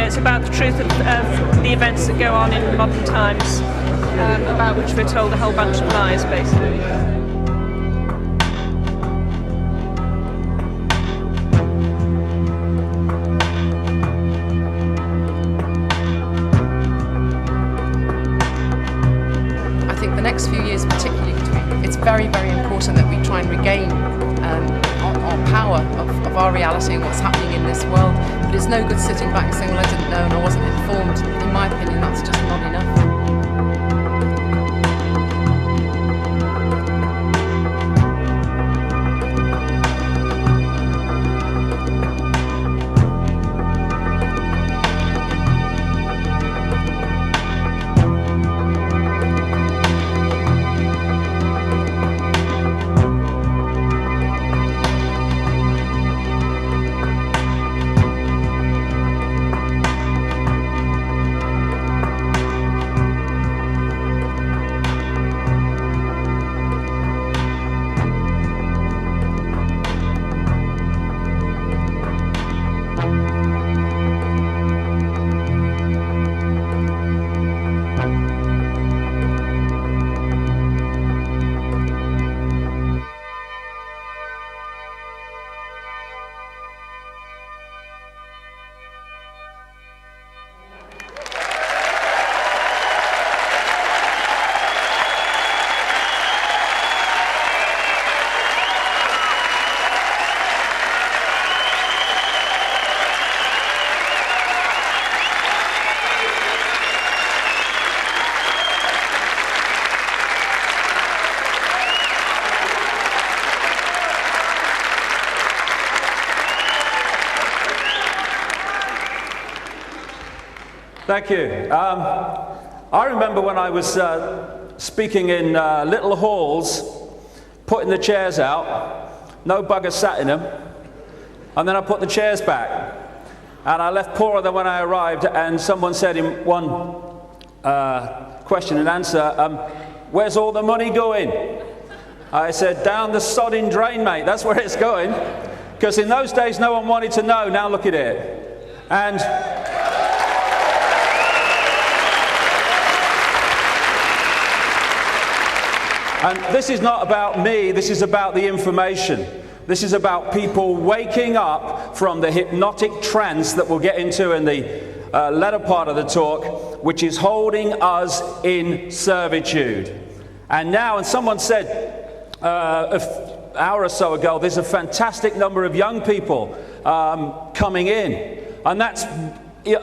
it's about the truth of the events that go on in modern times, about which we're told a whole bunch of lies, basically. I think the next few years particularly, it's very, very important that we try and regain our power of our reality and what's happening in this world. But it's no good sitting back and saying, well, I didn't know and I wasn't informed. In my opinion, that's just not enough. Thank you. I remember when I was speaking in little halls, putting the chairs out, no bugger sat in them, and then I put the chairs back. And I left poorer than when I arrived, and someone said in one question and answer, where's all the money going? I said, down the sodding drain, mate, that's where it's going. Because in those days no one wanted to know, now look at it. And this is not about me, this is about the information. This is about people waking up from the hypnotic trance that we'll get into in the latter part of the talk, which is holding us in servitude. And now, and someone said an hour or so ago, there's a fantastic number of young people coming in. And that's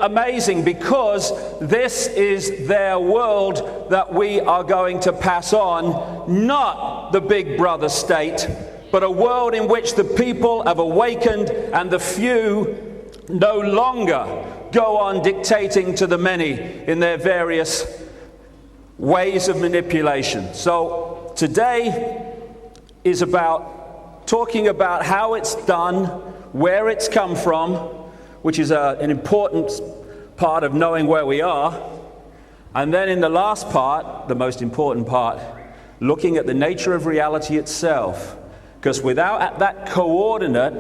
amazing, because this is their world that we are going to pass on, not the big brother state, but a world in which the people have awakened and the few no longer go on dictating to the many in their various ways of manipulation. So today is about talking about how it's done, where it's come from, which is an important part of knowing where we are. And then in the last part, the most important part, looking at the nature of reality itself. Because without that coordinate,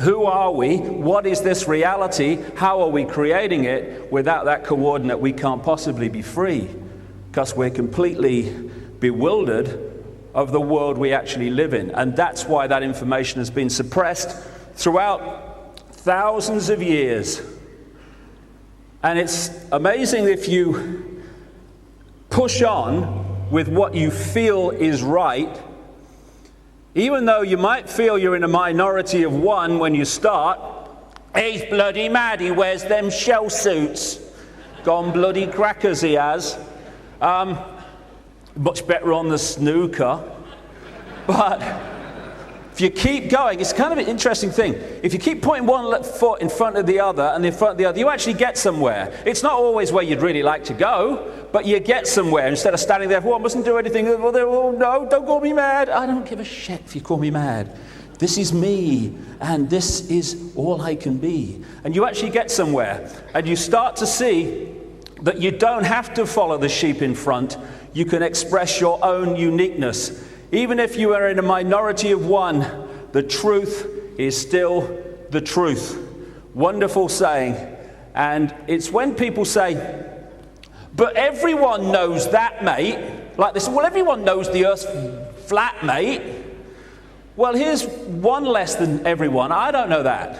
who are we? What is this reality? How are we creating it? Without that coordinate, we can't possibly be free, because we're completely bewildered of the world we actually live in. And that's why that information has been suppressed throughout thousands of years. And it's amazing if you push on with what you feel is right, even though you might feel you're in a minority of one when you start. He's bloody mad, he wears them shell suits. Gone bloody crackers he has. Much better on the snooker. But if you keep going, it's kind of an interesting thing. If you keep putting one foot in front of the other and in front of the other, you actually get somewhere. It's not always where you'd really like to go, but you get somewhere. Instead of standing there, well, I mustn't do anything. Well, oh, no, don't call me mad. I don't give a shit if you call me mad. This is me, and this is all I can be. And you actually get somewhere, and you start to see that you don't have to follow the sheep in front. You can express your own uniqueness. Even if you are in a minority of one, the truth is still the truth. Wonderful saying. And it's when people say, but everyone knows that, mate. Like this, well, everyone knows the Earth's flat, mate. Well, here's one less than everyone. I don't know that.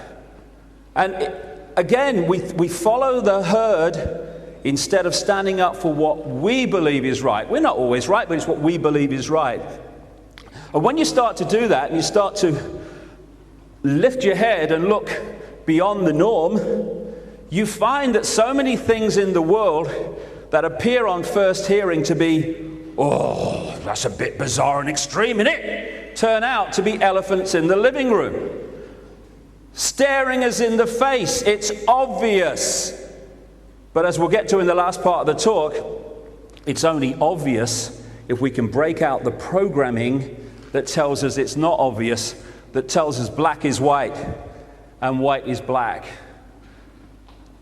And again, we follow the herd instead of standing up for what we believe is right. We're not always right, but it's what we believe is right. And when you start to do that, and you start to lift your head and look beyond the norm, you find that so many things in the world that appear on first hearing to be, oh, that's a bit bizarre and extreme, isn't it? Turn out to be elephants in the living room, staring us in the face. It's obvious. But as we'll get to in the last part of the talk, it's only obvious if we can break out the programming that tells us it's not obvious, that tells us black is white and white is black.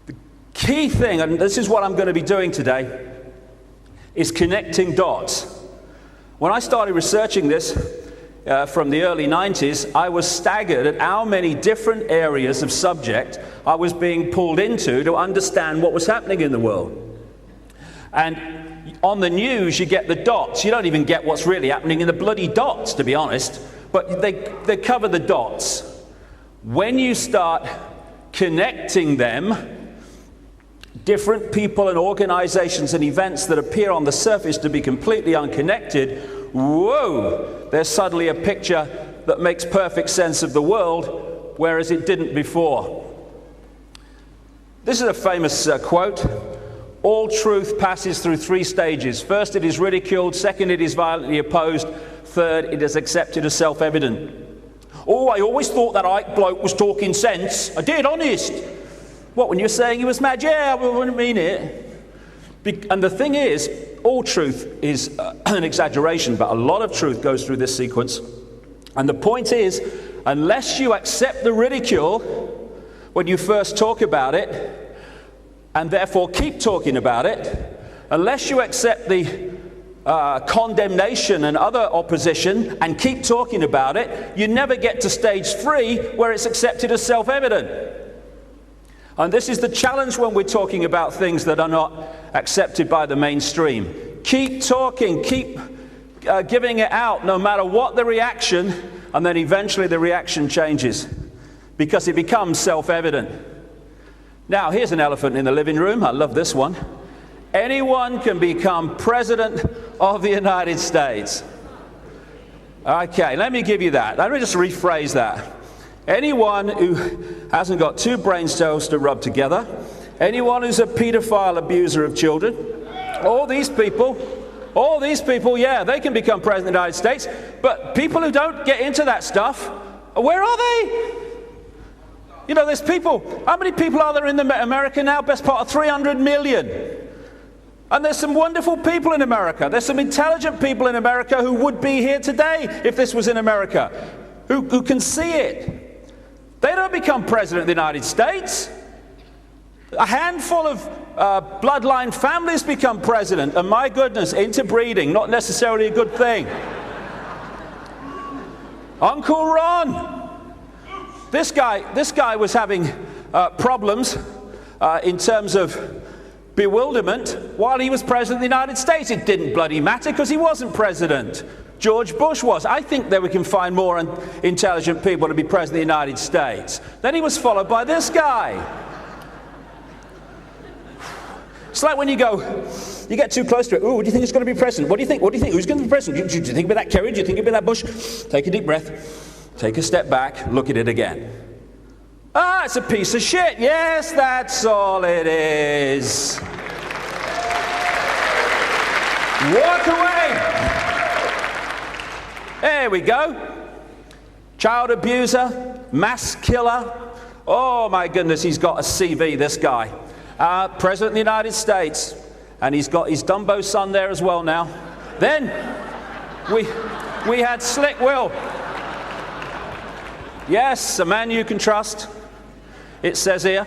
The key thing, and this is what I'm going to be doing today, is connecting dots. When I started researching this from the early 90s, I was staggered at how many different areas of subject I was being pulled into to understand what was happening in the world. And on the news, you get the dots. You don't even get what's really happening in the bloody dots, to be honest. But they cover the dots. When you start connecting them, different people and organizations and events that appear on the surface to be completely unconnected, whoa, there's suddenly a picture that makes perfect sense of the world, whereas it didn't before. This is a famous quote. All truth passes through three stages. First, it is ridiculed. Second, it is violently opposed. Third, it is accepted as self-evident. Oh, I always thought that Icke bloke was talking sense. I did, honest. What, when you're saying he was mad? Yeah, I wouldn't mean it. And the thing is, all truth is an exaggeration, but a lot of truth goes through this sequence. And the point is, unless you accept the ridicule when you first talk about it, and therefore keep talking about it, unless you accept the condemnation and other opposition and keep talking about it, you never get to stage 3 where it's accepted as self-evident. And this is the challenge when we're talking about things that are not accepted by the mainstream. Keep talking, keep giving it out, no matter what the reaction, and then eventually the reaction changes because it becomes self-evident. Now, here's an elephant in the living room. I love this one. Anyone can become president of the United States. Okay, let me give you that. Let me just rephrase that. Anyone who hasn't got two brain cells to rub together, anyone who's a pedophile abuser of children, all these people, yeah, they can become president of the United States, but people who don't get into that stuff, where are they? You know, there's people, how many people are there in America now? Best part of 300 million. And there's some wonderful people in America. There's some intelligent people in America who would be here today if this was in America, who can see it. They don't become president of the United States. A handful of bloodline families become president, and my goodness, interbreeding, not necessarily a good thing. Uncle Ron. This guy was having problems in terms of bewilderment while he was president of the United States. It didn't bloody matter because he wasn't president. George Bush was. I think that we can find more intelligent people to be president of the United States. Then he was followed by this guy. It's like when you get too close to it. Ooh, what do you think is going to be president? What do you think? What do you think? Who's going to be president? Do you think about that Kerry? Do you think about that Bush? Take a deep breath. Take a step back, look at it again. Ah, it's a piece of shit. Yes, that's all it is. Walk away. There we go. Child abuser, mass killer. Oh my goodness, he's got a CV, this guy. President of the United States. And he's got his Dumbo son there as well now. Then, we had Slick Will. Yes, a man you can trust, it says here.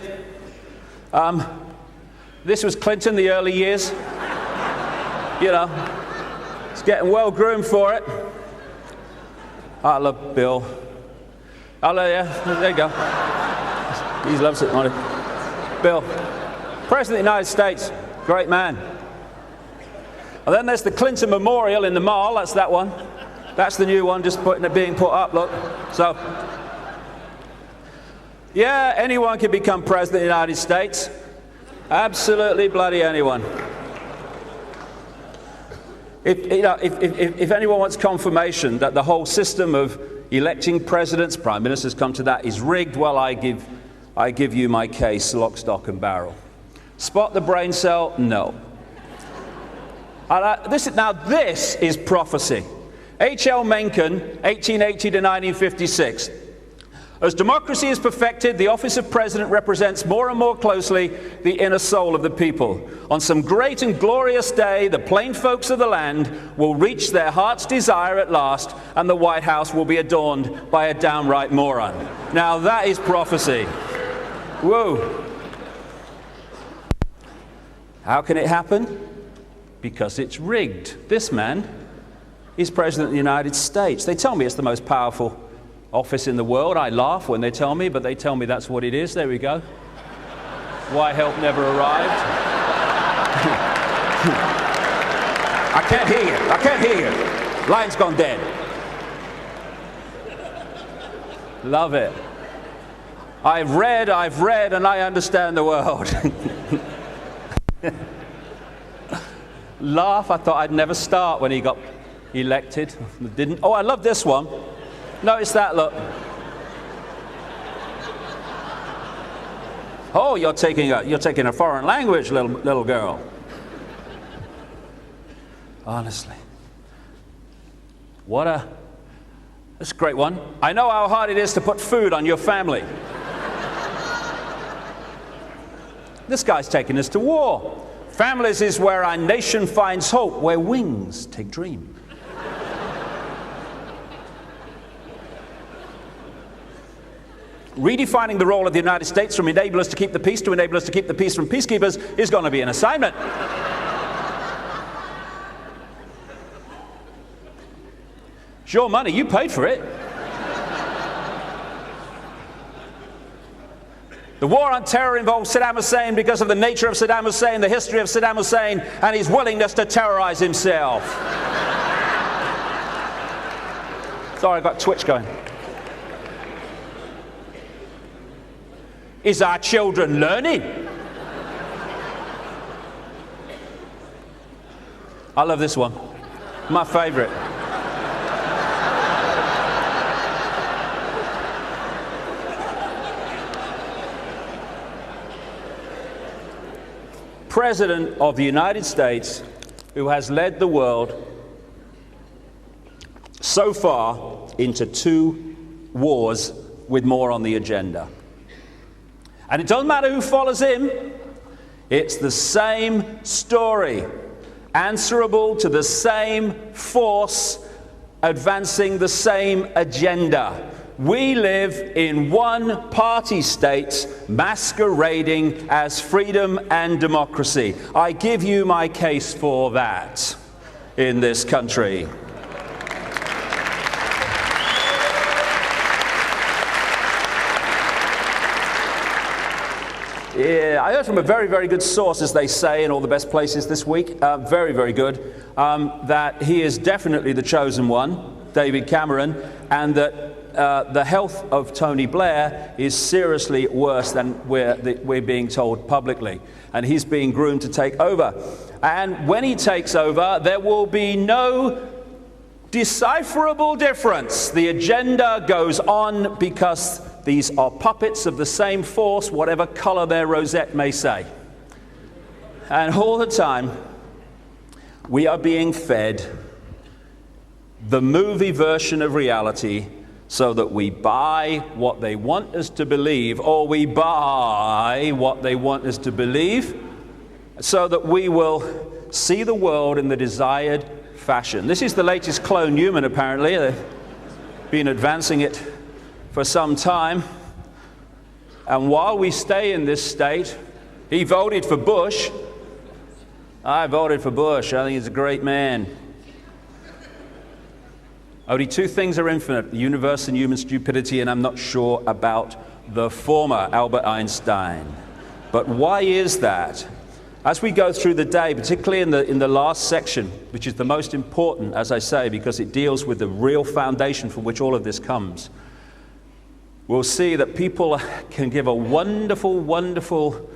This was Clinton, the early years. You know, he's getting well groomed for it. I love Bill. I love you. There you go. He loves it, Marty. Bill. President of the United States, great man. And then there's the Clinton Memorial in the Mall, that's that one. That's the new one, just being put up, look. So, yeah, anyone can become President of the United States. Absolutely bloody anyone. If anyone wants confirmation that the whole system of electing presidents, prime ministers come to that, is rigged, well, I give you my case, lock, stock and barrel. Spot the brain cell? No. This is prophecy. H.L. Mencken, 1880 to 1956. As democracy is perfected, the office of president represents more and more closely the inner soul of the people. On some great and glorious day, the plain folks of the land will reach their heart's desire at last, and the White House will be adorned by a downright moron. Now that is prophecy. Whoa. How can it happen? Because it's rigged. This man is President of the United States. They tell me it's the most powerful office in the world. I laugh when they tell me, but they tell me that's what it is. There we go. Why help never arrived? I can't hear you. I can't hear you. Line's gone dead. Love it. I've read, and I understand the world. Laugh. I thought I'd never start when he got elected. Didn't. Oh, I love this one. Notice that, look. Oh, you're taking a foreign language, little girl. Honestly. That's a great one. I know how hard it is to put food on your family. This guy's taking us to war. Families is where our nation finds hope, where wings take dream. Redefining the role of the United States from enablers to keep the peace to enablers to keep the peace from peacekeepers is going to be an assignment. It's your money, you paid for it. The war on terror involves Saddam Hussein because of the nature of Saddam Hussein, the history of Saddam Hussein, and his willingness to terrorize himself. Sorry, I got Twitch going. Is our children learning? I love this one. My favorite. President of the United States, who has led the world so far into 2 wars with more on the agenda. And it doesn't matter who follows him, it's the same story, answerable to the same force, advancing the same agenda. We live in one-party states masquerading as freedom and democracy. I give you my case for that in this country. Yeah, I heard from a very, very good source, as they say in all the best places this week, very, very good, that he is definitely the chosen one, David Cameron, and that the health of Tony Blair is seriously worse than we're being told publicly. And he's being groomed to take over. And when he takes over, there will be no decipherable difference. The agenda goes on because these are puppets of the same force, whatever color their rosette may say. And all the time, we are being fed the movie version of reality so that we buy what they want us to believe, or we buy what they want us to believe so that we will see the world in the desired fashion. This is the latest clone Newman, apparently. They've been advancing it for some time. And while we stay in this state, he voted for Bush. I voted for Bush. I think he's a great man. Only 2 things are infinite, the universe and human stupidity, and I'm not sure about the former, Albert Einstein. But why is that? As we go through the day, particularly in the last section, which is the most important, as I say, because it deals with the real foundation from which all of this comes, we'll see that people can give a wonderful, wonderful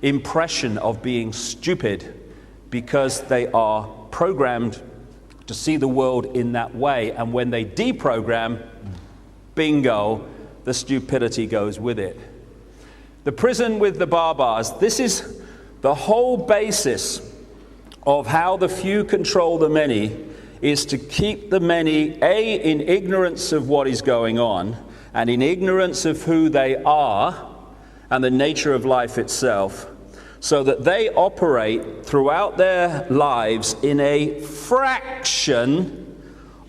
impression of being stupid because they are programmed to see the world in that way. And when they deprogram, bingo, the stupidity goes with it. The prison with the barbars. This is the whole basis of how the few control the many, is to keep the many, A, in ignorance of what is going on, and in ignorance of who they are and the nature of life itself, so that they operate throughout their lives in a fraction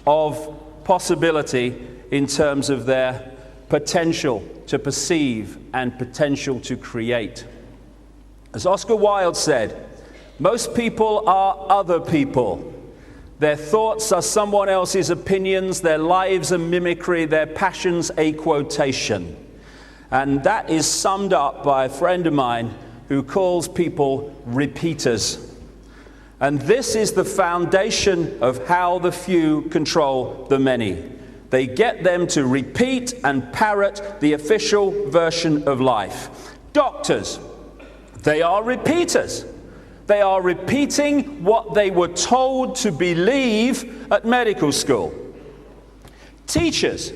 of possibility in terms of their potential to perceive and potential to create. As Oscar Wilde said, most people are other people. Their thoughts are someone else's opinions, their lives a mimicry, their passions a quotation. And that is summed up by a friend of mine who calls people repeaters. And this is the foundation of how the few control the many. They get them to repeat and parrot the official version of life. Doctors, they are repeaters. They are repeating what they were told to believe at medical school. Teachers,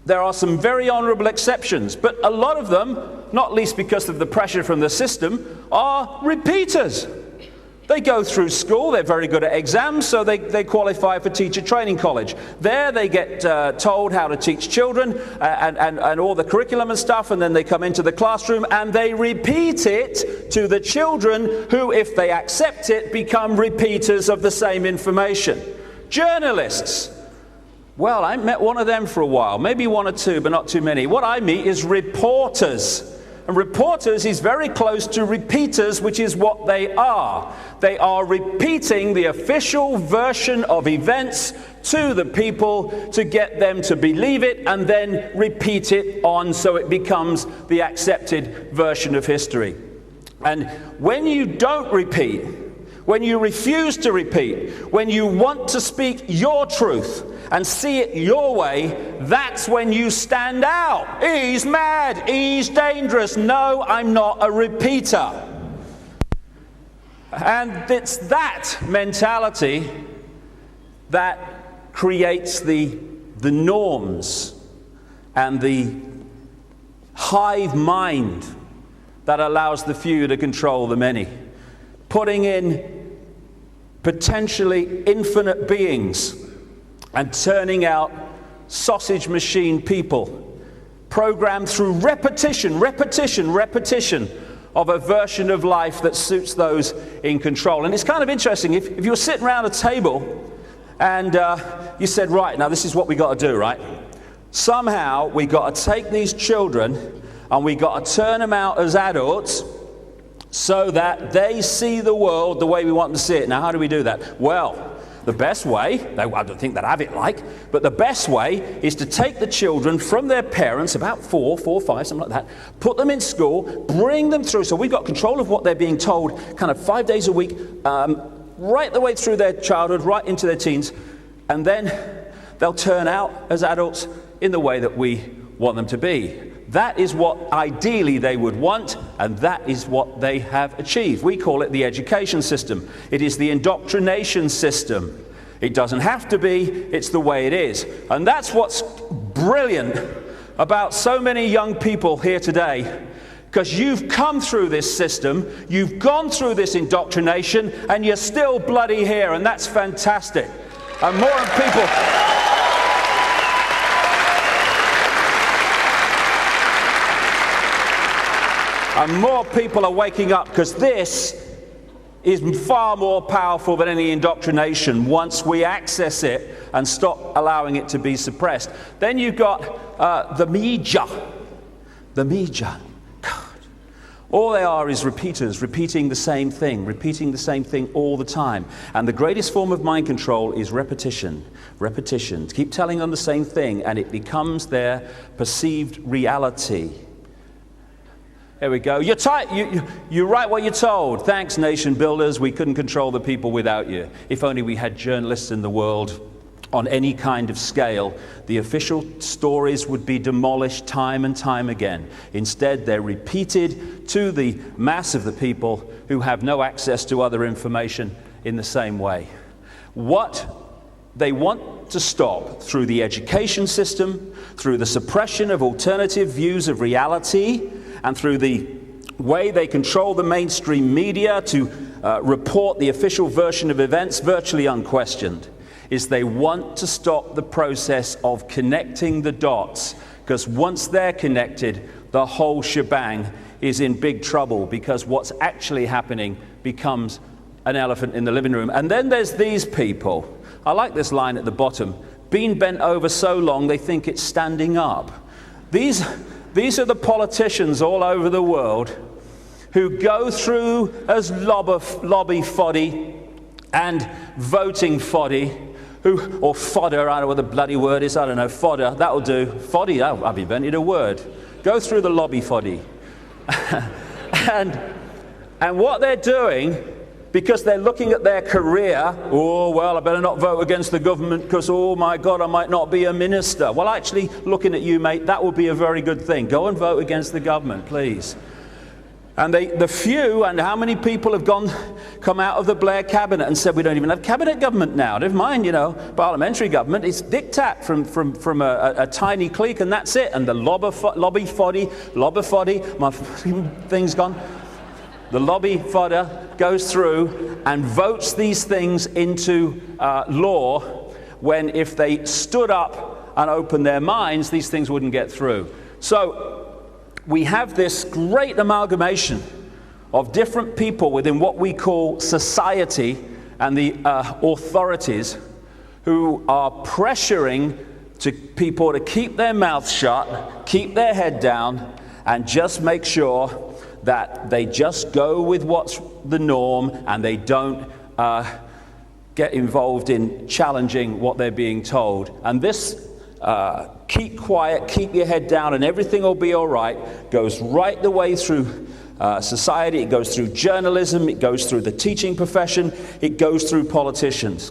there are some very honorable exceptions, but a lot of them, not least because of the pressure from the system, are repeaters. They go through school, they're very good at exams, so they qualify for teacher training college. There they get told how to teach children and all the curriculum and stuff, and then they come into the classroom and they repeat it to the children who, if they accept it, become repeaters of the same information. Journalists. Well, I met one of them for a while, maybe one or two, but not too many. What I meet is reporters. And reporters is very close to repeaters, which is what they are. They are repeating the official version of events to the people to get them to believe it and then repeat it on so it becomes the accepted version of history. And when you don't repeat, when you refuse to repeat, when you want to speak your truth and see it your way, that's when you stand out. He's mad, he's dangerous. No, I'm not a repeater. And it's that mentality that creates the norms and the hive mind that allows the few to control the many. Putting in potentially infinite beings and turning out sausage machine people, programmed through repetition of a version of life that suits those in control. And it's kind of interesting, if you were sitting around a table and you said, right, now this is what we got to do, right? Somehow we got to take these children and we got to turn them out as adults so that they see the world the way we want them to see it. Now, how do we do that? Well, the best way, I don't think they'd have it like, but the best way is to take the children from their parents, about 4, 5, something like that, put them in school, bring them through. So we've got control of what they're being told kind of 5 days a week, right the way through their childhood, right into their teens, and then they'll turn out as adults in the way that we want them to be. That is what ideally they would want, and that is what they have achieved. We call it the education system. It is the indoctrination system. It doesn't have to be, it's the way it is. And that's what's brilliant about so many young people here today, because you've come through this system, you've gone through this indoctrination, and you're still bloody here, and that's fantastic. And more people... And more people are waking up, because this is far more powerful than any indoctrination once we access it and stop allowing it to be suppressed. Then you've got the media. The media. God. All they are is repeaters, repeating the same thing all the time. And the greatest form of mind control is repetition. Repetition. Keep telling them the same thing, and it becomes their perceived reality. Here we go. You write what you're told. Thanks, nation builders. We couldn't control the people without you. If only we had journalists in the world on any kind of scale, the official stories would be demolished time and time again. Instead, they're repeated to the mass of the people who have no access to other information in the same way. What they want to stop through the education system, through the suppression of alternative views of reality, and through the way they control the mainstream media to report the official version of events virtually unquestioned, is they want to stop the process of connecting the dots, because once they're connected, the whole shebang is in big trouble, because what's actually happening becomes an elephant in the living room. And then there's these people. I like this line at the bottom. Been bent over so long they think it's standing up. These are the politicians all over the world who go through as lobby foddy and voting foddy, or fodder, I don't know what the bloody word is, I don't know, fodder, that'll do. Foddy, I've invented a word. Go through the lobby foddy. and what they're doing, because they're looking at their career, oh, well, I better not vote against the government because, oh my God, I might not be a minister. Well, actually, looking at you, mate, that would be a very good thing. Go and vote against the government, please. And the few, and how many people have come out of the Blair cabinet and said we don't even have cabinet government now. Never mind, parliamentary government. It's diktat from a tiny clique, and that's it. And the lobby foddy, my thing's gone. The lobby fodder goes through and votes these things into law, when if they stood up and opened their minds, these things wouldn't get through. So we have this great amalgamation of different people within what we call society and the authorities, who are pressuring people to keep their mouths shut, keep their head down, and just make sure that they just go with what's the norm, and they don't get involved in challenging what they're being told. And this keep quiet, keep your head down, and everything will be all right, goes right the way through society. It goes through journalism, it goes through the teaching profession, it goes through politicians.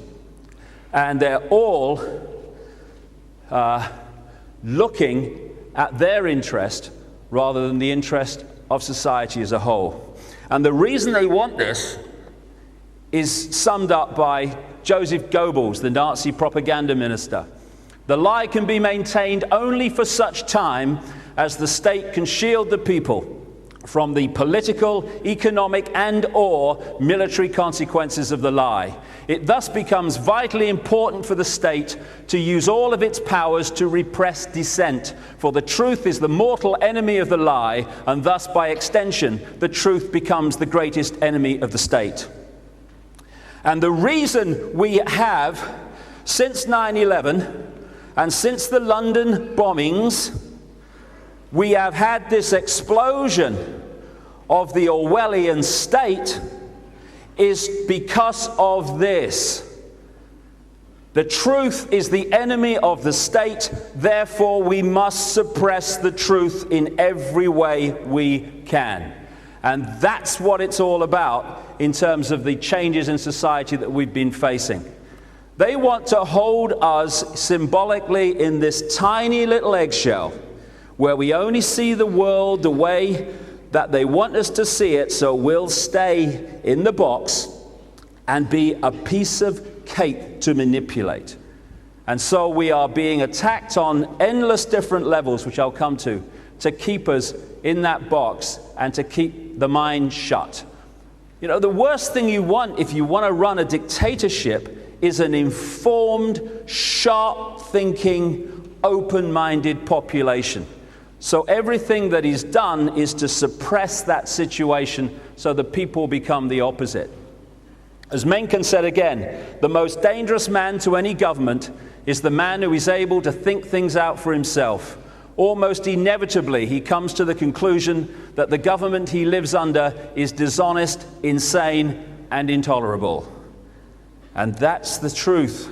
And they're all looking at their interest rather than the interest of society as a whole. And the reason they want this is summed up by Joseph Goebbels, the Nazi propaganda minister. The lie can be maintained only for such time as the state can shield the people from the political, economic, and/or military consequences of the lie. It thus becomes vitally important for the state to use all of its powers to repress dissent, for the truth is the mortal enemy of the lie, and thus, by extension, the truth becomes the greatest enemy of the state. And the reason we have, since 9/11, and since the London bombings, we have had this explosion of the Orwellian state, is because of this. The truth is the enemy of the state, therefore we must suppress the truth in every way we can. And that's what it's all about in terms of the changes in society that we've been facing. They want to hold us symbolically in this tiny little eggshell, where we only see the world the way that they want us to see it, so we'll stay in the box and be a piece of cake to manipulate. And so we are being attacked on endless different levels, which I'll come to keep us in that box and to keep the mind shut. The worst thing you want if you want to run a dictatorship is an informed, sharp-thinking, open-minded population. So everything that is done is to suppress that situation so the people become the opposite. As Mencken said again, the most dangerous man to any government is the man who is able to think things out for himself. Almost inevitably, he comes to the conclusion that the government he lives under is dishonest, insane, and intolerable. And that's the truth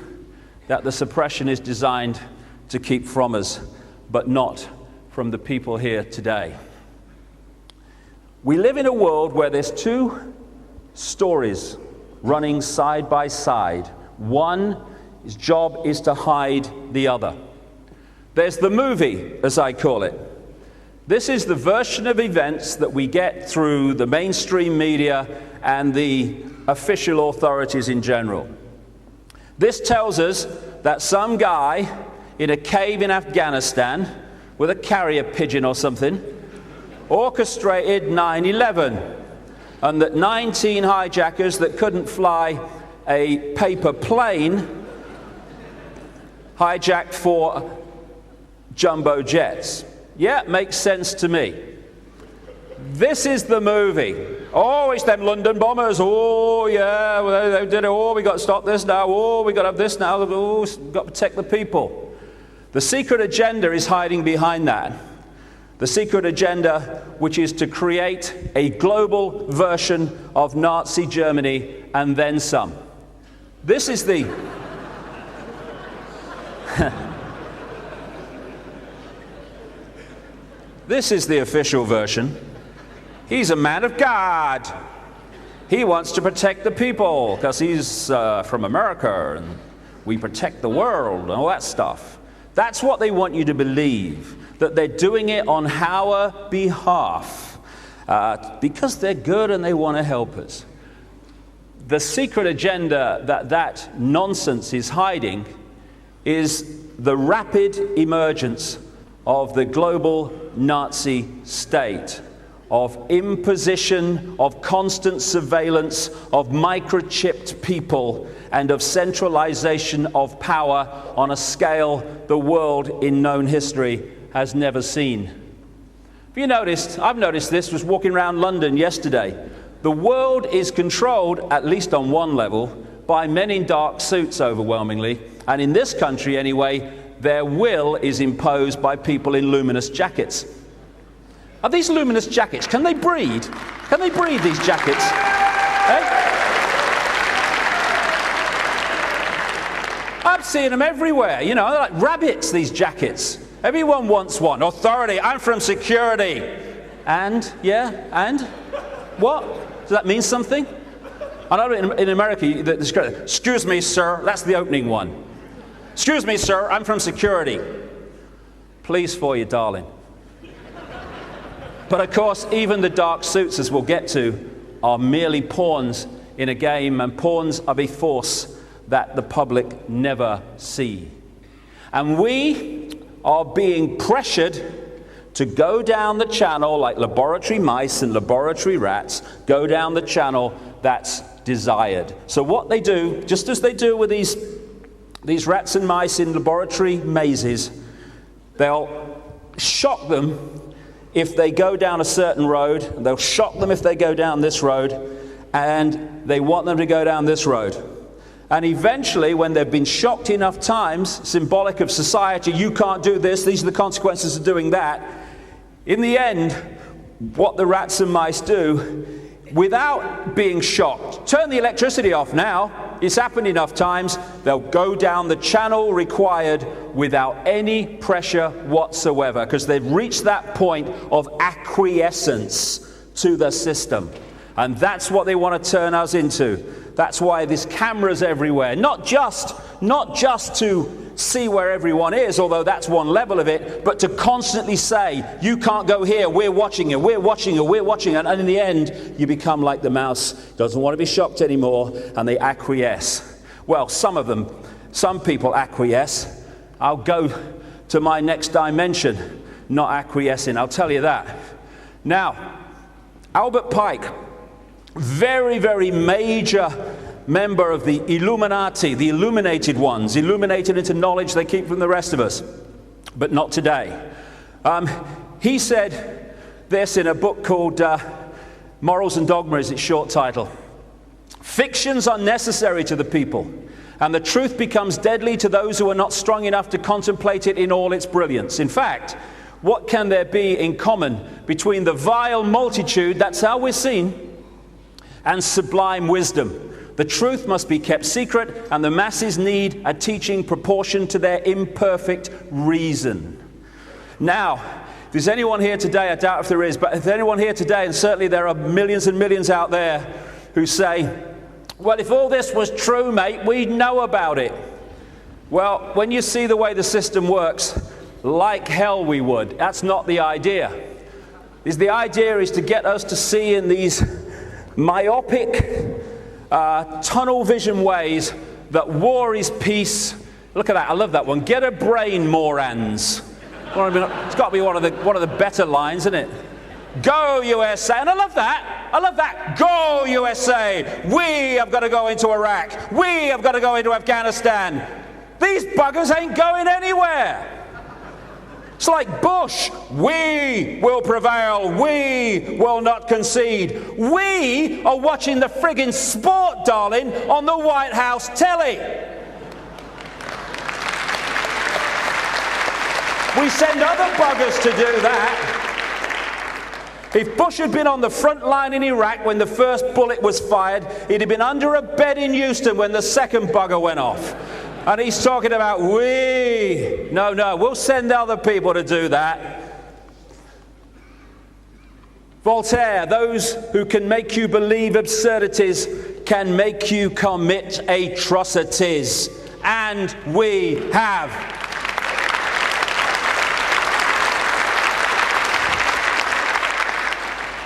that the suppression is designed to keep from us, but not from the people here today. We live in a world where there's two stories running side by side. One's job is to hide the other. There's the movie, as I call it. This is the version of events that we get through the mainstream media and the official authorities in general. This tells us that some guy in a cave in Afghanistan with a carrier pigeon or something orchestrated 9/11, and that 19 hijackers that couldn't fly a paper plane hijacked 4 jumbo jets. Yeah, makes sense to me. This is the movie. Oh, it's them London bombers. Oh, yeah, well, they did it. Oh, we got to stop this now. Oh, we got to have this now. Oh, we've got to protect the people. The secret agenda is hiding behind that. The secret agenda, which is to create a global version of Nazi Germany and then some. This is the... This is the official version. He's a man of God. He wants to protect the people because he's from America and we protect the world and all that stuff. That's what they want you to believe, that they're doing it on our behalf because they're good and they want to help us. The secret agenda that nonsense is hiding is the rapid emergence of the global Nazi state, of imposition, of constant surveillance, of microchipped people, and of centralization of power on a scale the world in known history has never seen. Have you noticed, I've noticed this, was walking around London yesterday. The world is controlled, at least on one level, by men in dark suits overwhelmingly, and in this country anyway, their will is imposed by people in luminous jackets. Are these luminous jackets, can they breathe? Can they breathe, these jackets? I'm seeing them everywhere, you know, they're like rabbits, these jackets. Everyone wants one. Authority, I'm from security. And, yeah, and? What? Does that mean something? I know in America, excuse me, sir, that's the opening one. Excuse me, sir, I'm from security. Pleased for you, darling. But of course, even the dark suits, as we'll get to, are merely pawns in a game, and pawns of a force that the public never see. And we are being pressured to go down the channel like laboratory mice and laboratory rats, go down the channel that's desired. So what they do, just as they do with these rats and mice in laboratory mazes, they'll shock them if they go down a certain road, and they'll shock them if they go down this road, and they want them to go down this road. And eventually, when they've been shocked enough times, symbolic of society, you can't do this, these are the consequences of doing that. In the end, what the rats and mice do, without being shocked, turn the electricity off now, it's happened enough times, they'll go down the channel required without any pressure whatsoever, because they've reached that point of acquiescence to the system. And that's what they want to turn us into. That's why there's cameras everywhere, not just to see where everyone is, although that's one level of it, but to constantly say, you can't go here, we're watching you, we're watching you, we're watching you. And in the end, you become like the mouse, doesn't want to be shocked anymore, and they acquiesce. Well, some people acquiesce. I'll go to my next dimension, not acquiescing, I'll tell you that. Now, Albert Pike, very, very major member of the Illuminati, the illuminated ones, illuminated into knowledge they keep from the rest of us, but not today. He said this in a book called Morals and Dogma is its short title. Fictions are necessary to the people, and the truth becomes deadly to those who are not strong enough to contemplate it in all its brilliance. In fact, what can there be in common between the vile multitude, that's how we're seen, and sublime wisdom? The truth must be kept secret, and the masses need a teaching proportioned to their imperfect reason. Now, If there's anyone here today, I doubt if there is, but if there's anyone here today, and certainly there are millions and millions out there who say, well, if all this was true, mate, we'd know about it. Well, when you see the way the system works, like hell we would. That's not the idea. The idea is to get us to see in these myopic, tunnel vision ways that war is peace. Look at that, I love that one. Get a brain, morons. It's got to be one of the better lines, isn't it? Go USA, and I love that. Go USA. We have got to go into Iraq. We have got to go into Afghanistan. These buggers ain't going anywhere. It's like Bush. We will prevail. We will not concede. We are watching the friggin' sport, darling, on the White House telly. We send other buggers to do that. If Bush had been on the front line in Iraq when the first bullet was fired, he'd have been under a bed in Houston when the second bugger went off. And he's talking about we. No, we'll send other people to do that. Voltaire, those who can make you believe absurdities can make you commit atrocities. And we have.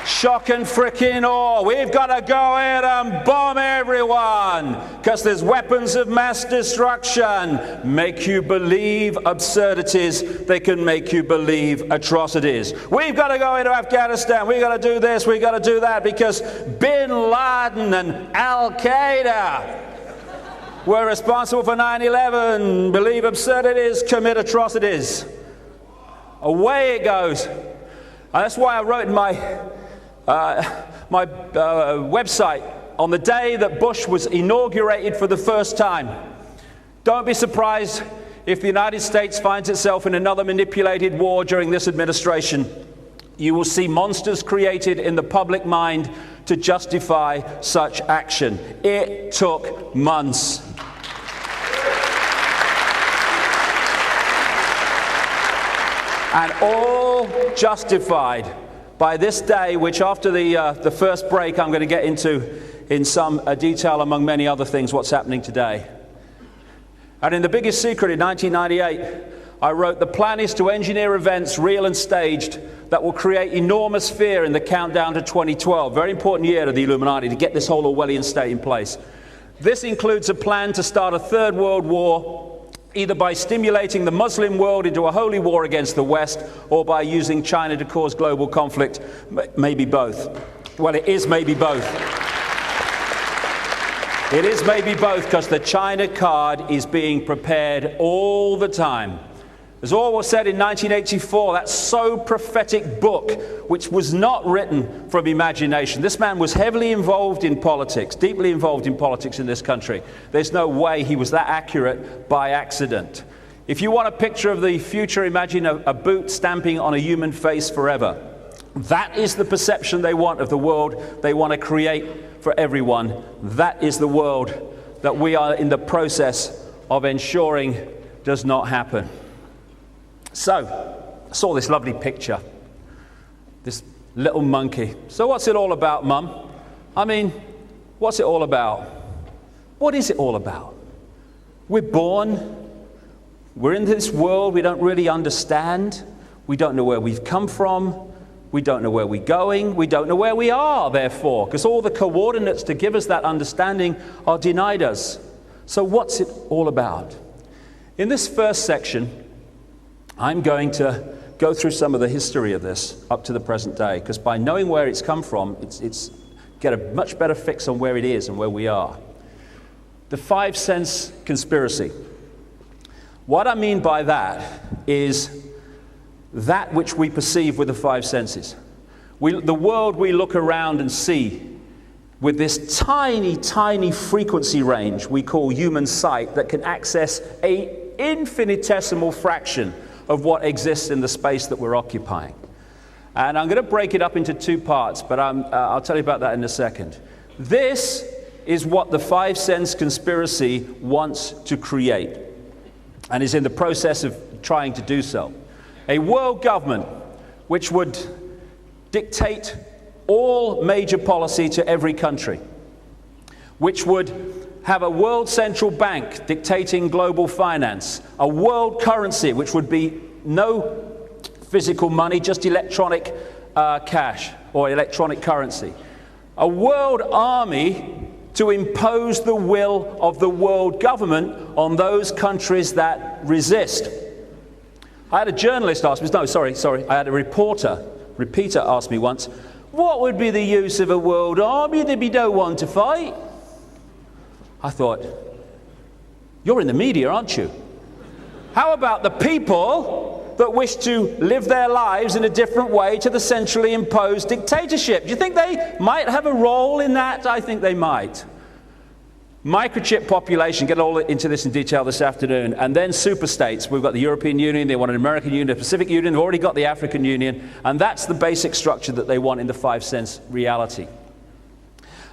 Shock and frickin' awe. We've got to go in and bomb everyone because there's weapons of mass destruction. Make you believe absurdities. They can make you believe atrocities. We've got to go into Afghanistan. We've got to do this. We've got to do that because Bin Laden and Al-Qaeda were responsible for 9/11. Believe absurdities, commit atrocities. Away it goes. And that's why I wrote in my website on the day that Bush was inaugurated for the first time. Don't be surprised if the United States finds itself in another manipulated war during this administration. You will see monsters created in the public mind to justify such action. It took months. And all justified by this day, which after the first break I'm going to get into in some detail among many other things what's happening today. And in The Biggest Secret in 1998, I wrote, the plan is to engineer events, real and staged, that will create enormous fear in the countdown to 2012. Very important year to the Illuminati to get this whole Orwellian state in place. This includes a plan to start a third world war, either by stimulating the Muslim world into a holy war against the West or by using China to cause global conflict. Maybe both. Well, it is maybe both. It is maybe both because the China card is being prepared all the time. As Orwell said in 1984, that so prophetic book, which was not written from imagination. This man was heavily involved in politics, deeply involved in politics in this country. There's no way he was that accurate by accident. If you want a picture of the future, imagine a boot stamping on a human face forever. That is the perception they want of the world they want to create for everyone. That is the world that we are in the process of ensuring does not happen. So, I saw this lovely picture, this little monkey. So what's it all about, Mum? I mean, what's it all about? What is it all about? We're born, we're in this world we don't really understand, we don't know where we've come from, we don't know where we're going, we don't know where we are, therefore, because all the coordinates to give us that understanding are denied us. So what's it all about? In this first section, I'm going to go through some of the history of this up to the present day, because by knowing where it's come from, it's get a much better fix on where it is and where we are. The 5 sense conspiracy. What I mean by that is that which we perceive with the 5 senses. The world we look around and see with this tiny, tiny frequency range we call human sight that can access an infinitesimal fraction of what exists in the space that we're occupying. And I'm going to break it up into 2 parts, but I'll tell you about that in a second. This is what the 5 sense conspiracy wants to create and is in the process of trying to do so. A world government which would dictate all major policy to every country, which would have a world central bank dictating global finance, a world currency which would be no physical money, just electronic cash or electronic currency, a world army to impose the will of the world government on those countries that resist. I had a journalist ask me, I had a repeater ask me once, what would be the use of a world army? There'd be no one to fight. I thought, you're in the media, aren't you? How about the people that wish to live their lives in a different way to the centrally imposed dictatorship? Do you think they might have a role in that? I think they might. Microchip population, get all into this in detail this afternoon, and then superstates. We've got the European Union, they want an American Union, a Pacific Union, they've already got the African Union, and that's the basic structure that they want in the 5 sense reality.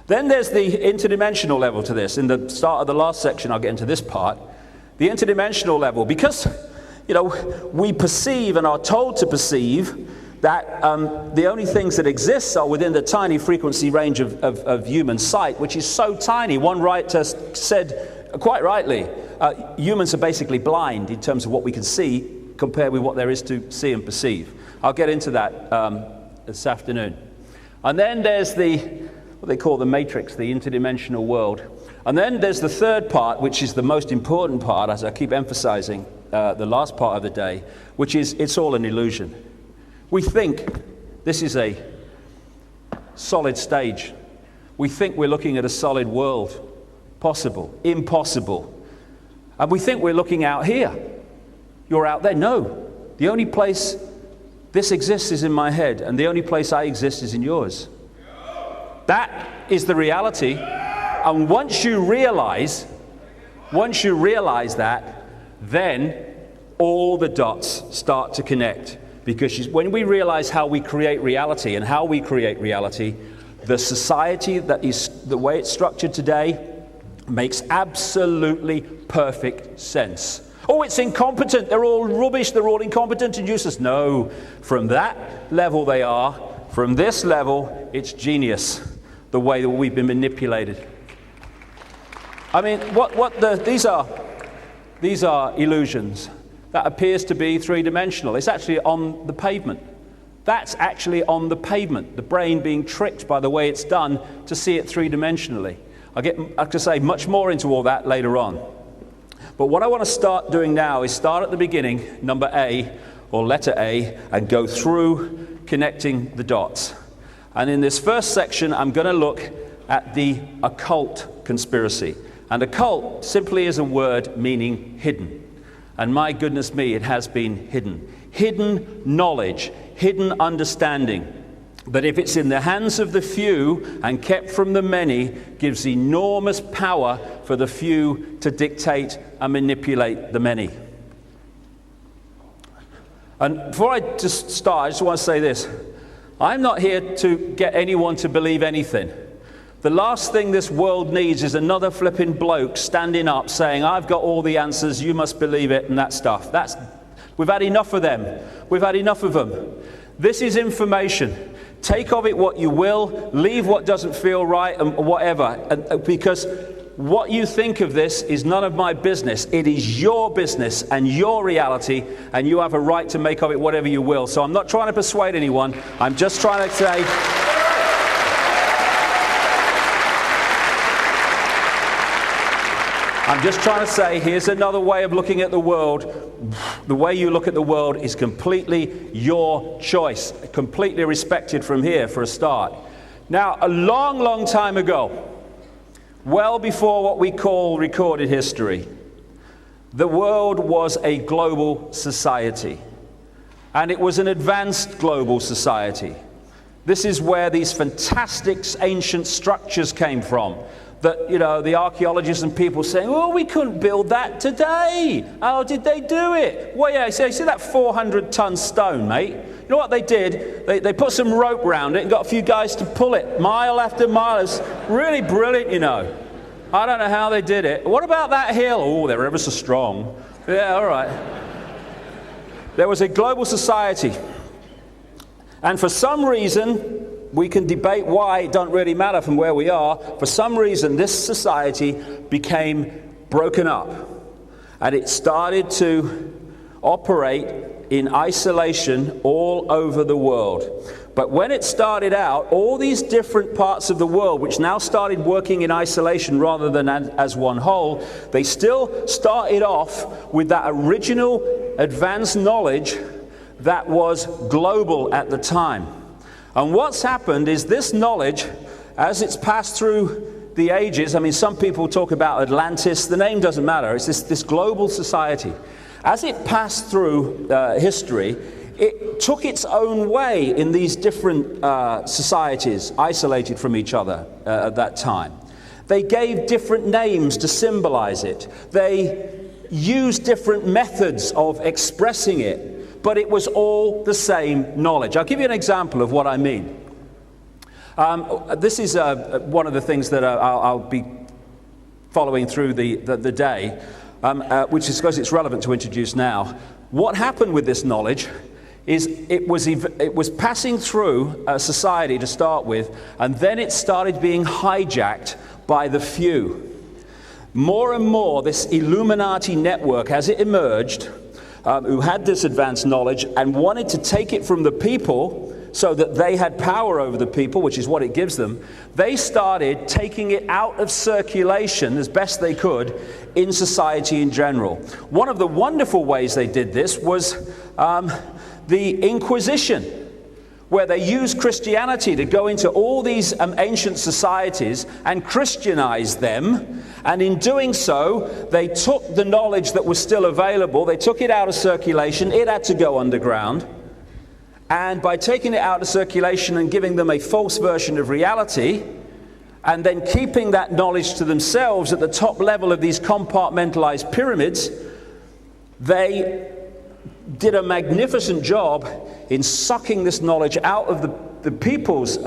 Then there's the interdimensional level to this. In the start of the last section, I'll get into this part. The interdimensional level, because we perceive and are told to perceive that the only things that exist are within the tiny frequency range of human sight, which is so tiny. One writer said, quite rightly, humans are basically blind in terms of what we can see compared with what there is to see and perceive. I'll get into that this afternoon. And then there's what they call the matrix, the interdimensional world. And then there's the third part, which is the most important part, as I keep emphasizing the last part of the day, which is it's all an illusion. We think this is a solid stage. We think we're looking at a solid world. Possible, impossible. And we think we're looking out here. You're out there. No. The only place this exists is in my head, and the only place I exist is in yours. That is the reality. And once you realize that, then all the dots start to connect. Because when we realize how we create reality and how we create reality, the society that is the way it's structured today makes absolutely perfect sense. Oh, it's incompetent. They're all rubbish. They're all incompetent and useless. No, from that level they are. From this level, it's genius, the way that we've been manipulated. I mean, these are illusions. That appears to be three-dimensional. It's actually on the pavement. That's actually on the pavement, the brain being tricked by the way it's done to see it three-dimensionally. I have to say much more into all that later on. But what I want to start doing now is start at the beginning, number A, or letter A, and go through connecting the dots. And in this first section, I'm going to look at the occult conspiracy. And occult simply is a word meaning hidden. And my goodness me, it has been hidden. Hidden knowledge, hidden understanding. But if it's in the hands of the few and kept from the many, gives enormous power for the few to dictate and manipulate the many. And before I just start, I just want to say this. I'm not here to get anyone to believe anything. The last thing this world needs is another flipping bloke standing up saying, I've got all the answers, you must believe it, and that stuff. We've had enough of them. We've had enough of them. This is information. Take of it what you will, leave what doesn't feel right, and whatever. Because what you think of this is none of my business. It is your business and your reality, and you have a right to make of it whatever you will. So I'm not trying to persuade anyone. I'm just trying to say... I'm just trying to say, here's another way of looking at the world. The way you look at the world is completely your choice, completely respected from here for a start. Now, a long, long time ago, well before what we call recorded history, the world was a global society. And it was an advanced global society. This is where these fantastic ancient structures came from. That, the archaeologists and people saying, oh, we couldn't build that today. How did they do it? Well, yeah, you see that 400-ton stone, mate? You know what they did? They put some rope around it and got a few guys to pull it mile after mile. It's really brilliant, I don't know how they did it. What about that hill? Oh, they're ever so strong. Yeah, all right. There was a global society. And for some reason, we can debate why, it doesn't really matter from where we are, for some reason this society became broken up. And it started to operate in isolation all over the world. But when it started out, all these different parts of the world, which now started working in isolation rather than as one whole, they still started off with that original advanced knowledge that was global at the time. And what's happened is this knowledge, as it's passed through the ages, I mean, some people talk about Atlantis, the name doesn't matter, it's this global society. As it passed through history, it took its own way in these different societies, isolated from each other at that time. They gave different names to symbolize it. They used different methods of expressing it, but it was all the same knowledge. I'll give you an example of what I mean. This is one of the things that I'll be following through the day, which is because it's relevant to introduce now. What happened with this knowledge is it was passing through a society to start with, and then it started being hijacked by the few. More and more, this Illuminati network, as it emerged, who had this advanced knowledge and wanted to take it from the people so that they had power over the people, which is what it gives them, they started taking it out of circulation as best they could in society in general. One of the wonderful ways they did this was the Inquisition, where they used Christianity to go into all these ancient societies and Christianize them. And in doing so, they took the knowledge that was still available, they took it out of circulation, it had to go underground. And by taking it out of circulation and giving them a false version of reality, and then keeping that knowledge to themselves at the top level of these compartmentalized pyramids, they did a magnificent job in sucking this knowledge out of the people's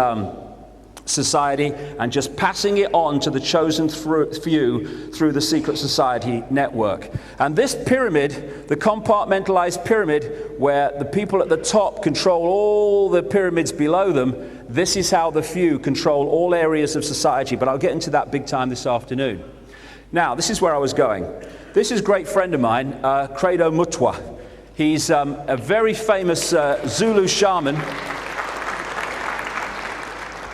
society and just passing it on to the chosen few through the secret society network. And this pyramid, the compartmentalized pyramid, where the people at the top control all the pyramids below them, this is how the few control all areas of society. But I'll get into that big time this afternoon. Now, this is where I was going. This is a great friend of mine, Credo Mutwa. He's a very famous Zulu shaman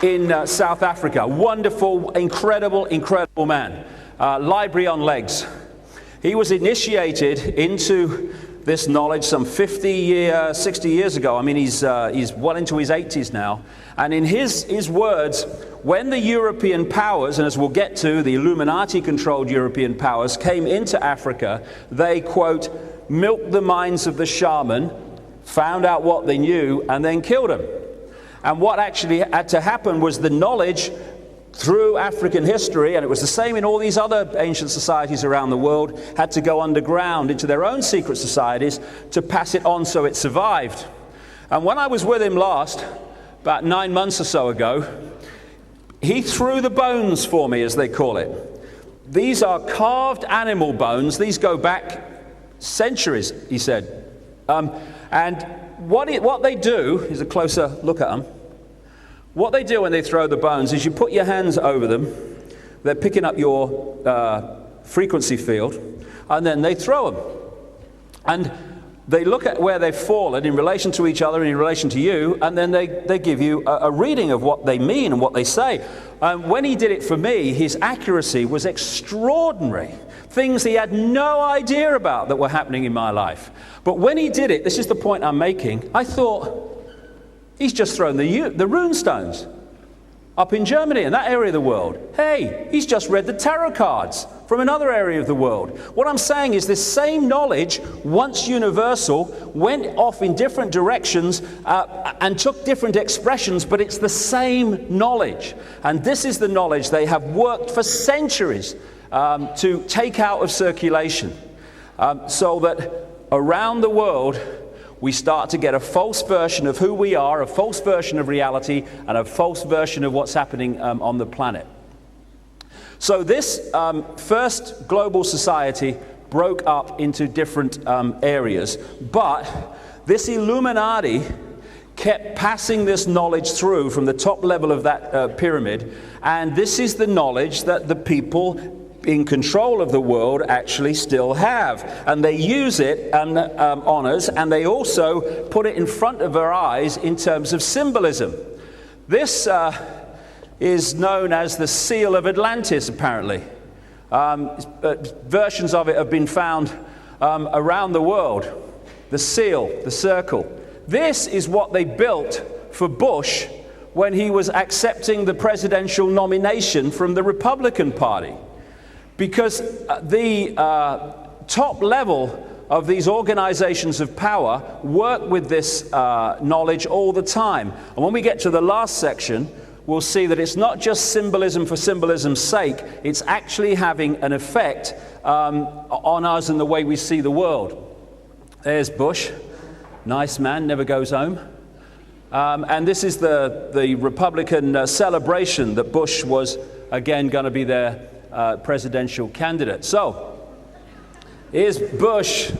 in South Africa. Wonderful, incredible man. Library on legs. He was initiated into this knowledge some 60 years ago. I mean, he's well into his 80s now. And in his words, when the European powers, and as we'll get to, the Illuminati-controlled European powers came into Africa, they, quote, milked the minds of the shaman, found out what they knew, and then killed them. And what actually had to happen was the knowledge through African history, and it was the same in all these other ancient societies around the world, had to go underground into their own secret societies to pass it on so it survived. And when I was with him last, about 9 months or so ago, he threw the bones for me, as they call it. These are carved animal bones. These go back centuries, he said. And what they do is a closer look at them. What they do when they throw the bones is you put your hands over them. They're picking up your frequency field, and then they throw them. And they look at where they've fallen in relation to each other and in relation to you, and then they give you a reading of what they mean and what they say. When he did it for me, his accuracy was extraordinary. Things he had no idea about that were happening in my life. But when he did it, this is the point I'm making, I thought, he's just thrown the rune stones up in Germany, in that area of the world. Hey, he's just read the tarot cards from another area of the world. What I'm saying is this same knowledge, once universal, went off in different directions and took different expressions, but it's the same knowledge. And this is the knowledge they have worked for centuries to take out of circulation, so that around the world we start to get a false version of who we are, a false version of reality, and a false version of what's happening on the planet. So this first global society broke up into different areas, but this Illuminati kept passing this knowledge through from the top level of that pyramid, and this is the knowledge that the people in control of the world actually still have, and they use it and honors, and they also put it in front of our eyes in terms of symbolism. This is known as the Seal of Atlantis, apparently. Versions of it have been found around the world. The seal, the circle. This is what they built for Bush when he was accepting the presidential nomination from the Republican Party. Because the top level of these organizations of power work with this knowledge all the time. And when we get to the last section, we'll see that it's not just symbolism for symbolism's sake, it's actually having an effect on us and the way we see the world. There's Bush, nice man, never goes home. And this is the Republican celebration that Bush was again going to be their presidential candidate. So, here's Bush,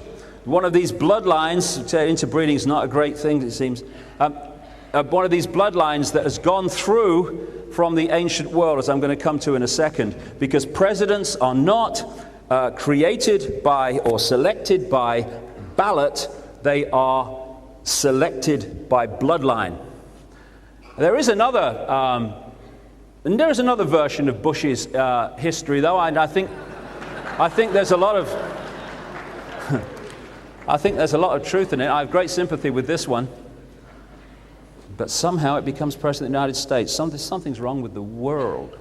one of these bloodlines. Interbreeding is not a great thing, it seems. One of these bloodlines that has gone through from the ancient world, as I'm going to come to in a second, because presidents are not created by or selected by ballot, they are selected by bloodline. There is another and there is another version of Bush's history, though, and I think there's a lot of I think there's a lot of truth in it. I have great sympathy with this one, but somehow it becomes president of the United States. Something's wrong with the world.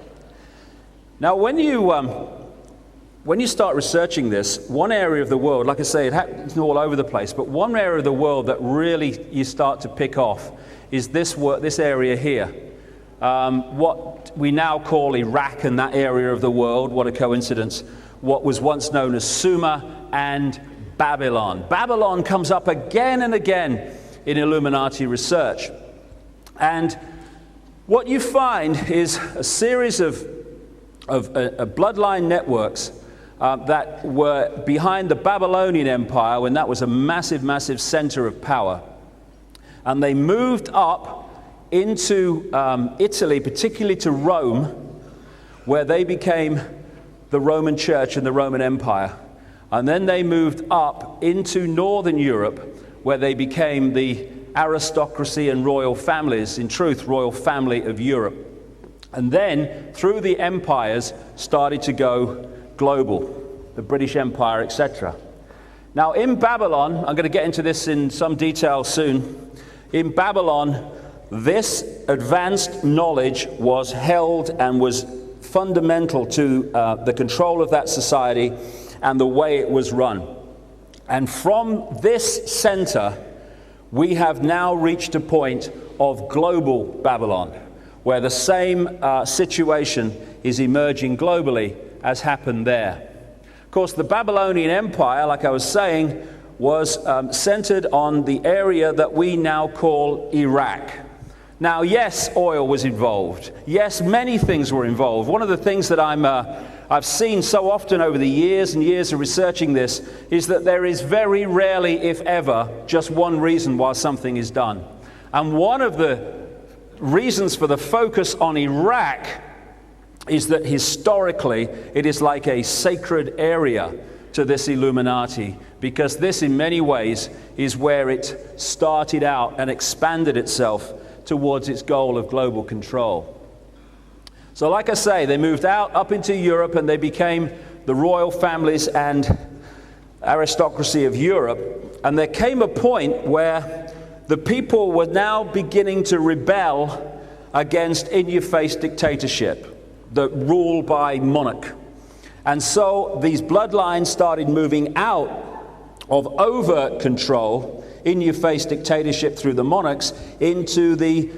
Now, when you start researching this, one area of the world, like I say, it's all over the place, but one area of the world that really you start to pick off is this area here. What we now call Iraq and that area of the world, what a coincidence, what was once known as Sumer and Babylon. Babylon comes up again and again in Illuminati research. And what you find is a series of bloodline networks that were behind the Babylonian Empire when that was a massive, massive center of power. And they moved up into Italy, particularly to Rome, where they became the Roman Church and the Roman Empire. And then they moved up into Northern Europe, where they became the aristocracy and royal families, in truth, royal family of Europe. And then, through the empires, started to go global, the British Empire, etc. Now, in Babylon, I'm going to get into this in some detail soon. In Babylon, this advanced knowledge was held and was fundamental to the control of that society and the way it was run. And from this center, we have now reached a point of global Babylon, where the same situation is emerging globally as happened there. Of course, the Babylonian Empire, like I was saying, was centered on the area that we now call Iraq. Now, yes, oil was involved. Yes, many things were involved. One of the things that I've seen so often over the years and years of researching this is that there is very rarely, if ever, just one reason why something is done. And one of the reasons for the focus on Iraq is that historically it is like a sacred area to this Illuminati, because this in many ways is where it started out and expanded itself towards its goal of global control. So like I say, they moved out up into Europe and they became the royal families and aristocracy of Europe. And there came a point where the people were now beginning to rebel against in-your-face dictatorship, the rule by monarch. And so these bloodlines started moving out of overt control, in-your-face dictatorship through the monarchs, into the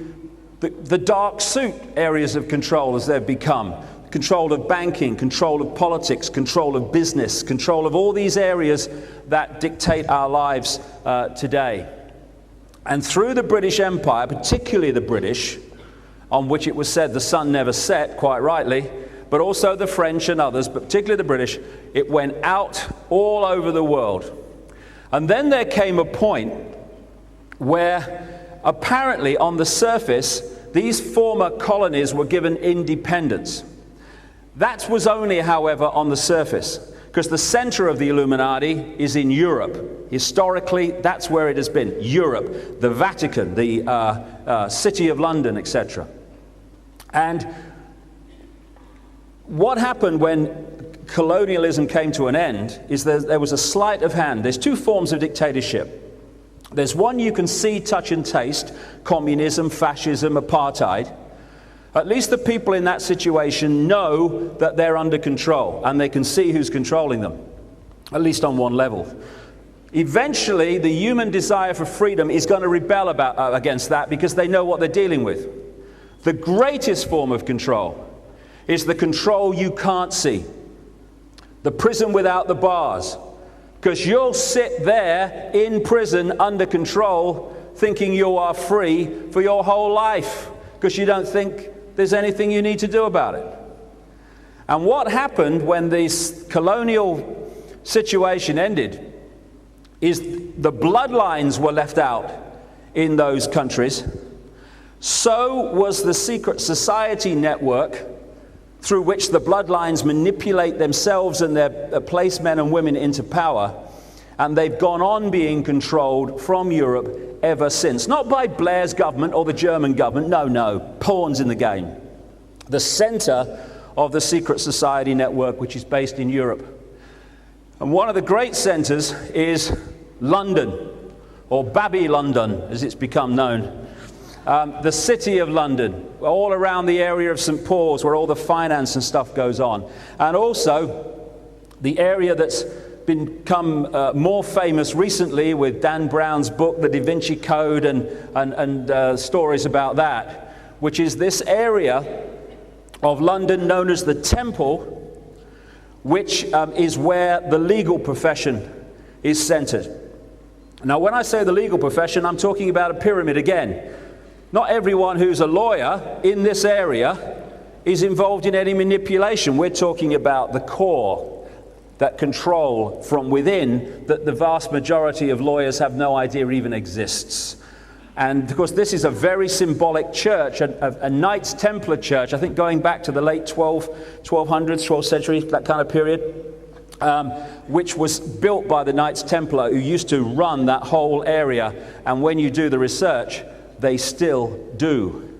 dark suit areas of control as they've become. Control of banking, control of politics, control of business, control of all these areas that dictate our lives today. And through the British Empire, particularly the British, on which it was said the sun never set, quite rightly, but also the French and others, but particularly the British, it went out all over the world. And then there came a point where apparently on the surface, these former colonies were given independence. That was only, however, on the surface, because the center of the Illuminati is in Europe. Historically, that's where it has been. Europe, the Vatican, the City of London, etc. And what happened when colonialism came to an end is there was a sleight of hand. There's two forms of dictatorship. There's one you can see, touch and taste: communism, fascism, apartheid. At least the people in that situation know that they're under control and they can see who's controlling them, at least on one level. Eventually, the human desire for freedom is going to rebel against that, because they know what they're dealing with. The greatest form of control is the control you can't see. The prison without the bars. Because you'll sit there in prison under control thinking you are free for your whole life, because you don't think there's anything you need to do about it. And what happened when this colonial situation ended is the bloodlines were left out in those countries. So was the secret society network through which the bloodlines manipulate themselves and their place men and women into power. And they've gone on being controlled from Europe ever since. Not by Blair's government or the German government, no, pawns in the game. The center of the secret society network, which is based in Europe. And one of the great centers is London, or Babylondon, as it's become known. The City of London, all around the area of St. Paul's, where all the finance and stuff goes on. And also the area that's become more famous recently with Dan Brown's book, The Da Vinci Code, and stories about that, which is this area of London known as the Temple, which is where the legal profession is centered. Now, when I say the legal profession, I'm talking about a pyramid again. Not everyone who's a lawyer in this area is involved in any manipulation. We're talking about the core, that control from within that the vast majority of lawyers have no idea even exists. And of course, this is a very symbolic church, a Knights Templar church, I think going back to the late 1200s, 12th century, that kind of period, which was built by the Knights Templar, who used to run that whole area. And when you do the research, they still do.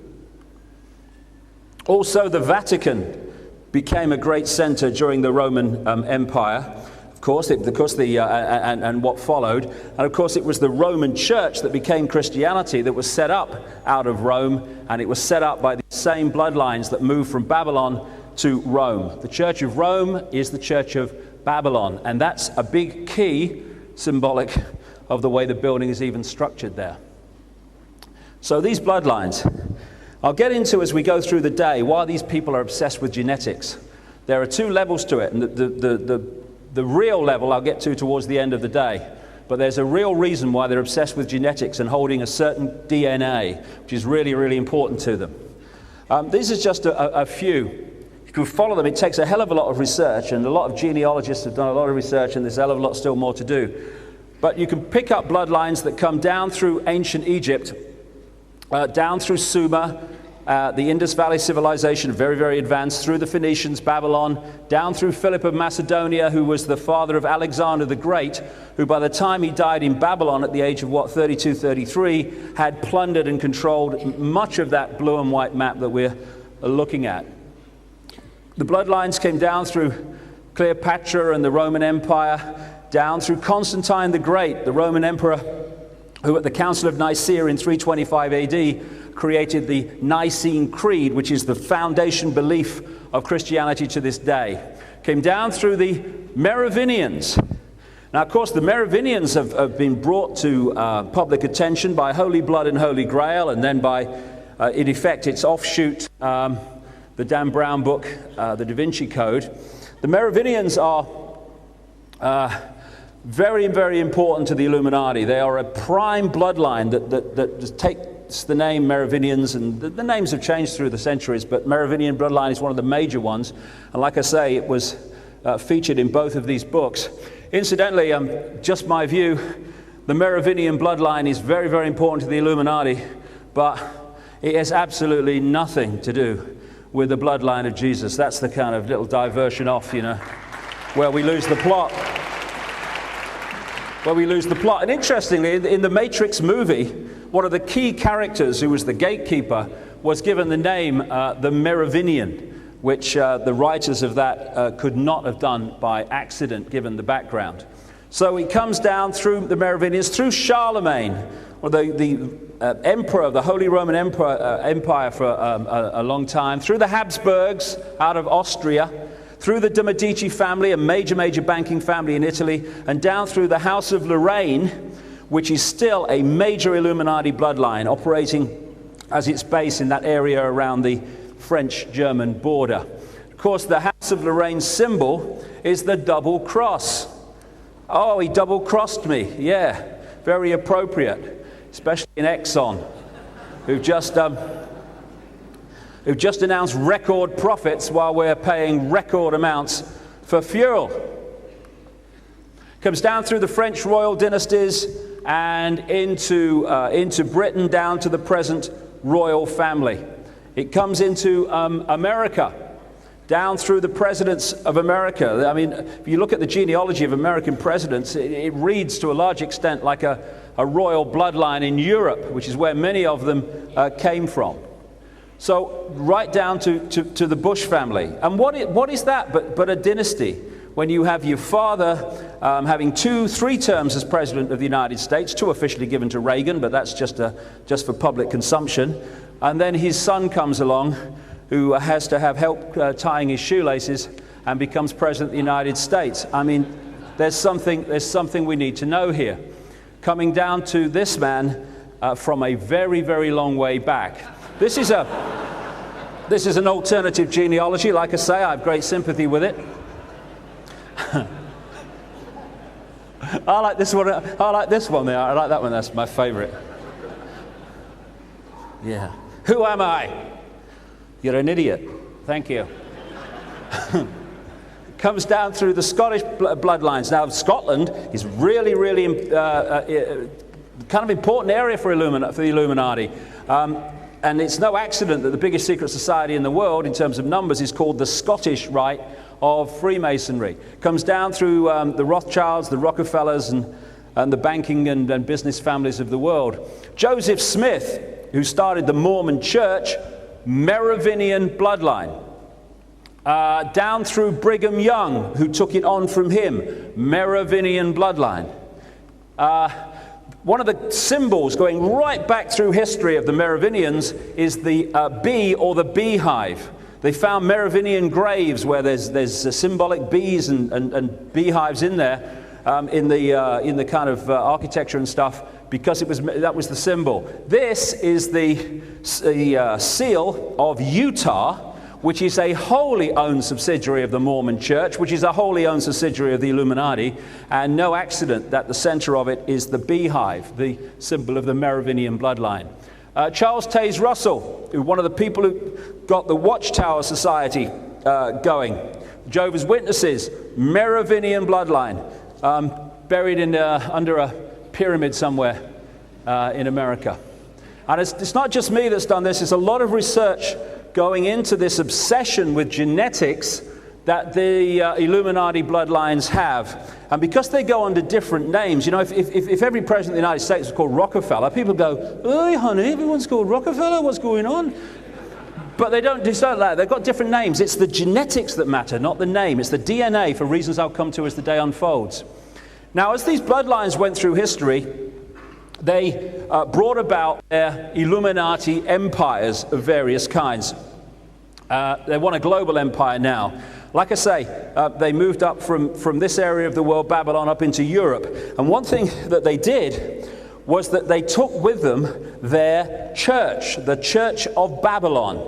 Also, the Vatican became a great center during the Roman Empire, of course, and what followed. And of course, it was the Roman Church that became Christianity, that was set up out of Rome, and it was set up by the same bloodlines that moved from Babylon to Rome. The Church of Rome is the Church of Babylon, and that's a big key symbolic of the way the building is even structured there. So these bloodlines, I'll get into as we go through the day why these people are obsessed with genetics. There are two levels to it, and the real level I'll get to towards the end of the day. But there's a real reason why they're obsessed with genetics and holding a certain DNA, which is really, really important to them. These are just a few. You can follow them. It takes a hell of a lot of research, and a lot of genealogists have done a lot of research, and there's a hell of a lot still more to do. But you can pick up bloodlines that come down through ancient Egypt, down through Sumer, the Indus Valley civilization, very, very advanced, through the Phoenicians, Babylon, down through Philip of Macedonia, who was the father of Alexander the Great, who by the time he died in Babylon at the age of, 32, 33, had plundered and controlled much of that blue and white map that we're looking at. The bloodlines came down through Cleopatra and the Roman Empire, down through Constantine the Great, the Roman emperor, who at the Council of Nicaea in 325 AD created the Nicene Creed, which is the foundation belief of Christianity to this day. Came down through the Merovingians. Now, of course, the Merovingians have been brought to public attention by Holy Blood and Holy Grail, and then by, in effect, its offshoot, the Dan Brown book, the Da Vinci Code. The Merovingians are very, very important to the Illuminati. They are a prime bloodline that takes the name Merovingians, and the names have changed through the centuries, but Merovingian bloodline is one of the major ones. And like I say, it was featured in both of these books. Incidentally, just my view, The Merovingian bloodline is very, very important to the Illuminati, but it has absolutely nothing to do with the bloodline of Jesus. That's the kind of little diversion off, you know, where we lose the plot. And interestingly, in the Matrix movie, one of the key characters, who was the gatekeeper, was given the name the Merovingian, which the writers of that could not have done by accident, given the background. So he comes down through the Merovingians, through Charlemagne, or the emperor of the Holy Roman Empire for a long time, through the Habsburgs out of Austria, through the de' Medici family, a major banking family in Italy, and down through the House of Lorraine, which is still a major Illuminati bloodline operating as its base in that area around the French-German border. Of course, the House of Lorraine symbol is the double cross. Oh, he double-crossed me. Yeah, very appropriate, especially in Exxon, who've just announced record profits while we're paying record amounts for fuel. Comes down through the French royal dynasties and into Britain, down to the present royal family. It comes into America, down through the presidents of America. I mean, if you look at the genealogy of American presidents, it reads to a large extent like a royal bloodline in Europe, which is where many of them came from. So right down to the Bush family. And what is that but a dynasty? When you have your father having 3 terms as president of the United States, 2 officially given to Reagan, but that's just for public consumption. And then his son comes along, who has to have help tying his shoelaces, and becomes president of the United States. I mean, there's something we need to know here. Coming down to this man from a very, very long way back. This is an alternative genealogy. Like I say, I have great sympathy with it. I like this one. I like this one there. I like that one. That's my favorite. Yeah. Who am I? You're an idiot. Thank you. Comes down through the Scottish bloodlines. Now, Scotland is really, really kind of important area for the Illuminati. And it's no accident that the biggest secret society in the world, in terms of numbers, is called the Scottish Rite of Freemasonry. Comes down through the Rothschilds, the Rockefellers, and the banking and business families of the world. Joseph Smith, who started the Mormon Church, Merovingian bloodline. Down through Brigham Young, who took it on from him, Merovingian bloodline. One of the symbols going right back through history of the Merovingians is the bee or the beehive. They found Merovingian graves where there's symbolic bees and beehives in there, in the kind of architecture and stuff, because that was the symbol. This is the seal of Utah, which is a wholly owned subsidiary of the Mormon Church, which is a wholly owned subsidiary of the Illuminati, and no accident that the center of it is the beehive, the symbol of the Merovingian bloodline. Charles Taze Russell, one of the people who got the Watchtower Society going. Jehovah's Witnesses, Merovingian bloodline, buried under a pyramid somewhere in America. And it's not just me that's done this, it's a lot of research going into this obsession with genetics that the Illuminati bloodlines have. And because they go under different names, you know, if every president of the United States was called Rockefeller, people go, "Hey, honey, everyone's called Rockefeller, what's going on?" But they don't do so like that. They've got different names. It's the genetics that matter, not the name. It's the DNA, for reasons I'll come to as the day unfolds. Now, as these bloodlines went through history, they brought about their Illuminati empires of various kinds. They want a global empire now. Like I say, they moved up from this area of the world, Babylon, up into Europe. And one thing that they did was that they took with them their church, the Church of Babylon.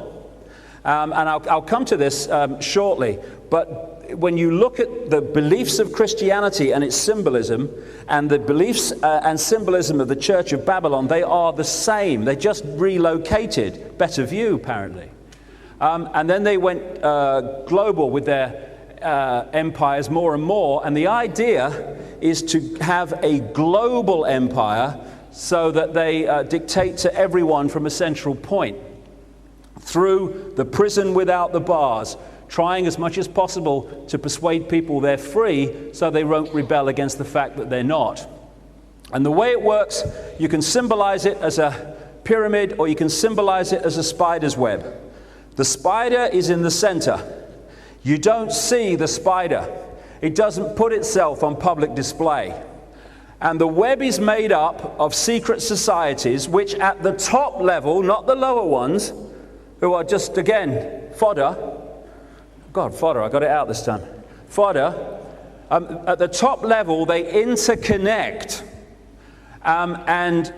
And I'll come to this shortly. But when you look at the beliefs of Christianity and its symbolism, and the beliefs and symbolism of the Church of Babylon, they are the same. They just relocated. Better view, apparently. And then they went global with their empires more and more, and the idea is to have a global empire so that they dictate to everyone from a central point through the prison without the bars, trying as much as possible to persuade people they're free so they won't rebel against the fact that they're not. And the way it works, you can symbolize it as a pyramid or you can symbolize it as a spider's web. The spider is in the center. You don't see the spider. It doesn't put itself on public display. And the web is made up of secret societies which at the top level, not the lower ones, who are just, again, fodder. God, fodder, I got it out this time. Fodder. At the top level, they interconnect. And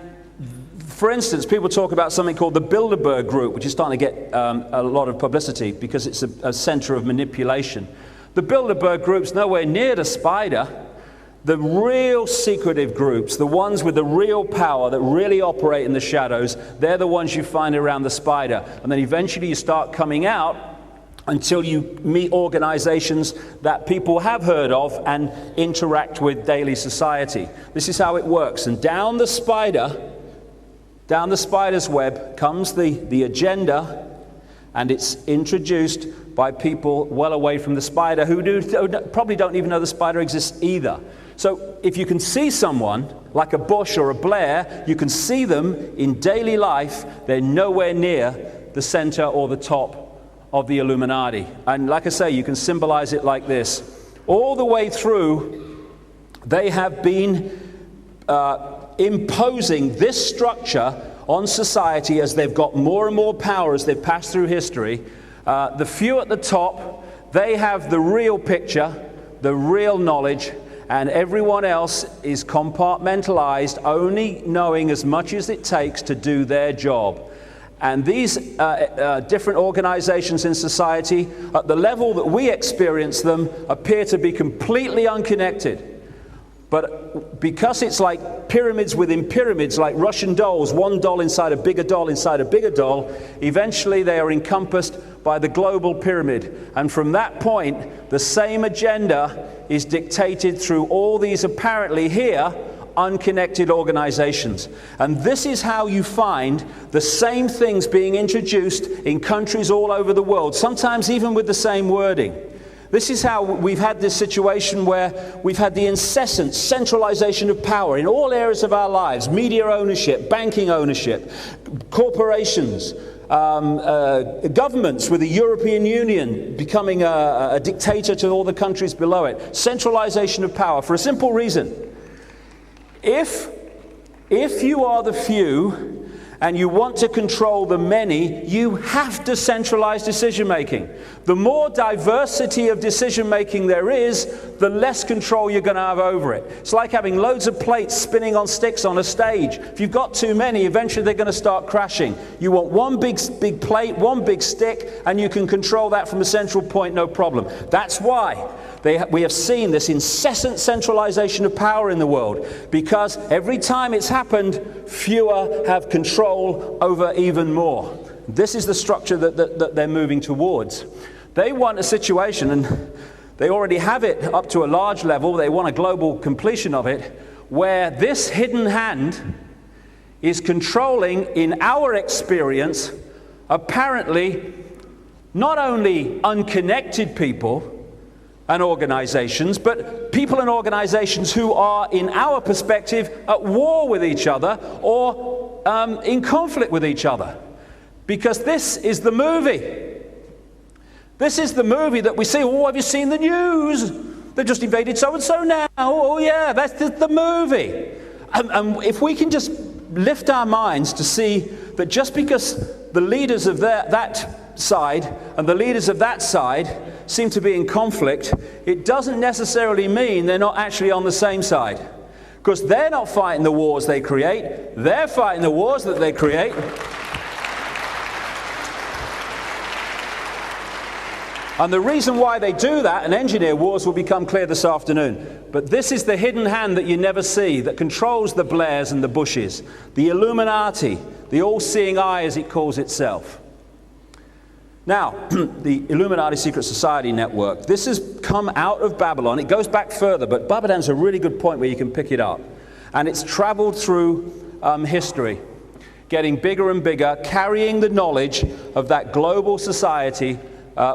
for instance, people talk about something called the Bilderberg Group, which is starting to get a lot of publicity because it's a center of manipulation. The Bilderberg Group's nowhere near the spider. The real secretive groups, the ones with the real power that really operate in the shadows, they're the ones you find around the spider. And then eventually you start coming out until you meet organizations that people have heard of and interact with daily society. This is how it works. And down the spider's web comes the agenda, and it's introduced by people well away from the spider who probably don't even know the spider exists either. So if you can see someone like a Bush or a Blair, you can see them in daily life. They're nowhere near the center or the top of the Illuminati. And like I say, you can symbolize it like this. All the way through, they have been imposing this structure on society as they've got more and more power as they've passed through history. The few at the top, they have the real picture, the real knowledge, and everyone else is compartmentalized, only knowing as much as it takes to do their job. And these different organizations in society, at the level that we experience them, appear to be completely unconnected. But because it's like pyramids within pyramids, like Russian dolls, one doll inside a bigger doll inside a bigger doll, eventually they are encompassed by the global pyramid. And from that point, the same agenda is dictated through all these apparently here unconnected organizations. And this is how you find the same things being introduced in countries all over the world, sometimes even with the same wording. This is how we've had this situation where we've had the incessant centralization of power in all areas of our lives: media ownership, banking ownership, corporations, governments, with the European Union becoming a dictator to all the countries below it. Centralization of power for a simple reason. If you are the few and you want to control the many, you have to centralize decision-making. The more diversity of decision-making there is, the less control you're going to have over it. It's like having loads of plates spinning on sticks on a stage. If you've got too many, eventually they're going to start crashing. You want one big plate, one big stick, and you can control that from a central point, no problem. That's why we have seen this incessant centralization of power in the world, because every time it's happened, fewer have control over even more. This is the structure that they're moving towards. They want a situation, and they already have it up to a large level, they want a global completion of it, where this hidden hand is controlling, in our experience, apparently not only unconnected people and organizations, but people and organizations who are, in our perspective, at war with each other or in conflict with each other. Because this is the movie. This is the movie that we see. Oh, have you seen the news? They've just invaded so-and-so now. Oh, yeah, that's the movie. And if we can just lift our minds to see that just because the leaders of that side and the leaders of that side seem to be in conflict, it doesn't necessarily mean they're not actually on the same side. Because they're not fighting the wars they create, they're fighting the wars that they create. And the reason why they do that and engineer wars will become clear this afternoon. But this is the hidden hand that you never see, that controls the Blairs and the Bushes, the Illuminati, the all-seeing eye as it calls itself. Now, the Illuminati Secret Society network, this has come out of Babylon. It goes back further, but Babylon's a really good point where you can pick it up. And it's traveled through history, getting bigger and bigger, carrying the knowledge of that global society,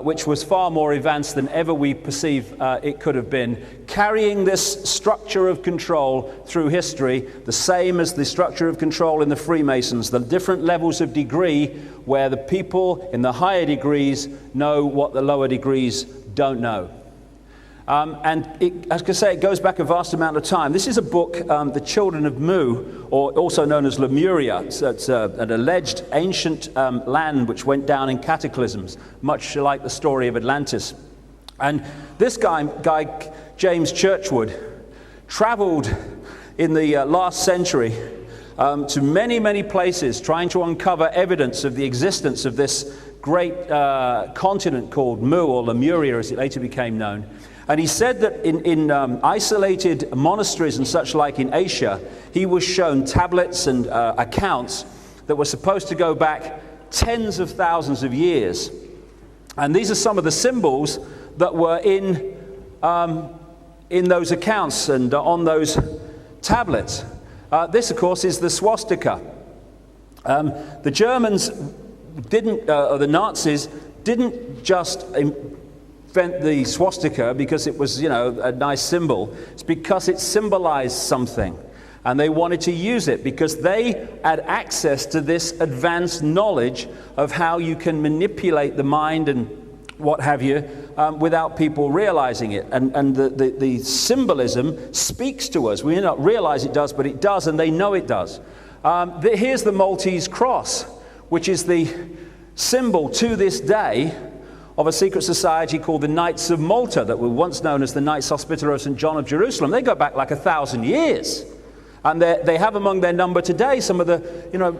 which was far more advanced than ever we perceive it could have been, carrying this structure of control through history, the same as the structure of control in the Freemasons, the different levels of degree where the people in the higher degrees know what the lower degrees don't know. And as I say, it goes back a vast amount of time. This is a book, The Children of Mu, or also known as Lemuria. It's an alleged ancient land which went down in cataclysms, much like the story of Atlantis. And this guy James Churchward, traveled in the last century to many, many places, trying to uncover evidence of the existence of this great continent called Mu, or Lemuria as it later became known. And he said that in isolated monasteries and such like in Asia, he was shown tablets and accounts that were supposed to go back tens of thousands of years. And these are some of the symbols that were in those accounts and on those tablets. This, of course, is the swastika. The Germans didn't, or the Nazis didn't just invent the swastika because it was, a nice symbol. It's because it symbolized something. And they wanted to use it because they had access to this advanced knowledge of how you can manipulate the mind and what have you, without people realizing it. And the symbolism speaks to us. We may not realize it does, but it does, and they know it does. Here's the Maltese cross, which is the symbol to this day of a secret society called the Knights of Malta, that were once known as the Knights Hospitaller of St. John of Jerusalem. They go back like 1,000 years. And they have among their number today some of the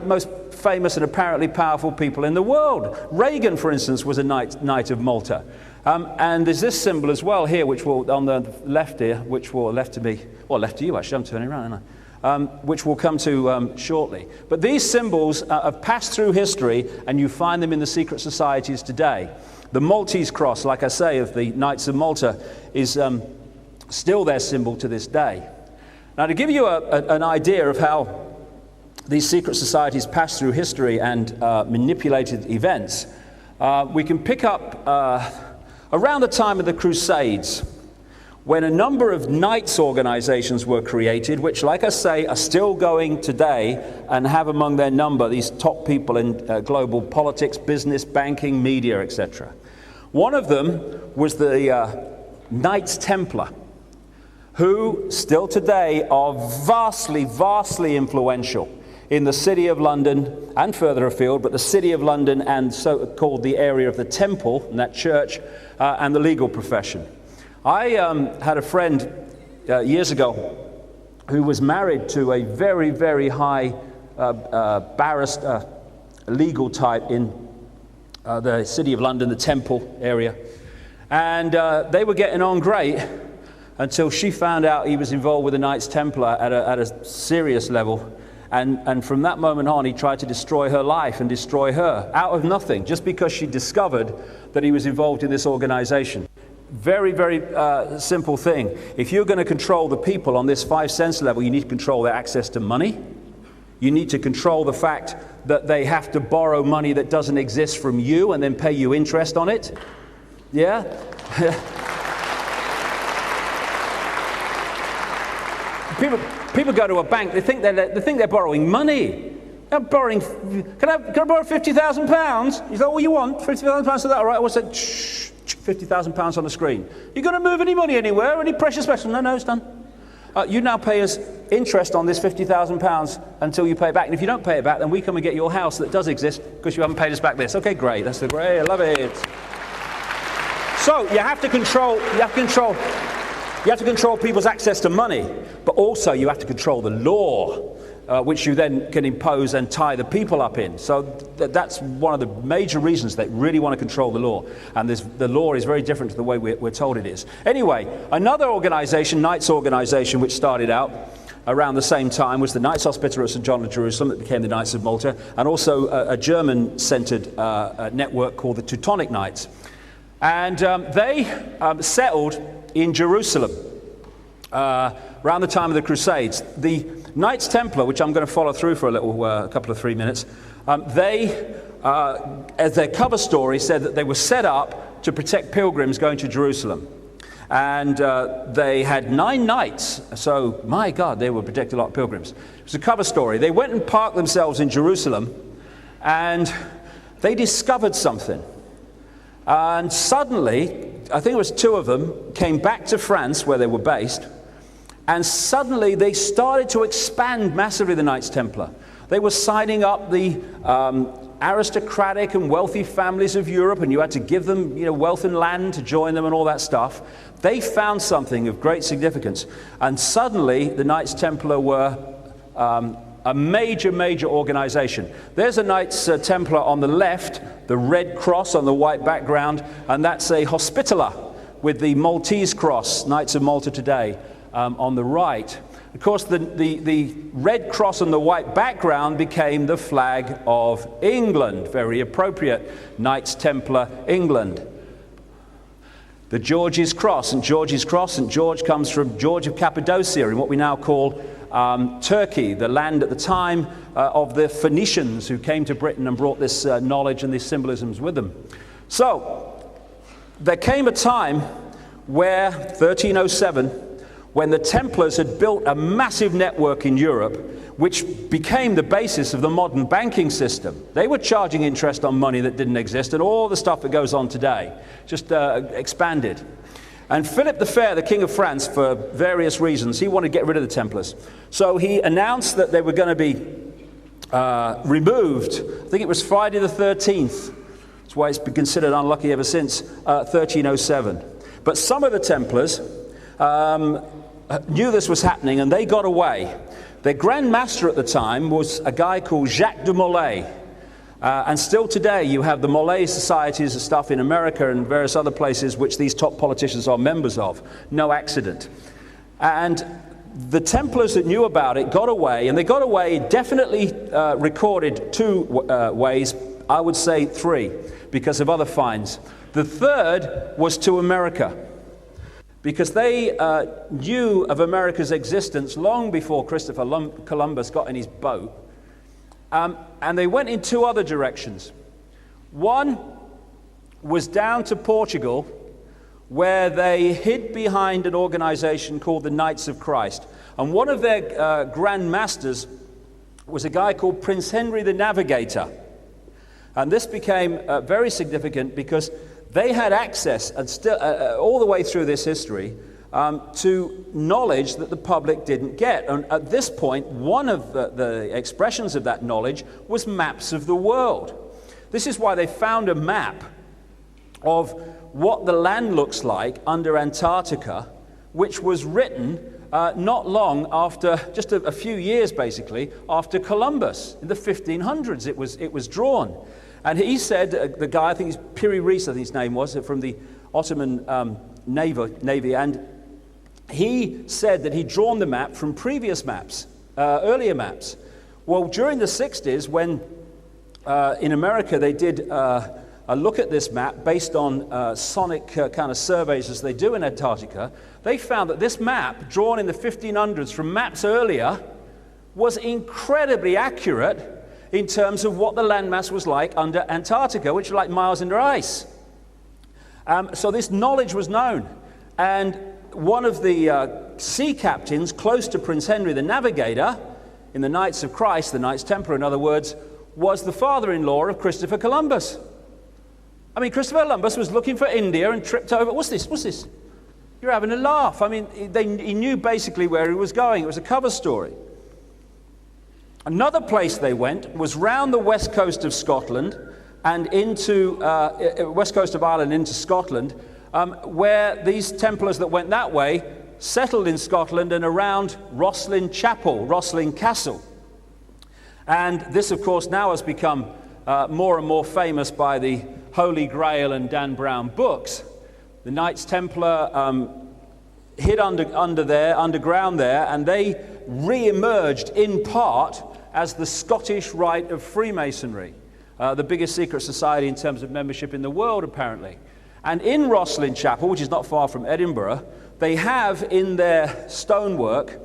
most famous and apparently powerful people in the world. Reagan, for instance, was a Knight of Malta. And there's this symbol as well here, which will, on the left here, which will, left to me, well, left to you actually, I'm turning around, aren't I? Which we'll come to shortly. But these symbols have passed through history, and you find them in the secret societies today. The Maltese cross, like I say, of the Knights of Malta, is still their symbol to this day. Now, to give you an idea of how these secret societies pass through history and manipulated events, we can pick up around the time of the Crusades, when a number of knights organizations were created, which, like I say, are still going today and have among their number these top people in global politics, business, banking, media, etc. One of them was the Knights Templar, who still today are vastly, vastly influential in the City of London and further afield, but the City of London and so-called the area of the Temple, and that church, and the legal profession. I had a friend years ago who was married to a very, very high barrister, legal type in the City of London, the Temple area. And they were getting on great until she found out he was involved with the Knights Templar at a serious level. And from that moment on, he tried to destroy her life and destroy her out of nothing, just because she discovered that he was involved in this organization. Very, very simple thing. If you're going to control the people on this 5 sense level, you need to control their access to money. You need to control the fact that they have to borrow money that doesn't exist from you and then pay you interest on it. Yeah? People go to a bank, they think they're borrowing money. They're borrowing, can I borrow £50,000? You say, what you want? £50,000 for that? All right, what's that? £50,000 on the screen. You going to move any money anywhere? Any precious metals? No, it's done. You now pay us interest on this £50,000 until you pay it back. And if you don't pay it back, then we come and get your house that does exist because you haven't paid us back this. Okay, great. That's great. I love it. So you have to control people's access to money, but also you have to control the law, which you then can impose and tie the people up in. So that's one of the major reasons they really want to control the law. And the law is very different to the way we're told it is. Anyway, another organization, Knights organization, which started out, around the same time was the Knights Hospitaller at St. John of Jerusalem that became the Knights of Malta, and also a German-centered network called the Teutonic Knights. And they settled in Jerusalem around the time of the Crusades. The Knights Templar, which I'm going to follow through for a couple of 3 minutes, they, as their cover story, said that they were set up to protect pilgrims going to Jerusalem. And they had 9 knights, so my God, they would protect a lot of pilgrims. It was a cover story. They went and parked themselves in Jerusalem, and they discovered something. And suddenly, I think it was 2 of them, came back to France, where they were based, and suddenly they started to expand massively, the Knights Templar. They were signing up the aristocratic and wealthy families of Europe, and you had to give them, wealth and land to join them and all that stuff. They found something of great significance, and suddenly the Knights Templar were a major organization. There's a Knights Templar on the left, the red cross on the white background, and that's a Hospitaller with the Maltese cross, Knights of Malta today, on the right. Of course, the red cross on the white background became the flag of England. Very appropriate. Knights Templar, England. The George's cross, St. George's cross. St. George comes from George of Cappadocia in what we now call Turkey, the land at the time of the Phoenicians who came to Britain and brought this knowledge and these symbolisms with them. So, there came a time where, 1307, when the Templars had built a massive network in Europe, which became the basis of the modern banking system. They were charging interest on money that didn't exist, and all the stuff that goes on today just expanded. And Philip the Fair, the King of France, for various reasons, he wanted to get rid of the Templars. So he announced that they were going to be removed. I think it was Friday the 13th. That's why it's been considered unlucky ever since 1307. But some of the Templars knew this was happening, and they got away. Their Grand Master at the time was a guy called Jacques de Molay. And still today you have the Molay societies and stuff in America and various other places which these top politicians are members of. No accident. And the Templars that knew about it got away, and they got away definitely recorded 2 ways, I would say 3, because of other finds. The third was to America, because they knew of America's existence long before Christopher Columbus got in his boat. And they went in 2 other directions. One was down to Portugal, where they hid behind an organization called the Knights of Christ. And one of their Grand Masters was a guy called Prince Henry the Navigator. And this became very significant because they had access, and still all the way through this history, to knowledge that the public didn't get. And at this point, one of the expressions of that knowledge was maps of the world. This is why they found a map of what the land looks like under Antarctica, which was written not long after, just a few years basically, after Columbus. In the 1500s it was drawn. And he said, the guy, I think it's Piri Reis, I think his name was, from the Ottoman Navy, and he said that he'd drawn the map from previous maps, earlier maps. Well, during the 60s, when in America they did a look at this map based on sonic kind of surveys as they do in Antarctica, they found that this map, drawn in the 1500s from maps earlier, was incredibly accurate in terms of what the landmass was like under Antarctica, which was like miles under ice. So this knowledge was known. And one of the sea captains close to Prince Henry the Navigator, in the Knights of Christ, the Knights Templar in other words, was the father-in-law of Christopher Columbus. I mean, Christopher Columbus was looking for India and tripped over. What's this? You're having a laugh. I mean, he knew basically where he was going. It was a cover story. Another place they went was round the west coast of Scotland and into west coast of Ireland into Scotland, where these Templars that went that way settled in Scotland and around Rosslyn Chapel, Rosslyn Castle. And this, of course, now has become more and more famous by the Holy Grail and Dan Brown books. The Knights Templar hid underground there, and they re-emerged in part as the Scottish Rite of Freemasonry, the biggest secret society in terms of membership in the world, apparently. And in Rosslyn Chapel, which is not far from Edinburgh, they have in their stonework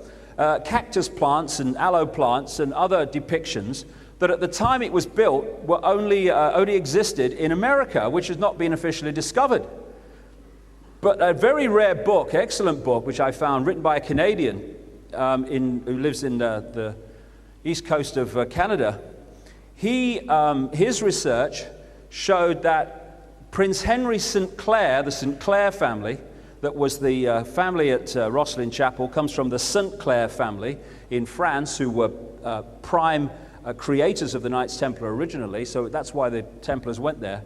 cactus plants and aloe plants and other depictions that at the time it was built were only existed in America, which has not been officially discovered. But a very rare book, excellent book, which I found, written by a Canadian who lives in the east coast of Canada, his research showed that Prince Henry St. Clair, the St. Clair family, that was the family at Rosslyn Chapel, comes from the St. Clair family in France, who were prime creators of the Knights Templar originally, so that's why the Templars went there,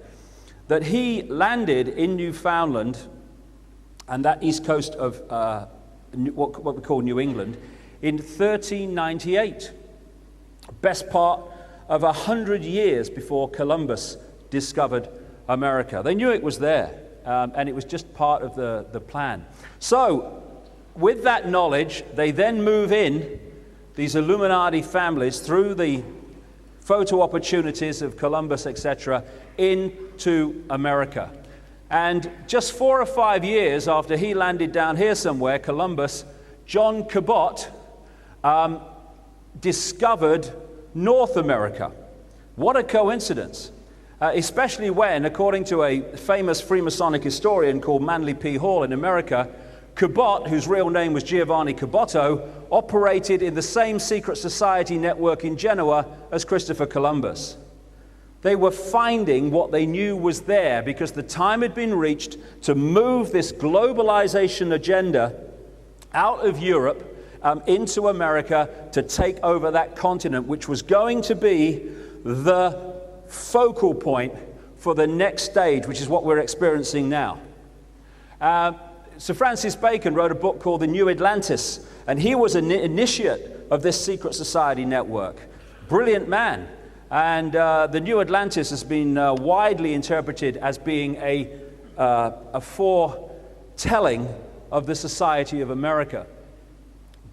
that he landed in Newfoundland and that east coast of what we call New England in 1398, best part of 100 years before Columbus discovered America. They knew it was there, and it was just part of the plan. So, with that knowledge, they then move in, these Illuminati families, through the photo opportunities of Columbus, etc., into America. And just 4 or 5 years after he landed down here somewhere, Columbus, John Cabot discovered North America. What a coincidence. Especially when, according to a famous Freemasonic historian called Manly P. Hall in America, Cabot, whose real name was Giovanni Caboto, operated in the same secret society network in Genoa as Christopher Columbus. They were finding what they knew was there because the time had been reached to move this globalization agenda out of Europe into America to take over that continent, which was going to be the focal point for the next stage, which is what we're experiencing now. Sir Francis Bacon wrote a book called The New Atlantis, and he was an initiate of this secret society network. Brilliant man. And the New Atlantis has been widely interpreted as being a foretelling of the Society of America.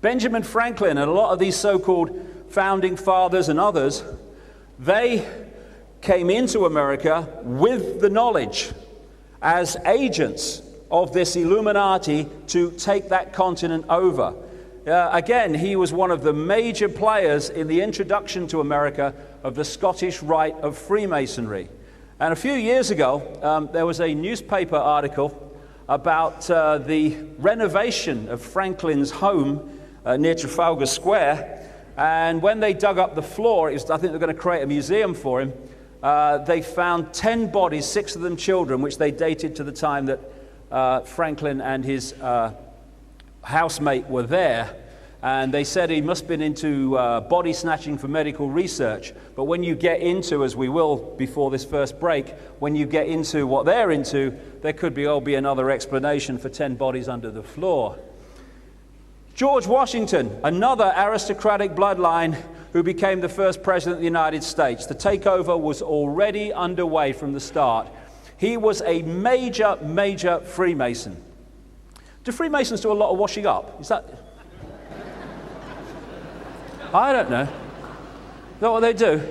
Benjamin Franklin and a lot of these so-called founding fathers and others, they came into America with the knowledge as agents of this Illuminati to take that continent over. Again, he was one of the major players in the introduction to America of the Scottish Rite of Freemasonry. And a few years ago, there was a newspaper article about the renovation of Franklin's home near Trafalgar Square. And when they dug up the floor, I think they're going to create a museum for him, they found 10 bodies, 6 of them children, which they dated to the time that Franklin and his housemate were there. And they said he must have been into body snatching for medical research. But when you get into, as we will before this first break, when you get into what they're into, there could be another explanation for 10 bodies under the floor. George Washington, another aristocratic bloodline who became the first president of the United States. The takeover was already underway from the start. He was a major, major Freemason. Do Freemasons do a lot of washing up? Is that... I don't know. Is that what they do?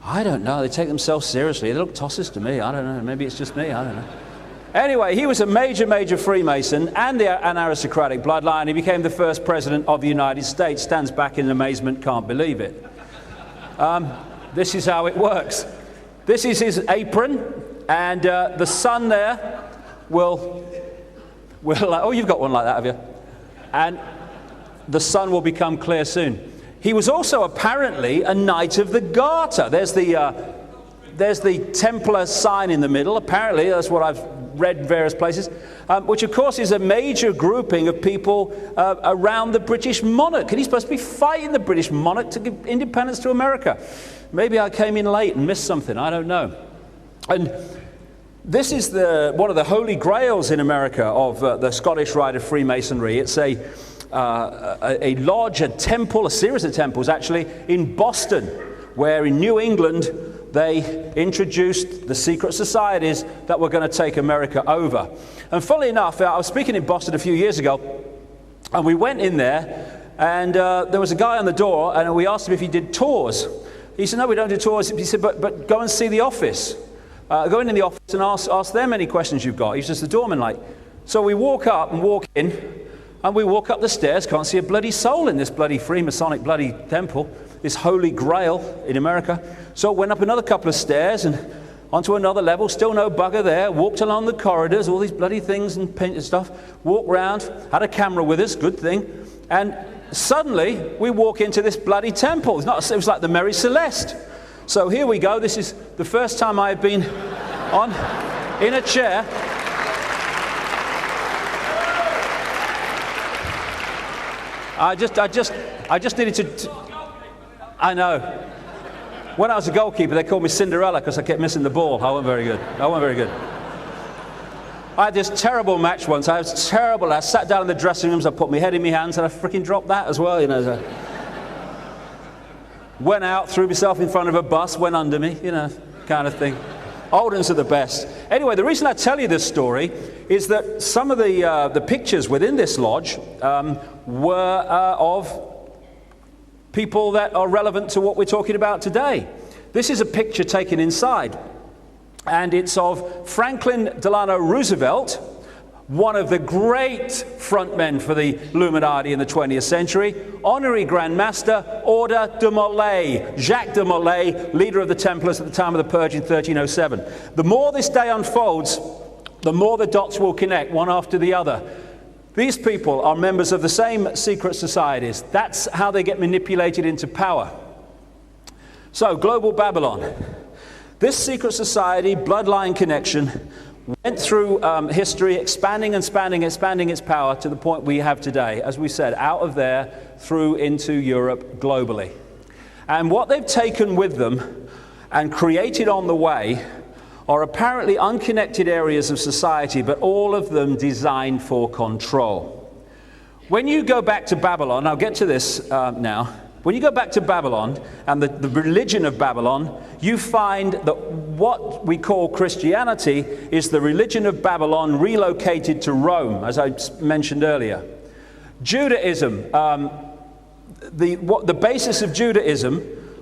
I don't know. They take themselves seriously. They look tosses to me. I don't know. Maybe it's just me. I don't know. Anyway, he was a major, major Freemason and an aristocratic bloodline. He became the first president of the United States. Stands back in amazement, can't believe it. This is how it works. This is his apron, and the sun there will oh, you've got one like that, have you? And the sun will become clear soon. He was also apparently a Knight of the Garter. There's the Templar sign in the middle. Apparently, that's what I've read in various places, which of course is a major grouping of people around the British monarch. And he's supposed to be fighting the British monarch to give independence to America. Maybe I came in late and missed something. I don't know. And this is one of the holy grails in America of the Scottish Rite of Freemasonry. It's a lodge, a temple, a series of temples actually, in Boston, where in New England they introduced the secret societies that were going to take America over. And funnily enough, I was speaking in Boston a few years ago, and we went in there, And there was a guy on the door, and we asked him if he did tours. He said, no, we don't do tours. He said, but go and see the office. Go in the office and ask them any questions you've got. He's just the doorman, like. So we walk up and walk in, and we walk up the stairs, can't see a bloody soul in this bloody Freemasonic bloody temple, this holy grail in America. So went up another couple of stairs and onto another level, still no bugger there, walked along the corridors, all these bloody things and painted stuff, walked round, had a camera with us, good thing, and suddenly we walk into this bloody temple. It was like the Mary Celeste. So here we go. This is the first time I've been in a chair. I just needed to. I know. When I was a goalkeeper, they called me Cinderella because I kept missing the ball. I wasn't very good. I had this terrible match once. I was terrible. I sat down in the dressing rooms. I put my head in my hands, and I freaking dropped that as well. You know. Went out, threw myself in front of a bus, went under me. You know, kind of thing. Old ones are the best. Anyway, the reason I tell you this story is that some of the pictures within this lodge were of people that are relevant to what we're talking about today. This is a picture taken inside, and it's of Franklin Delano Roosevelt, one of the great frontmen for the Illuminati in the 20th century, Honorary Grand Master, Order de Molay, Jacques de Molay, leader of the Templars at the time of the Purge in 1307. The more this day unfolds, the more the dots will connect one after the other. These people are members of the same secret societies. That's how they get manipulated into power. So, Global Babylon. This secret society, bloodline connection, went through history, expanding its power to the point we have today. As we said, out of there, through into Europe, globally. And what they've taken with them and created on the way are apparently unconnected areas of society, but all of them designed for control. When you go back to Babylon, I'll get to this now. When you go back to Babylon and the religion of Babylon, you find that what we call Christianity is the religion of Babylon relocated to Rome, as I mentioned earlier. Judaism, the basis of Judaism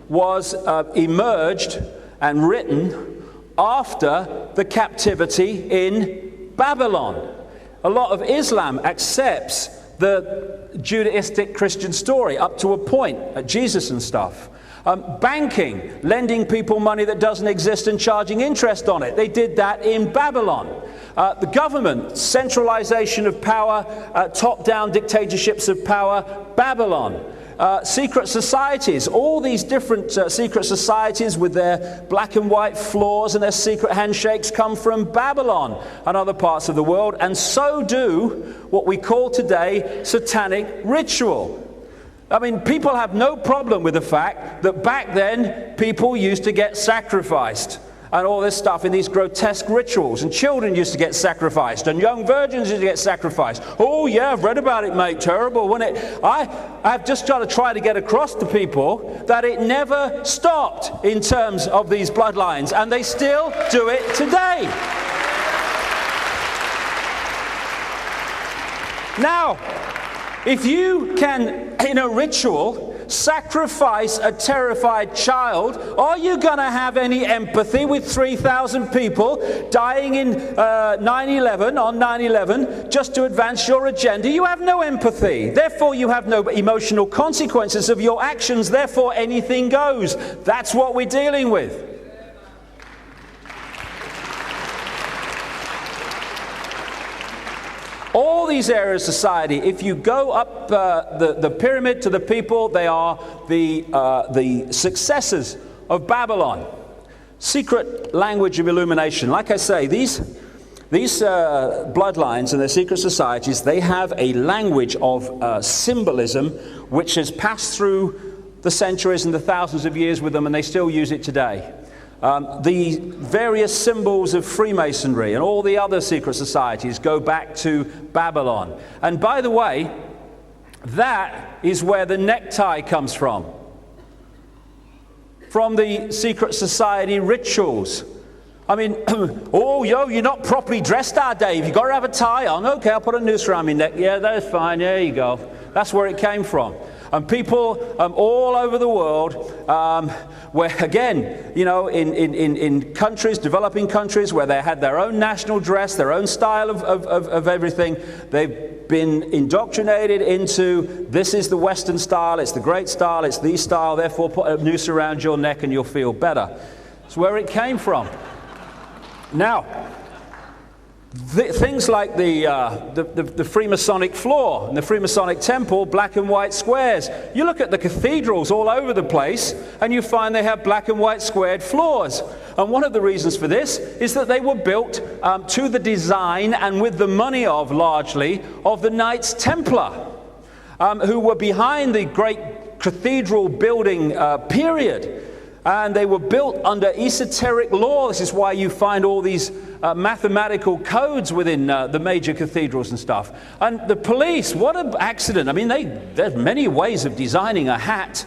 was emerged and written after the captivity in Babylon. A lot of Islam accepts the Judaistic Christian story up to a point, Jesus and stuff. Banking, lending people money that doesn't exist and charging interest on it. They did that in Babylon. The government, centralization of power, top-down dictatorships of power, Babylon. Secret societies, all these different secret societies with their black and white floors and their secret handshakes come from Babylon and other parts of the world, and so do what we call today satanic ritual. I mean, people have no problem with the fact that back then people used to get sacrificed and all this stuff in these grotesque rituals, and children used to get sacrificed, and young virgins used to get sacrificed. Oh yeah, I've read about it, mate. Terrible, wasn't it? I've just got to try to get across to people that it never stopped in terms of these bloodlines, and they still do it today. Now, if you can, in a ritual, sacrifice a terrified child, are you going to have any empathy with 3,000 people dying in 9/11, on 9/11, just to advance your agenda? You have no empathy. Therefore, you have no emotional consequences of your actions. Therefore, anything goes. That's what we're dealing with. All these areas of society, if you go up the pyramid to the people, they are the successors of Babylon. Secret language of illumination. Like I say, these bloodlines and their secret societies, they have a language of symbolism which has passed through the centuries and the thousands of years with them, and they still use it today. The various symbols of Freemasonry and all the other secret societies go back to Babylon. And by the way, that is where the necktie comes from the secret society rituals. I mean, oh, you're not properly dressed that day. You've got to have a tie on. Okay, I'll put a noose around my neck. Yeah, that's fine. There you go. That's where it came from. And people all over the world, where again, you know, in countries, developing countries, where they had their own national dress, their own style of everything, they've been indoctrinated into, this is the Western style, it's the great style, it's the style, therefore put a noose around your neck and you'll feel better. It's where it came from. Now, things like the Freemasonic floor and the Freemasonic temple, black and white squares. You look at the cathedrals all over the place and you find they have black and white squared floors. And one of the reasons for this is that they were built to the design and with the money of, largely, of the Knights Templar, who were behind the great cathedral building period. And they were built under esoteric law. This is why you find all these mathematical codes within the major cathedrals and stuff. And the police, what an accident. I mean, there's many ways of designing a hat,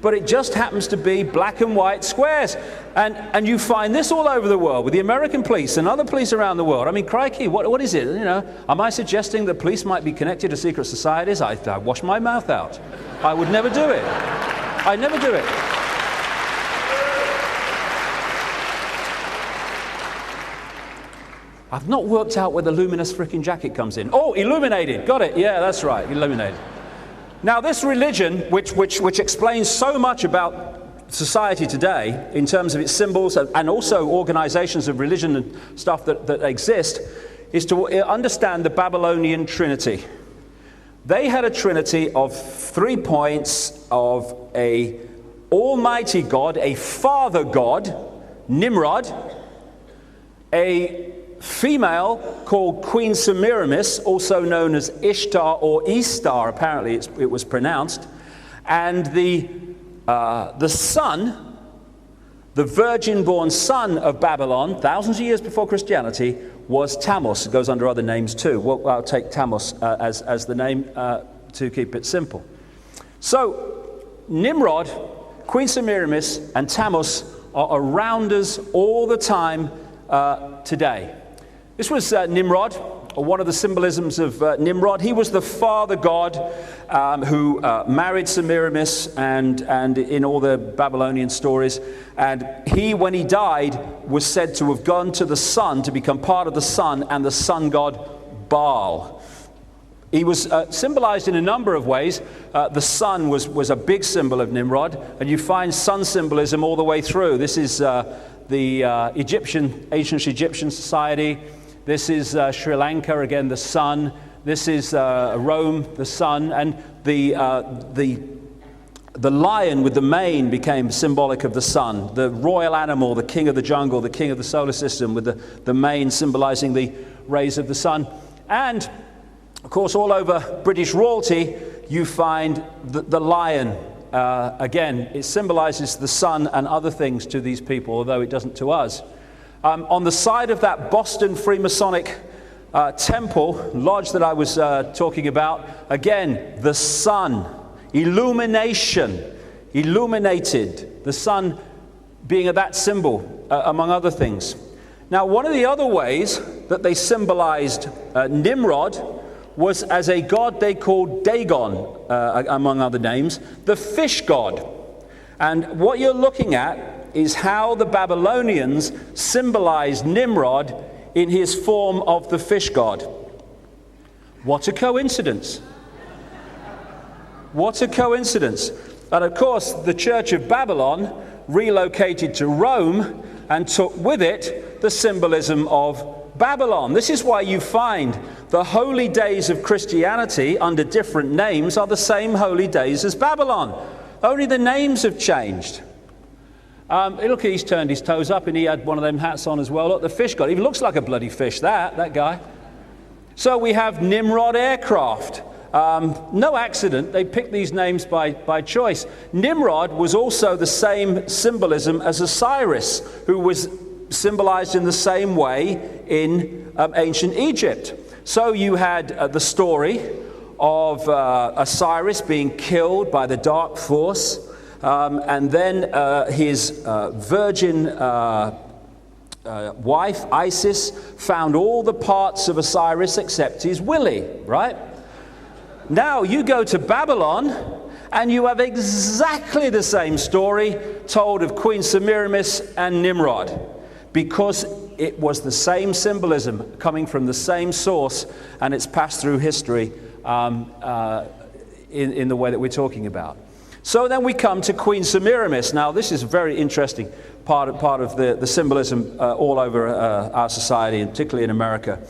but it just happens to be black and white squares. And you find this all over the world with the American police and other police around the world. I mean, crikey, what is it? You know, am I suggesting that police might be connected to secret societies? I wash my mouth out. I would never do it. I'd never do it. I've not worked out where the luminous frickin' jacket comes in. Oh, illuminated. Got it. Yeah, that's right. Illuminated. Now, this religion, which explains so much about society today in terms of its symbols and also organizations of religion and stuff that exist, is to understand the Babylonian Trinity. They had a trinity of 3 points of a almighty God, a father God, Nimrod, a female called Queen Semiramis, also known as Ishtar or Istar, apparently it was pronounced, and the son, the virgin-born son of Babylon, thousands of years before Christianity, was Tammuz. It goes under other names too. Well, I'll take Tammuz as the name to keep it simple. So Nimrod, Queen Semiramis, and Tammuz are around us all the time today. This was Nimrod, or one of the symbolisms of Nimrod. He was the father god who married Semiramis and in all the Babylonian stories. And he, when he died, was said to have gone to the sun to become part of the sun and the sun god Baal. He was symbolized in a number of ways. The sun was a big symbol of Nimrod, and you find sun symbolism all the way through. This is the ancient Egyptian society. This is Sri Lanka, again, the sun. This is Rome, the sun. And the lion with the mane became symbolic of the sun. The royal animal, the king of the jungle, the king of the solar system, with the mane symbolizing the rays of the sun. And, of course, all over British royalty, you find the lion. Again, it symbolizes the sun and other things to these people, although it doesn't to us. On the side of that Boston Freemasonic temple, lodge that I was talking about, again, the sun, illumination, illuminated, the sun being that symbol, among other things. Now, one of the other ways that they symbolized Nimrod was as a god they called Dagon, among other names, the fish god. And what you're looking at is how the Babylonians symbolized Nimrod in his form of the fish god. What a coincidence. What a coincidence. And of course, the Church of Babylon relocated to Rome and took with it the symbolism of Babylon. This is why you find the holy days of Christianity under different names are the same holy days as Babylon. Only the names have changed. Look, he's turned his toes up and he had one of them hats on as well. Look, the fish god. He looks like a bloody fish, that guy. So we have Nimrod aircraft. No accident. They picked these names by choice. Nimrod was also the same symbolism as Osiris, who was symbolized in the same way in ancient Egypt. So you had the story of Osiris being killed by the dark force, and then his virgin wife, Isis, found all the parts of Osiris except his willy, right? Now you go to Babylon and you have exactly the same story told of Queen Semiramis and Nimrod, because it was the same symbolism coming from the same source, and it's passed through history in the way that we're talking about. So then we come to Queen Semiramis. Now this is a very interesting part of the symbolism all over our society, and particularly in America.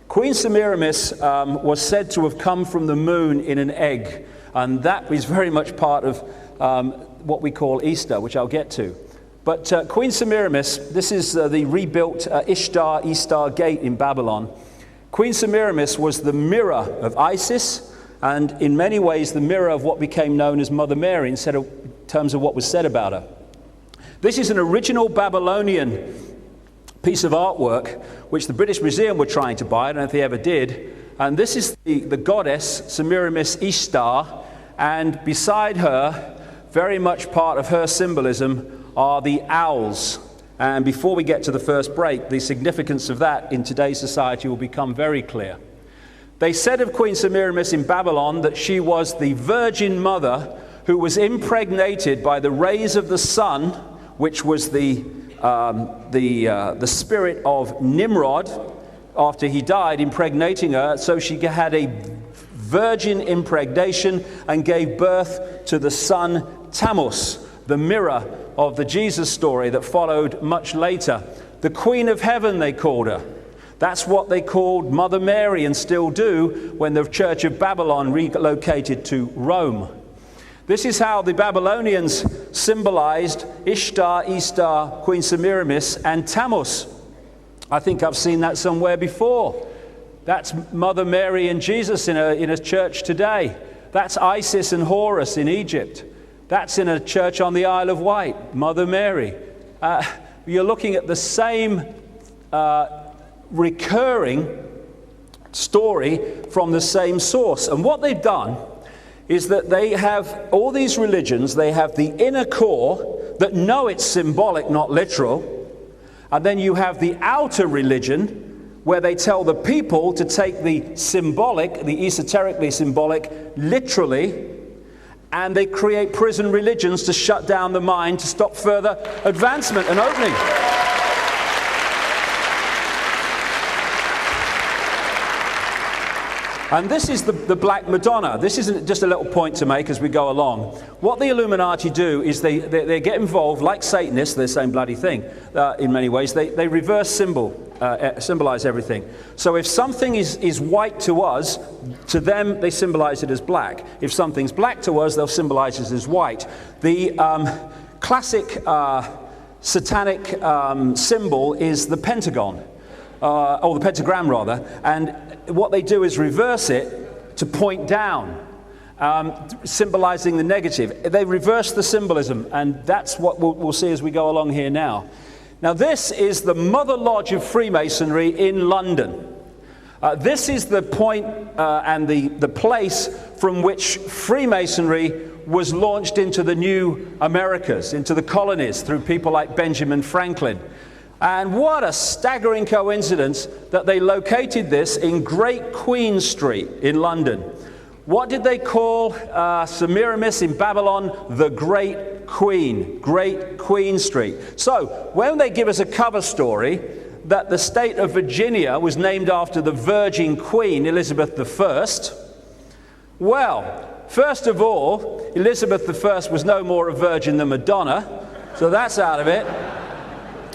Queen Semiramis was said to have come from the moon in an egg, and that is very much part of what we call Easter, which I'll get to. But Queen Semiramis, this is the rebuilt Ishtar Gate in Babylon. Queen Semiramis was the mirror of Isis, and in many ways the mirror of what became known as Mother Mary in terms of what was said about her. This is an original Babylonian piece of artwork which the British Museum were trying to buy. I don't know if they ever did. And this is the goddess Semiramis Ishtar, and beside her, very much part of her symbolism, are the owls. And before we get to the first break, the significance of that in today's society will become very clear. They said of Queen Semiramis in Babylon that she was the virgin mother who was impregnated by the rays of the sun, which was the spirit of Nimrod after he died, impregnating her. So she had a virgin impregnation and gave birth to the son Tammuz, the mirror of the Jesus story that followed much later. The Queen of Heaven, they called her. That's what they called Mother Mary, and still do when the Church of Babylon relocated to Rome. This is how the Babylonians symbolized Ishtar, Queen Semiramis, and Tammuz. I think I've seen that somewhere before. That's Mother Mary and Jesus in a church today. That's Isis and Horus in Egypt. That's in a church on the Isle of Wight, Mother Mary. You're looking at the same recurring story from the same source. And what they've done is that they have all these religions. They have the inner core that know it's symbolic, not literal. And then you have the outer religion where they tell the people to take the symbolic, the esoterically symbolic, literally, and they create prison religions to shut down the mind, to stop further advancement and opening. And this is the Black Madonna. This isn't just a little point to make as we go along. What the Illuminati do is they get involved, like Satanists, they're the same bloody thing in many ways. They reverse symbolize everything. So if something is white to us, to them they symbolize it as black. If something's black to us, they'll symbolize it as white. The classic satanic symbol is the pentagon. Or the pentagram rather, and what they do is reverse it to point down, symbolizing the negative. They reverse the symbolism, and that's what we'll see as we go along here now. Now this is the Mother Lodge of Freemasonry in London. This is the point and the place from which Freemasonry was launched into the new Americas, into the colonies, through people like Benjamin Franklin. And what a staggering coincidence that they located this in Great Queen Street in London. What did they call Semiramis in Babylon? The Great Queen, Great Queen Street. So when they give us a cover story that the state of Virginia was named after the Virgin Queen, Elizabeth I, well, first of all, Elizabeth I was no more a virgin than Madonna, so that's out of it.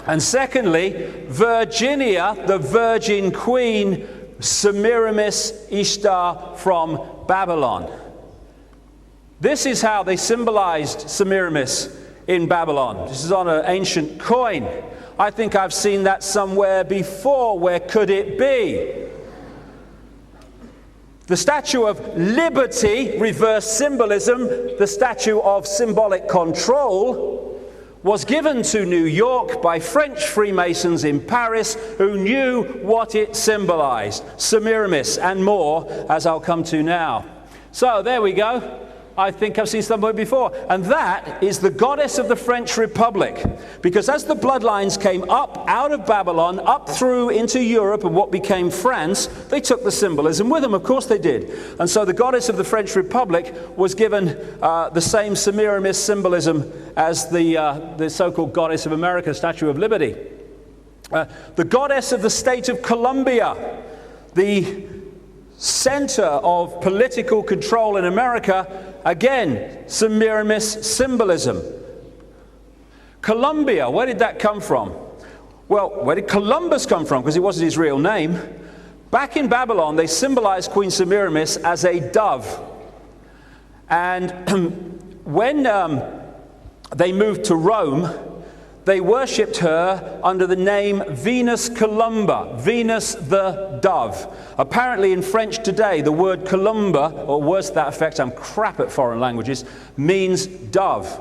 And secondly, Virginia, the Virgin Queen, Semiramis Ishtar from Babylon. This is how they symbolized Semiramis in Babylon. This is on an ancient coin. I think I've seen that somewhere before. Where could it be? The Statue of Liberty, reverse symbolism, the statue of symbolic control, was given to New York by French Freemasons in Paris who knew what it symbolized. Semiramis and more, as I'll come to now. So there we go. I think I've seen somewhere before. And that is the goddess of the French Republic. Because as the bloodlines came up out of Babylon, up through into Europe and what became France, they took the symbolism with them. Of course they did. And so the goddess of the French Republic was given the same Semiramis symbolism as the so-called goddess of America, Statue of Liberty. The goddess of the state of Colombia, the center of political control in America, again, Semiramis symbolism. Colombia, where did that come from? Well, where did Columbus come from? Because it wasn't his real name. Back in Babylon, they symbolized Queen Semiramis as a dove. And when they moved to Rome, they worshipped her under the name Venus Columba, Venus the dove. Apparently in French today, the word Columba, or worse to that effect, I'm crap at foreign languages, means dove.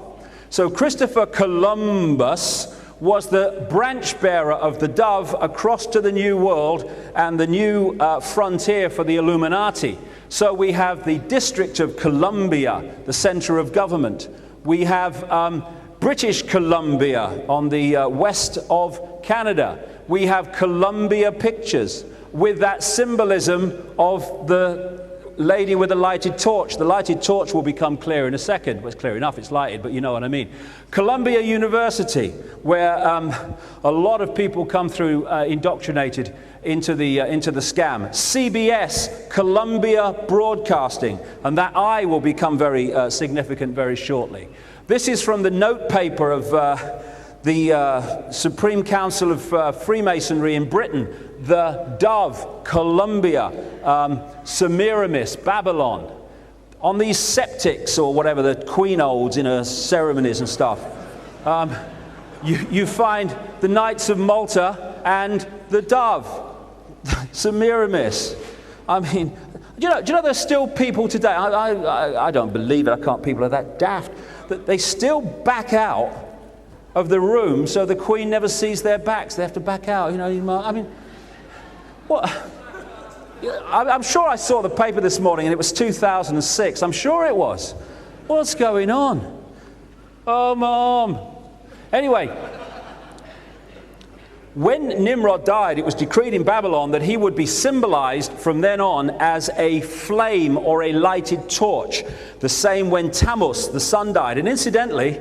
So Christopher Columbus was the branch bearer of the dove across to the New World and the new frontier for the Illuminati. So we have the District of Columbia, the center of government. We have British Columbia on the west of Canada. We have Columbia Pictures with that symbolism of the lady with the lighted torch. The lighted torch will become clear in a second. Well, it's clear enough, it's lighted, but you know what I mean. Columbia University, where a lot of people come through indoctrinated into the scam. CBS, Columbia Broadcasting, and that I will become very significant very shortly. This is from the note paper of the Supreme Council of Freemasonry in Britain. The dove, Columbia, Semiramis, Babylon. On these septics, or whatever the queen holds in her ceremonies and stuff, you find the Knights of Malta and the dove, Semiramis. I mean, do you know there's still people today, I don't believe it, I can't, people are that daft, that they still back out of the room so the Queen never sees their backs. They have to back out, you know. I mean, what? I'm sure I saw the paper this morning and it was 2006. I'm sure it was. What's going on? Oh, Mom. Anyway, when Nimrod died, it was decreed in Babylon that he would be symbolized from then on as a flame or a lighted torch. The same when Tammuz, the sun, died. And incidentally,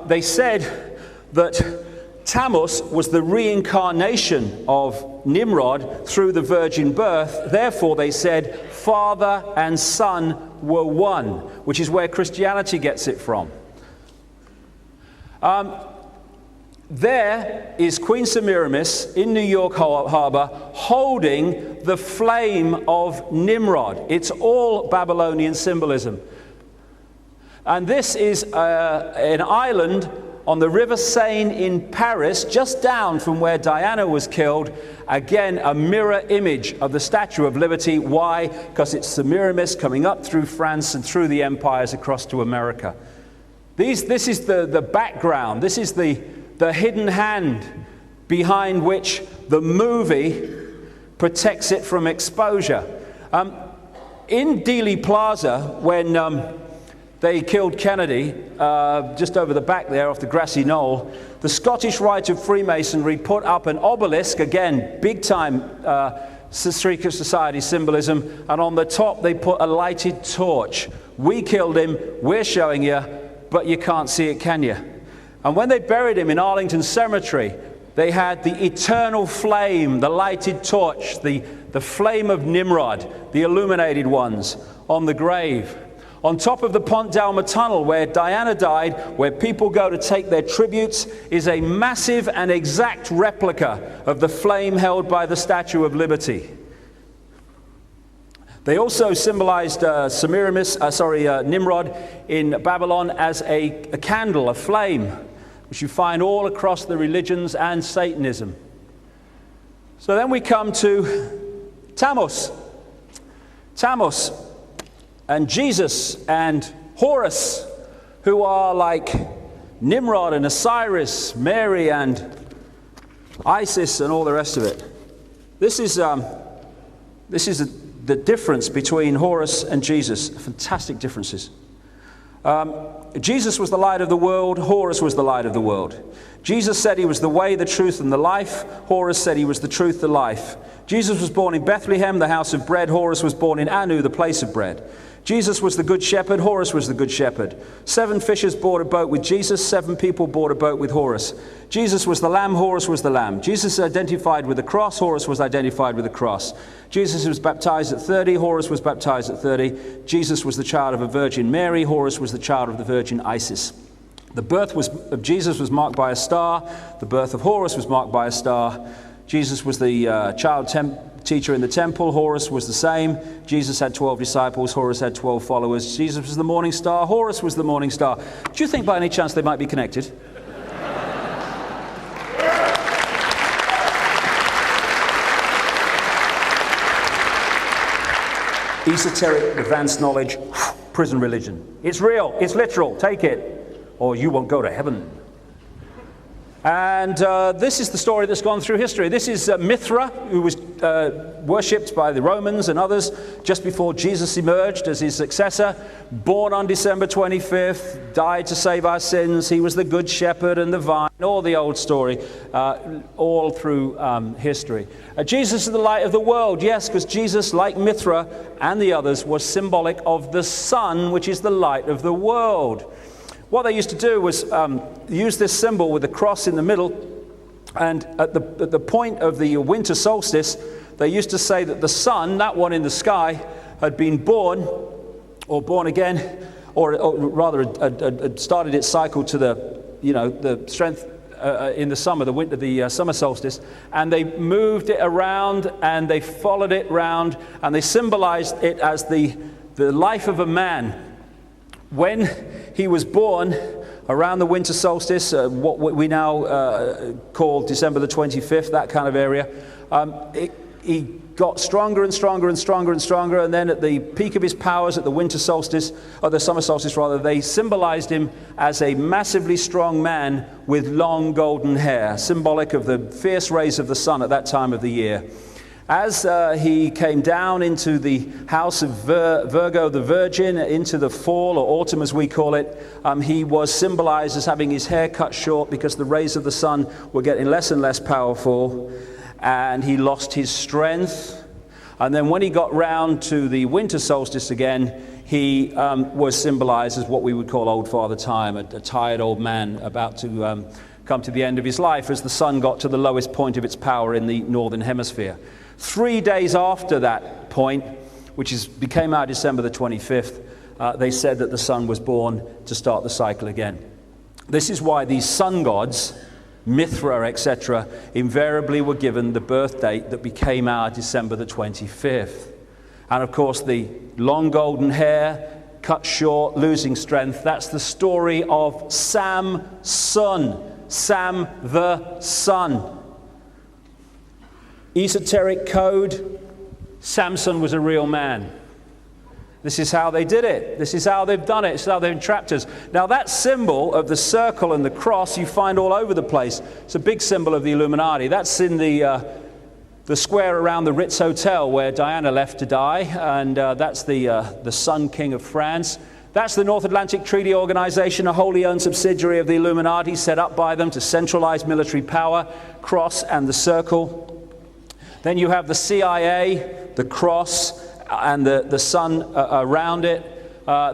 they said that Tammuz was the reincarnation of Nimrod through the virgin birth. Therefore, they said father and son were one, which is where Christianity gets it from. There is Queen Semiramis in New York Harbor holding the flame of Nimrod. It's all Babylonian symbolism. And this is an island on the River Seine in Paris, just down from where Diana was killed. Again, a mirror image of the Statue of Liberty. Why? Because it's Semiramis coming up through France and through the empires across to America. This is the background. This is the hidden hand behind which the movie protects it from exposure. In Dealey Plaza, when they killed Kennedy, just over the back there off the grassy knoll, the Scottish Rite of Freemasonry put up an obelisk, again, big-time secret society symbolism, and on the top they put a lighted torch. We killed him, we're showing you, but you can't see it, can you? And when they buried him in Arlington Cemetery, they had the eternal flame, the lighted torch, the flame of Nimrod, the illuminated ones, on the grave. On top of the Pont d'Alma tunnel, where Diana died, where people go to take their tributes, is a massive and exact replica of the flame held by the Statue of Liberty. They also symbolized Nimrod in Babylon as a candle, a flame, which you find all across the religions and Satanism. So then we come to Tammuz. Tammuz and Jesus and Horus, who are like Nimrod and Osiris, Mary and Isis and all the rest of it. This is the difference between Horus and Jesus. Fantastic differences. Jesus was the light of the world. Horus was the light of the world. Jesus said he was the way, the truth, and the life. Horus said he was the truth, the life. Jesus was born in Bethlehem, the house of bread. Horus was born in Anu, the place of bread. Jesus was the good shepherd. Horus was the good shepherd. 7 fishers board a boat with Jesus. 7 people board a boat with Horus. Jesus was the lamb. Horus was the lamb. Jesus identified with the cross. Horus was identified with the cross. Jesus was baptized at 30. Horus was baptized at 30. Jesus was the child of a Virgin Mary. Horus was the child of the Virgin Isis. The birth of Jesus was marked by a star. The birth of Horus was marked by a star. Jesus was the child teacher in the temple. Horus was the same. Jesus had 12 disciples. Horus had 12 followers. Jesus was the morning star. Horus was the morning star. Do you think by any chance they might be connected? Esoteric, advanced knowledge, prison religion. It's real. It's literal. Take it, or you won't go to heaven. And this is the story that's gone through history. This is Mithra, who was worshipped by the Romans and others just before Jesus emerged as his successor. Born on December 25th, died to save our sins. He was the good shepherd and the vine, all the old story, all through history. Jesus is the light of the world, yes, because Jesus, like Mithra and the others, was symbolic of the sun, which is the light of the world. What they used to do was use this symbol with the cross in the middle, and at the point of the winter solstice, they used to say that the sun, that one in the sky, had been born, or born again, or rather had started its cycle to the strength in the summer, the summer solstice, and they moved it around and they followed it round, and they symbolized it as the life of a man. When he was born around the winter solstice, what we now call December the 25th, that kind of area, he got stronger and stronger and stronger and stronger, and then at the peak of his powers at the winter solstice, or the summer solstice rather, they symbolized him as a massively strong man with long golden hair, symbolic of the fierce rays of the sun at that time of the year. As he came down into the house of Virgo the Virgin, into the fall, or autumn as we call it, he was symbolized as having his hair cut short because the rays of the sun were getting less and less powerful, and he lost his strength. And then when he got round to the winter solstice again, he was symbolized as what we would call Old Father Time, a tired old man about to come to the end of his life as the sun got to the lowest point of its power in the northern hemisphere. 3 days after that point, which became our December the 25th, they said that the sun was born to start the cycle again. This is why these sun gods, Mithra, etc., invariably were given the birth date that became our December the 25th. And of course, the long golden hair, cut short, losing strength, that's the story of Samson, Sam the sun. Esoteric code, Samson was a real man. This is how they did it. This is how they've done it. This is how they've entrapped us. Now that symbol of the circle and the cross you find all over the place. It's a big symbol of the Illuminati. That's in the square around the Ritz Hotel where Diana left to die, and that's the Sun King of France. That's the North Atlantic Treaty Organization, a wholly owned subsidiary of the Illuminati, set up by them to centralize military power, cross and the circle. Then you have the CIA, the cross, and the sun around it.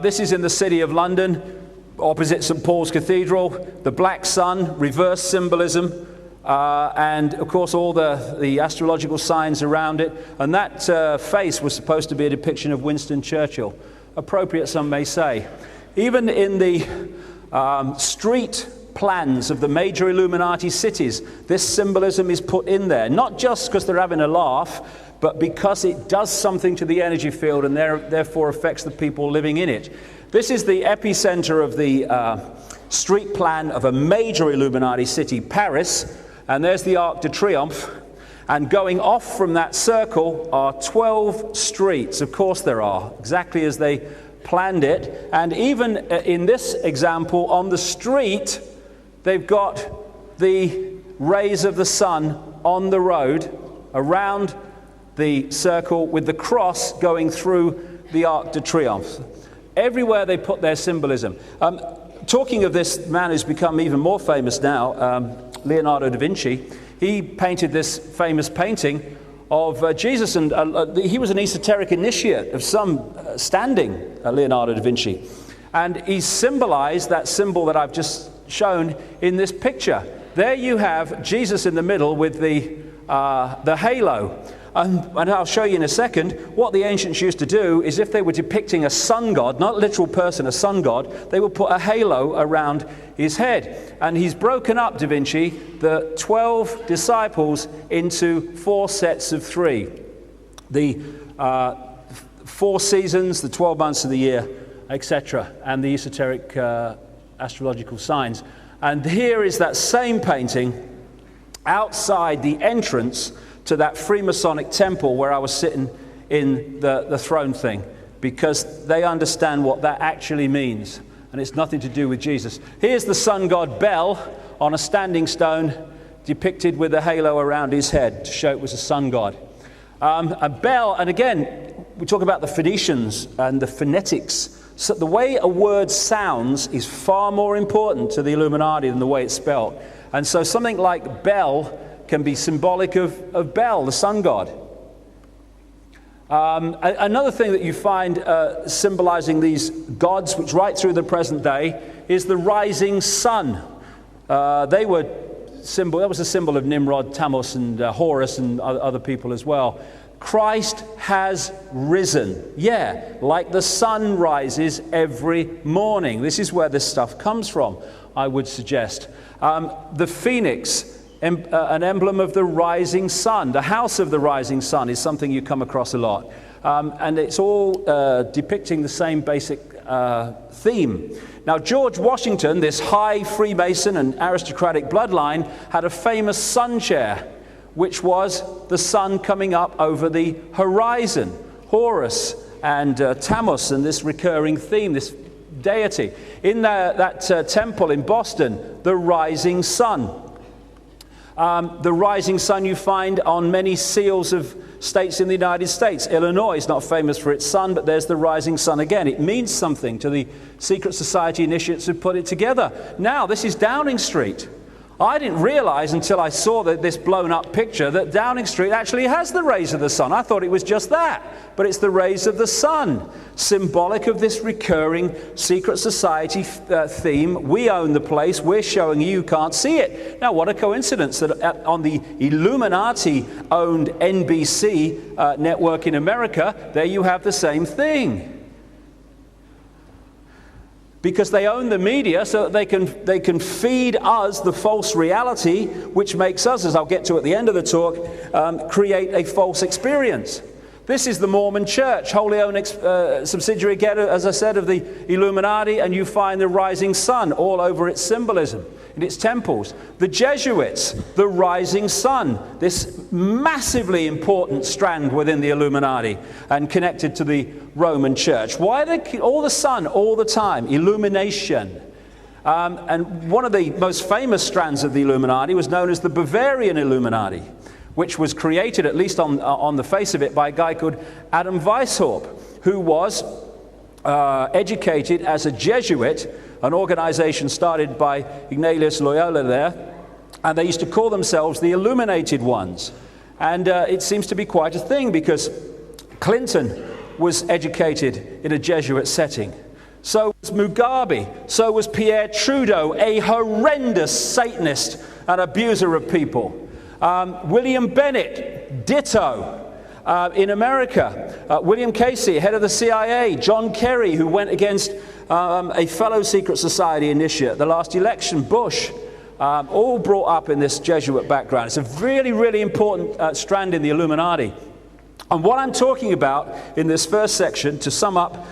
This is in the city of London, opposite St. Paul's Cathedral. The black sun, reverse symbolism, and of course all the astrological signs around it. And that face was supposed to be a depiction of Winston Churchill. Appropriate, some may say. Even in the street plans of the major Illuminati cities, this symbolism is put in there, not just because they're having a laugh, but because it does something to the energy field and therefore affects the people living in it. This is the epicenter of the street plan of a major Illuminati city, Paris, and there's the Arc de Triomphe, and going off from that circle are 12 streets. Of course there are, exactly as they planned it. And even in this example, on the street, they've got the rays of the sun on the road around the circle with the cross going through the Arc de Triomphe. Everywhere they put their symbolism. Talking of this man who's become even more famous now, Leonardo da Vinci, he painted this famous painting of Jesus, and he was an esoteric initiate of some standing, Leonardo da Vinci. And he symbolized that symbol that I've just shown in this picture. There you have Jesus in the middle with the halo. And I'll show you in a second, what the ancients used to do is if they were depicting a sun god, not a literal person, a sun god, they would put a halo around his head. And he's broken up, Da Vinci, the 12 disciples into 4 sets of 3. The 4 seasons, the 12 months of the year, etc., and the esoteric astrological signs. And here is that same painting outside the entrance to that Freemasonic temple where I was sitting in the throne thing, because they understand what that actually means, and it's nothing to do with Jesus. Here's the sun god Bel on a standing stone depicted with a halo around his head to show it was a sun god. And Bel, and again, we talk about the Phoenicians and the phonetics. So the way a word sounds is far more important to the Illuminati than the way it's spelled. And so something like Bel can be symbolic of Bel, the sun god. Another thing that you find symbolizing these gods, which right through the present day, is the rising sun. That was a symbol of Nimrod, Tammuz, and Horus, and other people as well. Christ has risen. Yeah, like the sun rises every morning. This is where this stuff comes from, I would suggest. The phoenix, an emblem of the rising sun. The house of the rising sun is something you come across a lot. And it's all depicting the same basic theme. Now, George Washington, this high Freemason and aristocratic bloodline, had a famous sun chair, which was the sun coming up over the horizon. Horus and Tammuz, and this recurring theme, this deity. In that temple in Boston, the rising sun. The rising sun you find on many seals of states in the United States. Illinois is not famous for its sun, but there's the rising sun again. It means something to the secret society initiates who put it together. Now, this is Downing Street. I didn't realize until I saw this blown up picture that Downing Street actually has the rays of the sun. I thought it was just that, but it's the rays of the sun, symbolic of this recurring secret society theme. We own the place, we're showing you can't see it. Now, what a coincidence that on the Illuminati-owned NBC network in America, there you have the same thing. Because they own the media, so that they can feed us the false reality, which makes us, as I'll get to at the end of the talk, create a false experience. This is the Mormon Church, wholly owned subsidiary, again, as I said, of the Illuminati, and you find the rising sun all over its symbolism in its temples. The Jesuits, the rising sun, this massively important strand within the Illuminati and connected to the Roman Church. Why all the sun all the time? Illumination. And one of the most famous strands of the Illuminati was known as the Bavarian Illuminati, which was created, at least on the face of it, by a guy called Adam Weishaupt, who was educated as a Jesuit, an organization started by Ignatius Loyola there, and they used to call themselves the Illuminated Ones. And it seems to be quite a thing, because Clinton was educated in a Jesuit setting. So was Mugabe, so was Pierre Trudeau, a horrendous Satanist and abuser of people. William Bennett, ditto. In America, William Casey, head of the CIA, John Kerry, who went against a fellow secret society initiate at the last election, Bush, all brought up in this Jesuit background. It's a really, really important strand in the Illuminati. And what I'm talking about in this first section, to sum up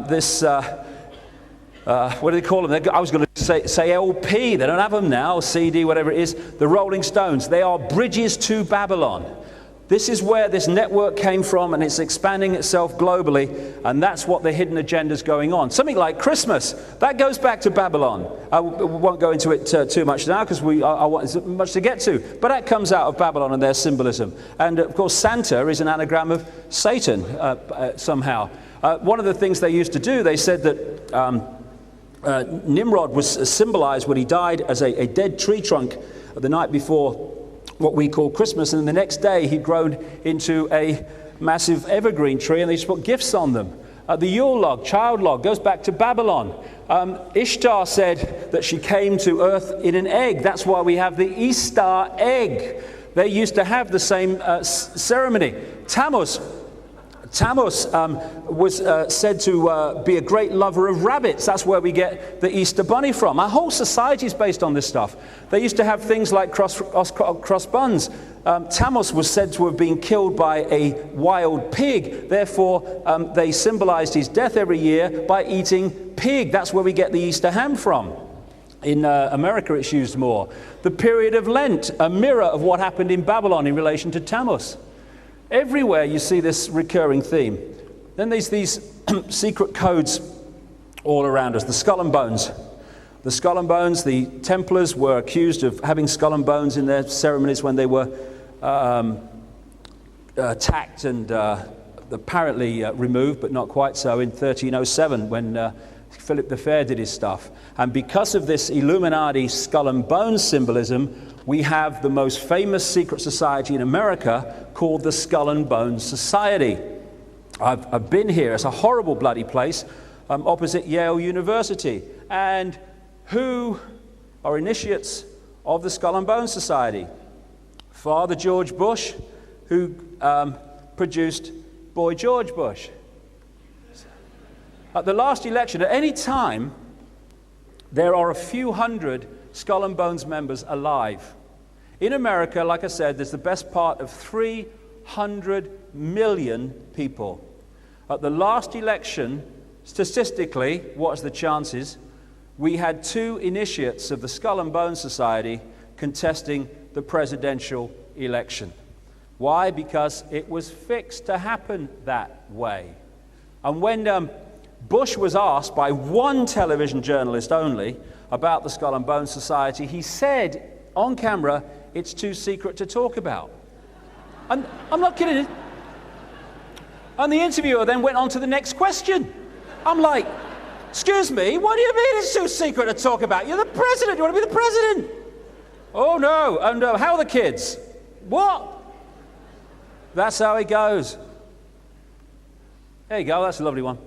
this, what do they call them? I was going to say LP, they don't have them now, CD, whatever it is, the Rolling Stones. They are bridges to Babylon. This is where this network came from, and it's expanding itself globally, and that's what the hidden agenda is going on. Something like Christmas, that goes back to Babylon. I won't go into it too much now because I want much to get to, but that comes out of Babylon and their symbolism. And of course, Santa is an anagram of Satan somehow. One of the things they used to do, they said that Nimrod was symbolized when he died as a dead tree trunk the night before what we call Christmas, and the next day he'd grown into a massive evergreen tree, and they just put gifts on them. The Yule log, child log, goes back to Babylon. Ishtar said that she came to earth in an egg. That's why we have the Easter egg. They used to have the same ceremony. Tammuz was said to be a great lover of rabbits. That's where we get the Easter bunny from. Our whole society is based on this stuff. They used to have things like cross buns. Tammuz was said to have been killed by a wild pig. Therefore, they symbolized his death every year by eating pig. That's where we get the Easter ham from. In America, it's used more. The period of Lent, a mirror of what happened in Babylon in relation to Tammuz. Everywhere you see this recurring theme. Then there's these secret codes all around us. The skull and bones. The skull and bones, the Templars were accused of having skull and bones in their ceremonies when they were attacked and apparently removed, but not quite so, in 1307 when Philip the Fair did his stuff. And because of this Illuminati skull and bones symbolism, we have the most famous secret society in America called the Skull and Bones Society. I've been here. It's a horrible bloody place opposite Yale University. And who are initiates of the Skull and Bones Society? Father George Bush, who produced Boy George Bush. At the last election, at any time, there are a few hundred Skull and Bones members alive. In America, like I said, there's the best part of 300 million people. At the last election, statistically, what's the chances? We had 2 initiates of the Skull and Bones Society contesting the presidential election. Why? Because it was fixed to happen that way. And when Bush was asked by one television journalist only about the Skull and Bones Society, he said on camera, "It's too secret to talk about." And I'm not kidding. And the interviewer then went on to the next question. I'm like, "Excuse me, what do you mean it's too secret to talk about? You're the president. You want to be the president?" "Oh, no. And how are the kids?" "What?" That's how it goes. There you go. That's a lovely one.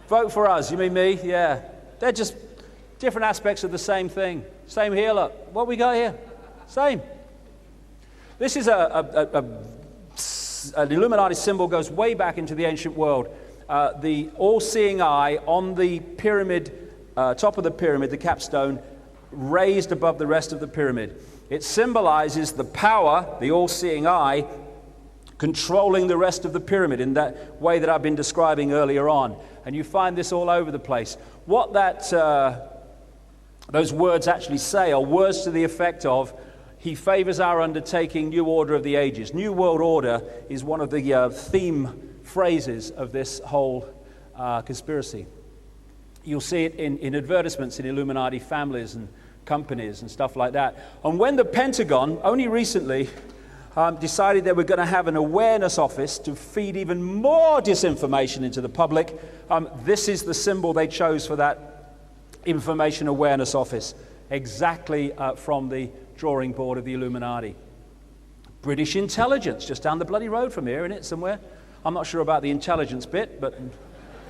Vote for us. You mean me? Yeah. They're just different aspects of the same thing. Same here, look. What we got here? Same. This is an Illuminati symbol, goes way back into the ancient world. The all-seeing eye on the pyramid, top of the pyramid, the capstone, raised above the rest of the pyramid. It symbolizes the power, the all-seeing eye, controlling the rest of the pyramid in that way that I've been describing earlier on. And you find this all over the place. What those words actually say are words to the effect of, "He favors our undertaking, new order of the ages." New world order is one of the theme phrases of this whole conspiracy. You'll see it in advertisements in Illuminati families and companies and stuff like that. And when the Pentagon, only recently, decided they were going to have an awareness office to feed even more disinformation into the public, this is the symbol they chose for that information awareness office, exactly from the drawing board of the Illuminati. British intelligence, just down the bloody road from here, isn't it, somewhere? I'm not sure about the intelligence bit, but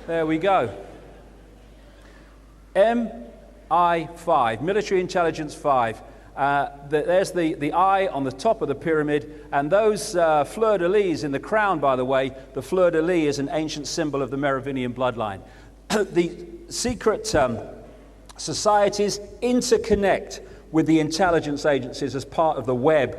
there we go. MI5, Military Intelligence 5. There's the eye on the top of the pyramid, and those fleur-de-lis in the crown, by the way, the fleur-de-lis is an ancient symbol of the Merovingian bloodline. The secret societies interconnect with the intelligence agencies as part of the web,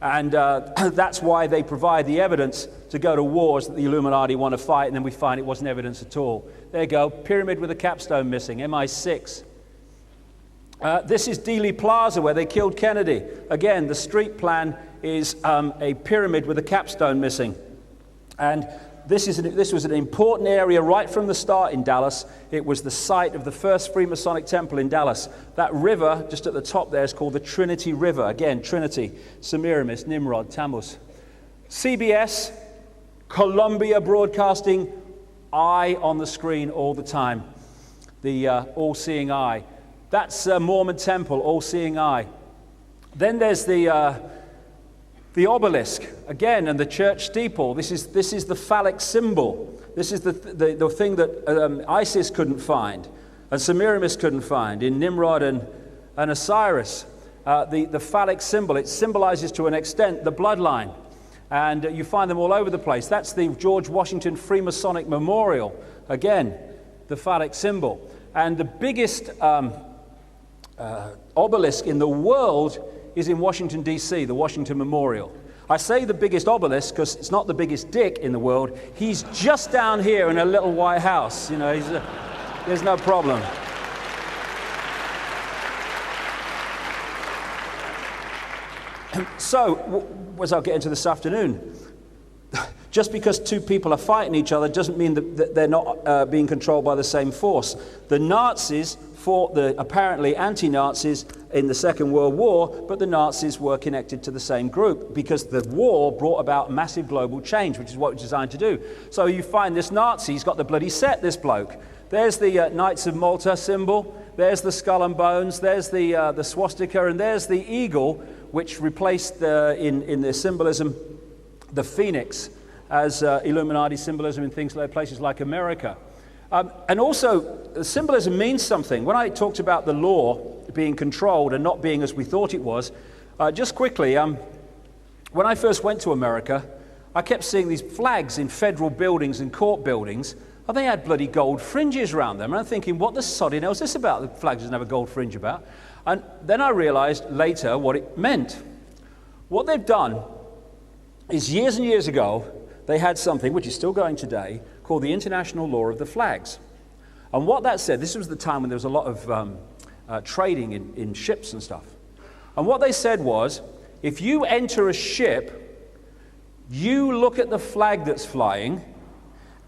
and that's why they provide the evidence to go to wars that the Illuminati want to fight, and then we find it wasn't evidence at all. There you go, pyramid with a capstone missing, MI6. This is Dealey Plaza, where they killed Kennedy. Again, the street plan is a pyramid with a capstone missing. And this was an important area right from the start in Dallas. It was the site of the first Freemasonic temple in Dallas. That river just at the top there is called the Trinity River. Again, Trinity, Semiramis, Nimrod, Tammuz. CBS, Columbia Broadcasting, eye on the screen all the time. The all-seeing eye. That's Mormon temple, all-seeing eye. Then there's the obelisk, again, and the church steeple. This is the phallic symbol. This is the thing that Isis couldn't find, and Semiramis couldn't find in Nimrod and Osiris. The phallic symbol, it symbolizes to an extent the bloodline. And you find them all over the place. That's the George Washington Freemasonic Memorial. Again, the phallic symbol. And the biggest obelisk in the world is in Washington, D.C., the Washington Memorial. I say the biggest obelisk because it's not the biggest dick in the world. He's just down here in a little white house. You know, there's no problem. So, as I'll get into this afternoon, just because two people are fighting each other doesn't mean that they're not being controlled by the same force. The Nazis fought the apparently anti-Nazis in the Second World War, but the Nazis were connected to the same group because the war brought about massive global change, which is what it was designed to do. So you find this Nazi, he's got the bloody set, this bloke. There's the Knights of Malta symbol, there's the skull and bones, there's the swastika, and there's the eagle, which replaced in their symbolism the phoenix as Illuminati symbolism in things like places like America. And also, symbolism means something. When I talked about the law being controlled and not being as we thought it was, just quickly, when I first went to America, I kept seeing these flags in federal buildings and court buildings, and they had bloody gold fringes around them. And I'm thinking, what the sodding hell is this about? The flag doesn't have a gold fringe about. And then I realized later what it meant. What they've done is years and years ago, they had something, which is still going today, called the International Law of the Flags. And what that said, this was the time when there was a lot of trading in ships and stuff. And what they said was, if you enter a ship, you look at the flag that's flying,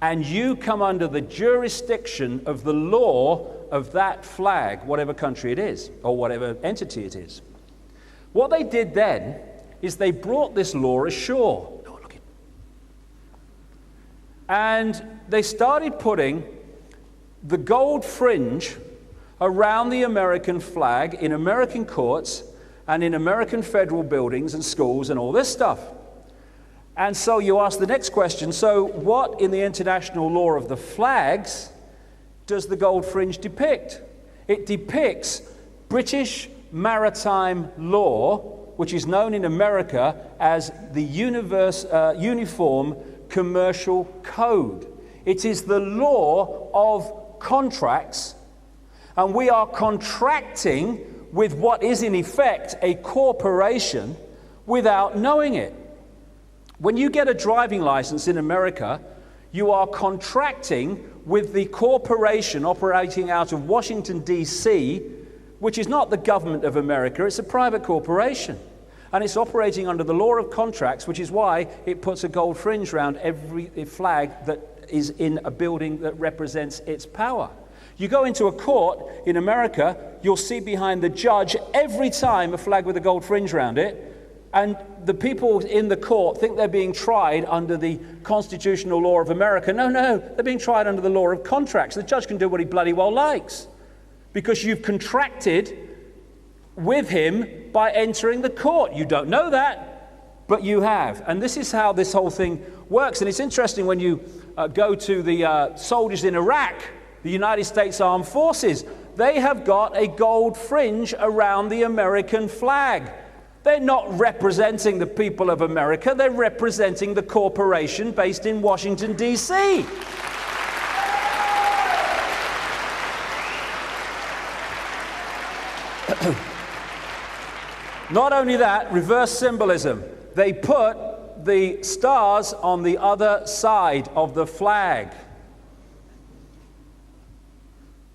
and you come under the jurisdiction of the law of that flag, whatever country it is, or whatever entity it is. What they did then is they brought this law ashore. And they started putting the gold fringe around the American flag in American courts and in American federal buildings and schools and all this stuff. And so you ask the next question, so what in the international law of the flags does the gold fringe depict? It depicts British maritime law, which is known in America as the Uniform Commercial Code. It is the law of contracts, and we are contracting with what is in effect a corporation without knowing it. When you get a driving license in America, you are contracting with the corporation operating out of Washington, D.C., which is not the government of America, it's a private corporation. And it's operating under the law of contracts, which is why it puts a gold fringe around every flag that is in a building that represents its power. You go into a court in America, you'll see behind the judge every time a flag with a gold fringe around it, and the people in the court think they're being tried under the constitutional law of America. No, they're being tried under the law of contracts. The judge can do what he bloody well likes, because you've contracted with him by entering the court. You don't know that, but you have. And this is how this whole thing works. And it's interesting when you go to the soldiers in Iraq, the United States Armed Forces, they have got a gold fringe around the American flag. They're not representing the people of America, they're representing the corporation based in Washington, D.C. Not only that, reverse symbolism. They put the stars on the other side of the flag.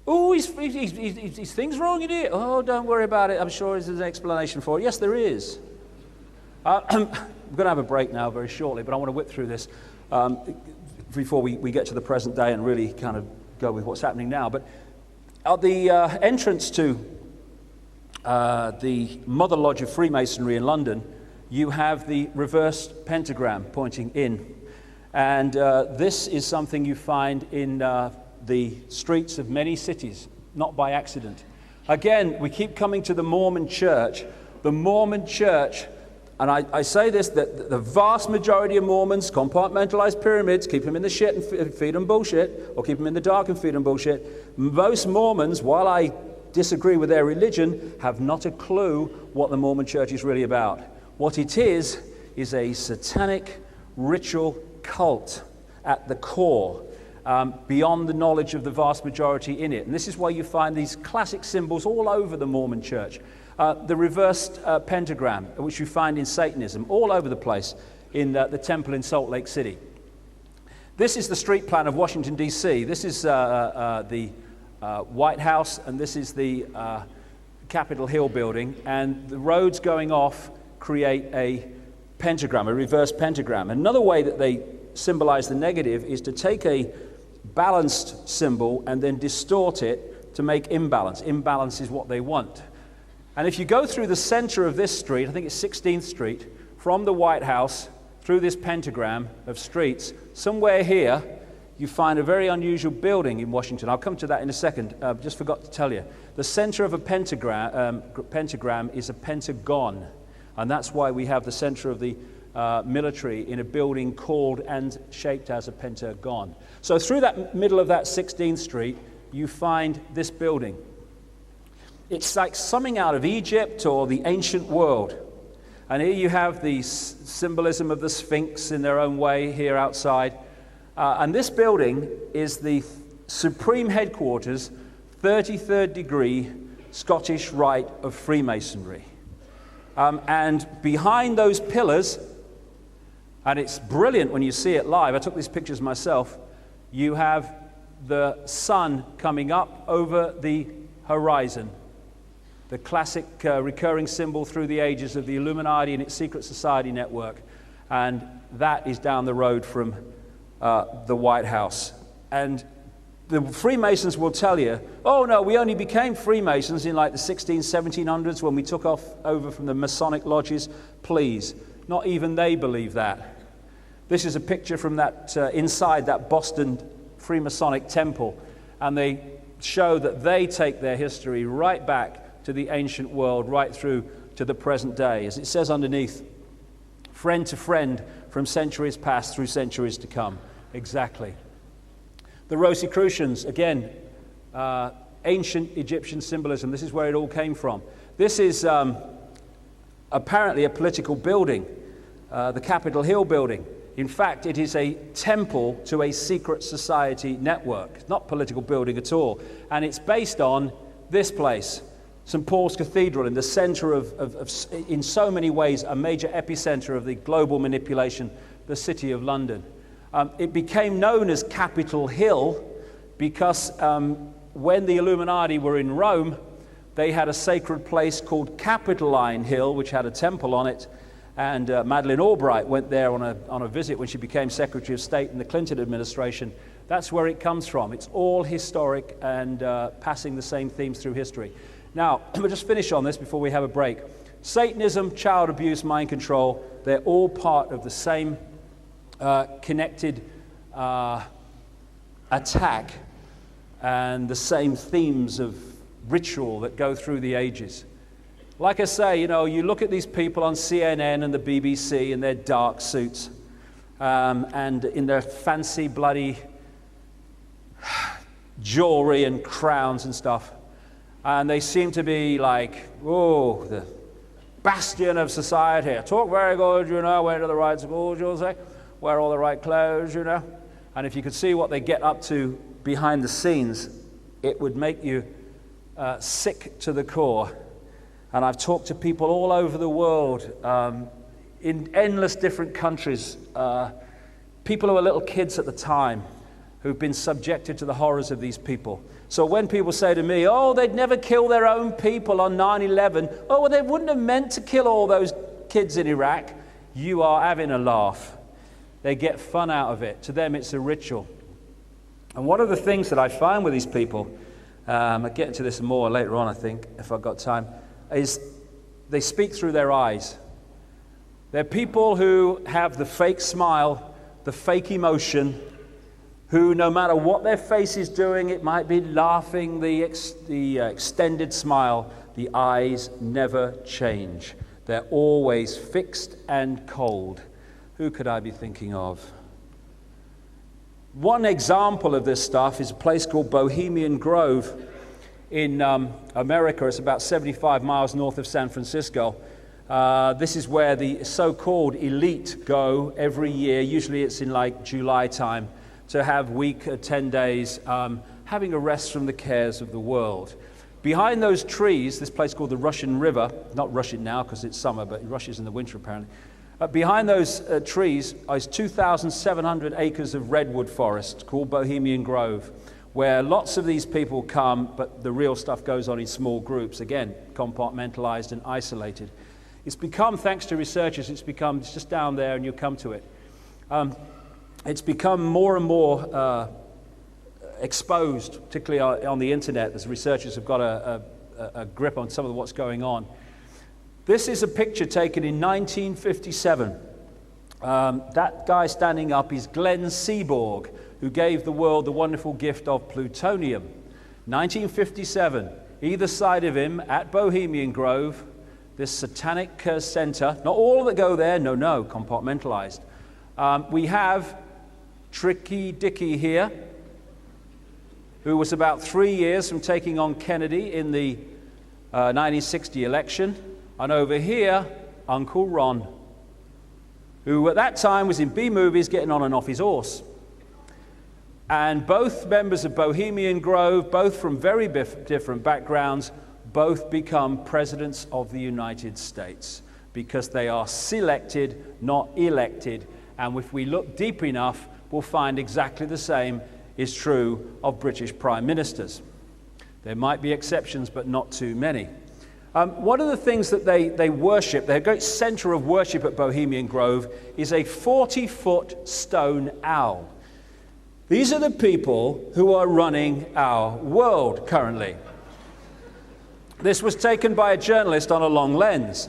Oh, his thing's wrong in it. Oh, don't worry about it. I'm sure there's an explanation for it. Yes, there is. I'm going to have a break now very shortly, but I want to whip through this before we get to the present day and really kind of go with what's happening now. But at the entrance to the Mother Lodge of Freemasonry in London, you have the reversed pentagram pointing in. And this is something you find in the streets of many cities, not by accident. Again, we keep coming to the Mormon Church. The Mormon Church, and I say this, that the vast majority of Mormons compartmentalize pyramids, keep them in the shit and feed them bullshit, or keep them in the dark and feed them bullshit. Most Mormons, while I disagree with their religion, have not a clue what the Mormon Church is really about. What it is a satanic ritual cult at the core, beyond the knowledge of the vast majority in it. And this is why you find these classic symbols all over the Mormon Church. The reversed pentagram, which you find in Satanism, all over the place in the temple in Salt Lake City. This is the street plan of Washington, D.C. This is the White House, and this is the Capitol Hill building. And the roads going off create a pentagram, a reverse pentagram. Another way that they symbolize the negative is to take a balanced symbol and then distort it to make imbalance. Imbalance is what they want. And if you go through the center of this street, I think it's 16th Street, from the White House through this pentagram of streets, somewhere here you find a very unusual building in Washington. I'll come to that in a second. Just forgot to tell you. The center of a pentagram is a pentagon. And that's why we have the center of the military in a building called and shaped as a pentagon. So through that middle of that 16th Street, you find this building. It's like something out of Egypt or the ancient world. And here you have the symbolism of the Sphinx in their own way here outside. And this building is the supreme headquarters, 33rd degree Scottish Rite of Freemasonry. And behind those pillars, and it's brilliant when you see it live, I took these pictures myself, you have the sun coming up over the horizon, the classic recurring symbol through the ages of the Illuminati and its secret society network. And that is down the road from the White House. And the Freemasons will tell you, oh no, we only became Freemasons in like the 1700s when we took over from the Masonic lodges. Please, not even they believe that. This is a picture from that inside that Boston Freemasonic temple, and they show that they take their history right back to the ancient world, right through to the present day. As it says underneath, friend to friend from centuries past through centuries to come. Exactly. The Rosicrucians, again, ancient Egyptian symbolism. This is where it all came from. This is apparently a political building, the Capitol Hill building. In fact, it is a temple to a secret society network. It's not a political building at all. And it's based on this place, St. Paul's Cathedral, in the center of in so many ways, a major epicenter of the global manipulation, the city of London. It became known as Capitol Hill because when the Illuminati were in Rome, they had a sacred place called Capitoline Hill, which had a temple on it. And Madeleine Albright went there on a visit when she became Secretary of State in the Clinton administration. That's where it comes from. It's all historic and passing the same themes through history. Now, we'll just finish on this before we have a break. Satanism, child abuse, mind control, they're all part of the same connected attack and the same themes of ritual that go through the ages. Like I say, you know, you look at these people on CNN and the BBC in their dark suits and in their fancy bloody jewelry and crowns and stuff, and they seem to be like, oh, the bastion of society. Talk very good, you know, wear to the right schools, you'll say, wear all the right clothes, you know. And if you could see what they get up to behind the scenes, it would make you sick to the core. And I've talked to people all over the world, in endless different countries, people who were little kids at the time, who've been subjected to the horrors of these people. So when people say to me, oh, they'd never kill their own people on 9/11, oh, well, they wouldn't have meant to kill all those kids in Iraq, you are having a laugh. They get fun out of it. To them, it's a ritual. And one of the things that I find with these people, I'll get into this more later on, I think, if I've got time, is they speak through their eyes. They're people who have the fake smile, the fake emotion, who no matter what their face is doing, it might be laughing, the extended smile, the eyes never change. They're always fixed and cold. Who could I be thinking of? One example of this stuff is a place called Bohemian Grove in America. It's about 75 miles north of San Francisco. This is where the so-called elite go every year. Usually it's in like July time, to have 10 days, having a rest from the cares of the world. Behind those trees, this place called the Russian River, not Russian now because it's summer, but it rushes in the winter apparently. Behind those trees is 2,700 acres of redwood forest called Bohemian Grove, where lots of these people come, but the real stuff goes on in small groups, again, compartmentalized and isolated. It's become, thanks to researchers, it's just down there and you come to it. It's become more and more exposed, particularly on the internet, as researchers have got a grip on some of what's going on. This is a picture taken in 1957. That guy standing up is Glenn Seaborg, who gave the world the wonderful gift of plutonium. 1957, either side of him at Bohemian Grove, this satanic center, not all that go there, no, compartmentalized. We have Tricky Dicky here, who was about 3 years from taking on Kennedy in the 1960 election. And over here, Uncle Ron, who at that time was in B-movies getting on and off his horse. And both members of Bohemian Grove, both from very different backgrounds, both become presidents of the United States because they are selected, not elected. And if we look deep enough, we'll find exactly the same is true of British prime ministers. There might be exceptions, but not too many. One of the things that they worship, their great center of worship at Bohemian Grove, is a 40-foot stone owl. These are the people who are running our world currently. This was taken by a journalist on a long lens.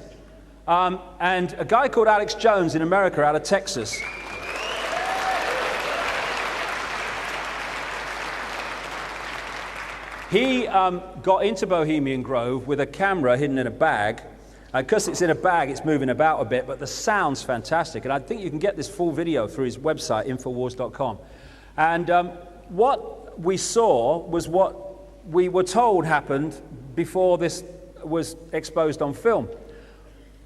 And a guy called Alex Jones in America, out of Texas, he got into Bohemian Grove with a camera hidden in a bag. Because it's in a bag, it's moving about a bit, but the sound's fantastic. And I think you can get this full video through his website, Infowars.com. And what we saw was what we were told happened before this was exposed on film.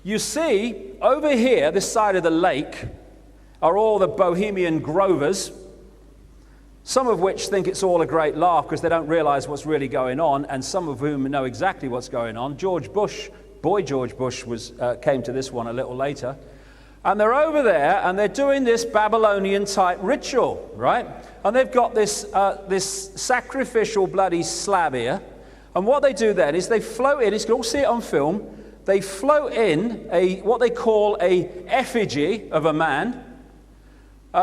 You see, over here, this side of the lake, are all the Bohemian Grovers, some of which think it's all a great laugh because they don't realize what's really going on, and some of whom know exactly what's going on. George Bush came to this one a little later. And they're over there, and they're doing this Babylonian-type ritual, right? And they've got this sacrificial bloody slab here. And what they do then is they float in, you can all see it on film, they float in what they call a effigy of a man.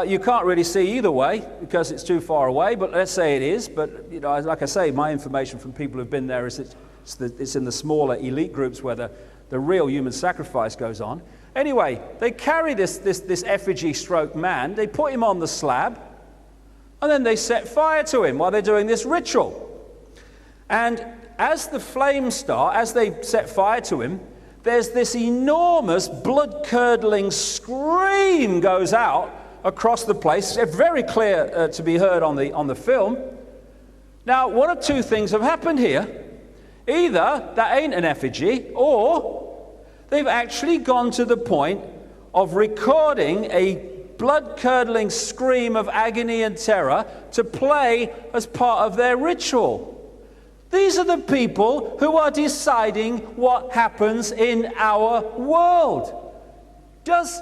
You can't really see either way because it's too far away, but let's say it is. But you know, like I say, my information from people who've been there is it's in the smaller elite groups where the real human sacrifice goes on. Anyway, they carry this effigy stroke man, they put him on the slab, and then they set fire to him while they're doing this ritual. And as the flames start, as they set fire to him, there's this enormous blood-curdling scream goes out across the place. It's very clear to be heard on the film. Now, one of two things have happened here. Either that ain't an effigy, or they've actually gone to the point of recording a blood-curdling scream of agony and terror to play as part of their ritual. These are the people who are deciding what happens in our world. Does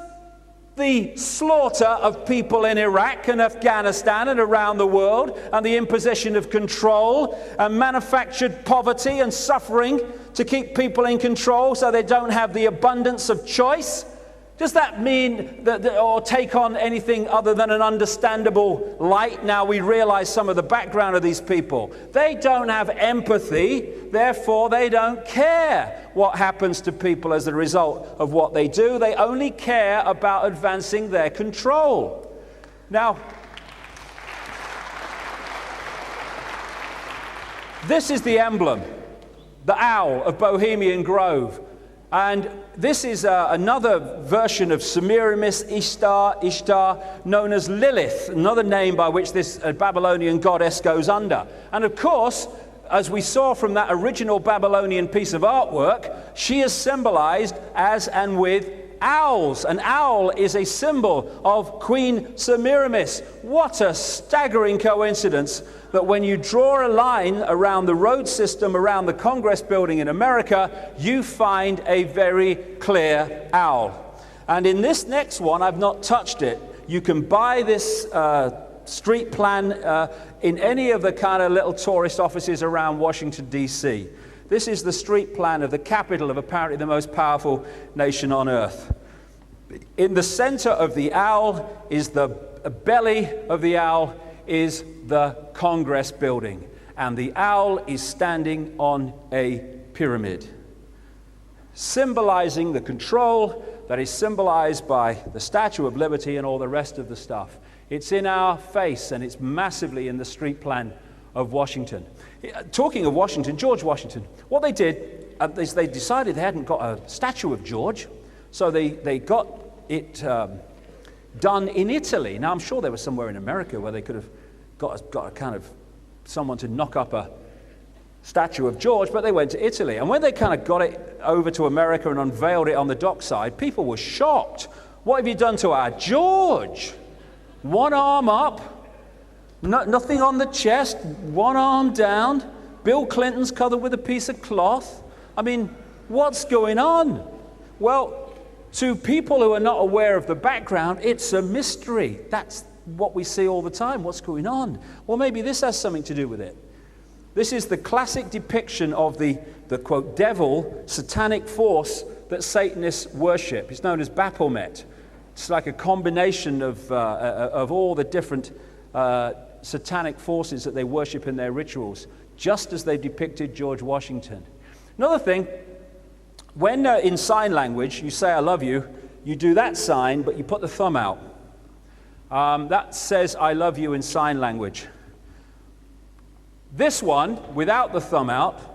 The slaughter of people in Iraq and Afghanistan and around the world, and the imposition of control and manufactured poverty and suffering to keep people in control so they don't have the abundance of choice. Does that mean that, or take on anything other than an understandable light? Now we realize some of the background of these people. They don't have empathy, therefore they don't care what happens to people as a result of what they do. They only care about advancing their control. Now, this is the emblem, the owl of Bohemian Grove. And this is another version of Semiramis Ishtar, known as Lilith, another name by which this Babylonian goddess goes under. And of course, as we saw from that original Babylonian piece of artwork, she is symbolized as and with owls. An owl is a symbol of Queen Semiramis. What a staggering coincidence that when you draw a line around the road system around the Congress building in America, you find a very clear owl. And in this next one, I've not touched it. You can buy this street plan in any of the kind of little tourist offices around Washington, D.C. This is the street plan of the capital of apparently the most powerful nation on earth. In the center of the owl is the belly of the owl is the Congress building, and the owl is standing on a pyramid, symbolizing the control that is symbolized by the Statue of Liberty and all the rest of the stuff. It's in our face, and it's massively in the street plan of Washington. Talking of Washington, George Washington, what they did is they decided they hadn't got a statue of George, so they got it done in Italy. Now, I'm sure there was somewhere in America where they could have got a kind of someone to knock up a statue of George, but they went to Italy. And when they kind of got it over to America and unveiled it on the dockside, people were shocked. What have you done to our George? One arm up, nothing on the chest, one arm down. Bill Clinton's covered with a piece of cloth. I mean, what's going on? Well, to people who are not aware of the background, it's a mystery. That's what we see all the time. What's going on? Well, maybe this has something to do with it. This is the classic depiction of the quote, devil, satanic force that Satanists worship. It's known as Baphomet. It's like a combination of all the different satanic forces that they worship in their rituals, just as they depicted George Washington. Another thing, when in sign language you say I love you, you do that sign, but you put the thumb out. That says I love you in sign language. This one, without the thumb out,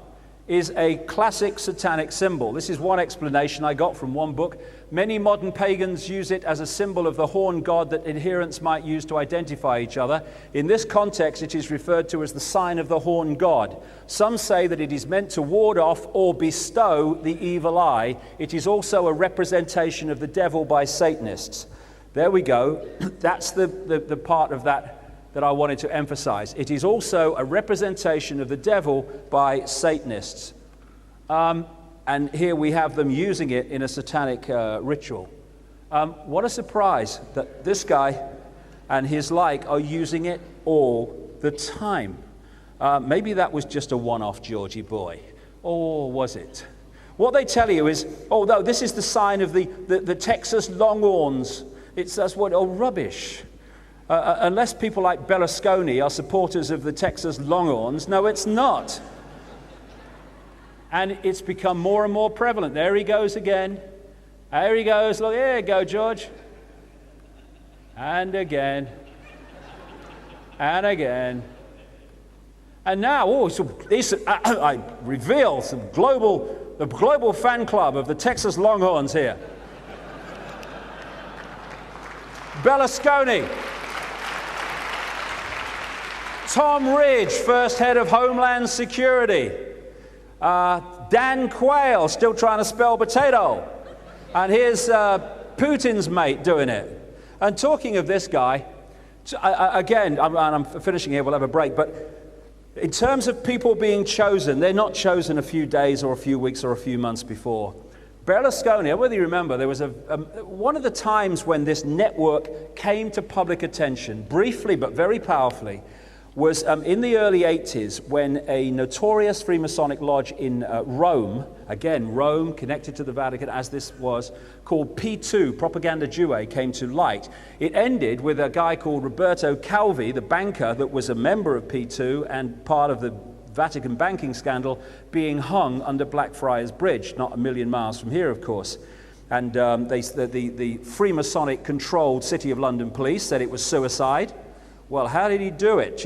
is a classic satanic symbol. This is one explanation I got from one book. Many modern pagans use it as a symbol of the horn god that adherents might use to identify each other. In this context, it is referred to as the sign of the horn god. Some say that it is meant to ward off or bestow the evil eye. It is also a representation of the devil by Satanists. There we go. That's the part of that I wanted to emphasize. It is also a representation of the devil by Satanists. And here we have them using it in a satanic ritual. What a surprise that this guy and his like are using it all the time. Maybe that was just a one-off Georgie boy. Or was it? What they tell you is, oh, no, this is the sign of the Texas Longhorns. That's what, oh, rubbish. Unless people like Berlusconi are supporters of the Texas Longhorns, no, it's not. And it's become more and more prevalent. There he goes again. There he goes. Look, here you go, George. And again. And again. And now, I reveal the global fan club of the Texas Longhorns here. Berlusconi. Tom Ridge, first head of Homeland Security. Dan Quayle, still trying to spell potato. And here's Putin's mate doing it. And talking of this guy, again, I'm finishing here, we'll have a break, but in terms of people being chosen, they're not chosen a few days or a few weeks or a few months before. Berlusconi, whether you remember, there was one of the times when this network came to public attention, briefly but very powerfully, was in the early 80s when a notorious Freemasonic lodge in Rome, again, Rome connected to the Vatican as this was, called P2, Propaganda Due, came to light. It ended with a guy called Roberto Calvi, the banker that was a member of P2 and part of the Vatican banking scandal, being hung under Blackfriars Bridge, not a million miles from here, of course. And the Freemasonic controlled City of London police said it was suicide. Well, how did he do it?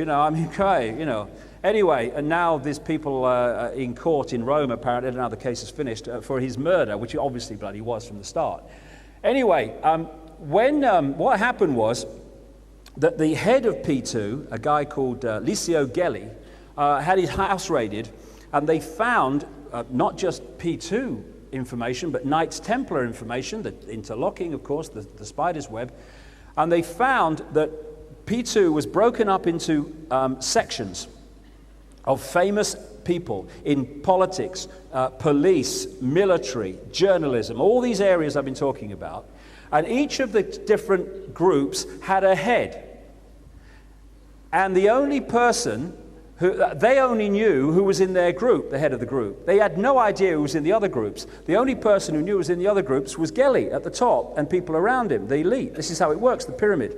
Anyway, and now there's people in court in Rome, apparently, and now the case is finished, for his murder, which he obviously bloody was from the start. Anyway, what happened was that the head of P2, a guy called Licio Gelli, had his house raided, and they found not just P2 information, but Knights Templar information, the interlocking, of course, the spider's web, and they found that P2 was broken up into sections of famous people in politics, police, military, journalism, all these areas I've been talking about, and each of the different groups had a head, and the only person they only knew who was in their group, the head of the group. They had no idea who was in the other groups. The only person who knew who was in the other groups was Gelli at the top and people around him, the elite. This is how it works, the pyramid.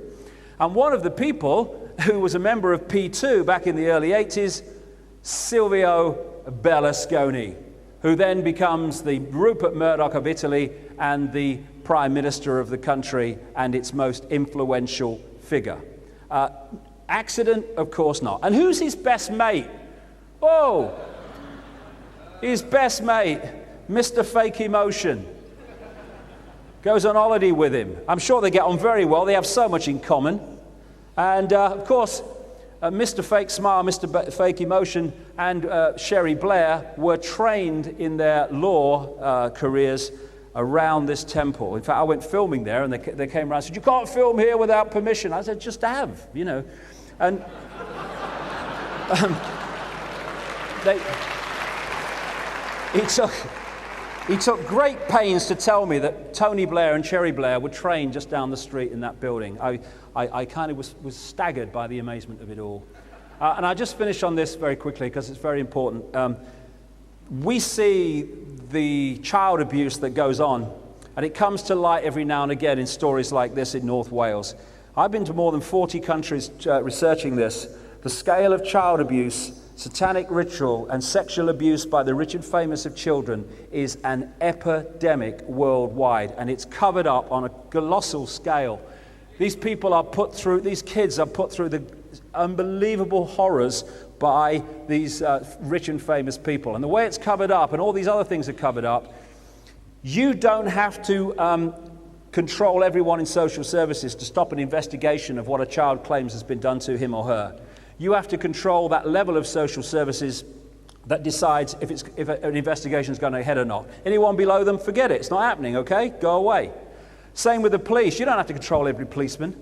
And one of the people who was a member of P2 back in the early 80s, Silvio Berlusconi, who then becomes the Rupert Murdoch of Italy and the Prime Minister of the country and its most influential figure. Accident? Of course not. And who's his best mate? Oh, his best mate, Mr. Fake Emotion. Goes on holiday with him. I'm sure they get on very well. They have so much in common. And of course, Mr. Fake Smile, Mr. Fake Emotion, and Sherry Blair were trained in their law careers around this temple. In fact, I went filming there, and they came around and said, "You can't film here without permission." I said, "Just have, you know." And he took great pains to tell me that Tony Blair and Sherry Blair were trained just down the street in that building. I kind of was staggered by the amazement of it all. And I just finish on this very quickly because it's very important. We see the child abuse that goes on, and it comes to light every now and again in stories like this in North Wales. I've been to more than 40 countries researching this. The scale of child abuse, satanic ritual, and sexual abuse by the rich and famous of children is an epidemic worldwide, and it's covered up on a colossal scale. These kids are put through the unbelievable horrors by these rich and famous people. And the way it's covered up, and all these other things are covered up, you don't have to control everyone in social services to stop an investigation of what a child claims has been done to him or her. You have to control that level of social services that decides if an investigation is going ahead or not. Anyone below them, forget it. It's not happening, okay? Go away. Same with the police. You don't have to control every policeman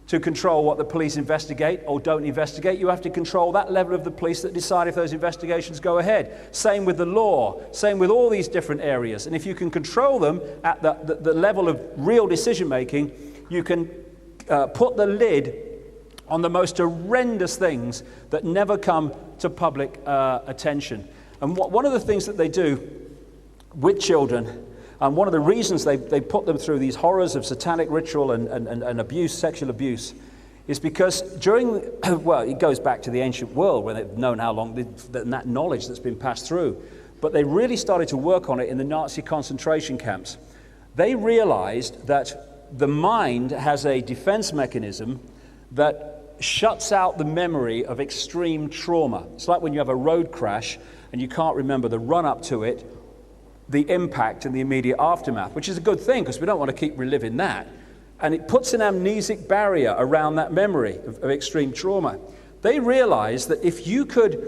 to control what the police investigate or don't investigate. You have to control that level of the police that decide if those investigations go ahead. Same with the law. Same with all these different areas. And if you can control them at the level of real decision making, you can put the lid on the most horrendous things that never come to public attention. And one of the things that they do with children, and one of the reasons they put them through these horrors of satanic ritual and abuse, sexual abuse, is because it goes back to the ancient world where they've known how long, that knowledge that's been passed through. But they really started to work on it in the Nazi concentration camps. They realized that the mind has a defense mechanism that shuts out the memory of extreme trauma. It's like when you have a road crash and you can't remember the run-up to it, the impact and the immediate aftermath, which is a good thing because we don't want to keep reliving that. And it puts an amnesic barrier around that memory of extreme trauma. They realized that if you could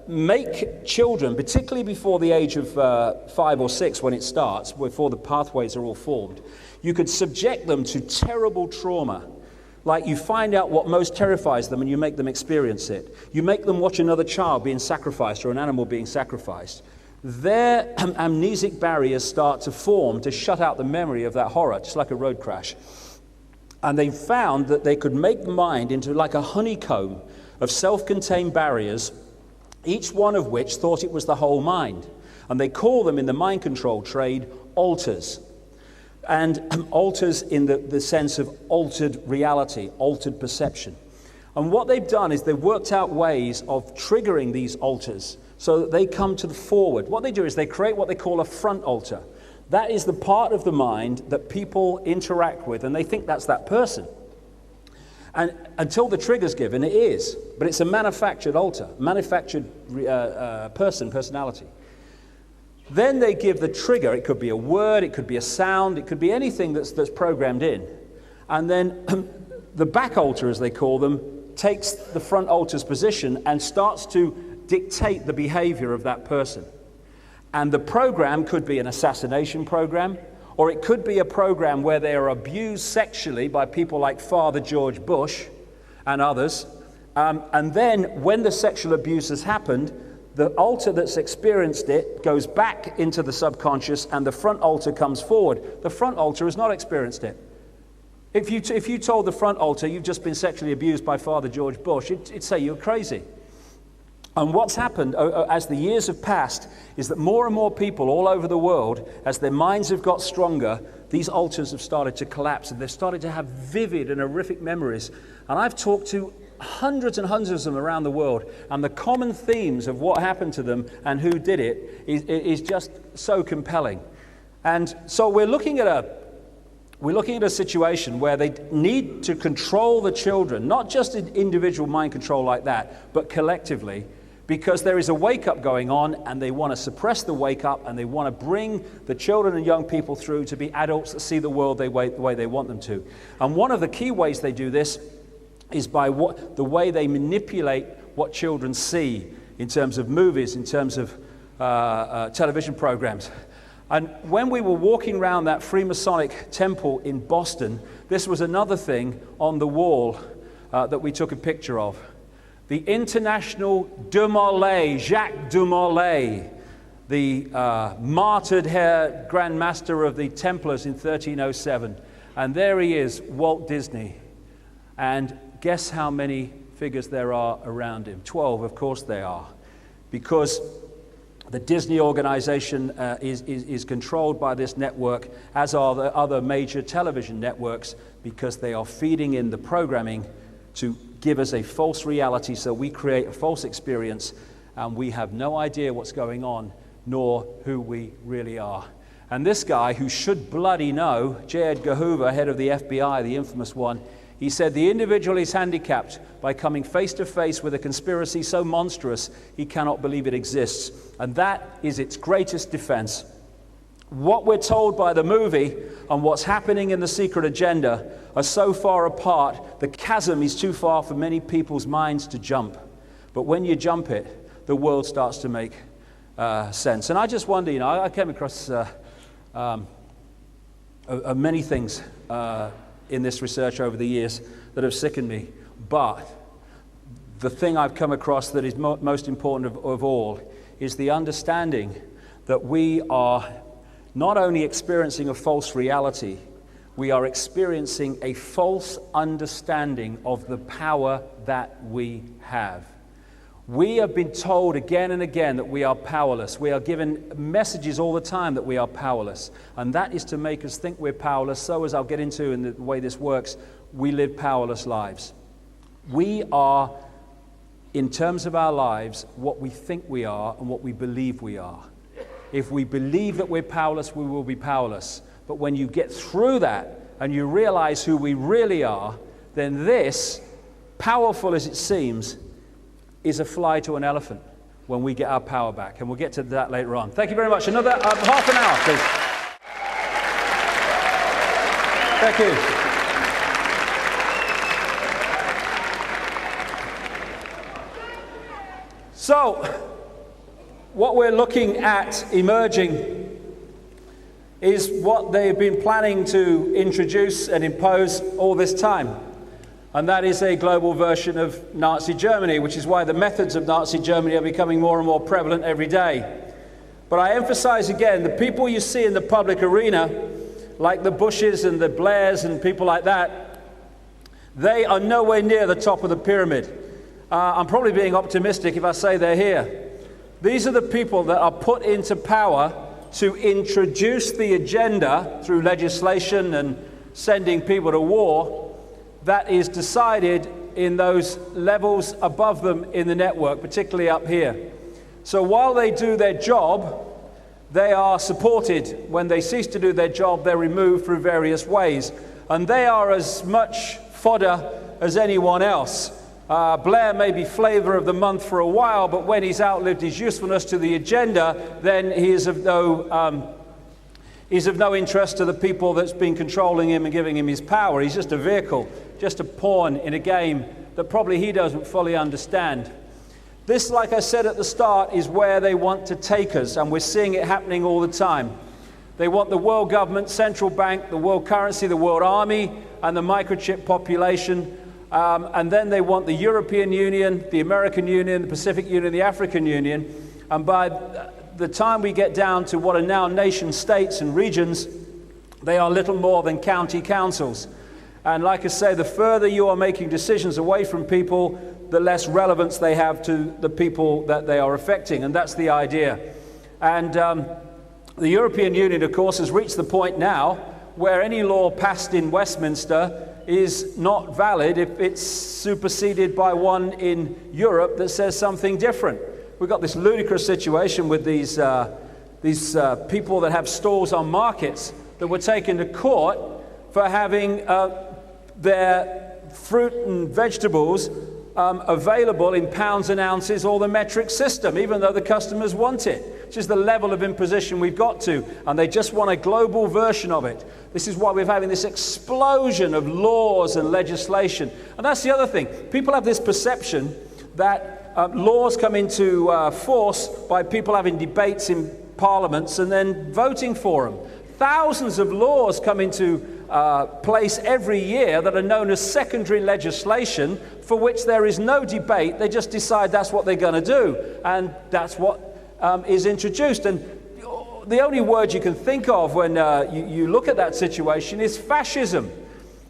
make children, particularly before the age of 5 or 6 when it starts, before the pathways are all formed, you could subject them to terrible trauma. Like you find out what most terrifies them and you make them experience it. You make them watch another child being sacrificed or an animal being sacrificed. their amnesic barriers start to form to shut out the memory of that horror, just like a road crash. And they found that they could make the mind into like a honeycomb of self-contained barriers, each one of which thought it was the whole mind. And they call them in the mind control trade alters. And alters in the sense of altered reality, altered perception. And what they've done is they've worked out ways of triggering these alters so that they come to the forward. What they do is they create what they call a front alter. That is the part of the mind that people interact with, and they think that's that person. And until the trigger's given, it is. But it's a manufactured alter, manufactured personality. Then they give the trigger. It could be a word, it could be a sound, it could be anything that's programmed in. And then the back alter, as they call them, takes the front alter's position and starts to dictate the behavior of that person. And the program could be an assassination program, or it could be a program where they are abused sexually by people like Father George Bush and others. And then when the sexual abuse has happened, the alter that's experienced it goes back into the subconscious and the front alter comes forward. The front alter has not experienced it. If you told the front alter you've just been sexually abused by Father George Bush, it'd say you're crazy. And what's happened as the years have passed is that more and more people all over the world, as their minds have got stronger, these alters have started to collapse and they've started to have vivid and horrific memories. And I've talked to hundreds and hundreds of them around the world, and the common themes of what happened to them and who did it is just so compelling. And so we're looking at a situation where they need to control the children, not just in individual mind control like that, but collectively, because there is a wake-up going on, and they want to suppress the wake-up, and they want to bring the children and young people through to be adults that see the world the way they want them to. And one of the key ways they do this is by the way they manipulate what children see in terms of movies, in terms of television programs. And when we were walking around that Freemasonic temple in Boston, this was another thing on the wall that we took a picture of. The International de Molay, Jacques de Molay, the martyred Grand Master of the Templars in 1307. And there he is, Walt Disney. And guess how many figures there are around him? 12, of course they are. Because the Disney organization is controlled by this network, as are the other major television networks, because they are feeding in the programming to give us a false reality, so we create a false experience, and we have no idea what's going on, nor who we really are. And this guy, who should bloody know, J. Edgar Hoover, head of the FBI, the infamous one, he said, the individual is handicapped by coming face to face with a conspiracy so monstrous he cannot believe it exists. And that is its greatest defense. What we're told by the movie and what's happening in the secret agenda are so far apart, the chasm is too far for many people's minds to jump. But when you jump it, the world starts to make sense. And I just wonder, I came across many things in this research over the years that have sickened me. But the thing I've come across that is most important of all is the understanding that we are not only experiencing a false reality, we are experiencing a false understanding of the power that we have. We have been told again and again that we are powerless. We are given messages all the time that we are powerless. And that is to make us think we're powerless. So, as I'll get into in the way this works, we live powerless lives. We are, in terms of our lives, what we think we are and what we believe we are. If we believe that we're powerless, we will be powerless. But when you get through that and you realize who we really are, then this, powerful as it seems, is a fly to an elephant when we get our power back. And we'll get to that later on. Thank you very much. Another half an hour, please. Thank you. So, what we're looking at emerging is what they've been planning to introduce and impose all this time. And that is a global version of Nazi Germany, which is why the methods of Nazi Germany are becoming more and more prevalent every day. But I emphasize again, the people you see in the public arena, like the Bushes and the Blairs and people like that, they are nowhere near the top of the pyramid. I'm probably being optimistic if I say they're here. These are the people that are put into power to introduce the agenda through legislation and sending people to war that is decided in those levels above them in the network, particularly up here. So while they do their job, they are supported. When they cease to do their job, they're removed through various ways. And they are as much fodder as anyone else. Blair may be flavor of the month for a while, but when he's outlived his usefulness to the agenda, then he is of no interest to the people that's been controlling him and giving him his power. He's just a vehicle, just a pawn in a game that probably he doesn't fully understand. This, like I said at the start, is where they want to take us, and we're seeing it happening all the time. They want the world government, central bank, the world currency, the world army, and the microchip population. And then they want the European Union, the American Union, the Pacific Union, the African Union. And by the time we get down to what are now nation states and regions, they are little more than county councils. And like I say, the further you are making decisions away from people, the less relevance they have to the people that they are affecting. And that's the idea. And the European Union, of course, has reached the point now where any law passed in Westminster is not valid if it's superseded by one in Europe that says something different. We've got this ludicrous situation with these people that have stalls on markets that were taken to court for having their fruit and vegetables available in pounds and ounces or the metric system, even though the customers want it, which is the level of imposition we've got to, and they just want a global version of it. This is why we're having this explosion of laws and legislation. And that's the other thing. People have this perception that laws come into force by people having debates in parliaments and then voting for them. Thousands of laws come into place every year that are known as secondary legislation, for which there is no debate. They just decide that's what they're going to do, and that's what is introduced. And the only word you can think of when you look at that situation is fascism.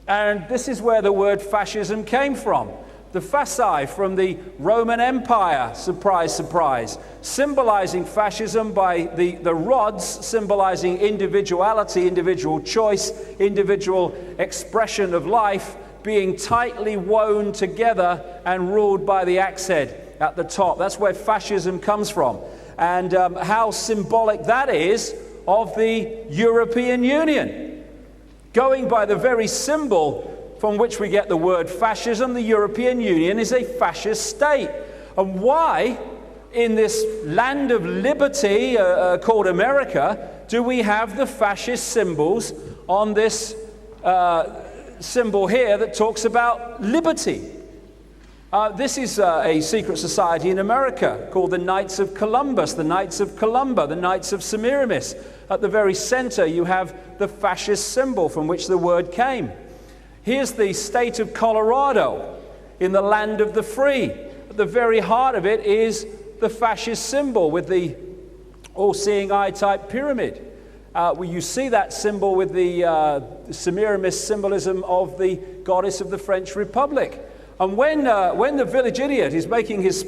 And this is where the word fascism came from. The fasci, from the Roman Empire, surprise, surprise, symbolizing fascism by the rods, symbolizing individuality, individual choice, individual expression of life, being tightly woven together and ruled by the axe head at the top. That's where fascism comes from. And how symbolic that is of the European Union. Going by the very symbol from which we get the word fascism, the European Union is a fascist state. And why, in this land of liberty called America, do we have the fascist symbols on this symbol here that talks about liberty? This is a secret society in America called the Knights of Columbus, the Knights of Columba, the Knights of Semiramis. At the very center, you have the fascist symbol from which the word came. Here's the state of Colorado in the land of the free. At the very heart of it is the fascist symbol with the all-seeing eye type pyramid. Where you see that symbol with the Semiramis symbolism of the goddess of the French Republic. And when the village idiot is making his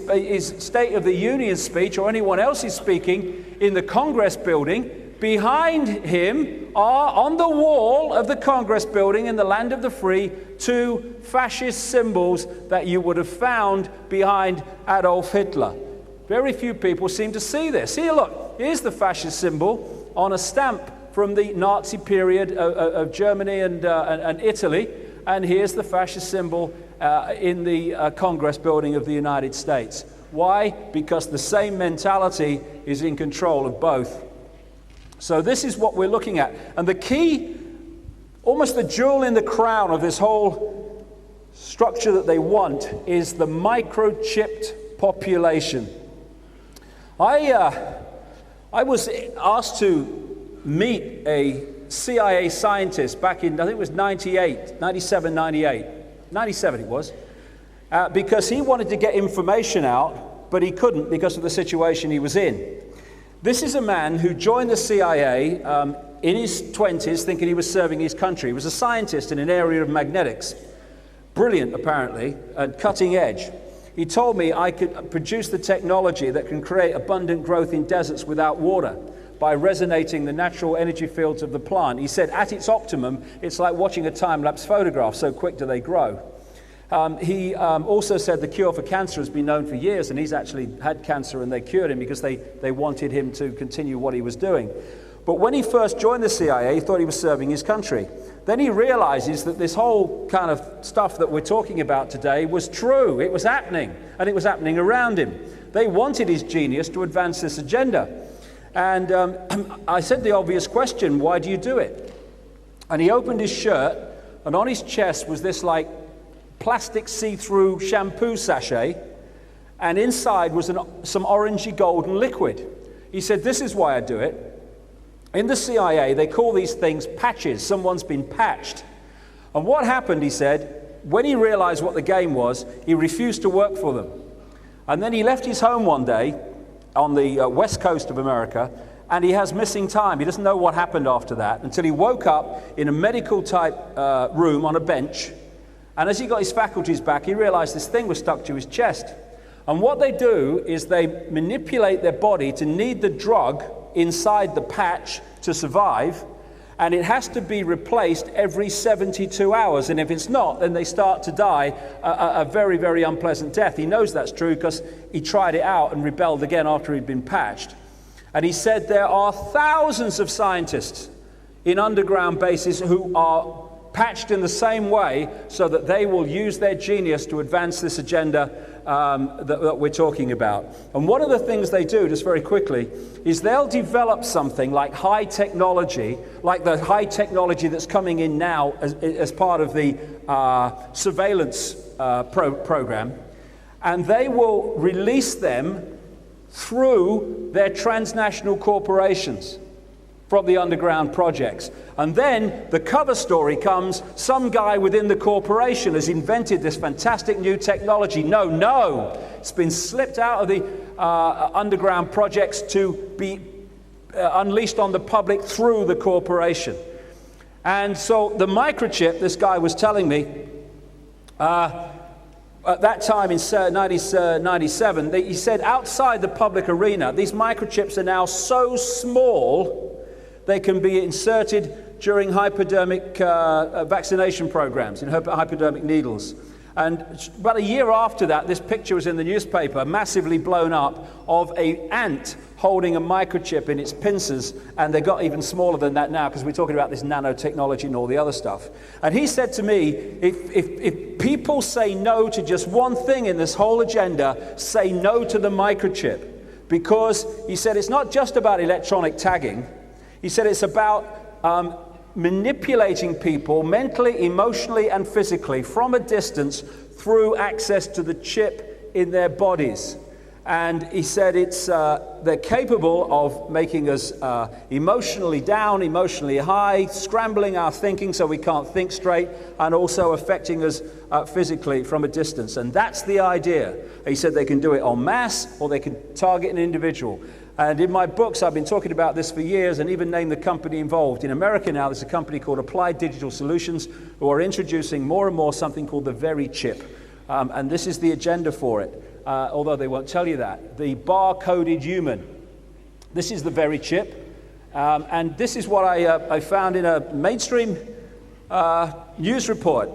State of the Union speech, or anyone else is speaking in the Congress building, behind him are, on the wall of the Congress building in the land of the free, two fascist symbols that you would have found behind Adolf Hitler. Very few people seem to see this. Here, look, here's the fascist symbol on a stamp from the Nazi period of Germany and Italy, and here's the fascist symbol in the Congress building of the United States. Why? Because the same mentality is in control of both. So this is what we're looking at. And the key, almost the jewel in the crown of this whole structure that they want, is the microchipped population. I was asked to meet a CIA scientist back in, I think it was 97 it was, because he wanted to get information out, but he couldn't because of the situation he was in. This is a man who joined the CIA in his 20s thinking he was serving his country. He was a scientist in an area of magnetics. Brilliant, apparently, and cutting edge. He told me I could produce the technology that can create abundant growth in deserts without water by resonating the natural energy fields of the plant. He said at its optimum, it's like watching a time-lapse photograph, so quick do they grow. He also said the cure for cancer has been known for years, and he's actually had cancer and they cured him because they wanted him to continue what he was doing. But when he first joined the CIA, he thought he was serving his country. Then he realizes that this whole kind of stuff that we're talking about today was true. It was happening, and it was happening around him. They wanted his genius to advance this agenda. And I said the obvious question, why do you do it? And he opened his shirt, and on his chest was this like plastic see-through shampoo sachet, and inside was some orangey golden liquid. He said, this is why I do it. In the CIA, they call these things patches. Someone's been patched. And what happened, he said, when he realized what the game was, he refused to work for them. And then he left his home one day on the west coast of America, and he has missing time. He doesn't know what happened after that until he woke up in a medical type room on a bench. And as he got his faculties back, he realized this thing was stuck to his chest. And what they do is they manipulate their body to need the drug inside the patch to survive, and it has to be replaced every 72 hours. And if it's not, then they start to die a very, very unpleasant death. He knows that's true because he tried it out and rebelled again after he'd been patched. And he said there are thousands of scientists in underground bases who are patched in the same way so that they will use their genius to advance this agenda that we're talking about. And one of the things they do, just very quickly, is they'll develop something like high technology, like the high technology that's coming in now as part of the surveillance program, and they will release them through their transnational corporations from the underground projects. And then the cover story comes, some guy within the corporation has invented this fantastic new technology. No, it's been slipped out of the underground projects to be unleashed on the public through the corporation. And so the microchip, this guy was telling me, at that time in 1997, he said outside the public arena, these microchips are now so small they can be inserted during hypodermic vaccination programs, in hypodermic needles. And about a year after that, this picture was in the newspaper, massively blown up, of an ant holding a microchip in its pincers, and they got even smaller than that now because we're talking about this nanotechnology and all the other stuff. And he said to me, if people say no to just one thing in this whole agenda, say no to the microchip. Because, he said, it's not just about electronic tagging. He said it's about manipulating people mentally, emotionally, and physically from a distance through access to the chip in their bodies. And he said they're capable of making us emotionally down, emotionally high, scrambling our thinking so we can't think straight, and also affecting us physically from a distance. And that's the idea. He said they can do it en masse, or they can target an individual. And in my books, I've been talking about this for years and even named the company involved. In America now, there's a company called Applied Digital Solutions who are introducing more and more something called the very chip. And this is the agenda for it, although they won't tell you that. The bar-coded human. This is the very chip. And this is what I found in a mainstream news report.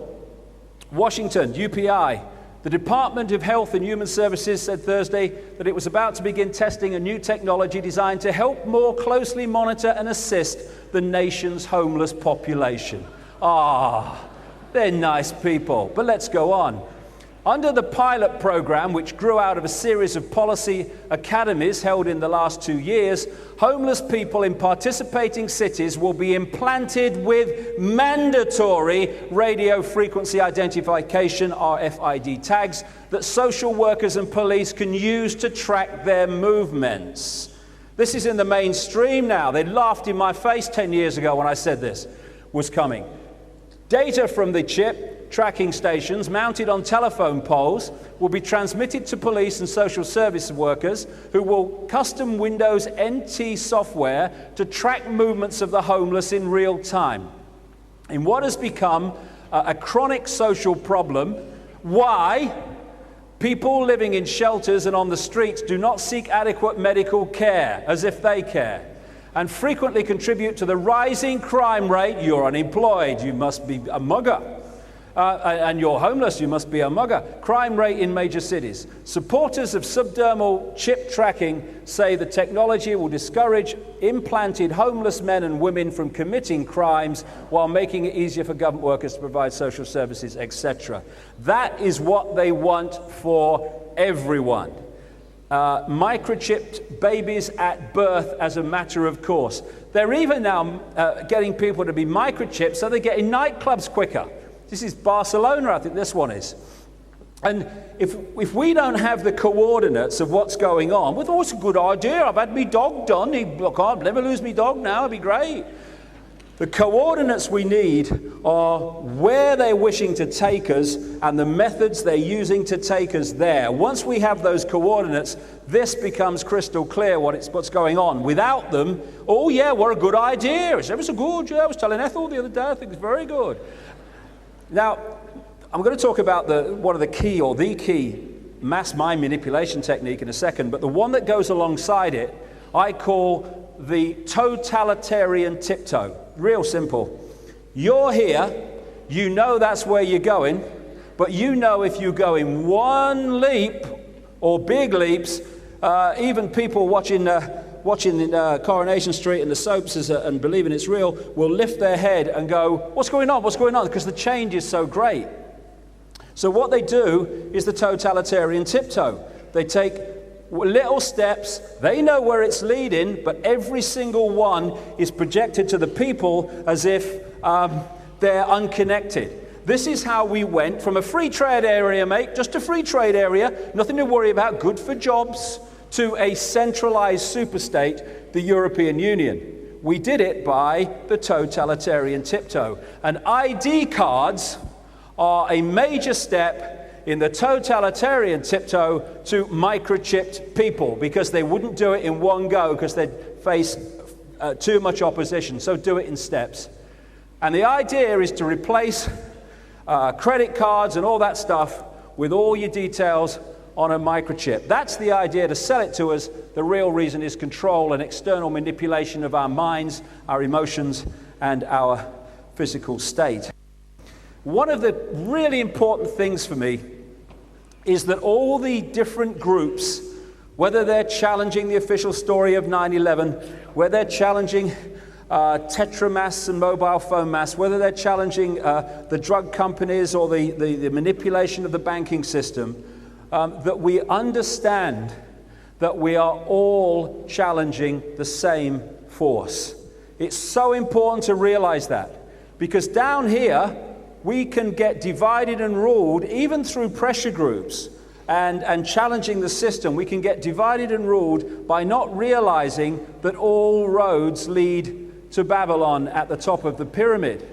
Washington, UPI. The Department of Health and Human Services said Thursday that it was about to begin testing a new technology designed to help more closely monitor and assist the nation's homeless population. They're nice people, but let's go on. Under the pilot program, which grew out of a series of policy academies held in the last 2 years, homeless people in participating cities will be implanted with mandatory radio frequency identification, RFID tags, that social workers and police can use to track their movements. This is in the mainstream now. They laughed in my face 10 years ago when I said this was coming. Data from the chip chip tracking stations mounted on telephone poles will be transmitted to police and social service workers who will custom Windows NT software to track movements of the homeless in real time. In what has become a chronic social problem, why people living in shelters and on the streets do not seek adequate medical care, as if they care, and frequently contribute to the rising crime rate. You're unemployed, you must be a mugger. And you're homeless, you must be a mugger. Crime rate in major cities. Supporters of subdermal chip tracking say the technology will discourage implanted homeless men and women from committing crimes while making it easier for government workers to provide social services, etc. That is what they want for everyone. Microchipped babies at birth as a matter of course. They're even now getting people to be microchipped so they get in nightclubs quicker. This is Barcelona, I think this one is. And if we don't have the coordinates of what's going on, well, oh, it's a good idea. I've had my dog done. Look, I'll never lose my dog now. It'd be great. The coordinates we need are where they're wishing to take us and the methods they're using to take us there. Once we have those coordinates, this becomes crystal clear what's going on. Without them, oh yeah, what a good idea. It's ever so good. Yeah, I was telling Ethel the other day, I think it's very good. Now, I'm going to talk about one of the key mass mind manipulation technique in a second, but the one that goes alongside it, I call the totalitarian tiptoe. Real simple. You're here, you know that's where you're going, but you know if you go in one leap or big leaps, even people watching Coronation Street and the soaps and believing it's real will lift their head and go, what's going on? What's going on? Because the change is so great. So what they do is the totalitarian tiptoe. They take little steps, they know where it's leading, but every single one is projected to the people as if they're unconnected. This is how we went from a free trade area, mate, just a free trade area, nothing to worry about, good for jobs, to a centralized superstate, the European Union. We did it by the totalitarian tiptoe. And ID cards are a major step in the totalitarian tiptoe to microchipped people, because they wouldn't do it in one go because they'd face too much opposition. So do it in steps. And the idea is to replace credit cards and all that stuff with all your details on a microchip. That's the idea, to sell it to us. The real reason is control and external manipulation of our minds, our emotions, and our physical state. One of the really important things for me is that all the different groups, whether they're challenging the official story of 9/11, whether they're challenging tetramass and mobile phone mass, whether they're challenging the drug companies or the manipulation of the banking system, that we understand that we are all challenging the same force. It's so important to realize that, because down here we can get divided and ruled even through pressure groups and challenging the system. We can get divided and ruled by not realizing that all roads lead to Babylon at the top of the pyramid.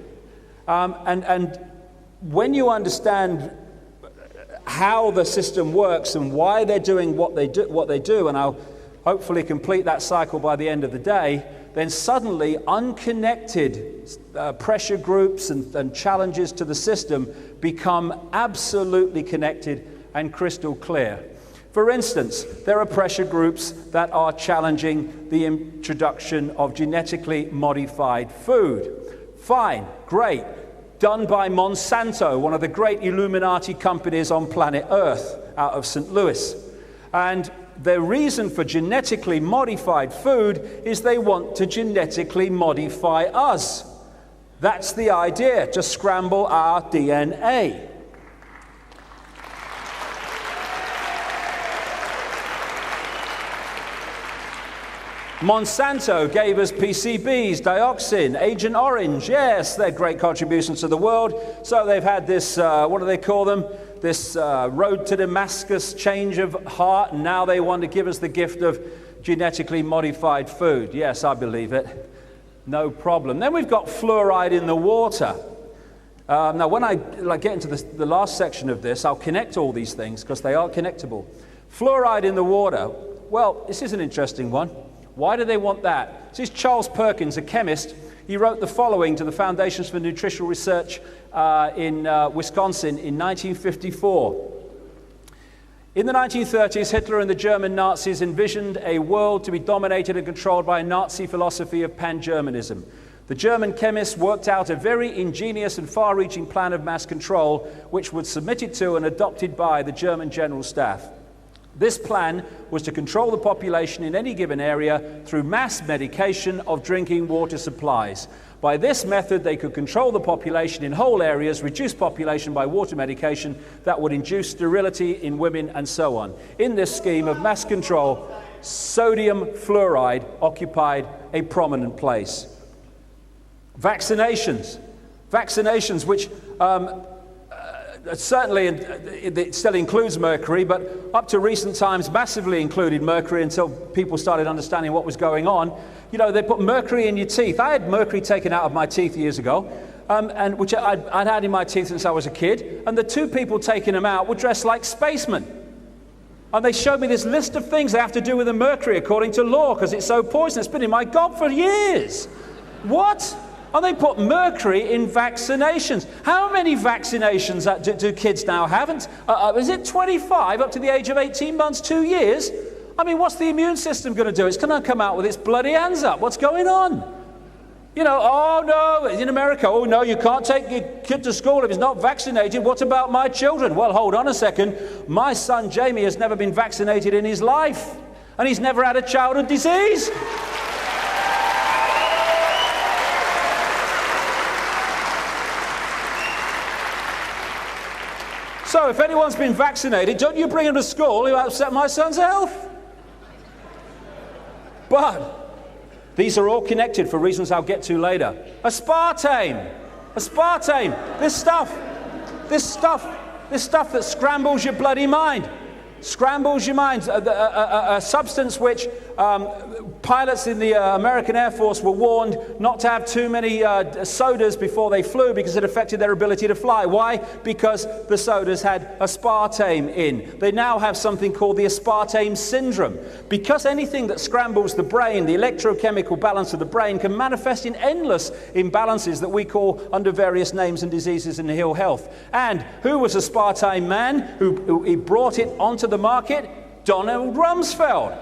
And when you understand how the system works and why they're doing what they do, and I'll hopefully complete that cycle by the end of the day, then suddenly unconnected pressure groups and challenges to the system become absolutely connected and crystal clear. For instance, there are pressure groups that are challenging the introduction of genetically modified food. Fine, great. Done by Monsanto, one of the great Illuminati companies on planet Earth, out of St. Louis. And the reason for genetically modified food is they want to genetically modify us. That's the idea, to scramble our DNA. Monsanto gave us PCBs, dioxin, Agent Orange. Yes, they're great contributions to the world. So they've had this, what do they call them? This road to Damascus change of heart, and now they want to give us the gift of genetically modified food. Yes, I believe it. No problem. Then we've got fluoride in the water. Now, when I get into the last section of this, I'll connect all these things because they are connectable. Fluoride in the water. Well, this is an interesting one. Why do they want that? This is Charles Perkins, a chemist. He wrote the following to the Foundations for Nutritional Research in Wisconsin in 1954. In the 1930s, Hitler and the German Nazis envisioned a world to be dominated and controlled by a Nazi philosophy of pan-Germanism. The German chemists worked out a very ingenious and far-reaching plan of mass control, which was submitted to and adopted by the German General Staff. This plan was to control the population in any given area through mass medication of drinking water supplies. By this method, they could control the population in whole areas, reduce population by water medication that would induce sterility in women, and so on. In this scheme of mass control, sodium fluoride occupied a prominent place. Vaccinations, which certainly it still includes mercury, but up to recent times massively included mercury until people started understanding what was going on. You know, they put mercury in your teeth. I had mercury taken out of my teeth years ago, and which I'd had in my teeth since I was a kid, and the two people taking them out were dressed like spacemen. And they showed me this list of things they have to do with the mercury according to law because it's so poisonous. It's been in my gob for years. What? And they put mercury in vaccinations. How many vaccinations do kids now have? Is it 25 up to the age of 18 months, 2 years? I mean, what's the immune system going to do? It's going to come out with its bloody hands up. What's going on? You know, oh no, in America, oh no, you can't take your kid to school if he's not vaccinated. What about my children? Well, hold on a second. My son Jamie has never been vaccinated in his life, and he's never had a childhood disease. So if anyone's been vaccinated, don't you bring him to school, you upset my son's health. But these are all connected for reasons I'll get to later. Aspartame. This stuff that scrambles your bloody mind. A substance which pilots in the American Air Force were warned not to have too many sodas before they flew because it affected their ability to fly. Why? Because the sodas had aspartame in. They now have something called the aspartame syndrome. Because anything that scrambles the brain, the electrochemical balance of the brain, can manifest in endless imbalances that we call under various names and diseases in ill health. And who was aspartame man who brought it onto the market? Donald Rumsfeld,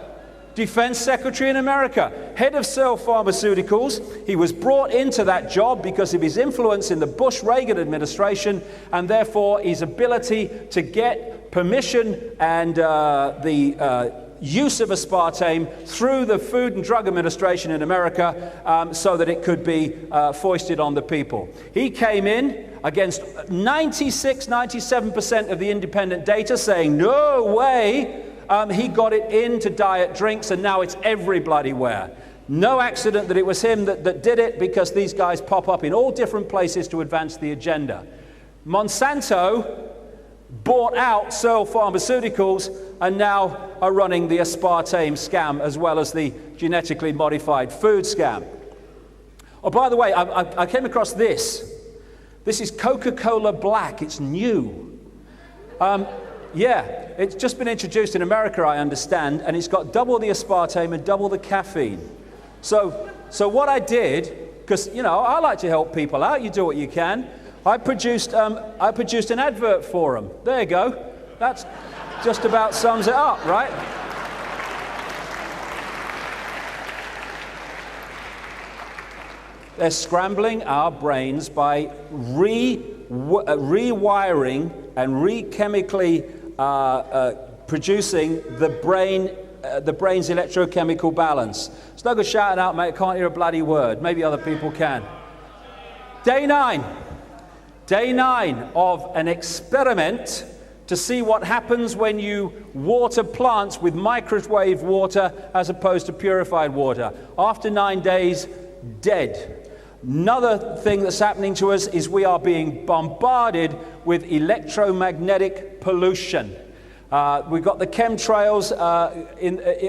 Defense Secretary in America, head of Cell Pharmaceuticals. He was brought into that job because of his influence in the Bush-Reagan administration and therefore his ability to get permission and the use of aspartame through the Food and Drug Administration in America so that it could be foisted on the people. He came in against 97% of the independent data saying, no way. He got it into diet drinks, and now it's every bloody where. No accident that it was him that did it, because these guys pop up in all different places to advance the agenda. Monsanto bought out Cell Pharmaceuticals and now are running the aspartame scam as well as the genetically modified food scam. Oh, by the way, I came across this. This is Coca-Cola Black. It's new. Yeah, it's just been introduced in America, I understand, and it's got double the aspartame and double the caffeine. So what I did, because, you know, I like to help people out, you do what you can, I produced an advert for them. There you go. That just about sums it up, right? They're scrambling our brains by rewiring and re-chemically producing the brain's electrochemical balance. It's no good shouting out, mate, I can't hear a bloody word. Maybe other people can. Day 9 of an experiment to see what happens when you water plants with microwave water as opposed to purified water. After 9 days, dead. Another thing that's happening to us is we are being bombarded with electromagnetic pollution. We've got the chemtrails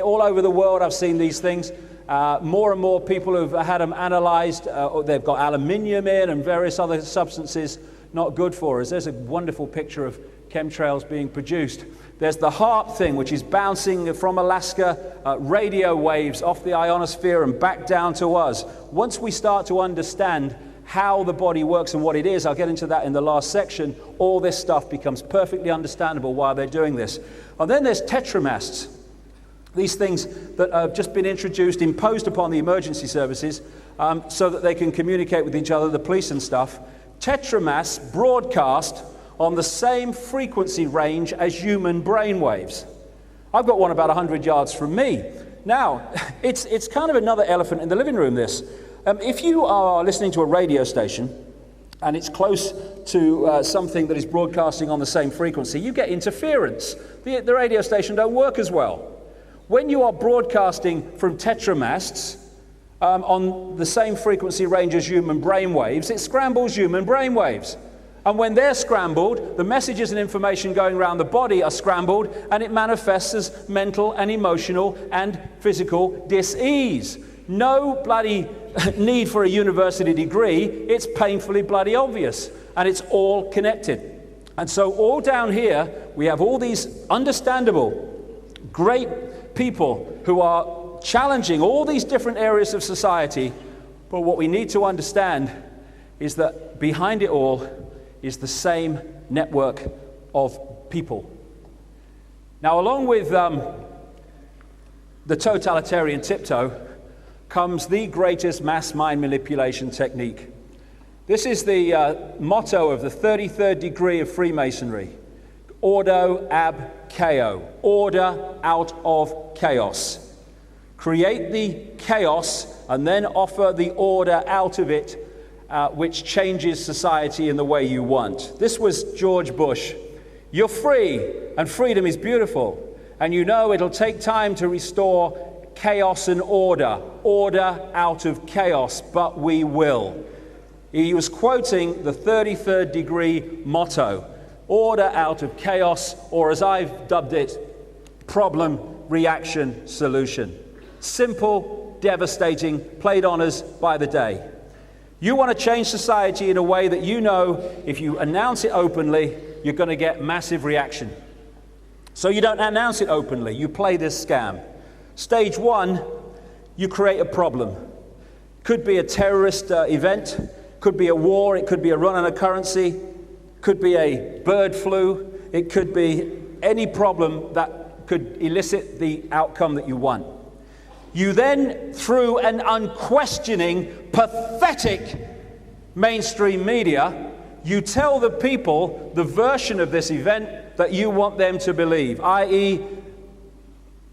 all over the world. I've seen these things. More and more people who've had them analyzed. They've got aluminium in and various other substances. not good for us. There's a wonderful picture of chemtrails being produced. There's the HAARP thing, which is bouncing from Alaska, radio waves off the ionosphere and back down to us. Once we start to understand how the body works and what it is, I'll get into that in the last section, all this stuff becomes perfectly understandable why they're doing this. And then there's tetramasts. These things that have just been introduced, imposed upon the emergency services so that they can communicate with each other, the police and stuff. Tetramasts broadcast on the same frequency range as human brain waves. I've got one about 100 yards from me. Now, it's kind of another elephant in the living room, this. If you are listening to a radio station and it's close to something that is broadcasting on the same frequency, you get interference. The radio station don't work as well. When you are broadcasting from tetramasts on the same frequency range as human brain waves, it scrambles human brain waves. And when they're scrambled, the messages and information going around the body are scrambled, and it manifests as mental and emotional and physical dis-ease. No bloody need for a university degree. It's painfully bloody obvious, and it's all connected. And so all down here, we have all these understandable, great people who are challenging all these different areas of society, but what we need to understand is that behind it all is the same network of people. Now, along with the totalitarian tiptoe comes the greatest mass mind manipulation technique. This is the motto of the 33rd degree of Freemasonry. Ordo ab chaos. Order out of chaos. Create the chaos and then offer the order out of it, which changes society in the way you want. This was George Bush. You're free, and freedom is beautiful. And you know it'll take time to restore chaos and order out of chaos, but we will. He was quoting the 33rd degree motto, order out of chaos, or as I've dubbed it, problem, reaction, solution. Simple, devastating, played on us by the day. You want to change society in a way that you know if you announce it openly, you're going to get massive reaction. So you don't announce it openly, you play this scam. Stage one, you create a problem. Could be a terrorist event, could be a war, it could be a run on a currency, could be a bird flu, it could be any problem that could elicit the outcome that you want. You then, through an unquestioning, pathetic mainstream media, you tell the people the version of this event that you want them to believe, i.e.,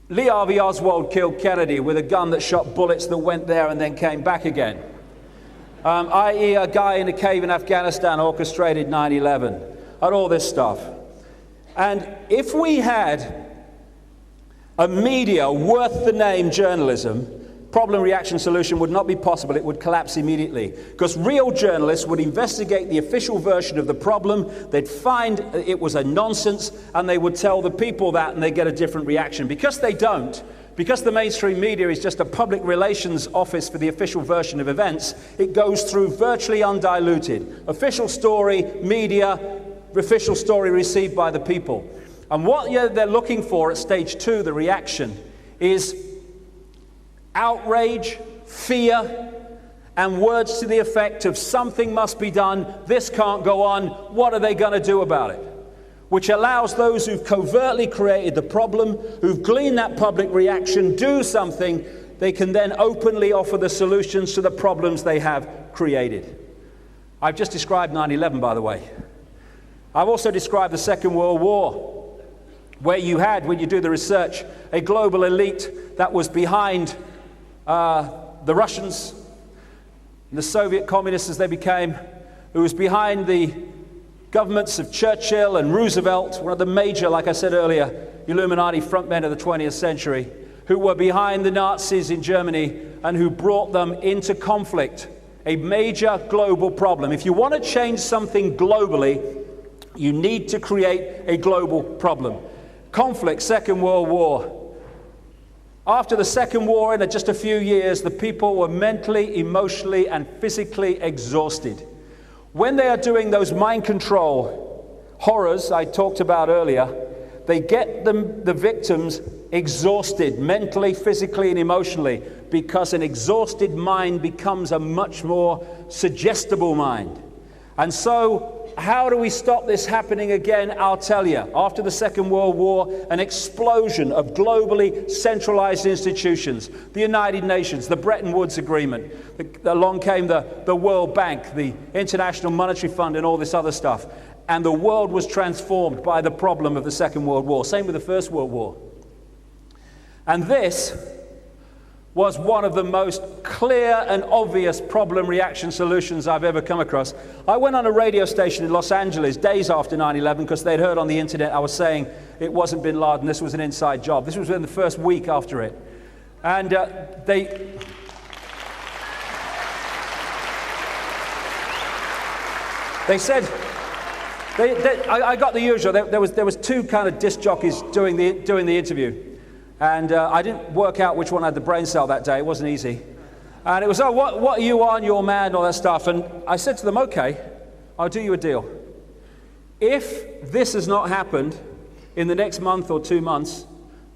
Lee Harvey Oswald killed Kennedy with a gun that shot bullets that went there and then came back again. I.e., a guy in a cave in Afghanistan orchestrated 9/11, and all this stuff. And if we had a media worth the name journalism, problem, reaction, solution would not be possible. It would collapse immediately. Because real journalists would investigate the official version of the problem, they'd find it was a nonsense, and they would tell the people that, and they'd get a different reaction. Because they don't, because the mainstream media is just a public relations office for the official version of events, it goes through virtually undiluted. Official story, media, official story received by the people. And what they're looking for at stage two, the reaction, is outrage, fear, and words to the effect of something must be done, this can't go on, what are they going to do about it? Which allows those who've covertly created the problem, who've gleaned that public reaction, do something, they can then openly offer the solutions to the problems they have created. I've just described 9/11, by the way. I've also described the Second World War, where you had, when you do the research, a global elite that was behind the Russians, the Soviet communists as they became, who was behind the governments of Churchill and Roosevelt, one of the major, like I said earlier, Illuminati frontmen of the 20th century, who were behind the Nazis in Germany and who brought them into conflict, a major global problem. If you want to change something globally, you need to create a global problem. Conflict, Second World War. After the Second War, in just a few years, the people were mentally, emotionally, and physically exhausted. When they are doing those mind control horrors I talked about earlier, they get the victims exhausted mentally, physically, and emotionally, because an exhausted mind becomes a much more suggestible mind. And so, how do we stop this happening again? I'll tell you. After the Second World War, an explosion of globally centralized institutions, the United Nations, the Bretton Woods Agreement, along came the World Bank, the International Monetary Fund, and all this other stuff. And the world was transformed by the problem of the Second World War. Same with the First World War. And this was one of the most clear and obvious problem reaction solutions I've ever come across. I went on a radio station in Los Angeles days after 9/11 because they'd heard on the internet I was saying it wasn't bin Laden, this was an inside job. This was in the first week after it. And they said, I got the usual. There was two kind of disc jockeys doing the interview. And I didn't work out which one had the brain cell that day. It wasn't easy. And it was, oh, what are you on? You're mad and all that stuff. And I said to them, okay, I'll do you a deal. If this has not happened in the next month or 2 months,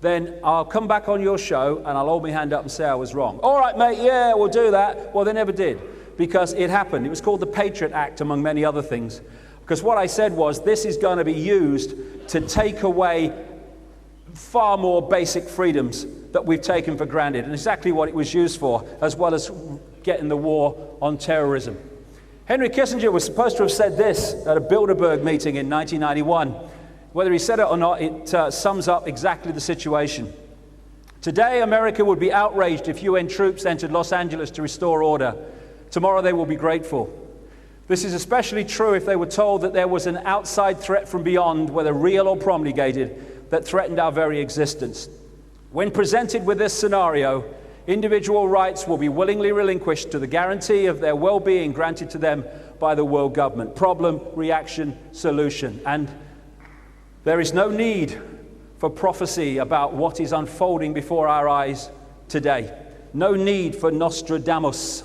then I'll come back on your show and I'll hold my hand up and say I was wrong. All right, mate, yeah, we'll do that. Well, they never did, because it happened. It was called the Patriot Act, among many other things. Because what I said was, this is going to be used to take away far more basic freedoms that we've taken for granted, and exactly what it was used for, as well as getting the war on terrorism. Henry Kissinger was supposed to have said this at a Bilderberg meeting in 1991. Whether he said it or not, it sums up exactly the situation. Today, America would be outraged if UN troops entered Los Angeles to restore order. Tomorrow, they will be grateful. This is especially true if they were told that there was an outside threat from beyond, whether real or promulgated, that threatened our very existence. When presented with this scenario, individual rights will be willingly relinquished to the guarantee of their well-being granted to them by the world government. Problem, reaction, solution. And there is no need for prophecy about what is unfolding before our eyes today. No need for Nostradamus.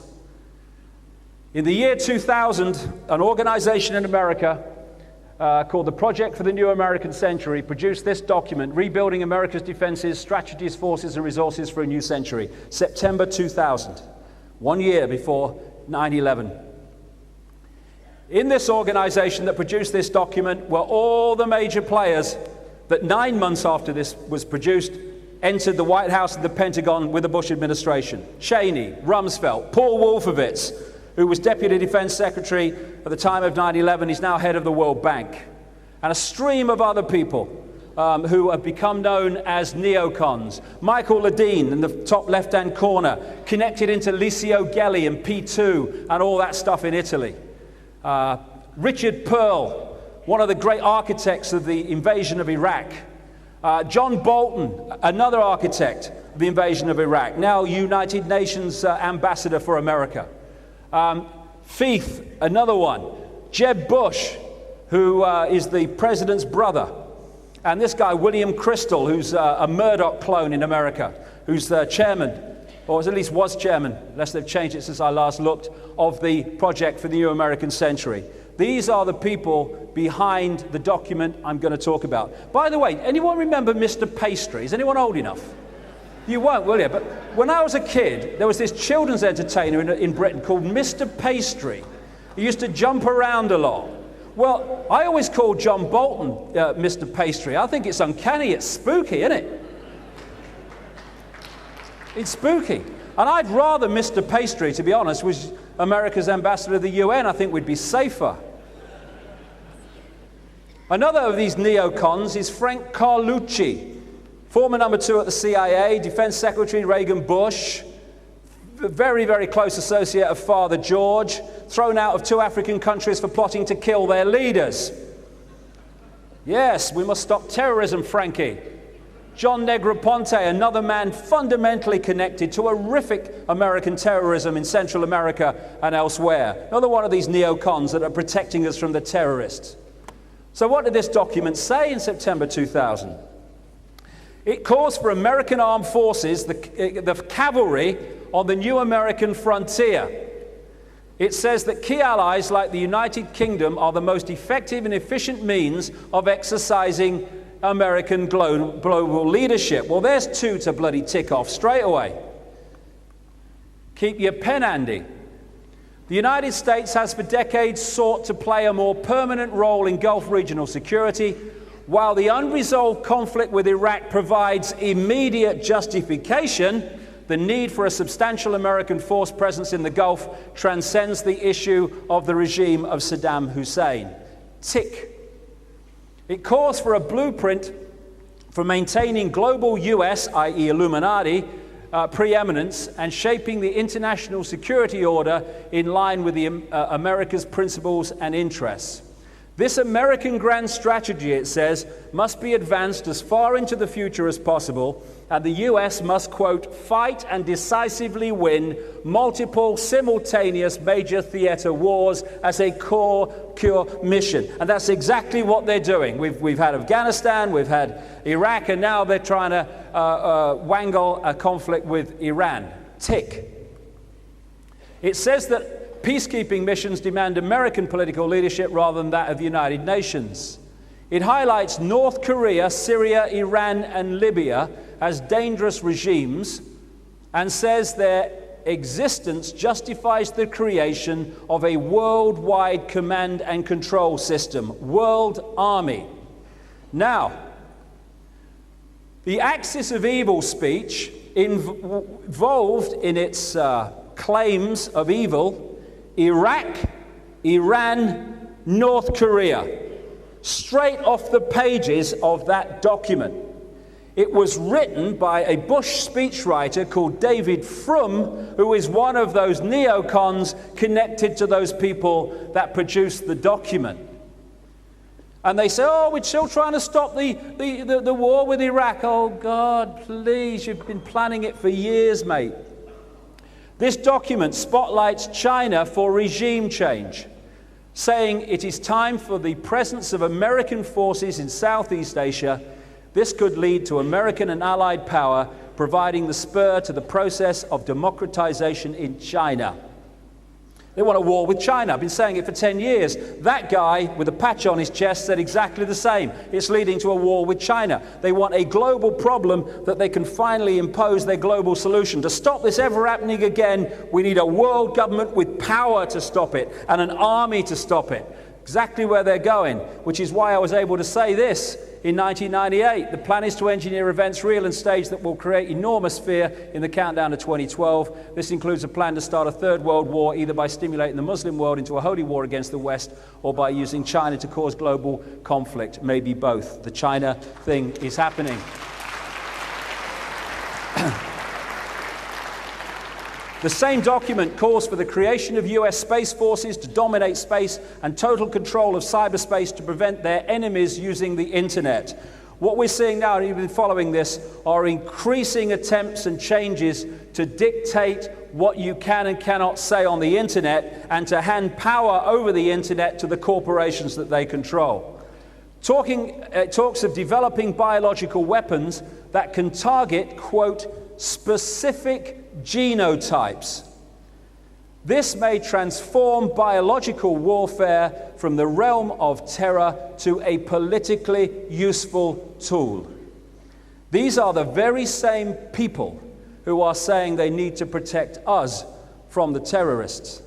In the year 2000, an organization in America called the Project for the New American Century produced this document, Rebuilding America's Defenses, Strategies, Forces, and Resources for a New Century, September 2000, 1 year before 9/11. In this organization that produced this document were all the major players that 9 months after this was produced entered the White House and the Pentagon with the Bush administration. Cheney, Rumsfeld, Paul Wolfowitz, who was Deputy Defense Secretary at the time of 9/11, he's now head of the World Bank. And a stream of other people who have become known as neocons. Michael Ledeen in the top left-hand corner, connected into Licio Gelli and P2 and all that stuff in Italy. Richard Pearl, one of the great architects of the invasion of Iraq. John Bolton, another architect of the invasion of Iraq, now United Nations ambassador for America. Feith, another one. Jeb Bush, who is the president's brother. And this guy, William Crystal, who's a Murdoch clone in America, who's the chairman, or at least was chairman, unless they've changed it since I last looked, of the Project for the New American Century. These are the people behind the document I'm going to talk about. By the way, anyone remember Mr. Pastry? Is anyone old enough? You won't, will you? But when I was a kid, there was this children's entertainer in Britain called Mr. Pastry. He used to jump around a lot. Well, I always call John Bolton Mr. Pastry. I think it's uncanny. It's spooky, isn't it? It's spooky. And I'd rather Mr. Pastry, to be honest, was America's ambassador to the UN. I think we'd be safer. Another of these neocons is Frank Carlucci, former number 2 at the CIA, Defense Secretary Reagan Bush, very, very close associate of Father George, thrown out of 2 African countries for plotting to kill their leaders. Yes, we must stop terrorism, Frankie. John Negroponte, another man fundamentally connected to horrific American terrorism in Central America and elsewhere. Another one of these neocons that are protecting us from the terrorists. So what did this document say in September 2000? It calls for American armed forces, the cavalry, on the new American frontier. It says that key allies like the United Kingdom are the most effective and efficient means of exercising American global leadership. Well, there's two to bloody tick off straight away. Keep your pen handy. The United States has for decades sought to play a more permanent role in Gulf regional security, while the unresolved conflict with Iraq provides immediate justification. The need for a substantial American force presence in the Gulf transcends the issue of the regime of Saddam Hussein. Tick. It calls for a blueprint for maintaining global US, i.e. Illuminati, preeminence and shaping the international security order in line with America's principles and interests. This American grand strategy, it says, must be advanced as far into the future as possible, and the US must, quote, fight and decisively win multiple simultaneous major theater wars as a core mission. And that's exactly what they're doing. We've had Afghanistan, we've had Iraq, and now they're trying to wangle a conflict with Iran. Tick. It says that peacekeeping missions demand American political leadership rather than that of the United Nations. It highlights North Korea, Syria, Iran, and Libya as dangerous regimes and says their existence justifies the creation of a worldwide command and control system, World Army. Now, the axis of evil speech involved in its claims of evil Iraq, Iran, North Korea, straight off the pages of that document. It was written by a Bush speechwriter called David Frum, who is one of those neocons connected to those people that produced the document. And they say, oh, we're still trying to stop the war with Iraq. Oh, God, please, you've been planning it for years, mate. This document spotlights China for regime change, saying it is time for the presence of American forces in Southeast Asia. This could lead to American and allied power, providing the spur to the process of democratization in China. They want a war with China. I've been saying it for 10 years. That guy with a patch on his chest said exactly the same. It's leading to a war with China. They want a global problem that they can finally impose their global solution. To stop this ever happening again, we need a world government with power to stop it and an army to stop it. Exactly where they're going, which is why I was able to say this in 1998. The plan is to engineer events real and staged that will create enormous fear in the countdown to 2012. This includes a plan to start a third world war, either by stimulating the Muslim world into a holy war against the West or by using China to cause global conflict. Maybe both. The China thing is happening. The same document calls for the creation of US space forces to dominate space and total control of cyberspace to prevent their enemies using the internet. What we're seeing now, and you've been following this, are increasing attempts and changes to dictate what you can and cannot say on the internet and to hand power over the internet to the corporations that they control. Talks of developing biological weapons that can target, quote, specific genotypes. This may transform biological warfare from the realm of terror to a politically useful tool. These are the very same people who are saying they need to protect us from the terrorists.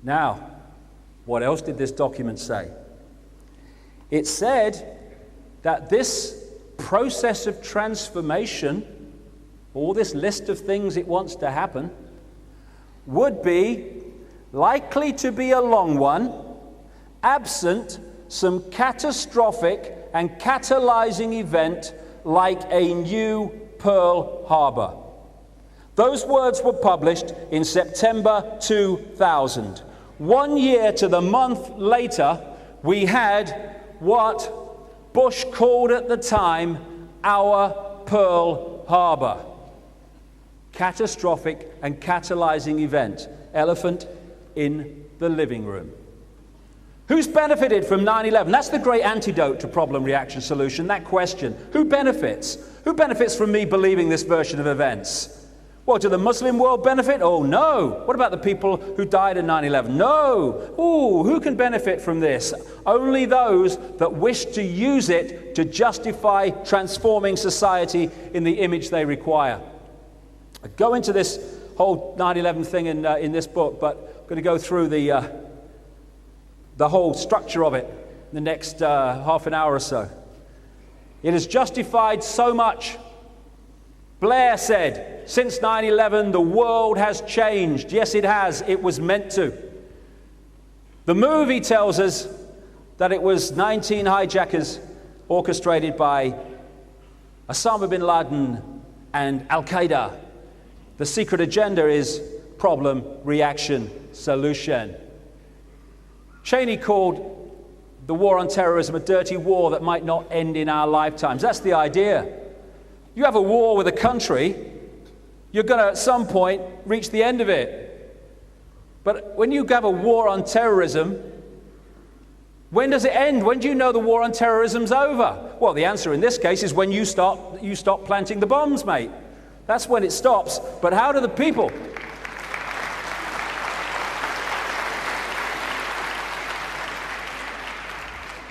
Now, what else did this document say? It said that this process of transformation, all this list of things it wants to happen, would be likely to be a long one, absent some catastrophic and catalyzing event like a new Pearl Harbor. Those words were published in September 2000. 1 year to the month later, we had what Bush called at the time our Pearl Harbor. Catastrophic and catalyzing event. Elephant in the living room. Who's benefited from 9/11? That's the great antidote to problem, reaction, solution, that question. Who benefits? Who benefits from me believing this version of events? Well, do the Muslim world benefit? Oh, no. What about the people who died in 9/11? No. Ooh, who can benefit from this? Only those that wish to use it to justify transforming society in the image they require. I go into this whole 9/11 thing in this book, but I'm going to go through the whole structure of it in the next half an hour or so. It has justified so much. Blair said, since 9/11, the world has changed. Yes, it has. It was meant to. The movie tells us that it was 19 hijackers orchestrated by Osama bin Laden and Al-Qaeda. The secret agenda is problem, reaction, solution. Cheney called the war on terrorism a dirty war that might not end in our lifetimes. That's the idea. You have a war with a country, you're going to at some point reach the end of it. But when you have a war on terrorism, when does it end? When do you know the war on terrorism's over? Well, the answer in this case is when you stop planting the bombs, mate. That's when it stops. But how do the people?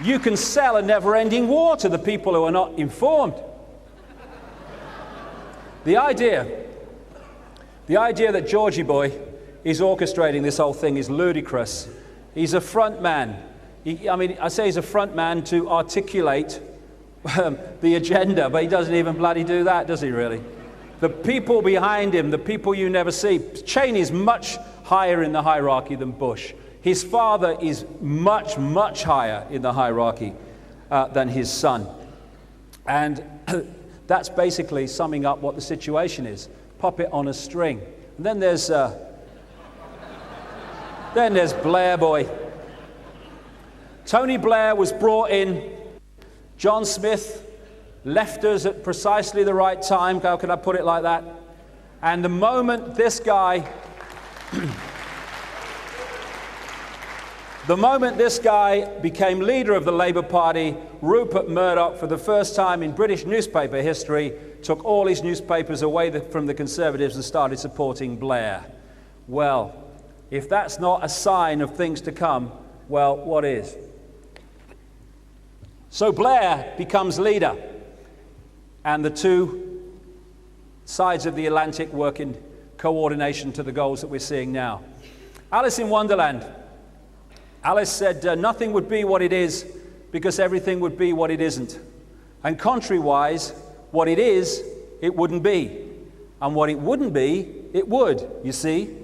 You can sell a never-ending war to the people who are not informed. The idea that Georgie boy is orchestrating this whole thing is ludicrous. He's a front man. I say he's a front man to articulate the agenda, but he doesn't even bloody do that, does he really? The people behind him, the people you never see. Cheney is much higher in the hierarchy than Bush. His father is much, much higher in the hierarchy than his son. And that's basically summing up what the situation is. Puppet on a string. And then there's Blair boy. Tony Blair was brought in. John Smith left us at precisely the right time. How can I put it like that? And the moment this guy became leader of the Labour Party, Rupert Murdoch, for the first time in British newspaper history, took all his newspapers away from the Conservatives and started supporting Blair. Well, if that's not a sign of things to come, well, what is? So Blair becomes leader, and the two sides of the Atlantic work in coordination to the goals that we're seeing now. Alice in Wonderland. Alice said nothing would be what it is because everything would be what it isn't. And contrary-wise, what it is, it wouldn't be. And what it wouldn't be, it would, you see.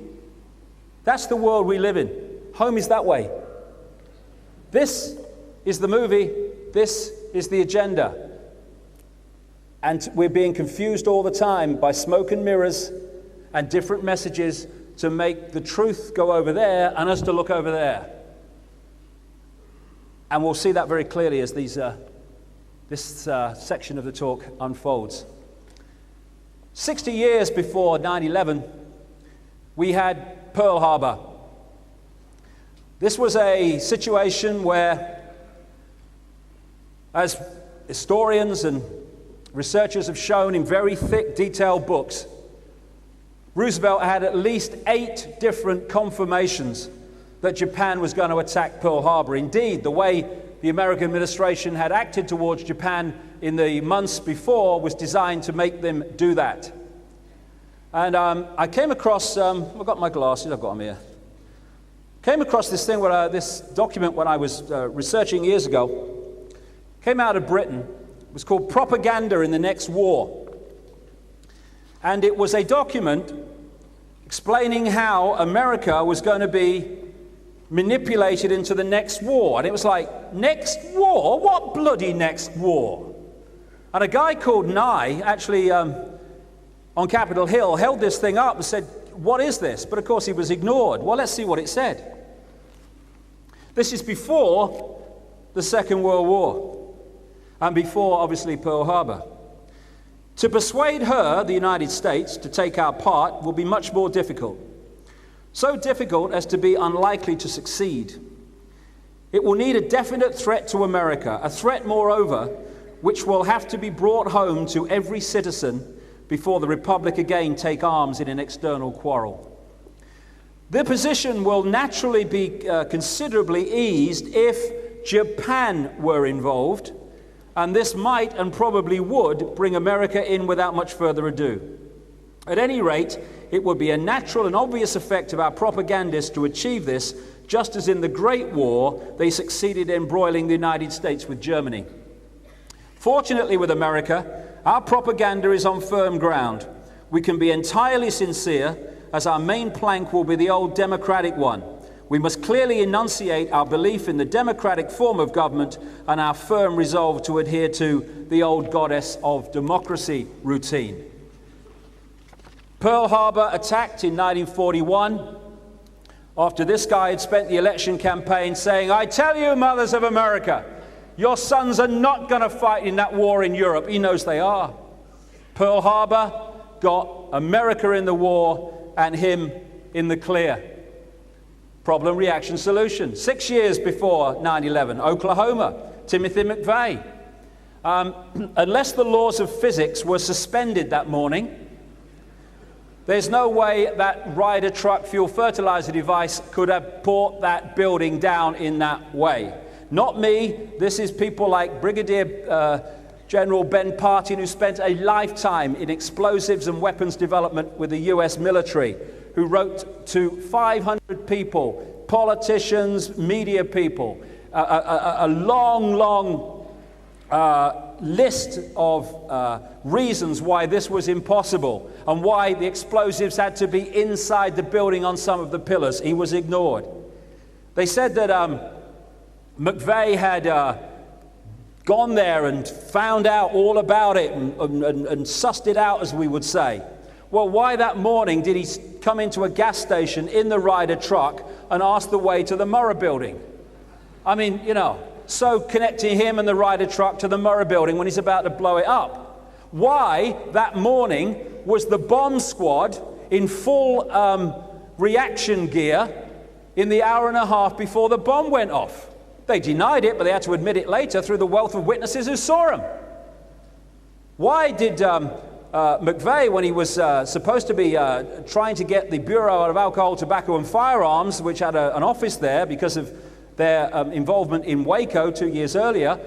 That's the world we live in. Home is that way. This is the movie. This is the agenda. And we're being confused all the time by smoke and mirrors and different messages to make the truth go over there and us to look over there. And we'll see that very clearly as this section of the talk unfolds. 60 years before 9/11, we had Pearl Harbor. This was a situation where, as historians and researchers have shown in very thick, detailed books, Roosevelt had at least 8 different confirmations that Japan was going to attack Pearl Harbor. Indeed, the way the American administration had acted towards Japan in the months before was designed to make them do that. And I came across, I've got my glasses, I've got them here. Came across this thing, this document when I was researching years ago. Came out of Britain. It was called Propaganda in the Next War. And it was a document explaining how America was going to be manipulated into the next war. And it was like, next war? What bloody next war? And a guy called Nye, actually on Capitol Hill, held this thing up and said, what is this? But of course he was ignored. Well, let's see what it said. This is before the Second World War and before, obviously, Pearl Harbor. To persuade her, the United States, to take our part will be much more difficult. So difficult as to be unlikely to succeed. It will need a definite threat to America, a threat, moreover, which will have to be brought home to every citizen before the Republic again take arms in an external quarrel. The position will naturally be considerably eased if Japan were involved, and this might and probably would bring America in without much further ado. At any rate, it would be a natural and obvious effect of our propagandists to achieve this, just as in the Great War they succeeded in embroiling the United States with Germany. Fortunately with America, our propaganda is on firm ground. We can be entirely sincere, as our main plank will be the old democratic one. We must clearly enunciate our belief in the democratic form of government and our firm resolve to adhere to the old goddess of democracy routine. Pearl Harbor attacked in 1941, after this guy had spent the election campaign saying, "I tell you, mothers of America, your sons are not going to fight in that war in Europe." He knows they are. Pearl Harbor got America in the war and him in the clear. Problem, reaction, solution. 6 years before 9/11, Oklahoma, Timothy McVeigh. Unless the laws of physics were suspended that morning, there's no way that Ryder truck fuel fertilizer device could have brought that building down in that way. Not me. This is people like Brigadier General Ben Partin, who spent a lifetime in explosives and weapons development with the US military, who wrote to 500 people, politicians, media people, a long list of reasons why this was impossible and why the explosives had to be inside the building on some of the pillars. He was ignored. They said that McVeigh had gone there and found out all about it and sussed it out, as we would say. Well, why that morning did he come into a gas station in the Ryder truck and ask the way to the Murrah building? I mean, you know, so connecting him and the Ryder truck to the Murrah building when he's about to blow it up. Why that morning was the bomb squad in full reaction gear in the hour and a half before the bomb went off? They denied it, but they had to admit it later through the wealth of witnesses who saw him. Why did McVeigh, when he was supposed to be trying to get the Bureau of Alcohol, Tobacco and Firearms, which had an office there because of their involvement in Waco 2 years earlier,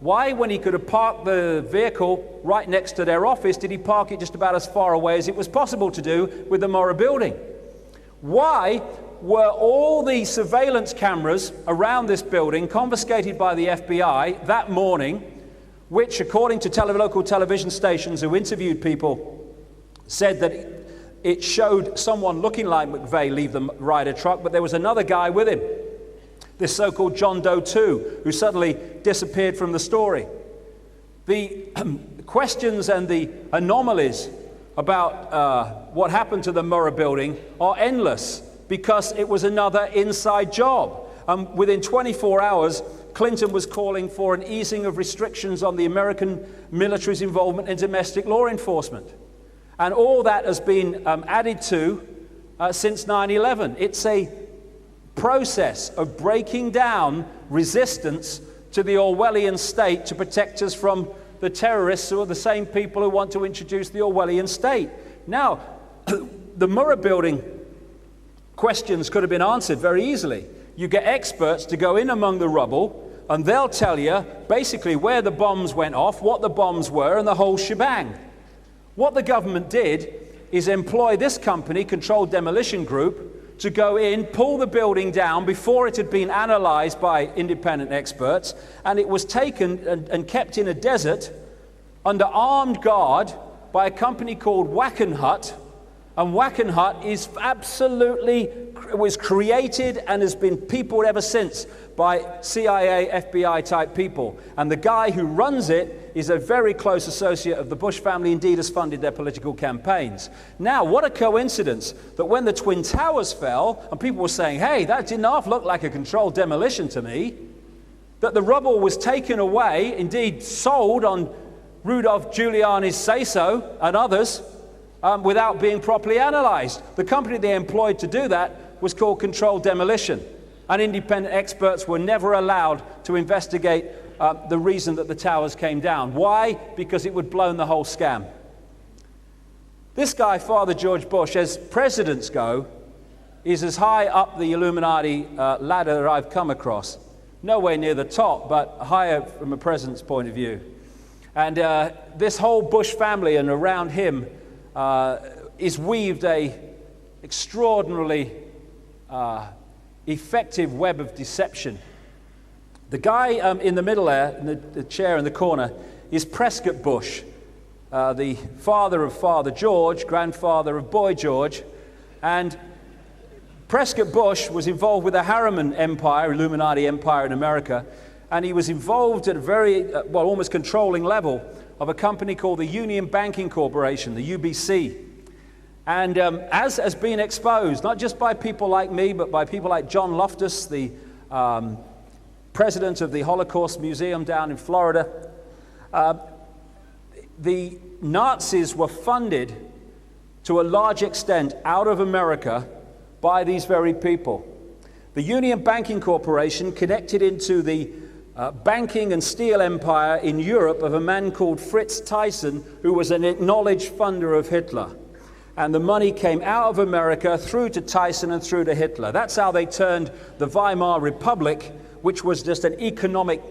why, when he could have parked the vehicle right next to their office, did he park it just about as far away as it was possible to do with the Murrah building? Why were all the surveillance cameras around this building confiscated by the FBI that morning, which, according to local television stations who interviewed people, said that it showed someone looking like McVeigh leave the Ryder truck, but there was another guy with him, this so-called John Doe 2, who suddenly disappeared from the story. The questions and the anomalies about what happened to the Murrah building are endless, because it was another inside job. Within 24 hours, Clinton was calling for an easing of restrictions on the American military's involvement in domestic law enforcement. And all that has been added to since 9/11. It's a process of breaking down resistance to the Orwellian state to protect us from the terrorists who are the same people who want to introduce the Orwellian state. Now, the Murrah building questions could have been answered very easily. You get experts to go in among the rubble, and they'll tell you basically where the bombs went off, what the bombs were, and the whole shebang. What the government did is employ this company, Controlled Demolition Group, to go in, pull the building down before it had been analyzed by independent experts, and it was taken and kept in a desert under armed guard by a company called Wackenhut. And Wackenhut is was created and has been peopled ever since by CIA, FBI type people. And the guy who runs it is a very close associate of the Bush family, indeed has funded their political campaigns. Now, what a coincidence that when the Twin Towers fell, and people were saying, hey, that did not look like a controlled demolition to me, that the rubble was taken away, indeed sold on Rudolph Giuliani's say-so and others, without being properly analyzed. The company they employed to do that was called Controlled Demolition, and independent experts were never allowed to investigate the reason that the towers came down. Why? Because it would blown the whole scam. This guy, Father George Bush, as presidents go, is as high up the Illuminati ladder that I've come across. Nowhere near the top, but higher from a president's point of view. And this whole Bush family and around him is weaved a extraordinarily effective web of deception. The guy in the middle there, in the chair in the corner, is Prescott Bush, the father of Father George, grandfather of Boy George. And Prescott Bush was involved with the Harriman Empire, Illuminati Empire in America, and he was involved at a very, almost controlling level of a company called the Union Banking Corporation, the UBC. And as has been exposed, not just by people like me, but by people like John Loftus, the president of the Holocaust Museum down in Florida, the Nazis were funded to a large extent out of America by these very people. The Union Banking Corporation connected into the banking and steel empire in Europe of a man called Fritz Thyssen, who was an acknowledged funder of Hitler. And the money came out of America through to Thyssen and through to Hitler. That's how they turned the Weimar Republic, which was just an economic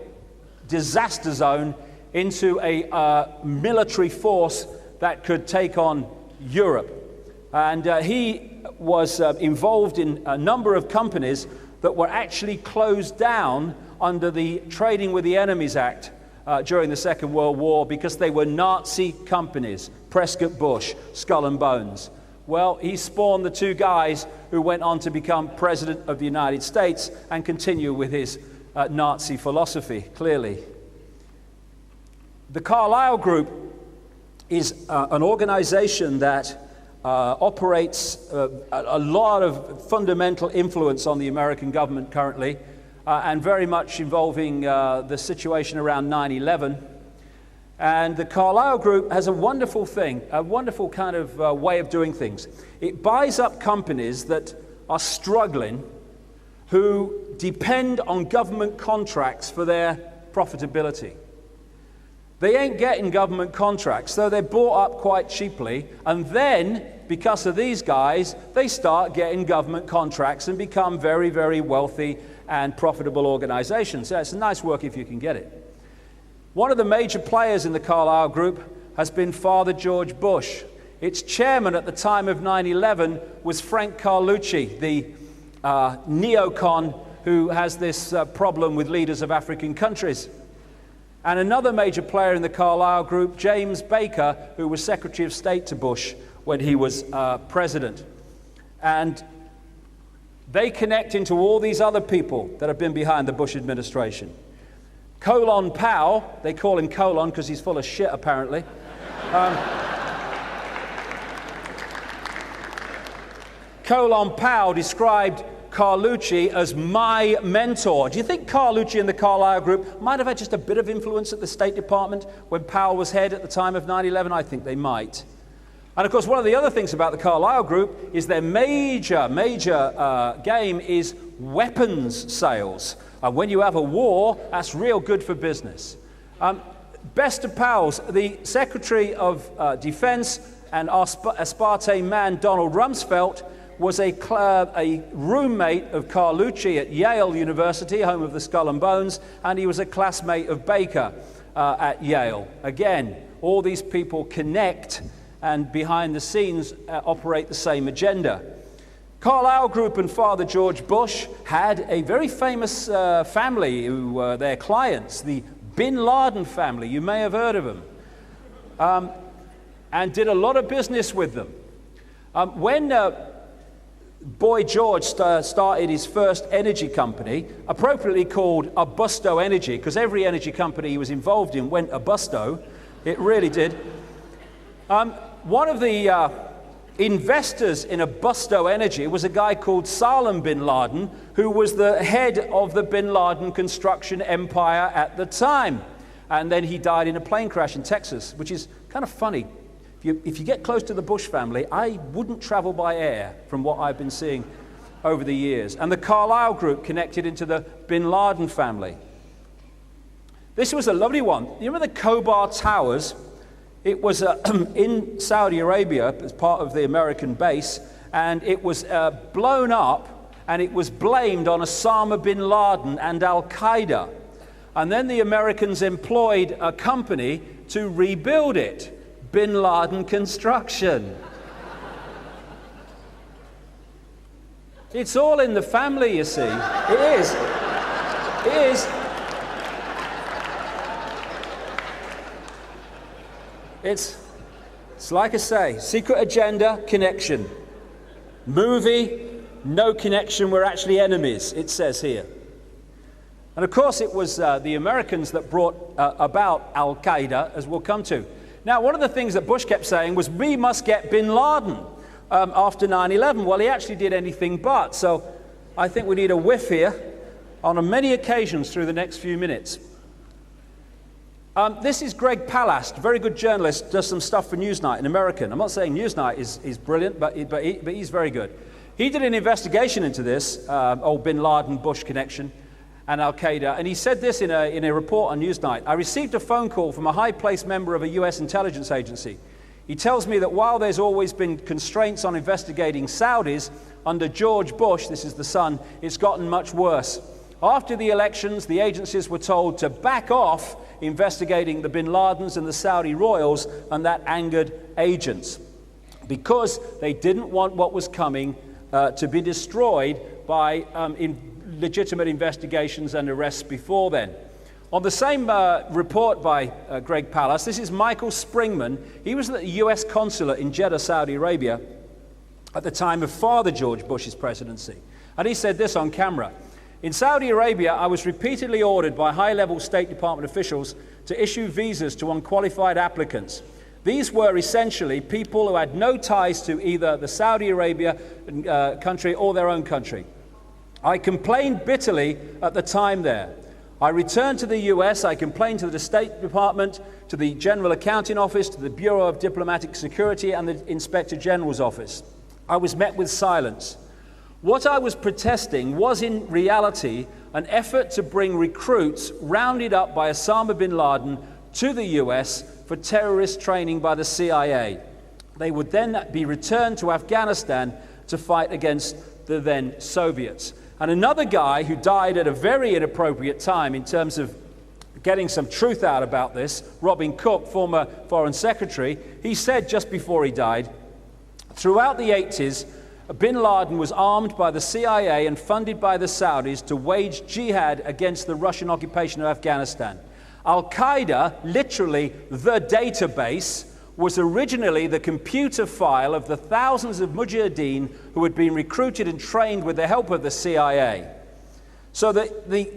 disaster zone, into a military force that could take on Europe. And he was involved in a number of companies that were actually closed down under the Trading with the Enemies Act during the Second World War because they were Nazi companies. Prescott Bush, Skull and Bones. Well, he spawned the two guys who went on to become President of the United States and continue with his Nazi philosophy, clearly. The Carlyle Group is an organization that operates a lot of fundamental influence on the American government currently, and very much involving the situation around 9/11. And the Carlyle Group has a wonderful thing, a wonderful kind of way of doing things. It buys up companies that are struggling, who depend on government contracts for their profitability. They ain't getting government contracts, so they're bought up quite cheaply, and then, because of these guys, they start getting government contracts and become very, very wealthy and profitable organizations. So it's a nice work if you can get it. One of the major players in the Carlyle Group has been Father George Bush. Its chairman at the time of 9/11 was Frank Carlucci, the neocon who has this problem with leaders of African countries. And another major player in the Carlyle Group, James Baker, who was Secretary of State to Bush when he was president. And they connect into all these other people that have been behind the Bush administration. Colin Powell, they call him Colin because he's full of shit apparently. Colin Powell described Carlucci as my mentor. Do you think Carlucci and the Carlyle Group might have had just a bit of influence at the State Department when Powell was head at the time of 9/11? I think they might. And of course, one of the other things about the Carlyle Group is their major game is weapons sales. And when you have a war, that's real good for business. Best of pals, the Secretary of Defense and aspartame man Donald Rumsfeld was a roommate of Carlucci at Yale University, home of the Skull and Bones, and he was a classmate of Baker at Yale. Again, all these people connect and behind the scenes operate the same agenda. Carlyle Group and Father George Bush had a very famous family who were their clients, the Bin Laden family. You may have heard of them, and did a lot of business with them. When Boy George started his first energy company, appropriately called Abusto Energy, because every energy company he was involved in went abusto. It really did. One of the investors in Abusto Energy was a guy called Salem bin Laden, who was the head of the bin Laden construction empire at the time. And then he died in a plane crash in Texas, which is kind of funny. If you get close to the Bush family, I wouldn't travel by air from what I've been seeing over the years. And the Carlyle Group connected into the bin Laden family. This was a lovely one. You remember the Khobar Towers It was in Saudi Arabia as part of the American base, and it was blown up, and it was blamed on Osama bin Laden and Al-Qaeda. And then the Americans employed a company to rebuild it, Bin Laden Construction. It's all in the family, you see. It is. It is. It's like I say, secret agenda, connection. Movie, no connection, we're actually enemies, it says here. And of course it was the Americans that brought about Al-Qaeda, as we'll come to. Now, one of the things that Bush kept saying was, we must get bin Laden after 9/11. Well, he actually did anything but. So I think we need a whiff here on many occasions through the next few minutes. This is Greg Palast, very good journalist, does some stuff for Newsnight, an American. I'm not saying Newsnight is brilliant, but he's very good. He did an investigation into this, old bin Laden Bush connection and Al-Qaeda, and he said this in a report on Newsnight. I received a phone call from a high-placed member of a US intelligence agency. He tells me that while there's always been constraints on investigating Saudis, under George Bush, this is the son, it's gotten much worse. After the elections, the agencies were told to back off investigating the bin Ladens and the Saudi royals, and that angered agents because they didn't want what was coming to be destroyed by legitimate investigations and arrests before then. On the same report by Greg Palast, this is Michael Springman. He was at the US consulate in Jeddah, Saudi Arabia at the time of Father George Bush's presidency. And he said this on camera. In Saudi Arabia, I was repeatedly ordered by high-level State Department officials to issue visas to unqualified applicants. These were essentially people who had no ties to either the Saudi Arabia country or their own country. I complained bitterly at the time there. I returned to the US, I complained to the State Department, to the General Accounting Office, to the Bureau of Diplomatic Security and the Inspector General's office. I was met with silence. What I was protesting was in reality an effort to bring recruits rounded up by Osama bin Laden to the US for terrorist training by the CIA. They would then be returned to Afghanistan to fight against the then Soviets. And another guy who died at a very inappropriate time in terms of getting some truth out about this, Robin Cook, former Foreign Secretary, he said just before he died, throughout the 80s, bin Laden was armed by the CIA and funded by the Saudis to wage jihad against the Russian occupation of Afghanistan. Al-Qaeda, literally the database, was originally the computer file of the thousands of mujahideen who had been recruited and trained with the help of the CIA. So the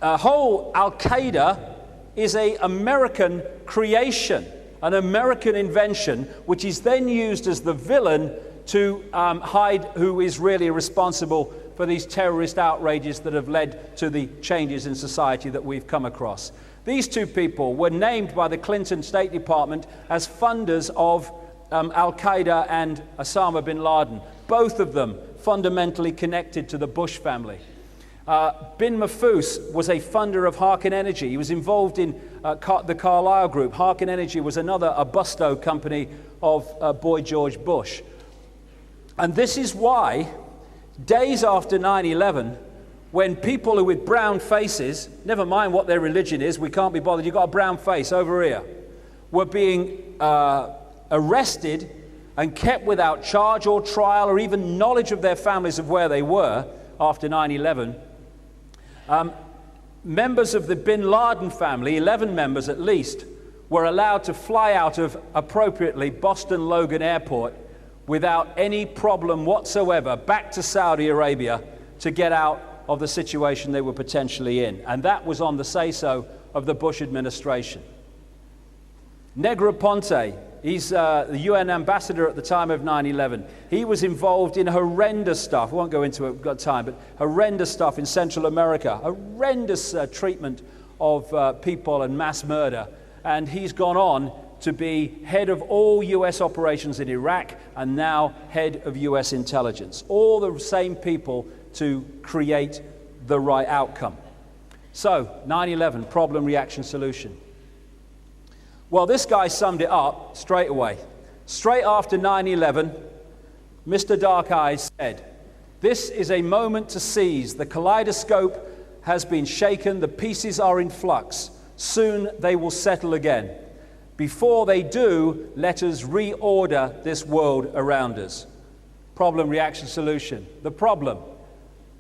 whole Al-Qaeda is an American creation, an American invention, which is then used as the villain to hide who is really responsible for these terrorist outrages that have led to the changes in society that we've come across. These two people were named by the Clinton State Department as funders of Al-Qaeda and Osama bin Laden, both of them fundamentally connected to the Bush family. Bin Mafous was a funder of Harkin Energy. He was involved in the Carlyle Group. Harkin Energy was another Abusto company of Boy George Bush. And this is why, days after 9/11, when people who with brown faces, never mind what their religion is, we can't be bothered, you've got a brown face over here, were being arrested and kept without charge or trial or even knowledge of their families of where they were after 9/11, members of the bin Laden family, 11 members at least, were allowed to fly out of, appropriately, Boston Logan Airport without any problem whatsoever back to Saudi Arabia to get out of the situation they were potentially in. And that was on the say-so of the Bush administration. Negroponte, he's the UN ambassador at the time of 9/11. He was involved in horrendous stuff. I won't go into it, we've got time, but horrendous stuff in Central America, horrendous treatment of people and mass murder. And he's gone on to be head of all US operations in Iraq and now head of US intelligence. All the same people to create the right outcome. So, 9/11, problem, reaction, solution. Well, this guy summed it up straight away. Straight after 9/11, Mr. Dark Eyes said, "This is a moment to seize. The kaleidoscope has been shaken. The pieces are in flux. Soon they will settle again. Before they do, let us reorder this world around us." Problem, reaction, solution. The problem: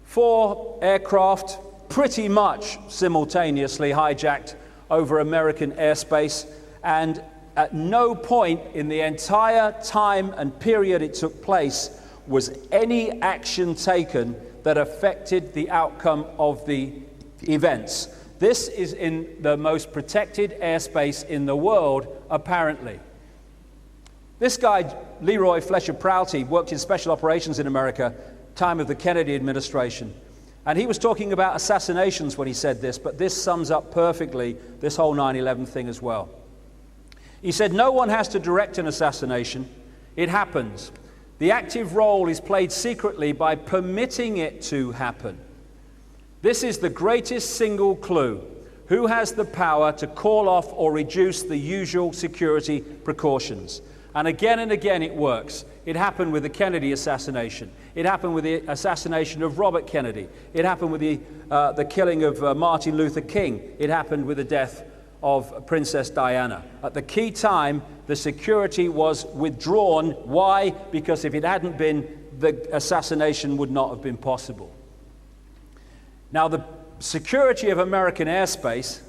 4 aircraft pretty much simultaneously hijacked over American airspace, and at no point in the entire time and period it took place was any action taken that affected the outcome of the events. This is in the most protected airspace in the world, apparently. This guy, Leroy Fletcher Prouty, worked in special operations in America, time of the Kennedy administration. And he was talking about assassinations when he said this, but this sums up perfectly this whole 9/11 thing as well. He said, "No one has to direct an assassination. It happens. The active role is played secretly by permitting it to happen. This is the greatest single clue. Who has the power to call off or reduce the usual security precautions?" And again it works. It happened with the Kennedy assassination. It happened with the assassination of Robert Kennedy. It happened with the killing of Martin Luther King. It happened with the death of Princess Diana. At the key time, the security was withdrawn. Why? Because if it hadn't been, the assassination would not have been possible. Now, the security of American airspace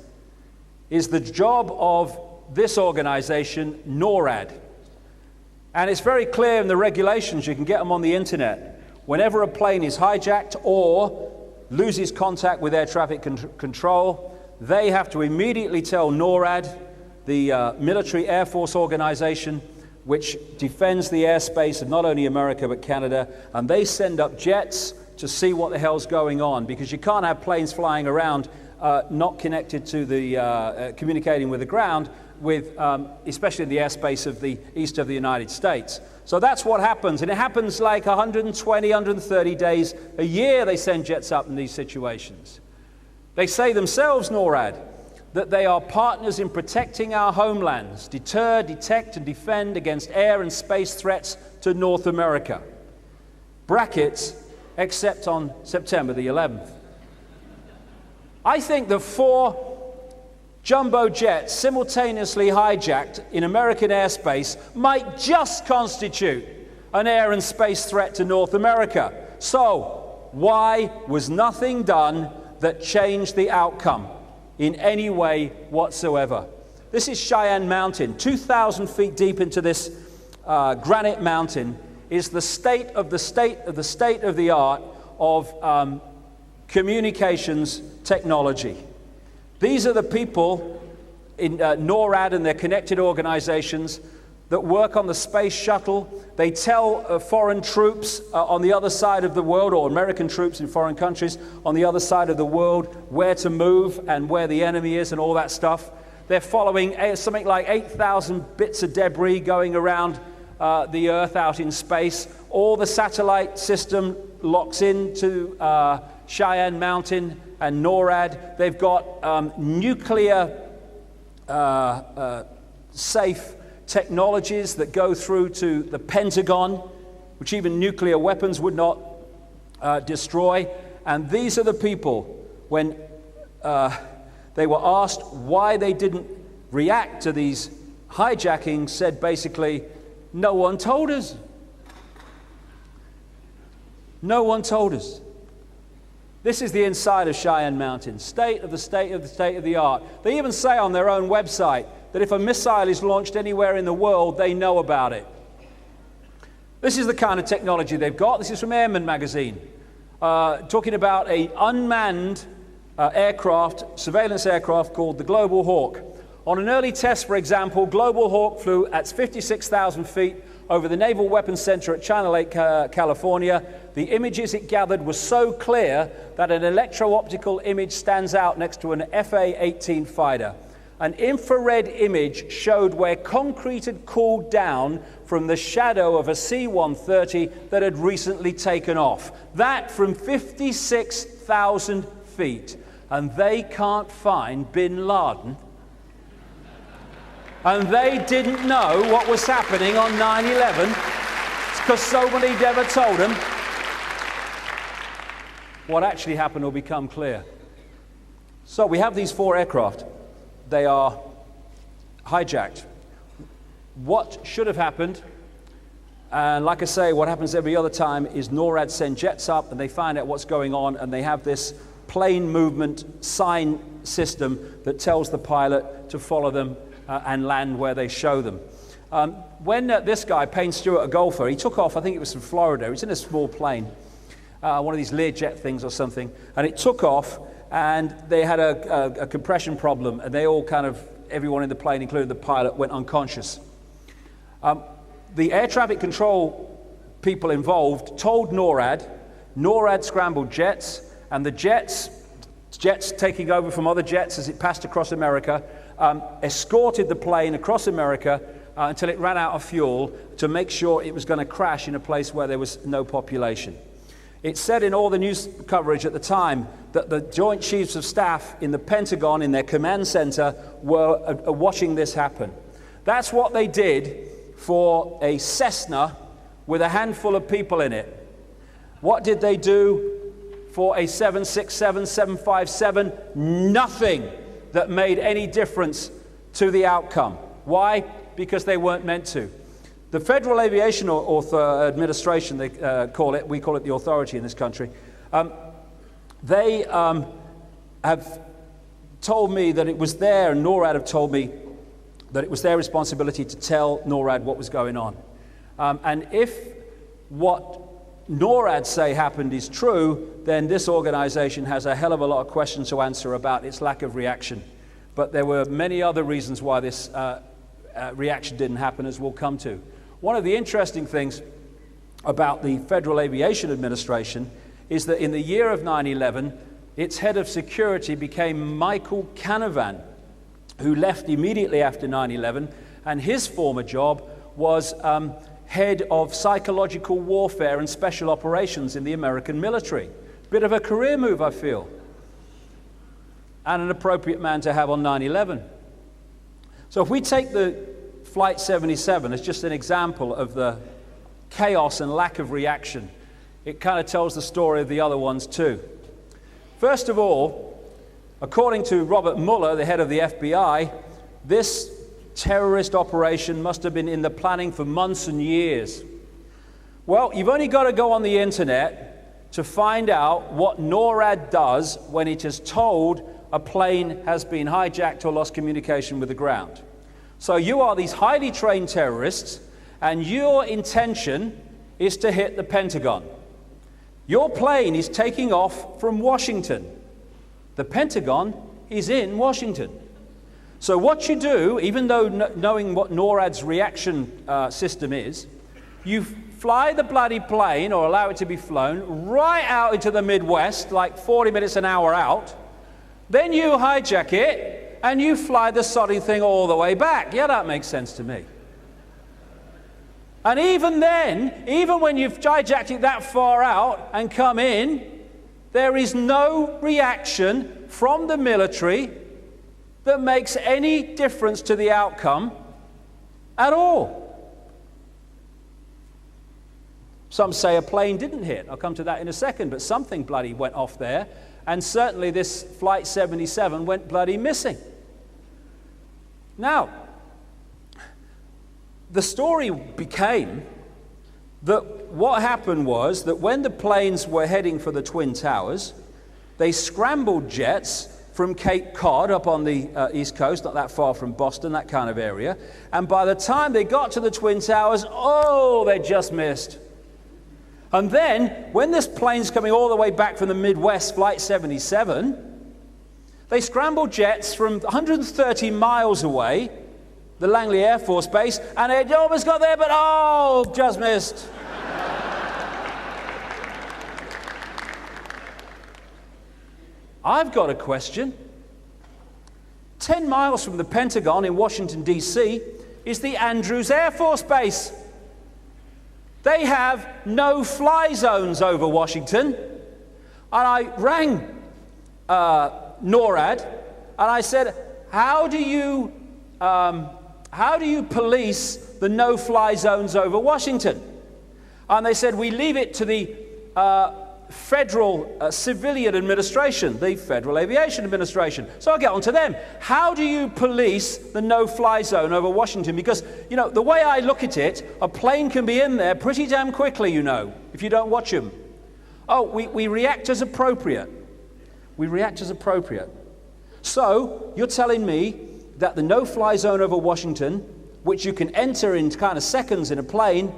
is the job of this organization, NORAD. And it's very clear in the regulations, you can get them on the internet. Whenever a plane is hijacked or loses contact with air traffic control, they have to immediately tell NORAD, the military Air Force organization, which defends the airspace of not only America but Canada, and they send up jets to see what the hell's going on, because you can't have planes flying around not connected to the communicating with the ground, with especially in the airspace of the east of the United States. So that's what happens, and it happens like 120, 130 days a year they send jets up in these situations. They say themselves, NORAD, that they are partners in protecting our homelands, deter, detect, and defend against air and space threats to North America. Brackets, except on September the 11th. I think the 4 jumbo jets simultaneously hijacked in American airspace might just constitute an air and space threat to North America. So, why was nothing done that changed the outcome in any way whatsoever? This is Cheyenne Mountain. 2,000 feet deep into this granite mountain is the state of the art of communications technology. These are the people in NORAD and their connected organizations that work on the space shuttle. They tell foreign troops on the other side of the world, or American troops in foreign countries on the other side of the world, where to move and where the enemy is and all that stuff. They're following something like 8,000 bits of debris going around the Earth out in space. All the satellite system locks into Cheyenne Mountain and NORAD. They've got nuclear safe technologies that go through to the Pentagon, which even nuclear weapons would not destroy. And these are the people, when they were asked why they didn't react to these hijackings, said basically, no one told us. No one told us. This is the inside of Cheyenne Mountain, state of the art. They even say on their own website that if a missile is launched anywhere in the world, they know about it. This is the kind of technology they've got. This is from Airman magazine, talking about an unmanned aircraft, surveillance aircraft called the Global Hawk. On an early test, for example, Global Hawk flew at 56,000 feet over the Naval Weapons Center at China Lake, California. The images it gathered were so clear that an electro-optical image stands out next to an FA-18 fighter. An infrared image showed where concrete had cooled down from the shadow of a C-130 that had recently taken off. That from 56,000 feet. And they can't find bin Laden. And they didn't know what was happening on 9/11 because somebody never told them. What actually happened will become clear. So we have these 4 aircraft. They are hijacked. What should have happened, and like I say, what happens every other time, is NORAD send jets up and they find out what's going on, and they have this plane movement sign system that tells the pilot to follow them and land where they show them. When this guy, Payne Stewart, a golfer, he took off, I think it was from Florida. He was in a small plane, one of these Learjet things or something, and it took off, and they had a compression problem, and they all kind of, everyone in the plane, including the pilot, went unconscious. The air traffic control people involved told NORAD. NORAD scrambled jets, and the jets taking over from other jets as it passed across America, escorted the plane across America until it ran out of fuel to make sure it was going to crash in a place where there was no population. It said in all the news coverage at the time that the Joint Chiefs of Staff in the Pentagon, in their command center, were watching this happen. That's what they did for a Cessna with a handful of people in it. What did they do for a 767, 757? Nothing that made any difference to the outcome. Why? Because they weren't meant to. The Federal Aviation Administration, they call it, we call it the authority in this country, they have told me that it was their, and NORAD have told me that it was their responsibility to tell NORAD what was going on. And if what NORAD say happened is true, then this organization has a hell of a lot of questions to answer about its lack of reaction. But there were many other reasons why this reaction didn't happen, as we'll come to. One of the interesting things about the Federal Aviation Administration is that in the year of 9/11, its head of security became Michael Canavan, who left immediately after 9/11, and his former job was head of psychological warfare and special operations in the American military. Bit of a career move, I feel, and an appropriate man to have on 9/11. So if we take the Flight 77 as just an example of the chaos and lack of reaction, it kind of tells the story of the other ones too. First of all, according to Robert Mueller, the head of the FBI, this terrorist operation must have been in the planning for months and years. Well, you've only got to go on the internet to find out what NORAD does when it is told a plane has been hijacked or lost communication with the ground. So you are these highly trained terrorists, and your intention is to hit the Pentagon. Your plane is taking off from Washington. The Pentagon is in Washington. So what you do, even though knowing what NORAD's reaction system is, you fly the bloody plane, or allow it to be flown, right out into the Midwest, like 40 minutes an hour out. Then you hijack it, and you fly the sodding thing all the way back. Yeah, that makes sense to me. And even then, even when you've hijacked it that far out and come in, there is no reaction from the military that makes any difference to the outcome at all. Some say a plane didn't hit. I'll come to that in a second, but something bloody went off there, and certainly this Flight 77 went bloody missing. Now, the story became that what happened was that when the planes were heading for the Twin Towers, they scrambled jets from Cape Cod up on the East Coast, not that far from Boston, that kind of area. And by the time they got to the Twin Towers, oh, they just missed. And then, when this plane's coming all the way back from the Midwest, Flight 77, they scrambled jets from 130 miles away, the Langley Air Force Base, and it almost got there, but oh, just missed. I've got a question. 10 miles from the Pentagon in Washington, D.C. is the Andrews Air Force Base. They have no fly zones over Washington. And I rang NORAD, and I said, how do you how do you police the no-fly zones over Washington? And they said, we leave it to the federal civilian administration, the Federal Aviation Administration. So I'll get on to them. How do you police the no-fly zone over Washington? Because, you know, the way I look at it, a plane can be in there pretty damn quickly, you know, if you don't watch them. Oh, we react as appropriate. We react as appropriate. So you're telling me that the no-fly zone over Washington, which you can enter in kind of seconds in a plane,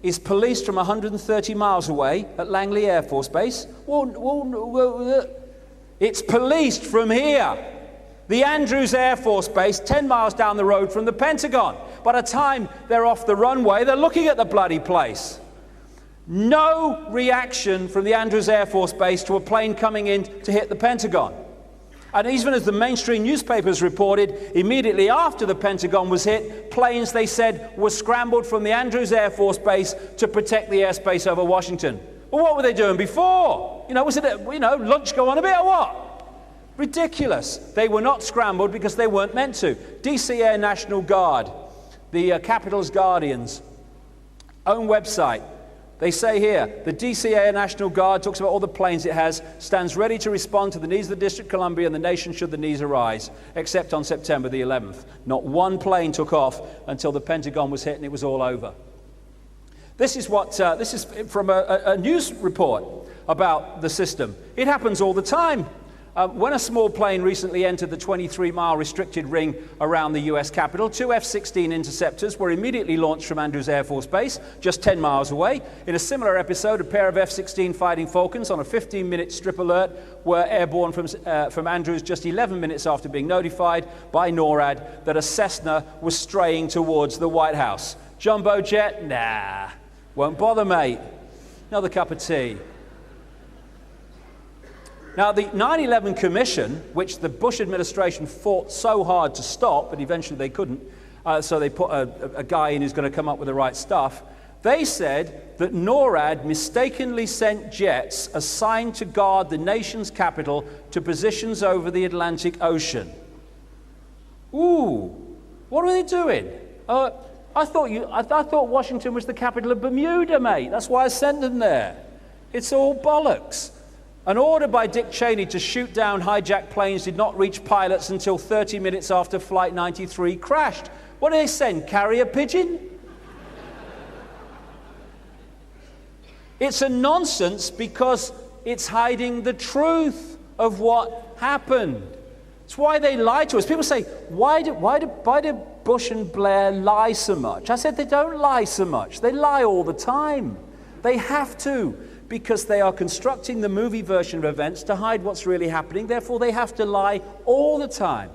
is policed from 130 miles away at Langley Air Force Base? It's policed from here. The Andrews Air Force Base, 10 miles down the road from the Pentagon. By the time they're off the runway, they're looking at the bloody place. No reaction from the Andrews Air Force Base to a plane coming in to hit the Pentagon. And even as the mainstream newspapers reported, immediately after the Pentagon was hit, planes, they said, were scrambled from the Andrews Air Force Base to protect the airspace over Washington. Well, what were they doing before? You know, was it, lunch go on a bit or what? Ridiculous. They were not scrambled because they weren't meant to. DC Air National Guard, the Capitol's Guardians, own website. They say here, the DC Air National Guard talks about all the planes it has, stands ready to respond to the needs of the District of Columbia and the nation should the needs arise, except on September the 11th. Not one plane took off until the Pentagon was hit and it was all over. This is from a news report about the system. It happens all the time. When a small plane recently entered the 23-mile restricted ring around the U.S. Capitol, 2 F-16 interceptors were immediately launched from Andrews Air Force Base, just 10 miles away. In a similar episode, a pair of F-16 Fighting Falcons on a 15-minute strip alert were airborne from Andrews just 11 minutes after being notified by NORAD that a Cessna was straying towards the White House. Jumbo jet? Nah, won't bother, mate. Another cup of tea. Now, the 9/11 Commission, which the Bush administration fought so hard to stop, but eventually they couldn't, so they put a guy in who's going to come up with the right stuff, they said that NORAD mistakenly sent jets assigned to guard the nation's capital to positions over the Atlantic Ocean. Ooh, what are they doing? I thought Washington was the capital of Bermuda, mate. That's why I sent them there. It's all bollocks. An order by Dick Cheney to shoot down hijacked planes did not reach pilots until 30 minutes after Flight 93 crashed. What did they send? Carrier pigeon? It's a nonsense because it's hiding the truth of what happened. It's why they lie to us. People say, why do Bush and Blair lie so much? I said they don't lie so much. They lie all the time. They have to, because they are constructing the movie version of events to hide what's really happening. Therefore, they have to lie all the time.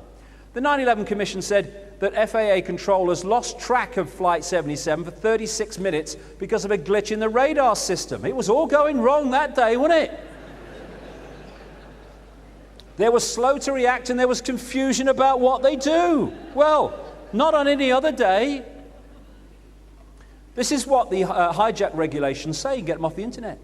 The 9/11 Commission said that FAA controllers lost track of Flight 77 for 36 minutes because of a glitch in the radar system. It was all going wrong that day, wasn't it? They were slow to react and there was confusion about what they do. Well, not on any other day. This is what the hijack regulations say. You can get them off the internet.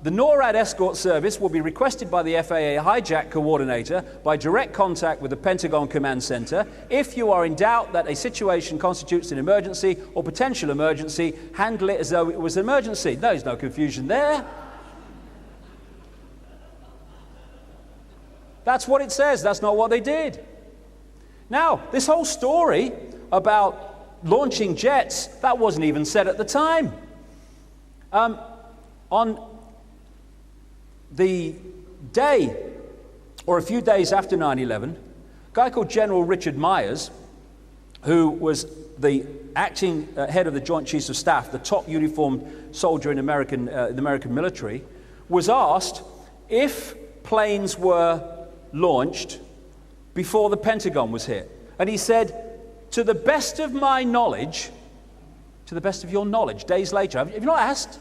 The NORAD escort service will be requested by the FAA hijack coordinator by direct contact with the Pentagon Command Center. If you are in doubt that a situation constitutes an emergency or potential emergency, handle it as though it was an emergency. No, there's no confusion there. That's what it says. That's not what they did. Now, this whole story about launching jets, that wasn't even said at the time. On the day, or a few days after 9/11, a guy called General Richard Myers, who was the acting head of the Joint Chiefs of Staff, the top uniformed soldier in the American military, was asked if planes were launched before the Pentagon was hit. And he said, to the best of my knowledge, to the best of your knowledge, days later, have you not asked?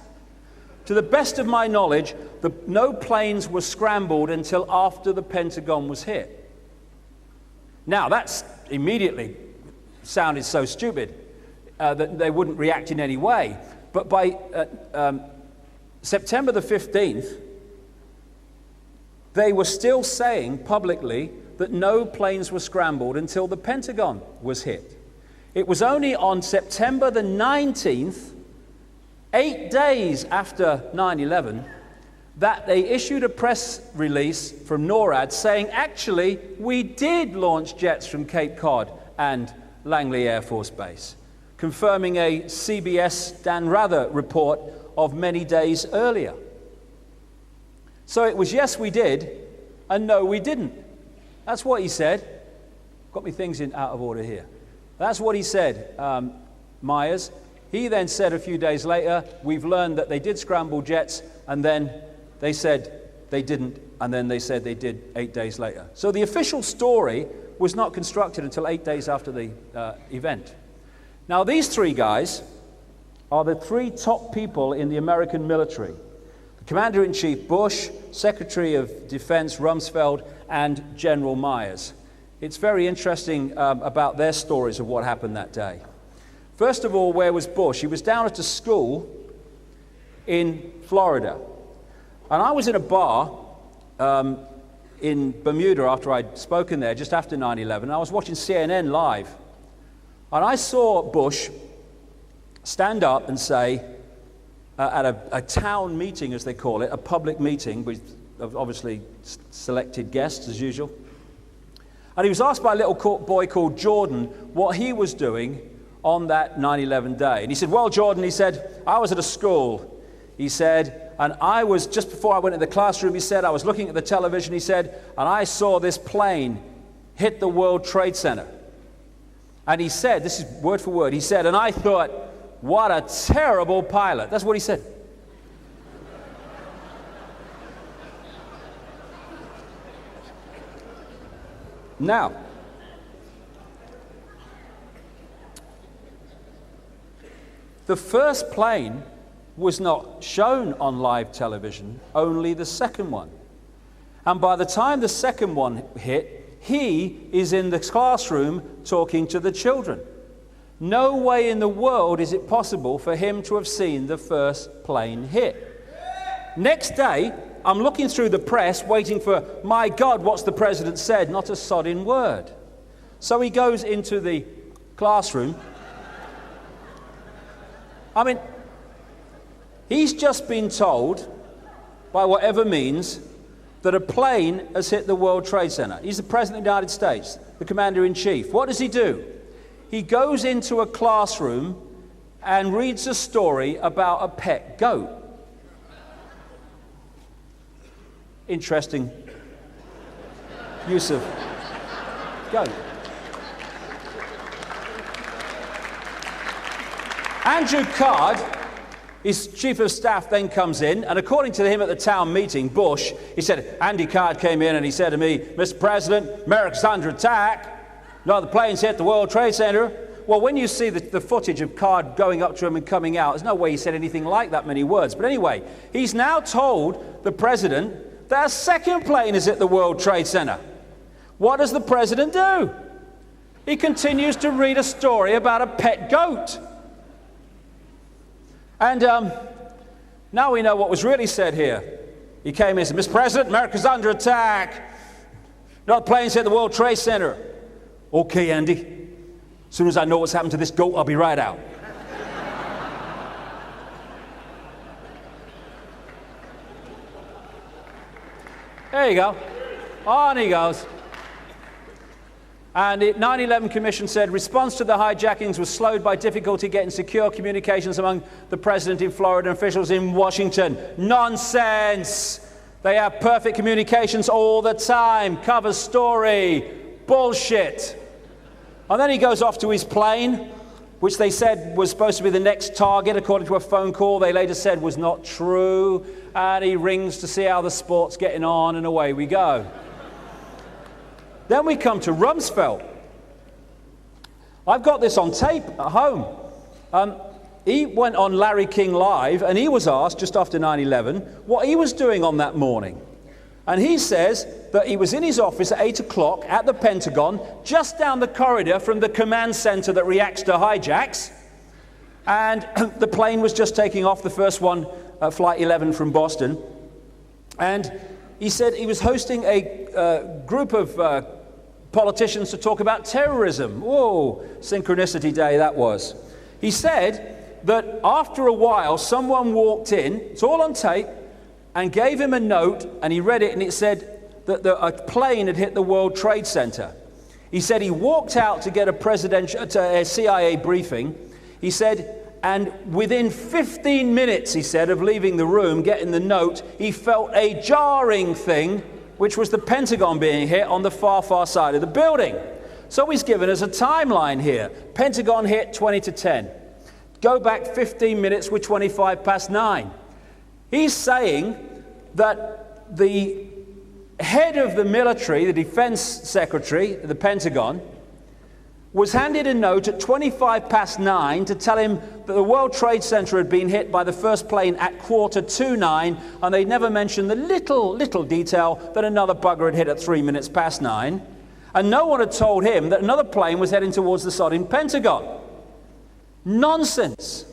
To the best of my knowledge, no planes were scrambled until after the Pentagon was hit. Now, that's immediately sounded so stupid that they wouldn't react in any way. But by September the 15th, they were still saying publicly that no planes were scrambled until the Pentagon was hit. It was only on September the 19th, 8 days after 9/11, that they issued a press release from NORAD saying, actually, we did launch jets from Cape Cod and Langley Air Force Base, confirming a CBS Dan Rather report of many days earlier. So it was yes, we did, and no, we didn't. That's what he said. Got me things in out of order here. That's what he said, Myers. He then said a few days later, we've learned that they did scramble jets, and then they said they didn't, and then they said they did 8 days later. So the official story was not constructed until 8 days after the event. Now, these three guys are the three top people in the American military. The Commander-in-Chief Bush, Secretary of Defense Rumsfeld, and General Myers. It's very interesting about their stories of what happened that day. First of all, where was Bush? He was down at a school in Florida. And I was in a bar in Bermuda after I'd spoken there, just after 9/11. I was watching CNN live. And I saw Bush stand up and say, at a town meeting, as they call it, a public meeting with obviously selected guests, as usual. And he was asked by a little boy called Jordan what he was doing on that 9/11 day. And he said, well, Jordan, he said, I was at a school. He said, and I was, just before I went into the classroom, he said, I was looking at the television, he said, and I saw this plane hit the World Trade Center. And he said, this is word for word, he said, and I thought, what a terrible pilot. That's what he said. Now, the first plane was not shown on live television, only the second one. And by the time the second one hit, he is in the classroom talking to the children. No way in the world is it possible for him to have seen the first plane hit. Next day, I'm looking through the press, waiting for, my God, what's the president said? Not a sodding word. So he goes into the classroom. I mean, he's just been told, by whatever means, that a plane has hit the World Trade Center. He's the President of the United States, the Commander-in-Chief. What does he do? He goes into a classroom and reads a story about a pet goat. Interesting use of goat. Andrew Card, his chief of staff, then comes in, and according to him at the town meeting, Bush, he said, Andy Card came in and he said to me, Mr. President, America's under attack. No, the planes hit the World Trade Center. Well, when you see the footage of Card going up to him and coming out, there's no way he said anything like that many words. But anyway, he's now told the president that a second plane is at the World Trade Center. What does the president do? He continues to read a story about a pet goat. And now we know what was really said here. He came in and said, Mr. President, America's under attack. No, the planes hit the World Trade Center. Okay, Andy. As soon as I know what's happened to this goat, I'll be right out. There you go. On he goes. And the 9/11 Commission said response to the hijackings was slowed by difficulty getting secure communications among the president in Florida and officials in Washington. Nonsense! They have perfect communications all the time. Cover story. Bullshit. And then he goes off to his plane, which they said was supposed to be the next target, according to a phone call they later said was not true. And he rings to see how the sport's getting on, and away we go. Then we come to Rumsfeld. I've got this on tape at home. He went on Larry King Live, and he was asked, just after 9/11, what he was doing on that morning. And he says that he was in his office at 8 o'clock at the Pentagon, just down the corridor from the command center that reacts to hijacks. And the plane was just taking off, the first one, Flight 11 from Boston. And he said he was hosting a group of politicians to talk about terrorism. Whoa, synchronicity day that was. He said that after a while, someone walked in, it's all on tape, and gave him a note, and he read it, and it said that a plane had hit the World Trade Center. He said he walked out to get a CIA briefing. He said, and within 15 minutes, he said, of leaving the room, getting the note, he felt a jarring thing, which was the Pentagon being hit on the far, far side of the building. So he's given us a timeline here. Pentagon hit 20 to 10. Go back 15 minutes with 25 past 9. He's saying that the head of the military, the defense secretary, the Pentagon, was handed a note at 25 past 9 to tell him that the World Trade Center had been hit by the first plane at 9:15, and they never mentioned the little detail that another bugger had hit at 3 minutes past 9, and no one had told him that another plane was heading towards the sodding Pentagon. Nonsense.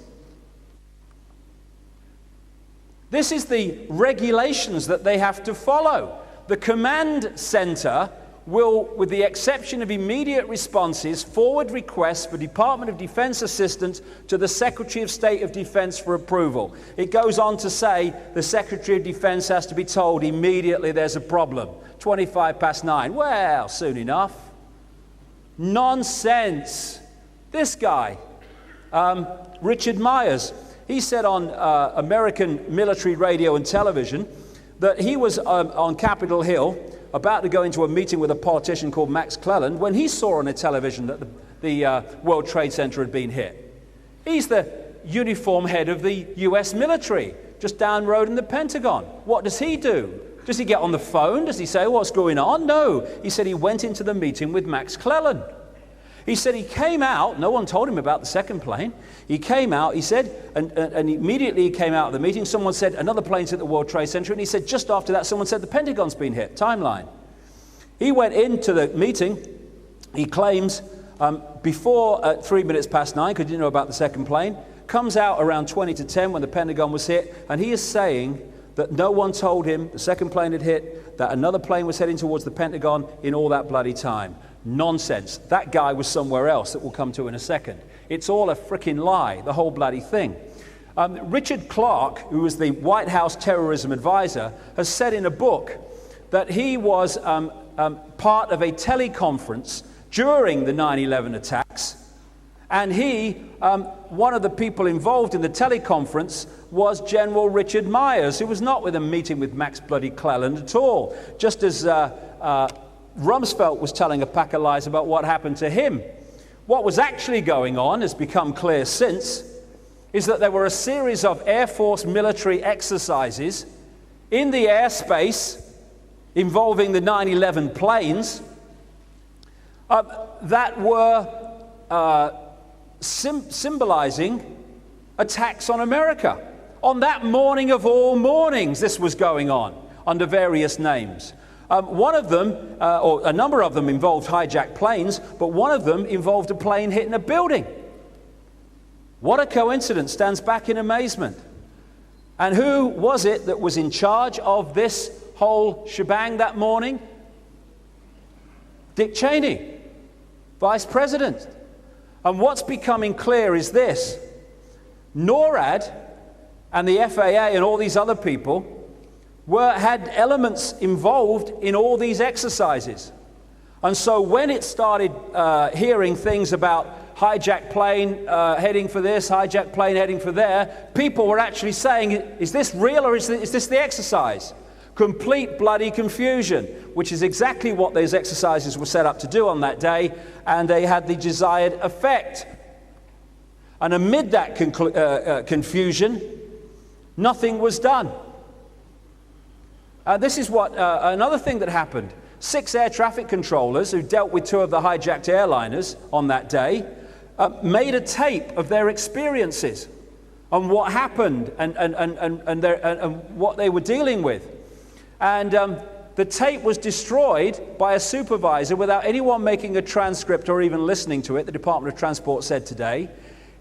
This is the regulations that they have to follow. The command center will, with the exception of immediate responses, forward requests for Department of Defense assistance to the Secretary of State of Defense for approval. It goes on to say the Secretary of Defense has to be told immediately there's a problem. 25 past 9. Well, soon enough. Nonsense. This guy, Richard Myers, he said on American military radio and television that he was on Capitol Hill about to go into a meeting with a politician called Max Cleland when he saw on the television that the World Trade Center had been hit. He's the uniform head of the US military, just down the road in the Pentagon. What does he do? Does he get on the phone? Does he say, what's going on? No. He said he went into the meeting with Max Cleland. He said he came out, no one told him about the second plane. He came out, he said, and immediately he came out of the meeting, someone said, another plane's at the World Trade Center, and he said, just after that, someone said, the Pentagon's been hit, timeline. He went into the meeting, he claims, before 3 minutes past 9, because he didn't know about the second plane, comes out around 20 to 10 when the Pentagon was hit, and he is saying that no one told him the second plane had hit, that another plane was heading towards the Pentagon in all that bloody time. Nonsense. That guy was somewhere else that we'll come to in a second. It's all a frickin' lie, the whole bloody thing. Richard Clarke, who was the White House terrorism advisor, has said in a book that he was part of a teleconference during the 9/11 attacks, and one of the people involved in the teleconference was General Richard Myers, who was not with a meeting with Max bloody Cleland at all, just as Rumsfeld was telling a pack of lies about what happened to him. What was actually going on, has become clear since, is that there were a series of Air Force military exercises in the airspace involving the 9/11 planes that were symbolizing attacks on America. On that morning of all mornings, this was going on under various names. One of them, or a number of them, involved hijacked planes, but one of them involved a plane hitting a building. What a coincidence, stands back in amazement. And who was it that was in charge of this whole shebang that morning? Dick Cheney, Vice President. And what's becoming clear is this: NORAD and the FAA and all these other people had elements involved in all these exercises. And so when it started hearing things about hijacked plane heading for this, hijacked plane heading for there, people were actually saying, is this real or is this the exercise? Complete bloody confusion, which is exactly what those exercises were set up to do on that day, and they had the desired effect. And amid that confusion, nothing was done. This is what another thing that happened. 6 air traffic controllers who dealt with 2 of the hijacked airliners on that day made a tape of their experiences and what happened and what they were dealing with. And the tape was destroyed by a supervisor without anyone making a transcript or even listening to it, the Department of Transport said today.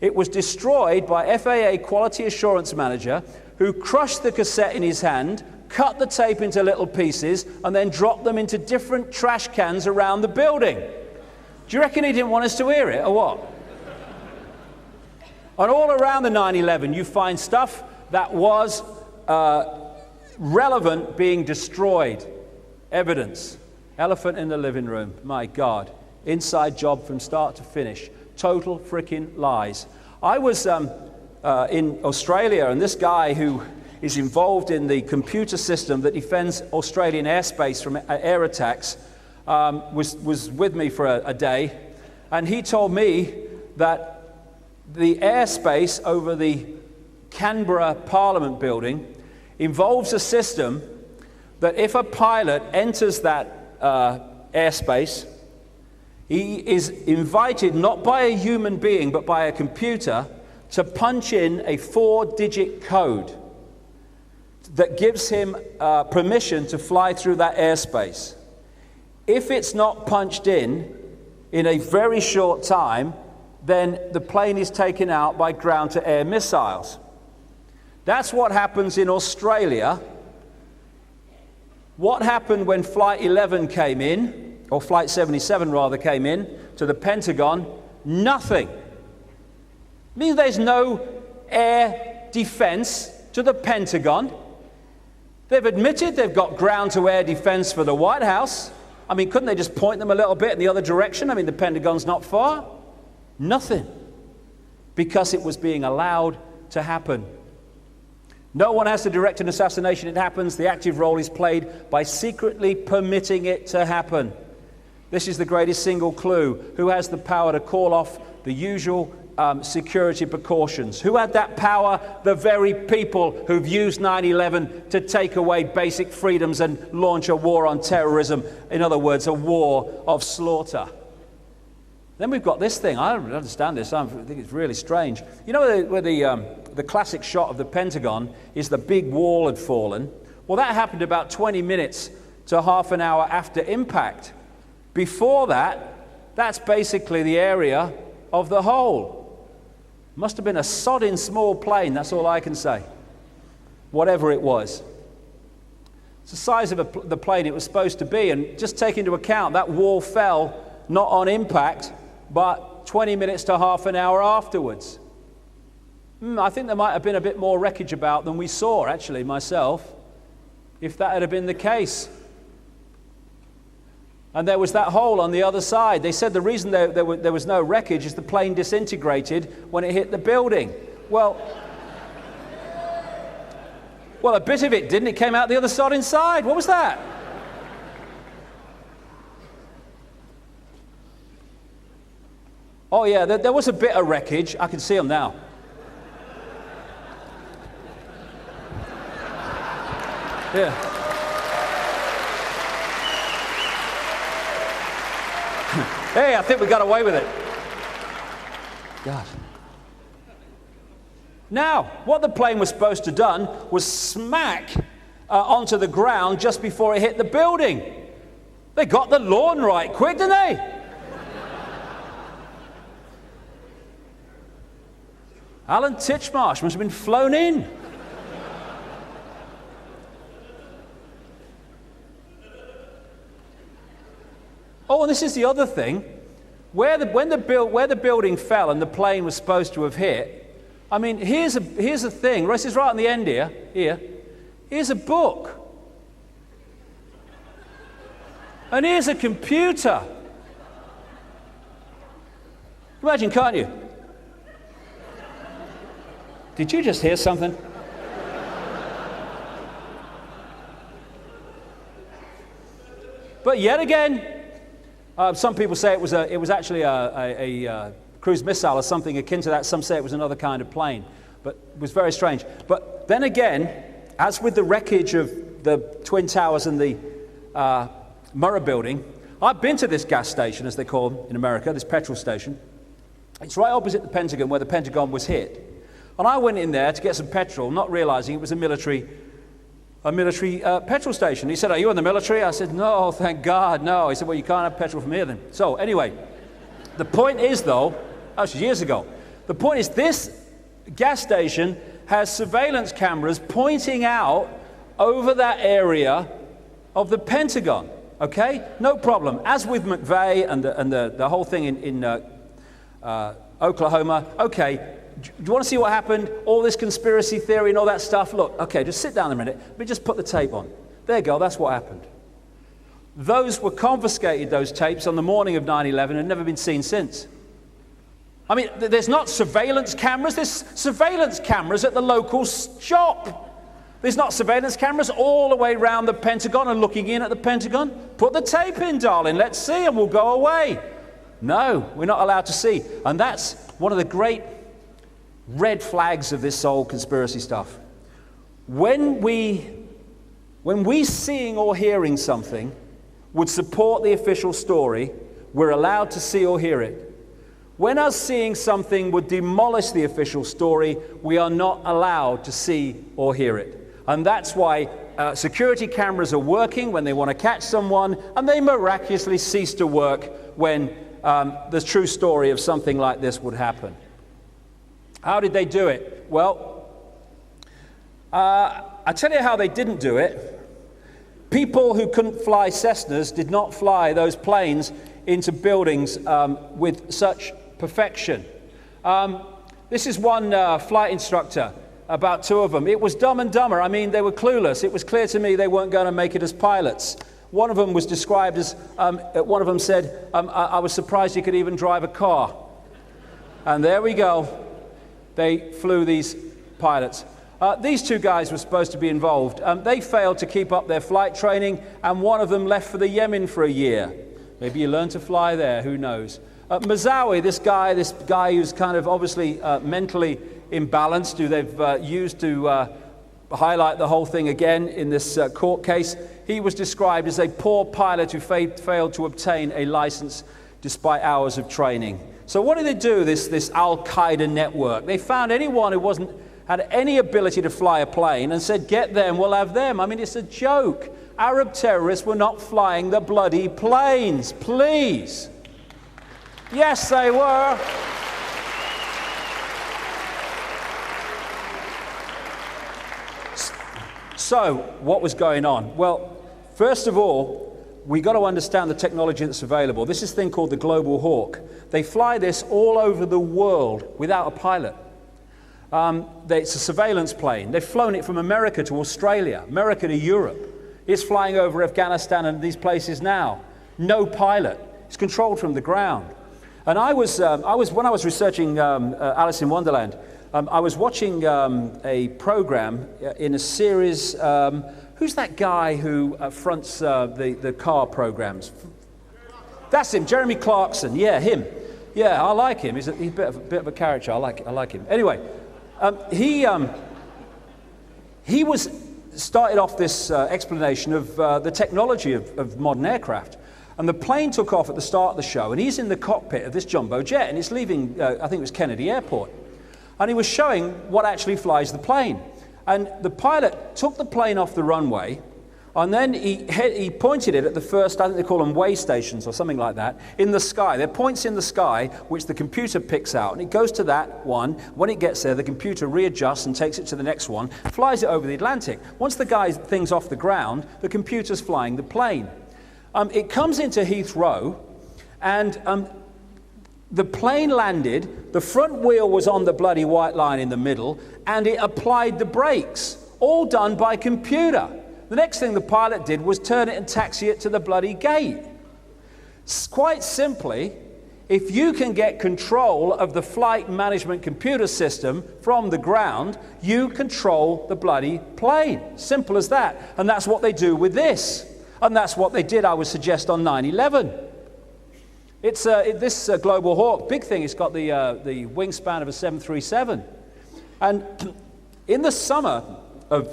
It was destroyed by FAA Quality Assurance Manager, who crushed the cassette in his hand, cut the tape into little pieces, and then drop them into different trash cans around the building. Do you reckon he didn't want us to hear it, or what? And all around the 9/11, you find stuff that was relevant being destroyed. Evidence. Elephant in the living room. My God. Inside job from start to finish. Total freaking lies. I was in Australia, and this guy who is involved in the computer system that defends Australian airspace from air attacks was with me for a day, and he told me that the airspace over the Canberra Parliament building involves a system that if a pilot enters that airspace, he is invited not by a human being but by a computer to punch in a 4-digit code that gives him permission to fly through that airspace. If it's not punched in a very short time, then the plane is taken out by ground-to-air missiles. That's what happens in Australia. What happened when Flight 11 came in, or Flight 77 rather came in, to the Pentagon? Nothing. It means there's no air defense to the Pentagon. They've admitted they've got ground-to-air defense for the White House. I mean, couldn't they just point them a little bit in the other direction? I mean, the Pentagon's not far. Nothing. Because it was being allowed to happen. No one has to direct an assassination. It happens. The active role is played by secretly permitting it to happen. This is the greatest single clue. Who has the power to call off the usual security precautions? Who had that power? The very people who've used 9/11 to take away basic freedoms and launch a war on terrorism. In other words, a war of slaughter. Then we've got this thing. I don't understand this. I think it's really strange. You know where the classic shot of the Pentagon is the big wall had fallen? Well, that happened about 20 minutes to half an hour after impact. Before that, that's basically the area of the hole. Must have been a sodding small plane, that's all I can say. Whatever it was. It's the size of the plane it was supposed to be, and just take into account that wall fell not on impact, but 20 minutes to half an hour afterwards. I think there might have been a bit more wreckage about than we saw, actually, myself, if that had been the case. And there was that hole on the other side. They said the reason there was no wreckage is the plane disintegrated when it hit the building. Well, a bit of it didn't. It came out the other side inside. What was that? Oh, yeah, there was a bit of wreckage. I can see them now. Yeah. Hey, I think we got away with it. God. Now, what the plane was supposed to have done was smack onto the ground just before it hit the building. They got the lawn right quick, didn't they? Alan Titchmarsh must have been flown in. Oh, and this is the other thing. Where the building fell and the plane was supposed to have hit, I mean, here's a thing. This is right on the end here. Here's a book. And here's a computer. Imagine, can't you? Did you just hear something? But yet again, some people say it was actually a cruise missile or something akin to that. Some say it was another kind of plane, but it was very strange. But then again, as with the wreckage of the Twin Towers and the Murrah building, I've been to this gas station, as they call them in America, this petrol station. It's right opposite the Pentagon, where the Pentagon was hit. And I went in there to get some petrol, not realizing it was a military petrol station. He said, "Are you in the military?" I said, "No, thank God, no." He said, "Well, you can't have petrol from here then." So anyway, the point is, though, that was years ago. The point is, this gas station has surveillance cameras pointing out over that area of the Pentagon. Okay? No problem. As with McVeigh and the whole thing in Oklahoma, okay, do you want to see what happened? All this conspiracy theory and all that stuff? Look, okay, just sit down a minute. Let me just put the tape on. There you go, that's what happened. Those were confiscated, those tapes, on the morning of 9/11 and never been seen since. I mean, there's not surveillance cameras. There's surveillance cameras at the local shop. There's not surveillance cameras all the way around the Pentagon and looking in at the Pentagon. Put the tape in, darling. Let's see, and we'll go away. No, we're not allowed to see. And that's one of the great red flags of this whole conspiracy stuff. When we seeing or hearing something would support the official story, we're allowed to see or hear it. When us seeing something would demolish the official story, we are not allowed to see or hear it. And that's why security cameras are working when they want to catch someone, and they miraculously cease to work when the true story of something like this would happen. How did they do it? Well, I tell you how they didn't do it. People who couldn't fly Cessnas did not fly those planes into buildings with such perfection. This is one flight instructor, about two of them. It was Dumb and Dumber. I mean, they were clueless. It was clear to me they weren't going to make it as pilots. One of them was described as, one of them said, I was surprised you could even drive a car. And there we go. They flew these pilots. These two guys were supposed to be involved. They failed to keep up their flight training, and one of them left for the Yemen for a year. Maybe you learn to fly there, who knows. Mazawi, this guy who's kind of obviously mentally imbalanced, who they've used to highlight the whole thing again in this court case, he was described as a poor pilot who failed to obtain a license despite hours of training. So what did they do, this Al-Qaeda network? They found anyone who had any ability to fly a plane and said, get them, we'll have them. I mean, it's a joke. Arab terrorists were not flying the bloody planes, please. Yes, they were. So, what was going on? Well, first of all, we got to understand the technology that's available. This is a thing called the Global Hawk. They fly this all over the world without a pilot. It's a surveillance plane. They've flown it from America to Australia, America to Europe. It's flying over Afghanistan and these places now. No pilot. It's controlled from the ground. And when I was researching Alice in Wonderland, I was watching a program in a series. Who's that guy who fronts the car programs? That's him, Jeremy Clarkson. Yeah, him. Yeah, I like him. He's a bit of a character. I like him. Anyway, he started off this explanation of the technology of modern aircraft. And the plane took off at the start of the show, and he's in the cockpit of this jumbo jet, and it's leaving, I think it was Kennedy Airport. And he was showing what actually flies the plane. And the pilot took the plane off the runway, and then he pointed it at the first, I think they call them way stations or something like that, in the sky. There are points in the sky which the computer picks out, and it goes to that one. When it gets there, the computer readjusts and takes it to the next one, flies it over the Atlantic. Once the thing's off the ground, the computer's flying the plane. It comes into Heathrow, and the plane landed, the front wheel was on the bloody white line in the middle, and it applied the brakes, all done by computer. The next thing the pilot did was turn it and taxi it to the bloody gate. Quite simply, if you can get control of the flight management computer system from the ground, you control the bloody plane. Simple as that. And that's what they do with this. And that's what they did, I would suggest, on 9/11. It's this Global Hawk, big thing, it's got the wingspan of a 737. And in the summer of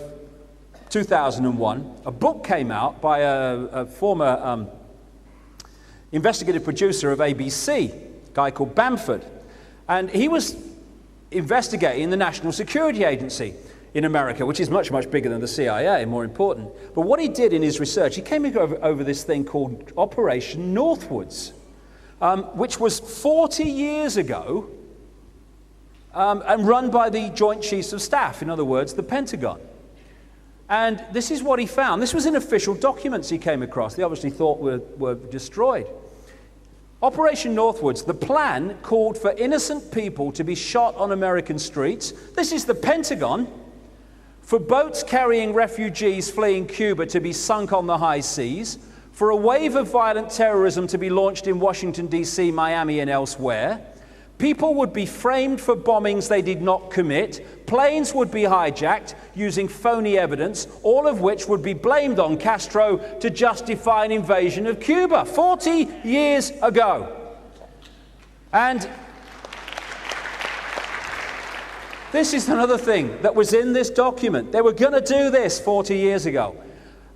2001, a book came out by a former investigative producer of ABC, a guy called Bamford. And he was investigating the National Security Agency in America, which is much, much bigger than the CIA, more important. But what he did in his research, he came over this thing called Operation Northwoods, which was 40 years ago and run by the Joint Chiefs of Staff, in other words, the Pentagon. And this is what he found. This was in official documents he came across. They obviously thought were destroyed. Operation Northwoods, the plan called for innocent people to be shot on American streets. This is the Pentagon. For boats carrying refugees fleeing Cuba to be sunk on the high seas. For a wave of violent terrorism to be launched in Washington, D.C., Miami, and elsewhere. People would be framed for bombings they did not commit. Planes would be hijacked using phony evidence, all of which would be blamed on Castro to justify an invasion of Cuba 40 years ago. And this is another thing that was in this document. They were going to do this 40 years ago.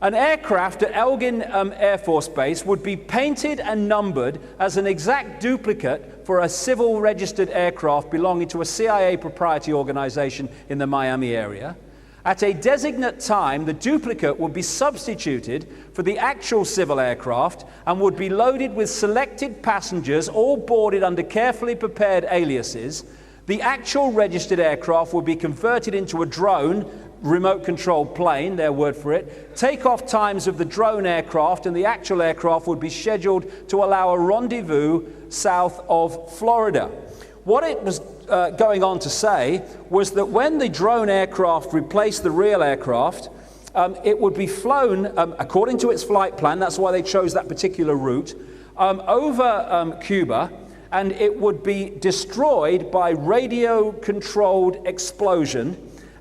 An aircraft at Elgin Air Force Base would be painted and numbered as an exact duplicate for a civil registered aircraft belonging to a CIA proprietary organization in the Miami area. At a designate time, the duplicate would be substituted for the actual civil aircraft and would be loaded with selected passengers, all boarded under carefully prepared aliases. The actual registered aircraft would be converted into a drone, remote-controlled plane, their word for it. Takeoff times of the drone aircraft and the actual aircraft would be scheduled to allow a rendezvous south of Florida. What it was going on to say was that when the drone aircraft replaced the real aircraft, it would be flown according to its flight plan. That's why they chose that particular route, over Cuba, and it would be destroyed by radio-controlled explosion,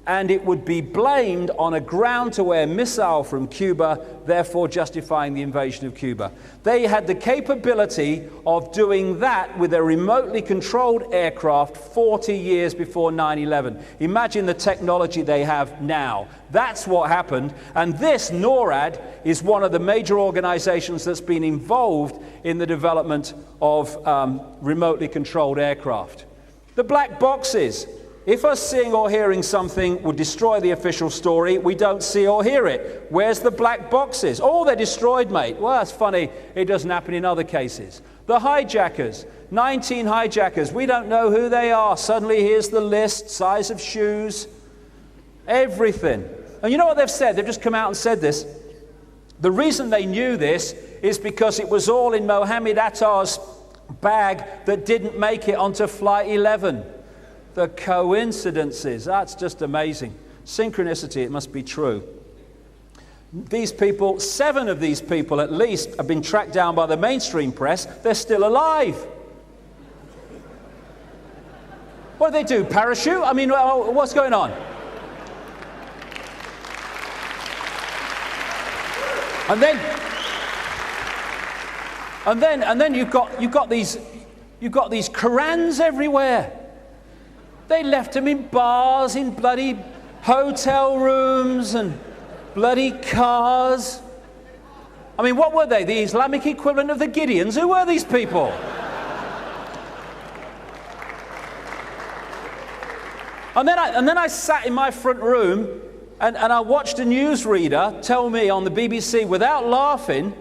and it would be blamed on a ground-to-air missile from Cuba, therefore justifying the invasion of Cuba. They had the capability of doing that with a remotely controlled aircraft 40 years before 9/11. Imagine the technology they have now. That's what happened. And this, NORAD, is one of the major organizations that's been involved in the development of remotely controlled aircraft. The black boxes. If us seeing or hearing something would destroy the official story, we don't see or hear it. Where's the black boxes? Oh, they're destroyed, mate. Well, that's funny. It doesn't happen in other cases. The hijackers, 19 hijackers. We don't know who they are. Suddenly, here's the list, size of shoes, everything. And you know what they've said? They've just come out and said this. The reason they knew this is because it was all in Mohammed Attar's bag that didn't make it onto Flight 11. The coincidences, that's just amazing. Synchronicity, it must be true. These people, 7 of these people at least, have been tracked down by the mainstream press. They're still alive. What do they do, parachute? I mean, what's going on? And then you've got these Korans everywhere. They left them in bars, in bloody hotel rooms and bloody cars. I mean, what were they? The Islamic equivalent of the Gideons? Who were these people? And then I sat in my front room and I watched a newsreader tell me on the BBC, without laughing,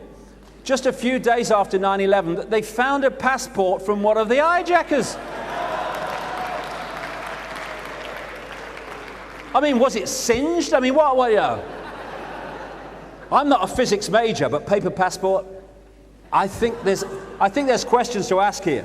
just a few days after 9/11, that they found a passport from one of the hijackers. I mean, was it singed? I mean, what, you know? I'm not a physics major, but paper passport, I think there's questions to ask here.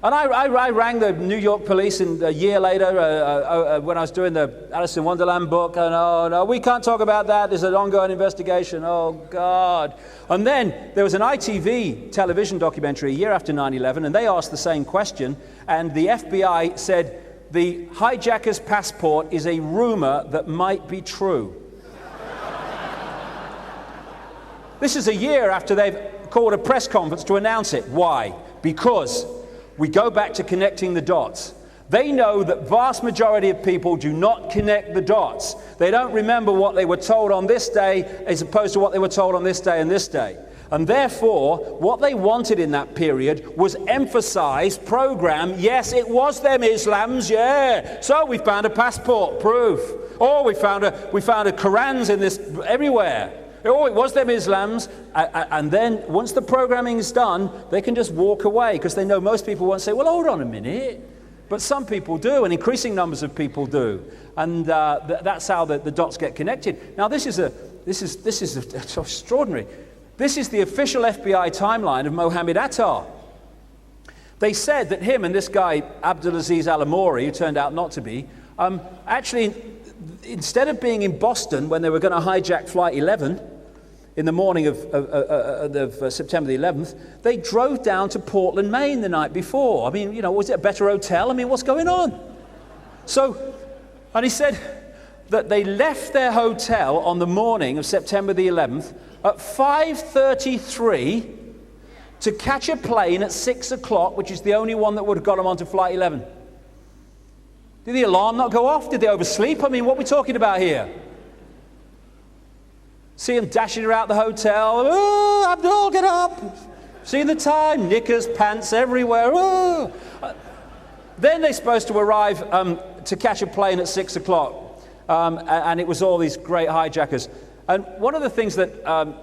And I rang the New York police a year later when I was doing the Alice in Wonderland book, and oh no, we can't talk about that, there's an ongoing investigation, oh God. And then there was an ITV television documentary a year after 9/11, and they asked the same question, and the FBI said, the hijacker's passport is a rumor that might be true. This is a year after they've called a press conference to announce it. Why? Because we go back to connecting the dots. They know that vast majority of people do not connect the dots. They don't remember what they were told on this day as opposed to what they were told on this day and this day. And therefore, what they wanted in that period was emphasize, program, yes, it was them Islams, yeah. So we found a passport, proof. Oh, we found a Korans in this, everywhere. Oh, it was them Islams. And then, once the programming is done, they can just walk away, because they know most people won't say, well, hold on a minute. But some people do, and increasing numbers of people do. And that's how the dots get connected. Now, this is extraordinary. This is the official FBI timeline of Mohammed Attar. They said that him and this guy, Abdulaziz Al-Amouri, who turned out not to be, actually, instead of being in Boston when they were going to hijack Flight 11 in the morning of September the 11th, they drove down to Portland, Maine the night before. I mean, was it a better hotel? I mean, what's going on? So, and he said that they left their hotel on the morning of September the 11th at 5:33 to catch a plane at 6 o'clock, which is the only one that would have got them onto Flight 11. Did the alarm not go off? Did they oversleep? I mean, what are we talking about here? See them dashing around the hotel. Oh, Abdul, get up. See the time, knickers, pants everywhere. Oh. Then they're supposed to arrive to catch a plane at 6 o'clock. And it was all these great hijackers. And one of the things that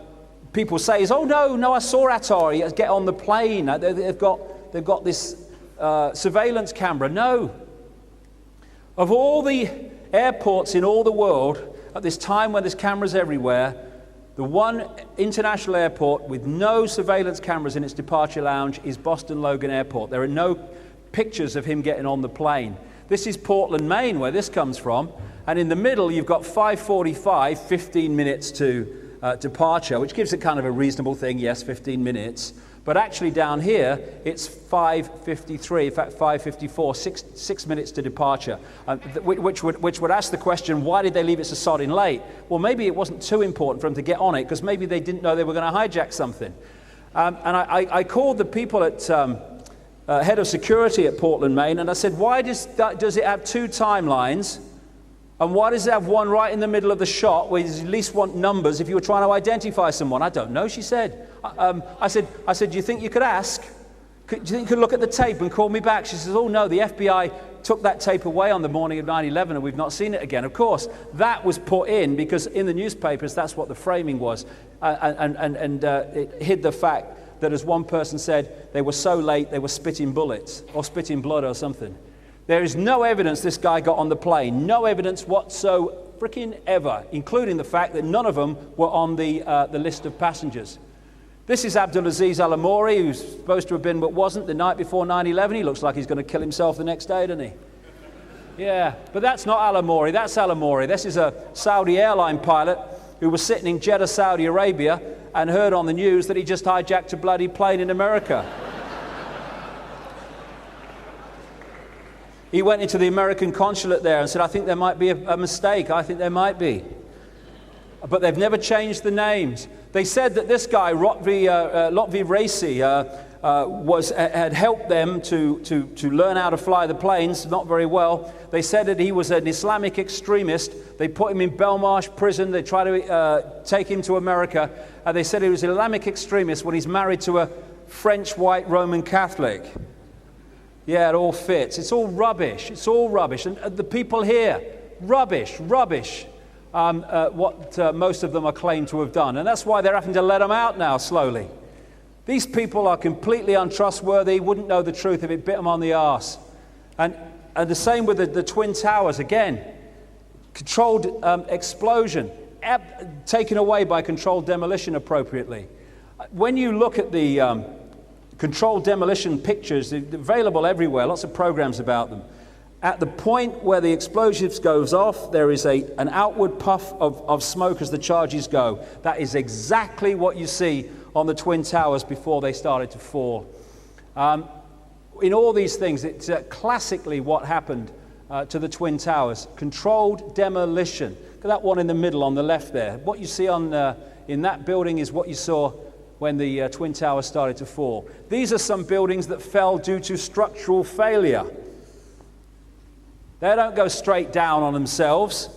people say is, oh, no, I saw Attar. He get on the plane. They've got this surveillance camera. No. Of all the airports in all the world, at this time when there's cameras everywhere, the one international airport with no surveillance cameras in its departure lounge is Boston Logan Airport. There are no pictures of him getting on the plane. This is Portland, Maine, where this comes from. And in the middle, you've got 5:45, 15 minutes to departure, which gives it kind of a reasonable thing, yes, 15 minutes. But actually down here, it's 5:53, in fact 5:54, 6 minutes to departure, which would ask the question, why did they leave it so sodding late? Well, maybe it wasn't too important for them to get on it, because maybe they didn't know they were going to hijack something. And I called the people at head of security at Portland, Maine, and I said, why does it have two timelines? And why does it have one right in the middle of the shot where you at least want numbers if you were trying to identify someone? I don't know, she said. I said, do you think you could ask? Do you think you could look at the tape and call me back? She says, oh no, the FBI took that tape away on the morning of 9/11 and we've not seen it again. Of course, that was put in because in the newspapers, that's what the framing was. And it hid the fact that, as one person said, they were so late they were spitting bullets or spitting blood or something. There is no evidence this guy got on the plane, no evidence whatsoever, freaking ever, including the fact that none of them were on the list of passengers. This is Abdulaziz Al-Amouri, who's supposed to have been but wasn't the night before 9/11. He looks like he's going to kill himself the next day, doesn't he? Yeah, but that's not Al-Amouri, that's Al-Amouri. This is a Saudi airline pilot who was sitting in Jeddah, Saudi Arabia, and heard on the news that he just hijacked a bloody plane in America. He went into the American consulate there and said, I think there might be a mistake. I think there might be. But they've never changed the names. They said that this guy, Lotfi Raisi, had helped them to learn how to fly the planes, not very well. They said that he was an Islamic extremist. They put him in Belmarsh prison. They tried to take him to America. And they said he was an Islamic extremist when he's married to a French white Roman Catholic. Yeah, it all fits. It's all rubbish. It's all rubbish. And the people here, rubbish. What most of them are claimed to have done. And that's why they're having to let them out now, slowly. These people are completely untrustworthy, wouldn't know the truth if it bit them on the arse. And the same with the Twin Towers, again. Controlled explosion, taken away by controlled demolition appropriately. When you look at the controlled demolition pictures, they're available everywhere, lots of programs about them. At the point where the explosives goes off, there is an outward puff of smoke as the charges go. That is exactly what you see on the Twin Towers before they started to fall. In all these things, it's classically what happened to the Twin Towers. Controlled demolition. Look at that one in the middle on the left there. What you see in that building is what you saw when the Twin Towers started to fall. These are some buildings that fell due to structural failure. They don't go straight down on themselves.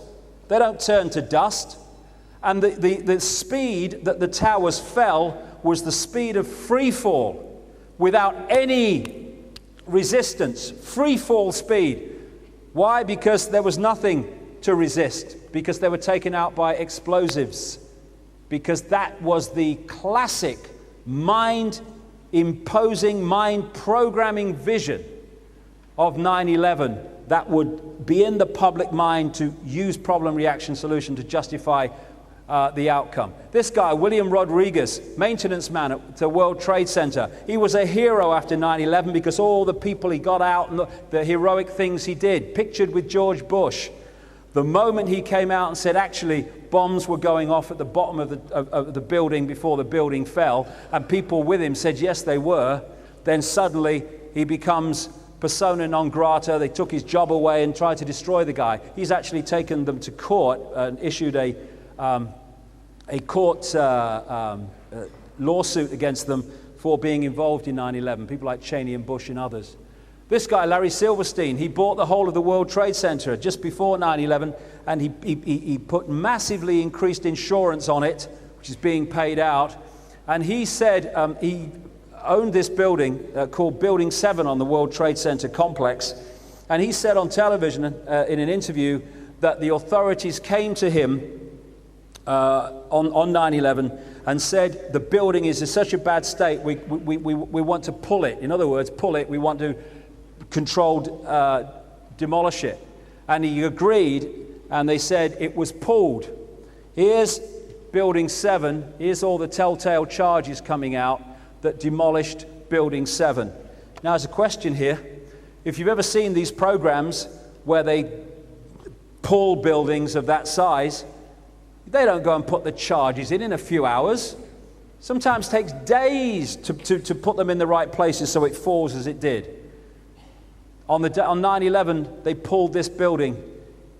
They don't turn to dust. And the speed that the towers fell was the speed of free fall, without any resistance. Free fall speed. Why? Because there was nothing to resist. Because they were taken out by explosives. Because that was the classic mind-imposing, mind-programming vision of 9/11 that would be in the public mind to use problem reaction solution to justify the outcome. This guy, William Rodriguez, maintenance man at the World Trade Center, he was a hero after 9/11 because all the people he got out and the heroic things he did, pictured with George Bush. The moment he came out and said, actually, bombs were going off at the bottom of the building before the building fell, and people with him said, yes, they were, then suddenly he becomes persona non grata. They took his job away and tried to destroy the guy. He's actually taken them to court and issued a court lawsuit against them for being involved in 9/11, people like Cheney and Bush and others. This guy, Larry Silverstein, he bought the whole of the World Trade Center just before 9/11, and he put massively increased insurance on it, which is being paid out. And he said he owned this building called Building 7 on the World Trade Center complex. And he said on television in an interview that the authorities came to him on 9/11 and said the building is in such a bad state, we want to pull it. In other words, pull it, we want to controlled demolish it. And he agreed, and they said it was pulled. Here's Building 7, here's all the telltale charges coming out that demolished Building 7. Now there's a question here. If you've ever seen these programs where they pull buildings of that size, they don't go and put the charges in a few hours. Sometimes it takes days to put them in the right places so it falls as it did. On 9/11, they pulled this building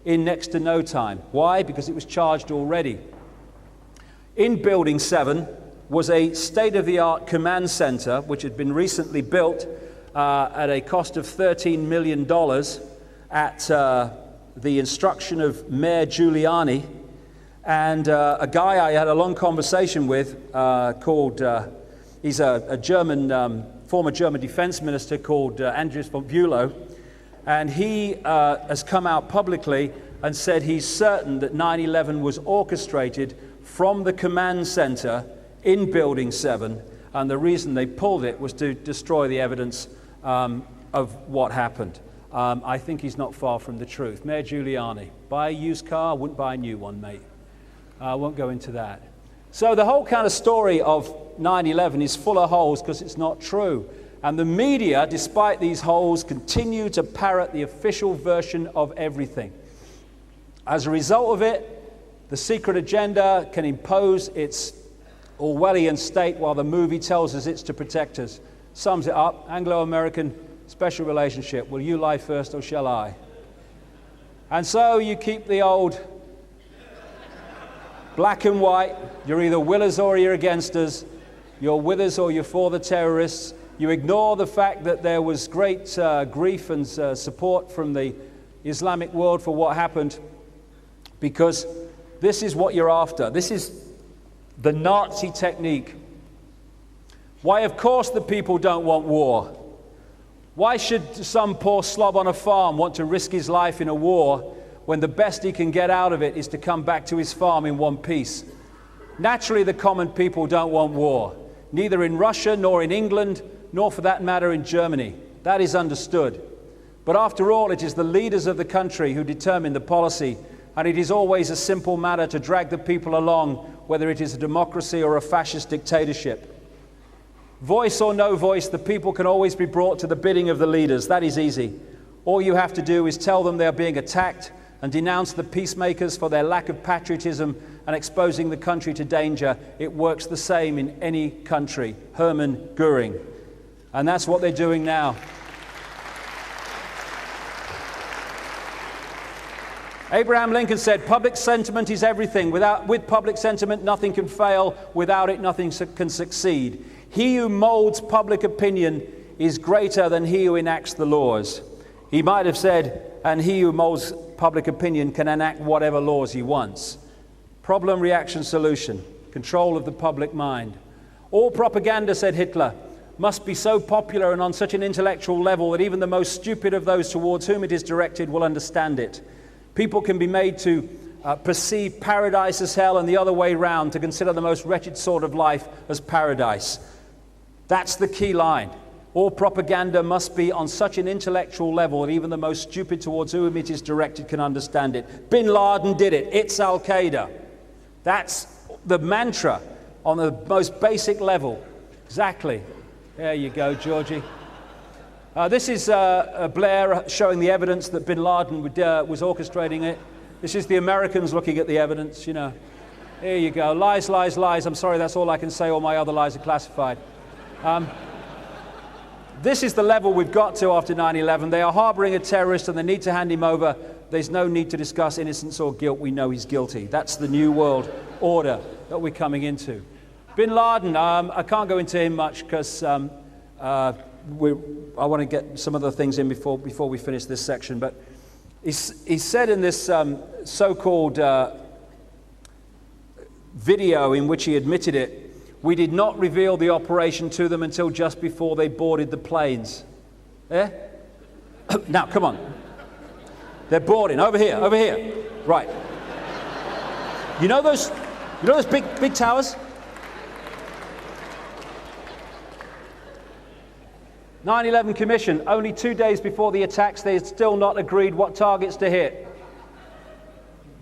in next to no time. Why? Because it was charged already. In Building 7 was a state-of-the-art command center, which had been recently built at a cost of $13 million at the instruction of Mayor Giuliani. And a guy I had a long conversation with he's a German, former German defense minister called Andreas von Bülow. And he has come out publicly and said he's certain that 9/11 was orchestrated from the command center in Building 7. And the reason they pulled it was to destroy the evidence of what happened. I think he's not far from the truth. Mayor Giuliani, buy a used car, wouldn't buy a new one, mate. I won't go into that. So the whole kind of story of 9/11 is full of holes because it's not true. And the media, despite these holes, continue to parrot the official version of everything. As a result of it, the secret agenda can impose its Orwellian state while the movie tells us it's to protect us. Sums it up, Anglo-American special relationship. Will you lie first or shall I? And so you keep the old black and white. You're either with us or you're against us. You're with us or you're for the terrorists. You ignore the fact that there was great grief and support from the Islamic world for what happened, because this is what you're after. This is the Nazi technique. Why, of course, the people don't want war. Why should some poor slob on a farm want to risk his life in a war when the best he can get out of it is to come back to his farm in one piece? Naturally, the common people don't want war, neither in Russia nor in England, nor for that matter in Germany. That is understood. But after all, it is the leaders of the country who determine the policy, and it is always a simple matter to drag the people along, whether it is a democracy or a fascist dictatorship. Voice or no voice, the people can always be brought to the bidding of the leaders. That is easy. All you have to do is tell them they are being attacked and denounce the peacemakers for their lack of patriotism and exposing the country to danger. It works the same in any country. Hermann Göring. And that's what they're doing now. Abraham Lincoln said, public sentiment is everything. With public sentiment, nothing can fail. Without it, nothing can succeed. He who molds public opinion is greater than he who enacts the laws. He might have said, and he who molds public opinion can enact whatever laws he wants. Problem, reaction, solution. Control of the public mind. All propaganda, said Hitler, must be so popular and on such an intellectual level that even the most stupid of those towards whom it is directed will understand it. People can be made to perceive paradise as hell and the other way round, to consider the most wretched sort of life as paradise. That's the key line. All propaganda must be on such an intellectual level that even the most stupid towards whom it is directed can understand it. Bin Laden did it. It's Al-Qaeda. That's the mantra on the most basic level. Exactly. There you go, Georgie. This is Blair showing the evidence that Bin Laden was orchestrating it. This is the Americans looking at the evidence, you know. Here you go. Lies, lies, lies. I'm sorry, that's all I can say. All my other lies are classified. This is the level we've got to after 9/11. They are harboring a terrorist and they need to hand him over. There's no need to discuss innocence or guilt. We know he's guilty. That's the new world order that we're coming into. Bin Laden, I can't go into him much because I want to get some other things in before we finish this section. But he said in this so-called video in which he admitted it, we did not reveal the operation to them until just before they boarded the planes. Eh? Now, come on. They're boarding. Over here, over here. Right. You know those big towers? 9/11 Commission, only 2 days before the attacks, they had still not agreed what targets to hit.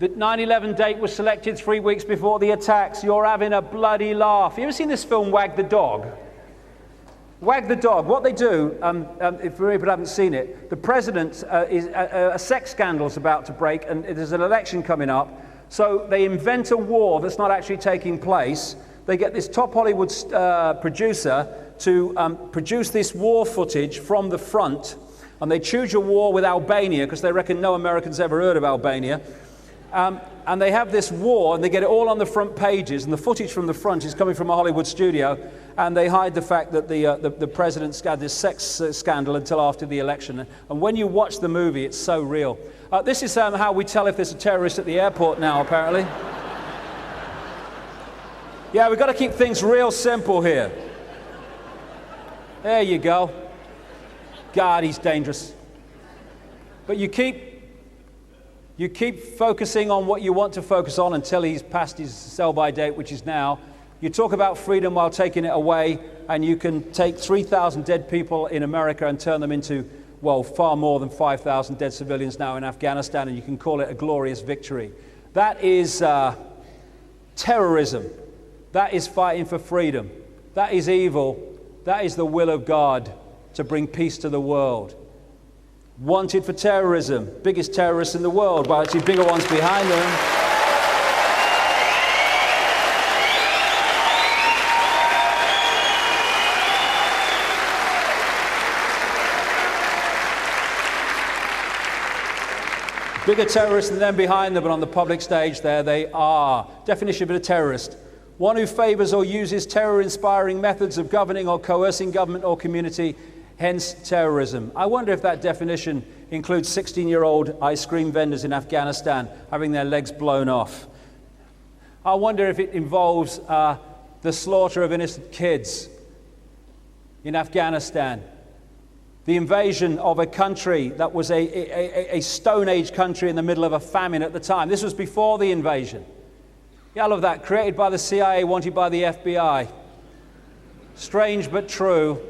The 9/11 date was selected 3 weeks before the attacks. You're having a bloody laugh. You ever seen this film, Wag the Dog? Wag the Dog. What they do, if people haven't seen it, the president, a sex scandal is about to break and there's an election coming up. So they invent a war that's not actually taking place. They get this top Hollywood producer to produce this war footage from the front. And they choose a war with Albania because they reckon no Americans ever heard of Albania. And they have this war, and they get it all on the front pages, and the footage from the front is coming from a Hollywood studio, and they hide the fact that the president's had this sex scandal until after the election. And when you watch the movie, it's so real. This is how we tell if there's a terrorist at the airport now, apparently. Yeah, we've got to keep things real simple here. There you go. God, he's dangerous. But you keep focusing on what you want to focus on until he's past his sell-by date, which is now. You talk about freedom while taking it away, and you can take 3,000 dead people in America and turn them into, well, far more than 5,000 dead civilians now in Afghanistan, and you can call it a glorious victory. That is terrorism. That is fighting for freedom. That is evil. That is the will of God to bring peace to the world. Wanted for terrorism, biggest terrorists in the world, well, actually bigger ones behind them. Bigger terrorists than them behind them, but on the public stage there they are. Definition of a terrorist: one who favors or uses terror-inspiring methods of governing or coercing government or community, hence terrorism. I wonder if that definition includes 16-year-old ice cream vendors in Afghanistan having their legs blown off. I wonder if it involves the slaughter of innocent kids in Afghanistan, the invasion of a country that was a Stone Age country in the middle of a famine at the time. This was before the invasion. Yeah, all of that, created by the CIA, wanted by the FBI. Strange but true.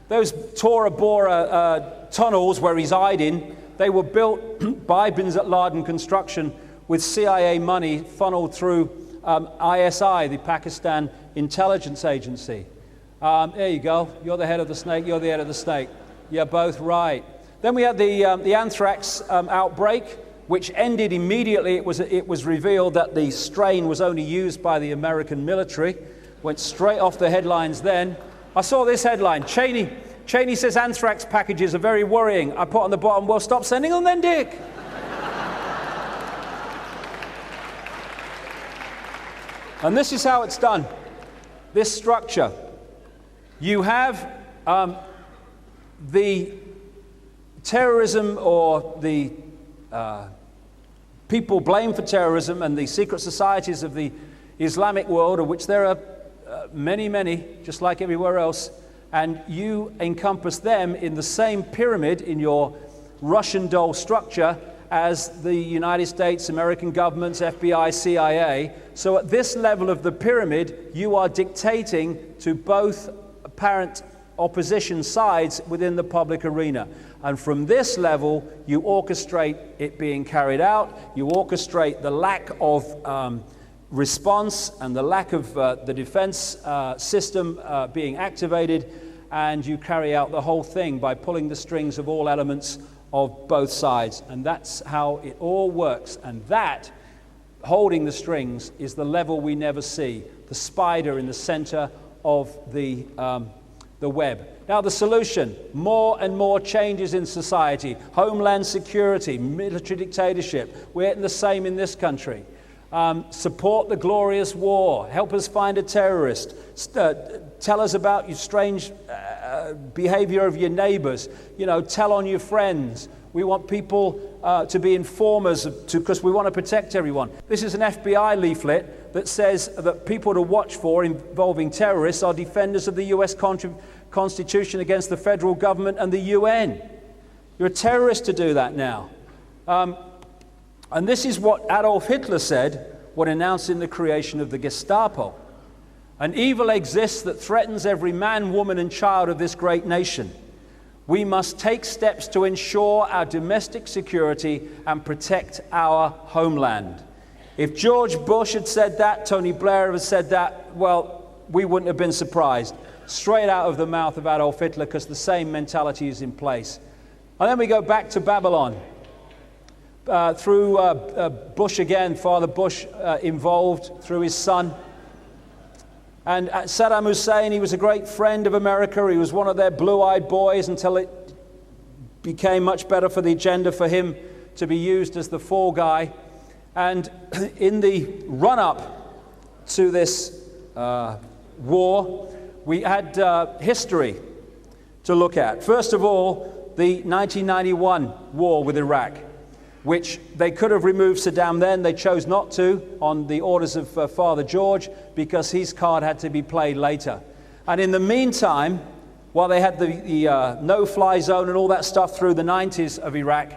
Those Tora Bora tunnels where he's hiding, they were built by Bin Laden Construction with CIA money funneled through ISI, the Pakistan intelligence agency. There you go. You're the head of the snake. You're the head of the snake. You're both right. Then we had the anthrax outbreak, which ended immediately. It was revealed that the strain was only used by the American military. Went straight off the headlines then. I saw this headline: Cheney says anthrax packages are very worrying. I put on the bottom, well, stop sending them then, Dick. And this is how it's done. This structure. You have the terrorism, or the people blamed for terrorism, and the secret societies of the Islamic world, of which there are many, many, just like everywhere else, and you encompass them in the same pyramid in your Russian doll structure as the United States, American governments, FBI, CIA. So at this level of the pyramid, you are dictating to both apparent opposition sides within the public arena. And from this level, you orchestrate it being carried out, you orchestrate the lack of response and the lack of the defense system being activated, and you carry out the whole thing by pulling the strings of all elements of both sides. And that's how it all works. And that, holding the strings, is the level we never see, the spider in the center of the web. Now the solution: more and more changes in society, homeland security, military dictatorship. We're getting the same in this country. Support the glorious war, help us find a terrorist, tell us about your strange behavior of your neighbors, tell on your friends. We want people to be informers because we want to protect everyone. This is an FBI leaflet that says that people to watch for involving terrorists are defenders of the US Constitution against the federal government and the UN. You're a terrorist to do that now. And this is what Adolf Hitler said when announcing the creation of the Gestapo. An evil exists that threatens every man, woman, and child of this great nation. We must take steps to ensure our domestic security and protect our homeland. If George Bush had said that, Tony Blair had said that, well, we wouldn't have been surprised. Straight out of the mouth of Adolf Hitler, because the same mentality is in place. And then we go back to Babylon. Through Bush again, Father Bush involved through his son. And Saddam Hussein, he was a great friend of America. He was one of their blue-eyed boys until it became much better for the agenda for him to be used as the fall guy. And in the run-up to this war, we had history to look at. First of all, the 1991 war with Iraq, which they could have removed Saddam then. They chose not to on the orders of Father George, because his card had to be played later. And in the meantime, while they had the no-fly zone and all that stuff through the 90s of Iraq,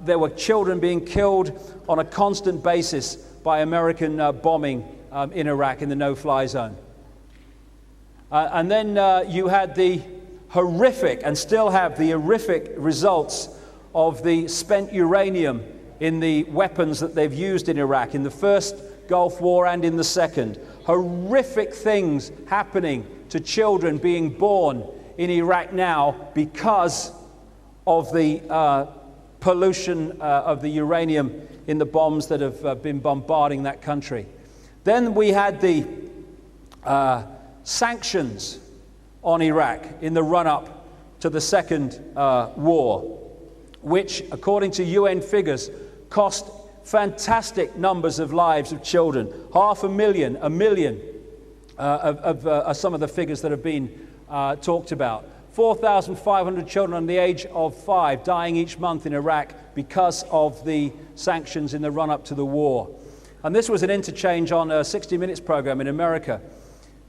there were children being killed on a constant basis by American bombing in Iraq in the no-fly zone. And then you had the horrific, and still have the horrific results of the spent uranium in the weapons that they've used in Iraq, in the first Gulf War and in the second. Horrific things happening to children being born in Iraq now because of the pollution of the uranium in the bombs that have been bombarding that country. Then we had the sanctions on Iraq in the run-up to the second war, which, according to UN figures, cost fantastic numbers of lives of children. 500,000, 1 million are some of the figures that have been talked about. 4,500 children under the age of 5 dying each month in Iraq because of the sanctions in the run-up to the war. And this was an interchange on a 60 Minutes program in America.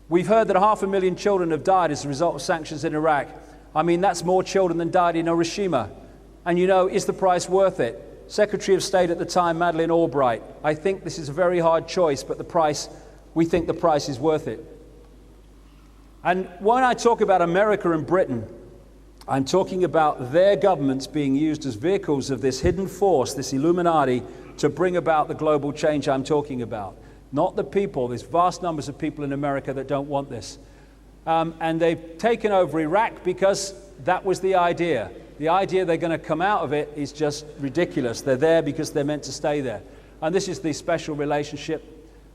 We've heard that 500,000 children have died as a result of sanctions in Iraq. I mean, that's more children than died in Hiroshima. And is the price worth it? Secretary of State at the time, Madeleine Albright: I think this is a very hard choice, but we think the price is worth it. And when I talk about America and Britain, I'm talking about their governments being used as vehicles of this hidden force, this Illuminati, to bring about the global change I'm talking about. Not the people. There's vast numbers of people in America that don't want this. And they've taken over Iraq because that was the idea. The idea they're going to come out of it is just ridiculous. They're there because they're meant to stay there. And this is the special relationship.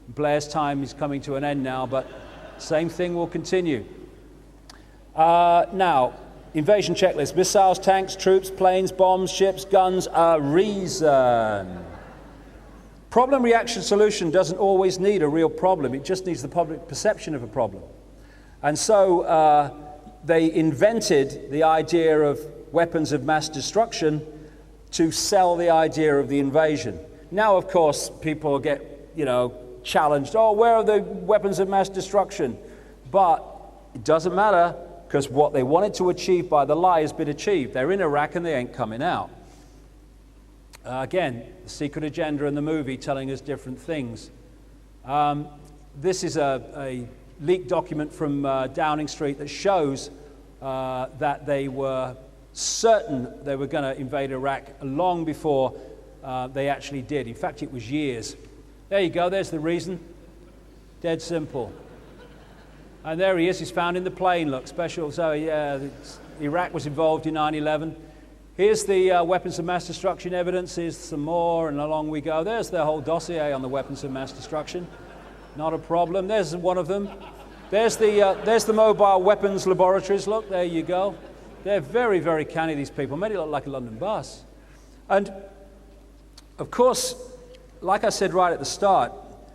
Blair's time is coming to an end now, but same thing will continue. Now, invasion checklist: missiles, tanks, troops, planes, bombs, ships, guns, a reason. Problem, reaction, solution doesn't always need a real problem. It just needs the public perception of a problem. And so they invented the idea of weapons of mass destruction to sell the idea of the invasion. Now, of course, people get, challenged. Oh, where are the weapons of mass destruction? But it doesn't matter, because what they wanted to achieve by the lie has been achieved. They're in Iraq and they ain't coming out. Again, the secret agenda in the movie telling us different things. This is a leaked document from Downing Street that shows that they were certain they were going to invade Iraq long before they actually did. In fact, it was years. There you go, there's the reason. Dead simple. And there he is, he's found in the plane, look, special. So yeah, Iraq was involved in 9/11. Here's the weapons of mass destruction evidence. Here's some more, and along we go. There's the whole dossier on the weapons of mass destruction. Not a problem. There's one of them. There's the mobile weapons laboratories. Look, there you go. They're very, very canny, these people. Made it look like a London bus. And, of course, like I said right at the start,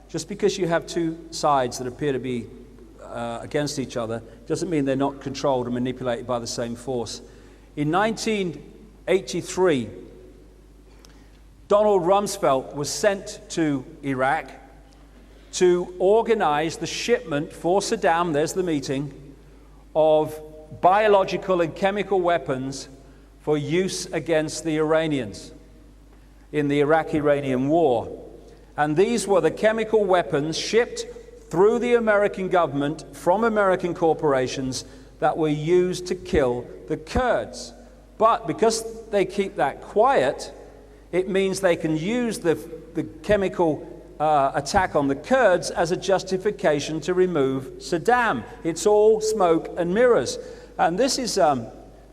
just because you have two sides that appear to be against each other doesn't mean they're not controlled and manipulated by the same force. In 1983, Donald Rumsfeld was sent to Iraq to organize the shipment for Saddam, there's the meeting, of biological and chemical weapons for use against the Iranians in the Iraq-Iranian war. And these were the chemical weapons shipped through the American government from American corporations that were used to kill the Kurds. But because they keep that quiet, it means they can use the chemical attack on the Kurds as a justification to remove Saddam. It's all smoke and mirrors. And this is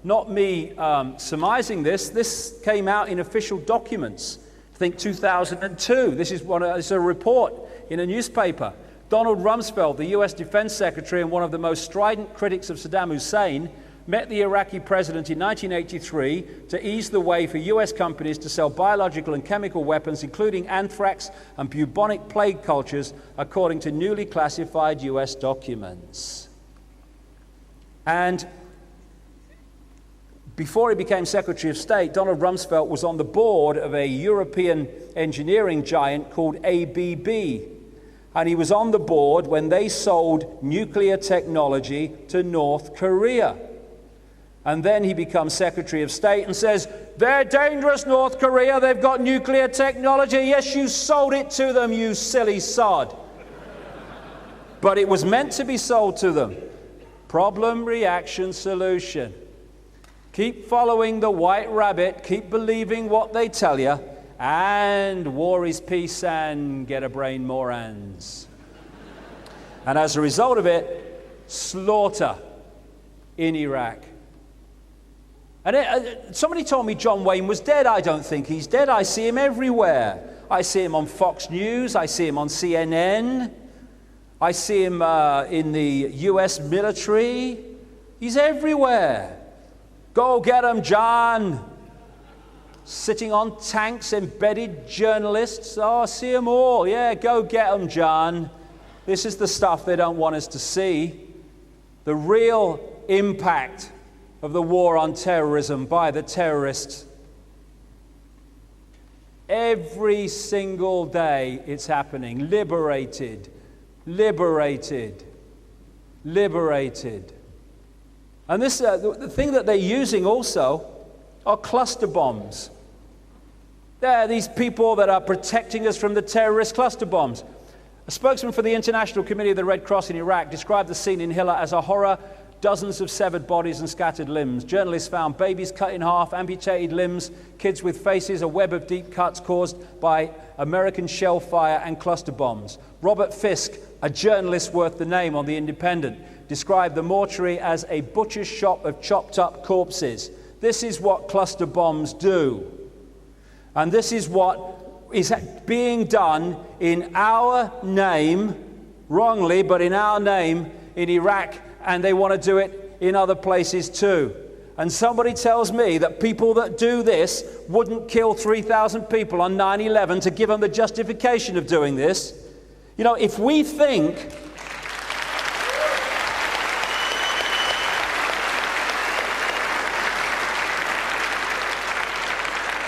not me surmising this. This came out in official documents, I think 2002. This is a report in a newspaper. Donald Rumsfeld, the US Defense Secretary and one of the most strident critics of Saddam Hussein, met the Iraqi president in 1983 to ease the way for US companies to sell biological and chemical weapons, including anthrax and bubonic plague cultures, according to newly classified US documents. And before he became Secretary of State, Donald Rumsfeld was on the board of a European engineering giant called ABB. And he was on the board when they sold nuclear technology to North Korea. And then he becomes Secretary of State and says, they're dangerous, North Korea, they've got nuclear technology. Yes, you sold it to them, you silly sod. But it was meant to be sold to them. Problem, reaction, solution. Keep following the white rabbit, keep believing what they tell you, and war is peace and get a brain more hands. And as a result of it, slaughter in Iraq. And somebody told me John Wayne was dead. I don't think he's dead. I see him everywhere. I see him on Fox News. I see him on CNN. I see him in the US military. He's everywhere. Go get him, John. Sitting on tanks, embedded journalists. Oh, I see them all. Yeah, go get them, John. This is the stuff they don't want us to see. The real impact of the war on terrorism by the terrorists. Every single day it's happening. Liberated, liberated, liberated. And this, the thing that they're using also are cluster bombs. There are these people that are protecting us from the terrorist cluster bombs. A spokesman for the International Committee of the Red Cross in Iraq described the scene in Hilla as a horror. Dozens of severed bodies and scattered limbs. Journalists found babies cut in half, amputated limbs, kids with faces, a web of deep cuts caused by American shell fire and cluster bombs. Robert Fisk, a journalist worth the name on The Independent, described the mortuary as a butcher's shop of chopped up corpses. This is what cluster bombs do. And this is what is being done in our name, wrongly, but in our name in Iraq, and they want to do it in other places too. And somebody tells me that people that do this wouldn't kill 3,000 people on 9/11 to give them the justification of doing this. You know, if we think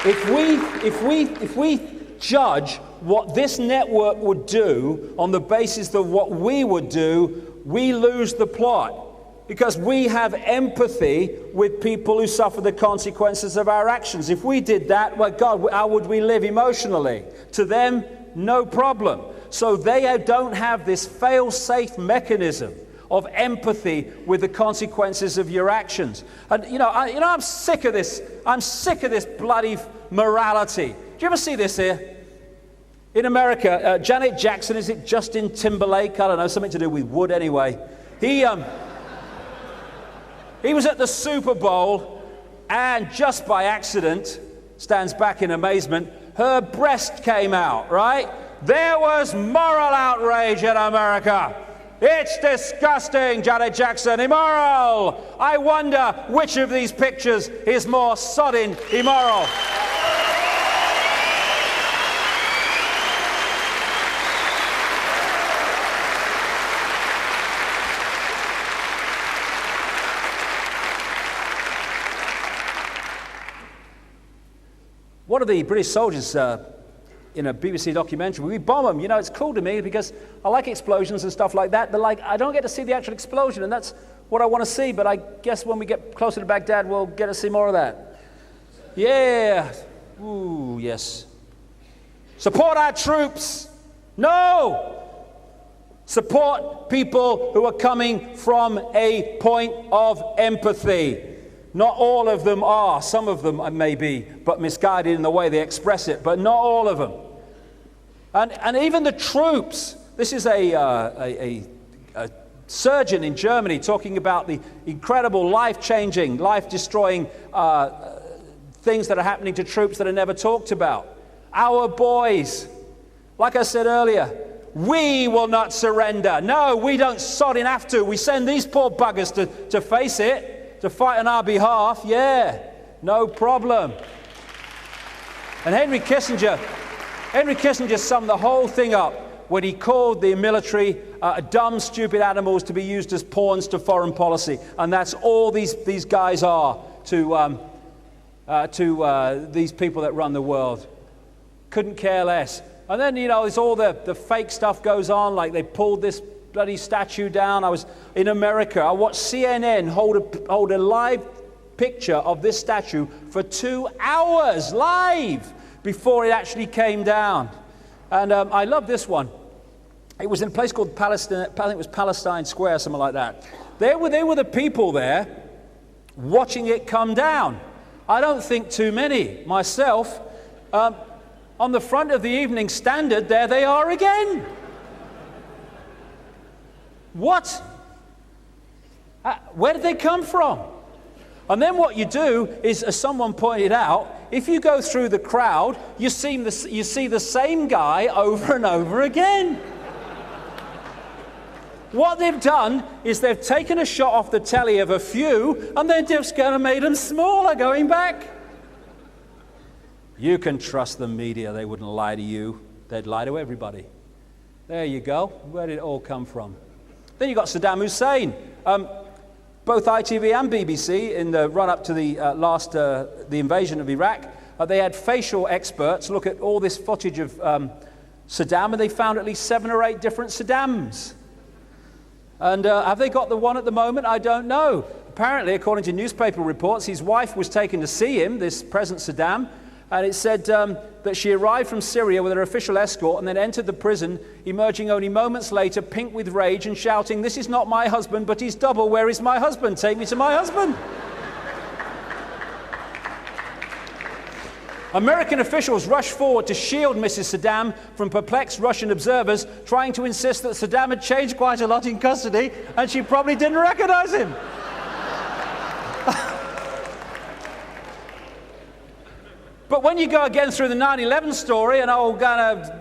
if we judge what this network would do on the basis of what we would do, we lose the plot, because we have empathy with people who suffer the consequences of our actions. If we did that, well, God, how would we live emotionally? To them, no problem. So they don't have this fail-safe mechanism of empathy with the consequences of your actions. And I'm sick of this. I'm sick of this bloody morality. Do you ever see this here? In America, Janet Jackson, is it Justin Timberlake? I don't know, something to do with wood anyway. He was at the Super Bowl, and just by accident, stands back in amazement, her breast came out, right? There was moral outrage in America. It's disgusting, Janet Jackson, immoral. I wonder which of these pictures is more sodding immoral. One of the British soldiers in a BBC documentary, we bomb them. It's cool to me because I like explosions and stuff like that, but I don't get to see the actual explosion, and that's what I want to see, but I guess when we get closer to Baghdad, we'll get to see more of that. Yeah. Ooh, yes. Support our troops. No. Support people who are coming from a point of empathy. Not all of them are. Some of them may be, but misguided in the way they express it, but not all of them. And even the troops. This is a surgeon in Germany talking about the incredible life-changing, life-destroying things that are happening to troops that are never talked about. Our boys, like I said earlier, we will not surrender. No, we don't sodding have to. We send these poor buggers to face it. To fight on our behalf, yeah, no problem. And Henry Kissinger summed the whole thing up when he called the military dumb, stupid animals to be used as pawns to foreign policy. And that's all these guys are to these people that run the world. Couldn't care less. And then, it's all the fake stuff goes on, like they pulled this bloody statue down. I was in America. I watched CNN hold a live picture of this statue for 2 hours live before it actually came down. And I love this one. It was in a place called Palestine. I think it was Palestine Square, something like that. There were the people there watching it come down. I don't think too many myself. On the front of the Evening Standard, there they are again. What? Where did they come from? And then what you do is, as someone pointed out, if you go through the crowd, you see the same guy over and over again. What they've done is they've taken a shot off the telly of a few, and they're just going to make them smaller going back. You can trust the media. They wouldn't lie to you. They'd lie to everybody. There you go. Where did it all come from? Then you got Saddam Hussein. Both ITV and BBC, in the run-up to the invasion of Iraq, they had facial experts look at all this footage of Saddam, and they found at least 7 or 8 different Saddams. And have they got the one at the moment? I don't know. Apparently, according to newspaper reports, his wife was taken to see him, this present Saddam, and it said that she arrived from Syria with her official escort and then entered the prison, emerging only moments later, pink with rage and shouting, "This is not my husband, but he's double. Where is my husband? Take me to my husband." American officials rushed forward to shield Mrs. Saddam from perplexed Russian observers, trying to insist that Saddam had changed quite a lot in custody and she probably didn't recognize him. But when you go again through the 9/11 story and old kind of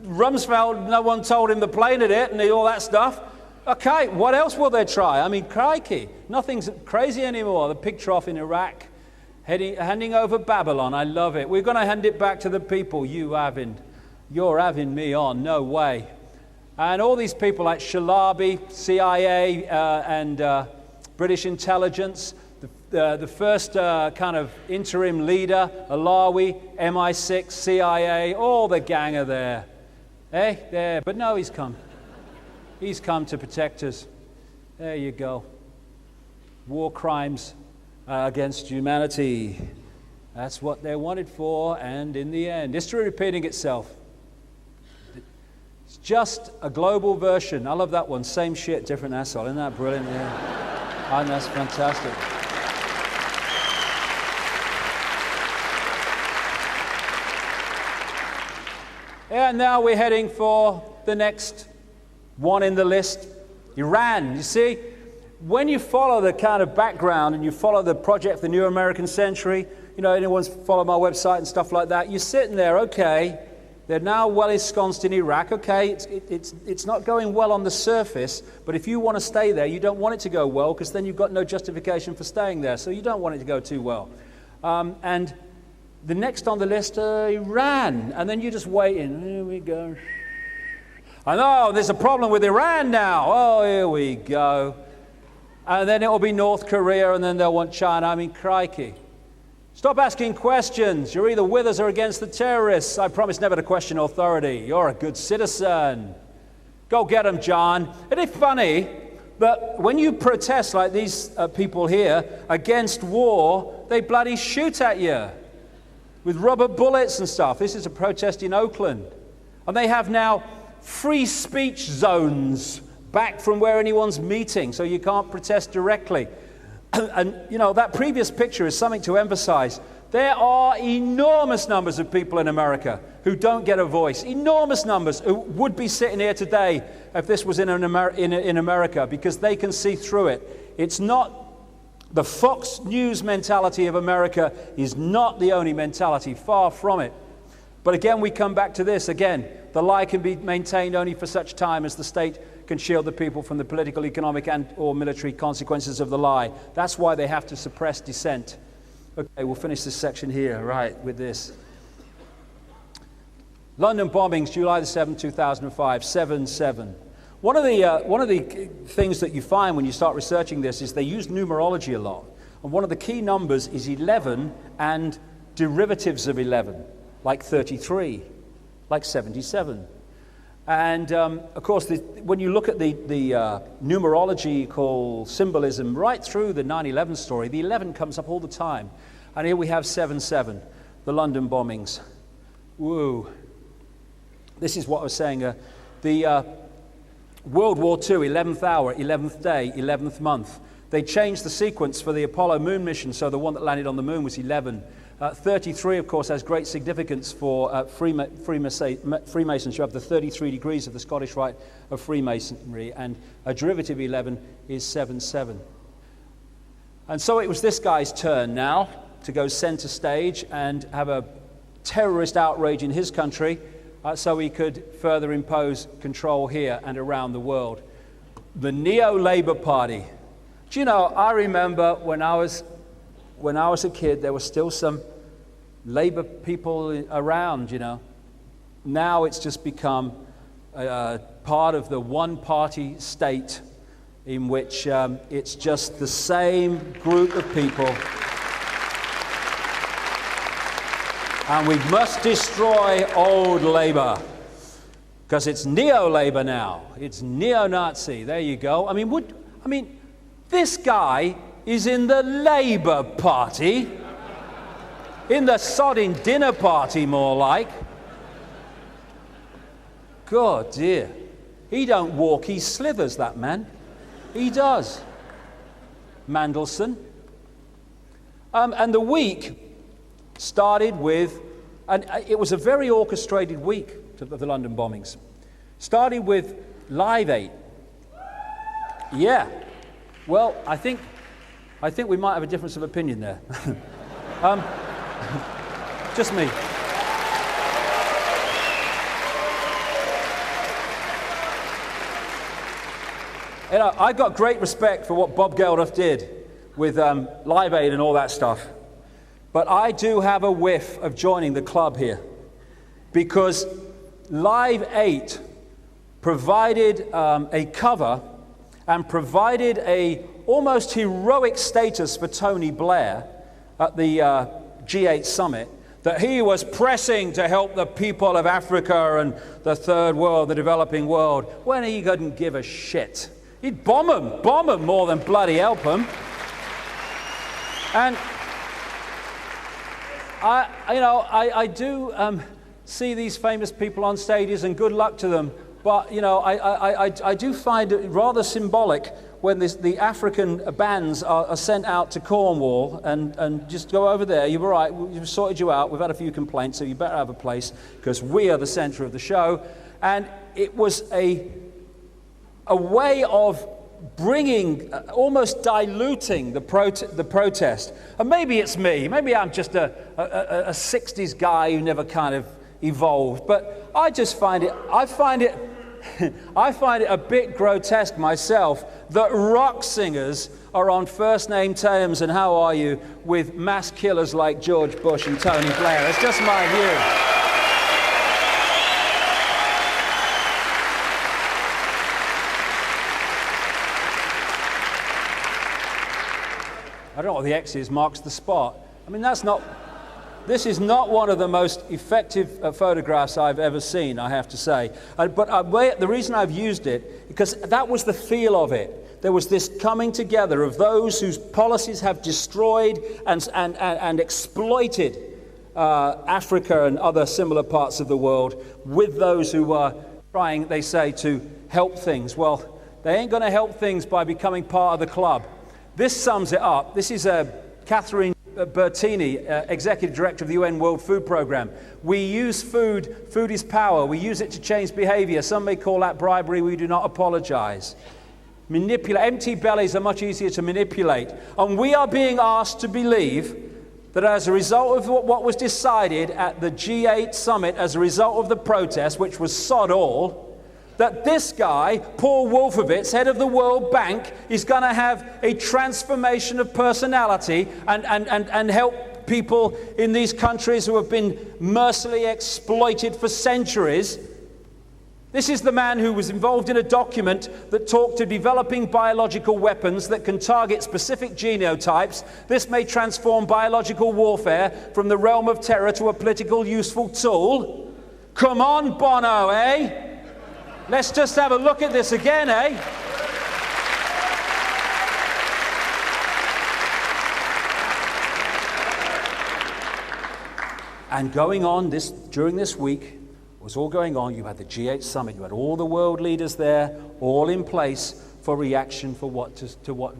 Rumsfeld, no one told him the plane had hit and all that stuff, okay, what else will they try? I mean, crikey, nothing's crazy anymore. The pig trough in Iraq, handing over Babylon, I love it. We're going to hand it back to the people. You're having me on, no way. And all these people like Shalabi, CIA, and British intelligence, the first kind of interim leader, Alawi, MI6, CIA, all the gang are there. There. But no, he's come. He's come to protect us. There you go. War crimes against humanity. That's what they wanted for, and in the end, history repeating itself. It's just a global version. I love that one. Same shit, different asshole. Isn't that brilliant? Yeah. And that's fantastic. And now we're heading for the next one in the list, Iran. You see, when you follow the kind of background and you follow the project, the New American Century, you know, anyone's followed my website and stuff like that, you're sitting there, okay, they're now well ensconced in Iraq, okay, it's not going well on the surface, but if you want to stay there, you don't want it to go well, because then you've got no justification for staying there, so you don't want it to go too well. And the next on the list, Iran, and then you're just waiting, here we go. I know, there's a problem with Iran now, oh, here we go. And then it'll be North Korea, and then they'll want China. I mean, crikey. Stop asking questions. You're either with us or against the terrorists. I promise never to question authority. You're a good citizen. Go get them, John. Isn't it funny that when you protest like these people here against war, they bloody shoot at you with rubber bullets and stuff. This is a protest in Oakland. And they have now free speech zones back from where anyone's meeting, so you can't protest directly. And, you know, that previous picture is something to emphasize. There are enormous numbers of people in America who don't get a voice. Enormous numbers who would be sitting here today if this was in America, because they can see through it. It's not the Fox News mentality of America is not the only mentality, far from it. But again, we come back to this. Again, the lie can be maintained only for such time as the state can shield the people from the political, economic, and or military consequences of the lie. That's why they have to suppress dissent. Okay, we'll finish this section here, right, with this. London bombings, July the 7th, 2005, 7/7. One of the things that you find when you start researching this is they use numerology a lot. And one of the key numbers is 11 and derivatives of 11, like 33, like 77. And, of course, when you look at the numerological symbolism right through the 9/11 story, the 11 comes up all the time. And here we have 7/7, the London bombings. Woo. This is what I was saying. The World War II, 11th hour, 11th day, 11th month. They changed the sequence for the Apollo moon mission, so the one that landed on the moon was 11. 33, of course, has great significance for Freemasons. You have the 33 degrees of the Scottish Rite of Freemasonry, and a derivative 11 is 7/7. And so it was this guy's turn now to go center stage and have a terrorist outrage in his country so he could further impose control here and around the world. The Neo-Labour Party. Do you know, I remember when I was a kid, there were still some Labour people around, you know. Now it's just become part of the one-party state in which it's just the same group of people. And we must destroy old Labour, because it's neo-Labour now. It's neo-Nazi. There you go. I mean, this guy is in the Labour Party, in the sodding dinner party, more like. God, dear. He don't walk, he slithers, that man. He does. Mandelson. And the week started with, and it was a very orchestrated week of the London bombings. Started with Live 8. Yeah. Well, I think we might have a difference of opinion there. Just me. You know, I got great respect for what Bob Geldof did with Live Aid and all that stuff. But I do have a whiff of joining the club here, because Live 8 provided a cover and provided a almost heroic status for Tony Blair at the G8 summit, that he was pressing to help the people of Africa and the third world, the developing world, when he couldn't give a shit. He'd bomb them more than bloody help them. And I do see these famous people on stages, and good luck to them. But, you know, I do find it rather symbolic when the African bands are sent out to Cornwall and just go over there. You're all right, we've sorted you out. We've had a few complaints, so you better have a place because we are the center of the show. And it was a way of bringing, almost diluting the protest. And maybe it's me. Maybe I'm just a 60s guy who never kind of evolved. But I just find it, I find it a bit grotesque myself that rock singers are on first name terms and how are you with mass killers like George Bush and Tony Blair. It's just my view. I don't know what the X is, marks the spot. I mean, this is not one of the most effective photographs I've ever seen, I have to say. But the reason I've used it, because that was the feel of it. There was this coming together of those whose policies have destroyed and exploited Africa and other similar parts of the world with those who are trying, they say, to help things. Well, they ain't going to help things by becoming part of the club. This sums it up. This is Catherine Bertini, Executive Director of the UN World Food Programme. We use food. Food is power. We use it to change behavior. Some may call that bribery. We do not apologize. Empty bellies are much easier to manipulate. And we are being asked to believe that as a result of what was decided at the G8 summit, as a result of the protest, which was sod all, that this guy, Paul Wolfowitz, head of the World Bank, is going to have a transformation of personality and help people in these countries who have been mercilessly exploited for centuries. This is the man who was involved in a document that talked to developing biological weapons that can target specific genotypes. This may transform biological warfare from the realm of terror to a political useful tool. Come on, Bono, eh? Let's just have a look at this again, eh? And going on during this week, it was all going on. You had the G8 summit. You had all the world leaders there, all in place for reaction for what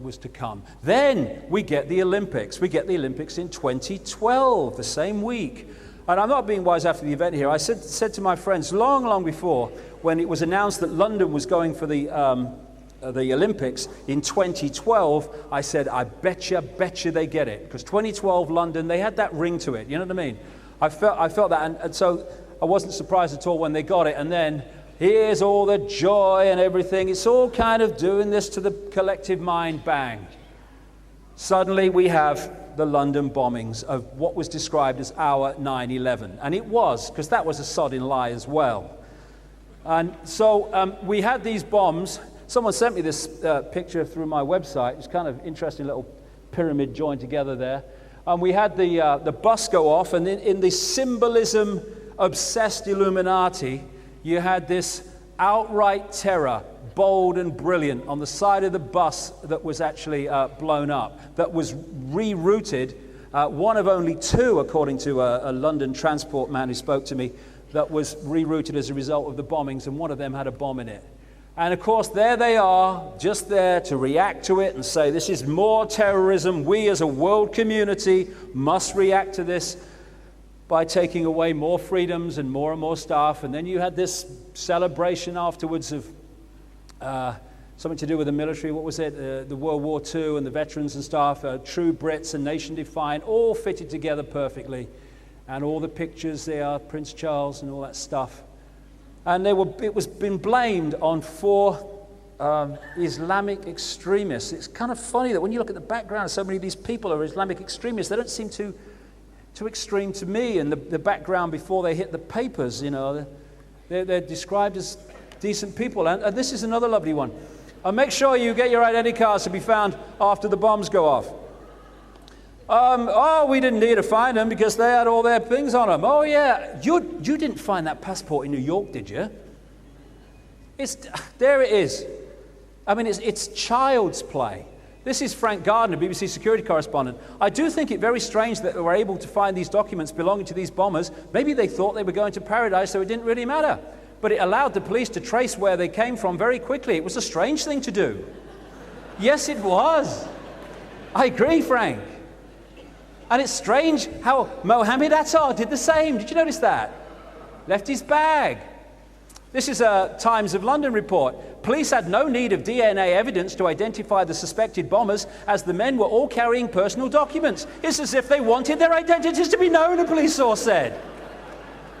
was to come. Then we get the Olympics. We get the Olympics in 2012, the same week. And I'm not being wise after the event here. I said to my friends long before, when it was announced that London was going for the Olympics in 2012, I said, I bet you they get it. Because 2012 London, they had that ring to it. You know what I mean? I felt that. And so I wasn't surprised at all when they got it. And then here's all the joy and everything. It's all kind of doing this to the collective mind, bang. Suddenly we have the London bombings of what was described as our 9/11. And it was, because that was a sodding lie as well. And so we had these bombs. Someone sent me this picture through my website. It's kind of interesting little pyramid joined together there. And we had the bus go off, and in the symbolism-obsessed Illuminati, you had this outright terror, bold and brilliant, on the side of the bus that was actually blown up, that was rerouted, one of only two, according to a London transport man who spoke to me, that was rerouted as a result of the bombings, and one of them had a bomb in it. And of course, there they are, just there to react to it and say, this is more terrorism. We as a world community must react to this by taking away more freedoms and more stuff. And then you had this celebration afterwards of something to do with the military. What was it? The World War II and the veterans and stuff, true Brits and nation defiant, all fitted together perfectly. And all the pictures there, Prince Charles and all that stuff. And it was been blamed on 4 Islamic extremists. It's kind of funny that when you look at the background, so many of these people are Islamic extremists. They don't seem too extreme to me. And the background before they hit the papers, you know, they're described as decent people. And this is another lovely one. And make sure you get your identity cards to be found after the bombs go off. We didn't need to find them because they had all their things on them. Oh yeah, you didn't find that passport in New York, did you? There it is. I mean, it's child's play. This is Frank Gardner, BBC security correspondent. I do think it very strange that they were able to find these documents belonging to these bombers. Maybe they thought they were going to paradise, so it didn't really matter. but it allowed the police to trace where they came from very quickly. It was a strange thing to do. Yes, it was. I agree, Frank. And it's strange how Mohammed Atta did the same. Did you notice that? Left his bag. This is a Times of London report. Police had no need of DNA evidence to identify the suspected bombers, as the men were all carrying personal documents. It's as if they wanted their identities to be known, a police source said.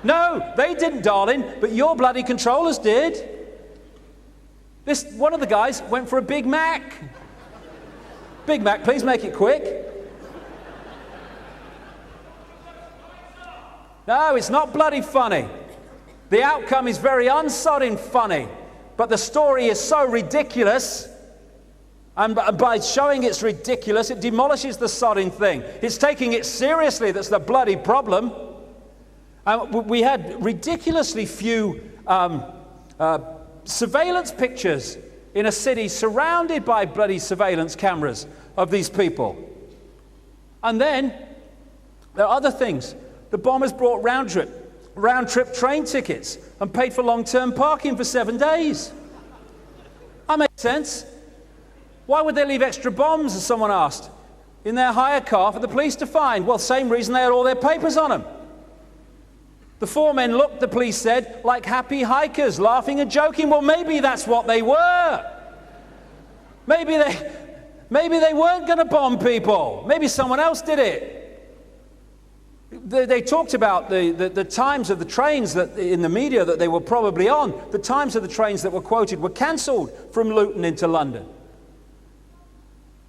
No, they didn't, darling, but your bloody controllers did. One of the guys went for a Big Mac. Big Mac, please make it quick. No, it's not bloody funny. The outcome is very unsodding funny, but the story is so ridiculous, and by showing it's ridiculous, it demolishes the sodding thing. It's taking it seriously that's the bloody problem. We had ridiculously few surveillance pictures in a city surrounded by bloody surveillance cameras of these people. And then there are other things. The bombers brought round-trip train tickets and paid for long-term parking for 7 days. That makes sense. Why would they leave extra bombs, as someone asked, in their hire car for the police to find? Well, same reason they had all their papers on them. The four men looked, the police said, like happy hikers, laughing and joking. Well, maybe that's what they were. Maybe they weren't going to bomb people. Maybe someone else did it. They talked about the times of the trains that in the media that they were probably on. The times of the trains that were quoted were cancelled from Luton into London.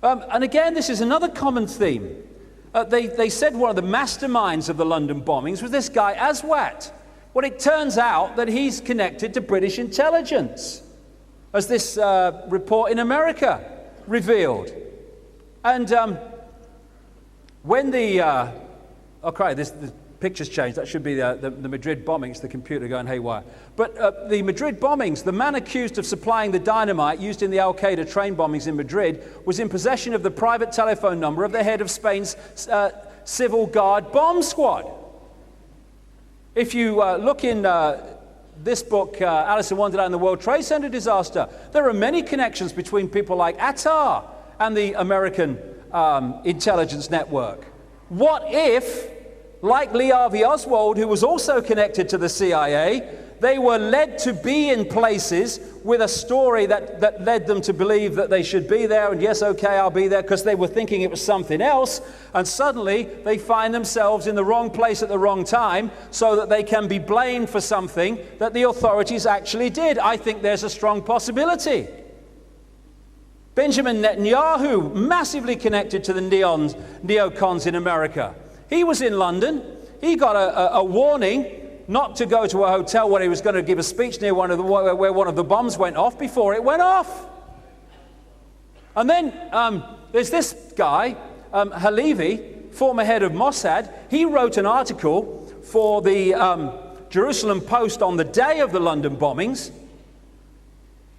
And again, this is another common theme. They said one of the masterminds of the London bombings was this guy, Aswat. Well, it turns out that he's connected to British intelligence, as this report in America revealed. And when the picture's changed. That should be the Madrid bombings, the computer going haywire. But the Madrid bombings, the man accused of supplying the dynamite used in the Al-Qaeda train bombings in Madrid was in possession of the private telephone number of the head of Spain's Civil Guard bomb squad. If you look in this book, Alice in Wonderland and the World Trade Center disaster, there are many connections between people like Atta and the American intelligence network. What if, like Lee Harvey Oswald, who was also connected to the CIA, they were led to be in places with a story that led them to believe that they should be there, and yes, okay, I'll be there, because they were thinking it was something else, and suddenly they find themselves in the wrong place at the wrong time so that they can be blamed for something that the authorities actually did. I think there's a strong possibility. Benjamin Netanyahu, massively connected to the neocons in America. He was in London. He got a warning not to go to a hotel where he was going to give a speech near where one of the bombs went off before it went off. And then there's this guy, Halevi, former head of Mossad. He wrote an article for the Jerusalem Post on the day of the London bombings.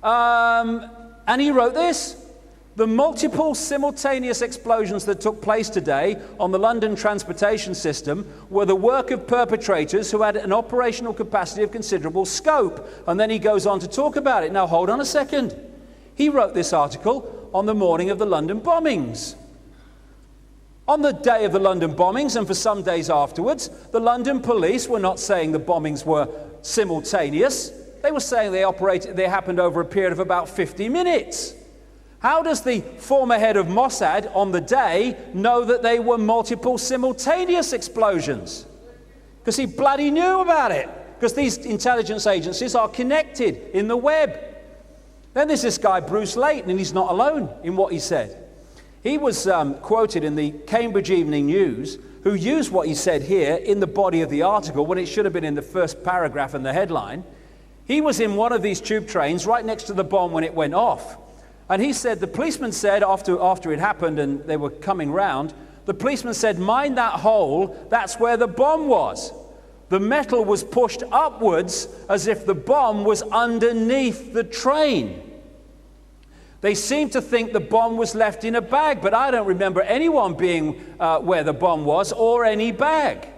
And he wrote this: the multiple simultaneous explosions that took place today on the London transportation system were the work of perpetrators who had an operational capacity of considerable scope. And then he goes on to talk about it. Now, hold on a second. He wrote this article on the morning of the London bombings. On the day of the London bombings, and for some days afterwards, the London police were not saying the bombings were simultaneous. They were saying they happened over a period of about 50 minutes. How does the former head of Mossad on the day know that they were multiple simultaneous explosions? Because he bloody knew about it. Because these intelligence agencies are connected in the web. Then there's this guy, Bruce Layton, and he's not alone in what he said. He was quoted in the Cambridge Evening News, who used what he said here in the body of the article when it should have been in the first paragraph and the headline. He was in one of these tube trains right next to the bomb when it went off. And he said, the policeman said, after it happened and they were coming round, the policeman said, mind that hole, that's where the bomb was. The metal was pushed upwards as if the bomb was underneath the train. They seemed to think the bomb was left in a bag, but I don't remember anyone being where the bomb was or any bag.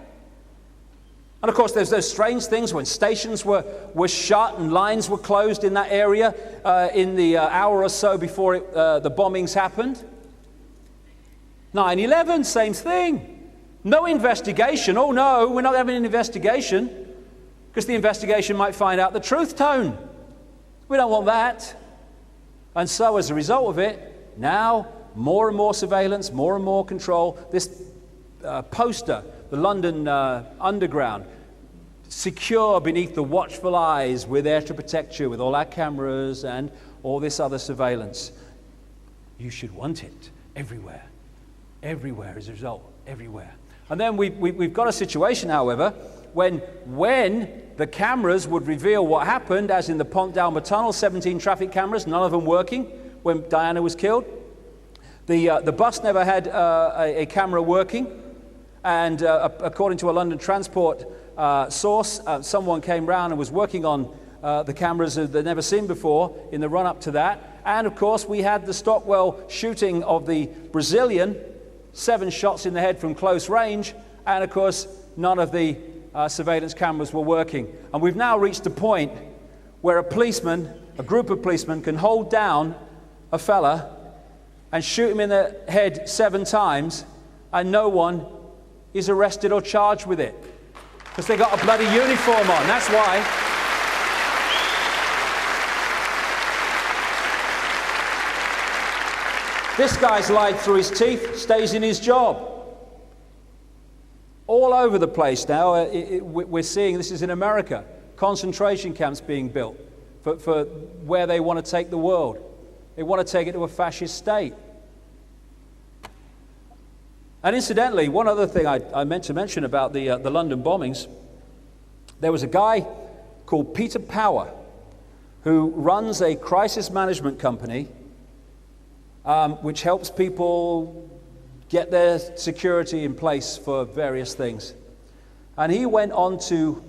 And of course, there's those strange things when stations were shut and lines were closed in that area in the hour or so before the bombings happened. 9/11, same thing. No investigation. Oh no, we're not having an investigation because the investigation might find out the truth tone. We don't want that. And so as a result of it, now more and more surveillance, more and more control. This poster, the London Underground, secure beneath the watchful eyes, we're there to protect you with all our cameras and all this other surveillance. You should want it everywhere. Everywhere as a result, everywhere. And then we've got a situation, however, when the cameras would reveal what happened, as in the Pont d'Alma tunnel, 17 traffic cameras, none of them working when Diana was killed. The bus never had a camera working, and according to a London Transport source, someone came round and was working on the cameras that they'd never seen before in the run-up to that. And of course, we had the Stockwell shooting of the Brazilian, 7 shots in the head from close range, and of course, none of the surveillance cameras were working. And we've now reached a point where a group of policemen can hold down a fella and shoot him in the head 7 times, and no one is arrested or charged with it. Because they got a bloody uniform on, that's why. This guy's lied through his teeth, stays in his job. All over the place now, we're seeing, this is in America, concentration camps being built for where they want to take the world. They want to take it to a fascist state. And incidentally, one other thing I meant to mention about the London bombings, there was a guy called Peter Power who runs a crisis management company which helps people get their security in place for various things. And he went on to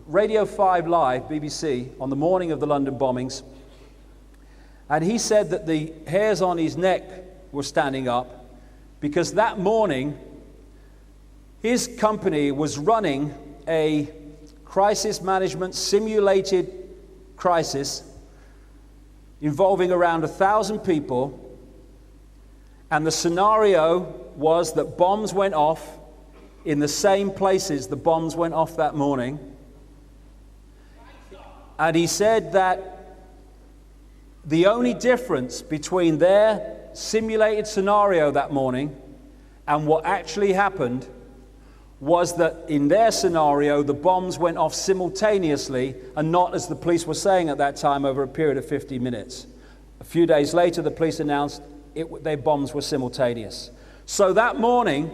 Radio 5 Live, BBC, on the morning of the London bombings, and he said that the hairs on his neck were standing up because that morning his company was running a crisis management simulated crisis involving around 1,000 people, and the scenario was that bombs went off in the same places the bombs went off that morning. And he said that the only difference between their simulated scenario that morning and what actually happened was that in their scenario, the bombs went off simultaneously and not, as the police were saying at that time, over a period of 50 minutes. A few days later, the police announced their bombs were simultaneous. So that morning,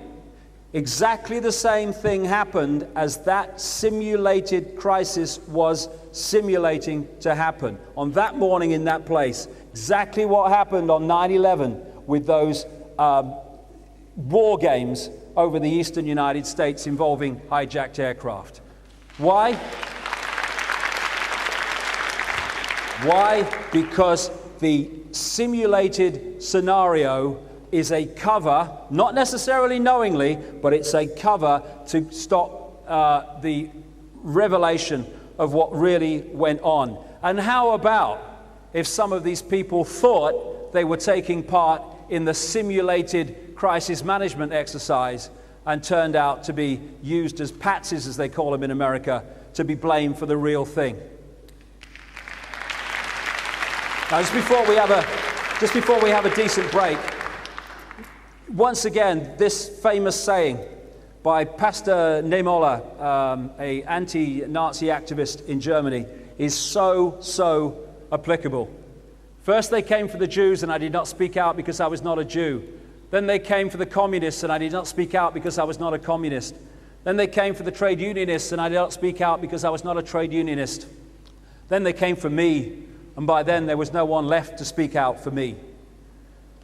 exactly the same thing happened as that simulated crisis was simulating to happen. On that morning in that place, exactly what happened on 9/11 with those war games over the eastern United States involving hijacked aircraft. Why? Why? Because the simulated scenario is a cover, not necessarily knowingly, but it's a cover to stop the revelation of what really went on. And how about if some of these people thought they were taking part in the simulated crisis management exercise and turned out to be used as patsies, as they call them in America, to be blamed for the real thing? Now, just before we have a decent break, once again, this famous saying by Pastor Niemöller, a anti-Nazi activist in Germany, is so applicable. First they came for the Jews, and I did not speak out because I was not a Jew. Then they came for the communists, and I did not speak out because I was not a communist. Then they came for the trade unionists, and I did not speak out because I was not a trade unionist. Then they came for me, and by then there was no one left to speak out for me.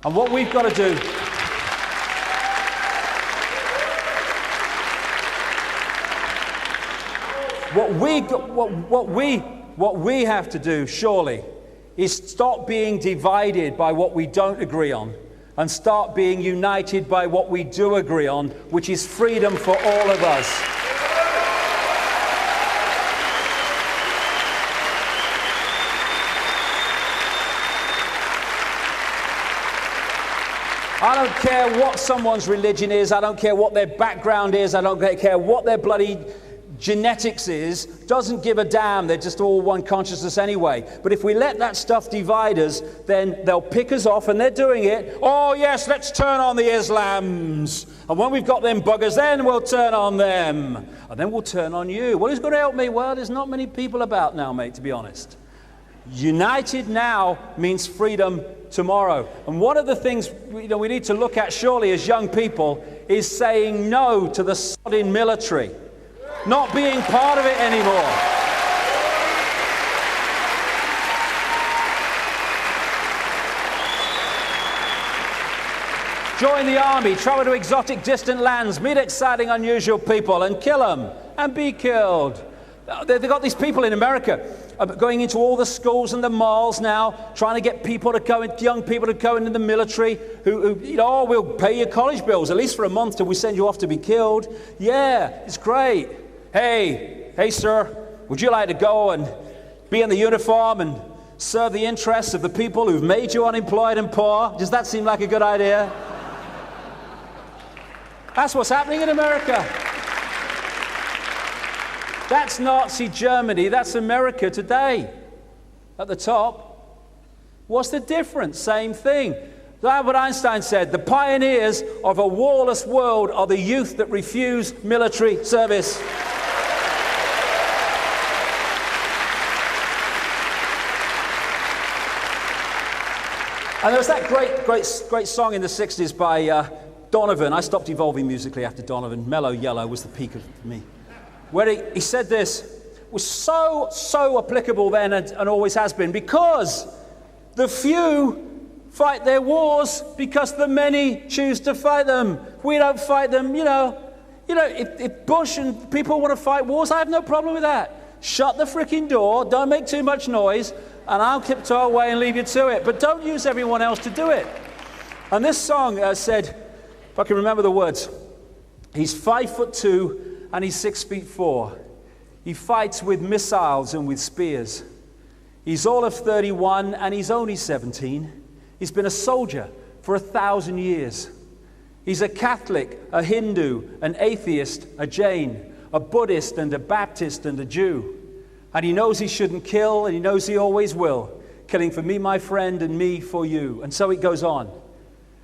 And what we've got to do, what we have to do, surely, is stop being divided by what we don't agree on and start being united by what we do agree on, which is freedom for all of us. I don't care what someone's religion is. I don't care what their background is. I don't care what their bloody genetics is. Doesn't give a damn. They're just all one consciousness anyway. But if we let that stuff divide us, then they'll pick us off, and they're doing it. Oh yes, let's turn on the Islams. And when we've got them buggers, then we'll turn on them. And then we'll turn on you. Well, who's going to help me? Well, there's not many people about now, mate, to be honest. United now means freedom tomorrow. And one of the things we need to look at surely as young people is saying no to the sodding military. Not being part of it anymore. Join the army, travel to exotic distant lands, meet exciting unusual people and kill them and be killed. They've got these people in America going into all the schools and the malls now, trying to get people to go, young people to go into the military who we'll pay your college bills, at least for a month till we send you off to be killed. Yeah, it's great. Hey, sir, would you like to go and be in the uniform and serve the interests of the people who've made you unemployed and poor? Does that seem like a good idea? That's what's happening in America. That's Nazi Germany, that's America today. At the top. What's the difference? Same thing. Albert Einstein said, the pioneers of a warless world are the youth that refuse military service. And there was that great song in the 60s by Donovan. I stopped evolving musically after Donovan. Mellow Yellow was the peak of me. Where he said this, was so applicable then and always has been, because the few fight their wars because the many choose to fight them. We don't fight them, if Bush and people want to fight wars, I have no problem with that. Shut the freaking door, don't make too much noise, and I'll tiptoe away and leave you to it. But don't use everyone else to do it. And this song said, if I can remember the words, he's 5'2" and he's 6'4". He fights with missiles and with spears. He's all of 31 and he's only 17. He's been a soldier for 1,000 years. He's a Catholic, a Hindu, an atheist, a Jain, a Buddhist and a Baptist and a Jew. And he knows he shouldn't kill, and he knows he always will. Killing for me, my friend, and me for you. And so it goes on.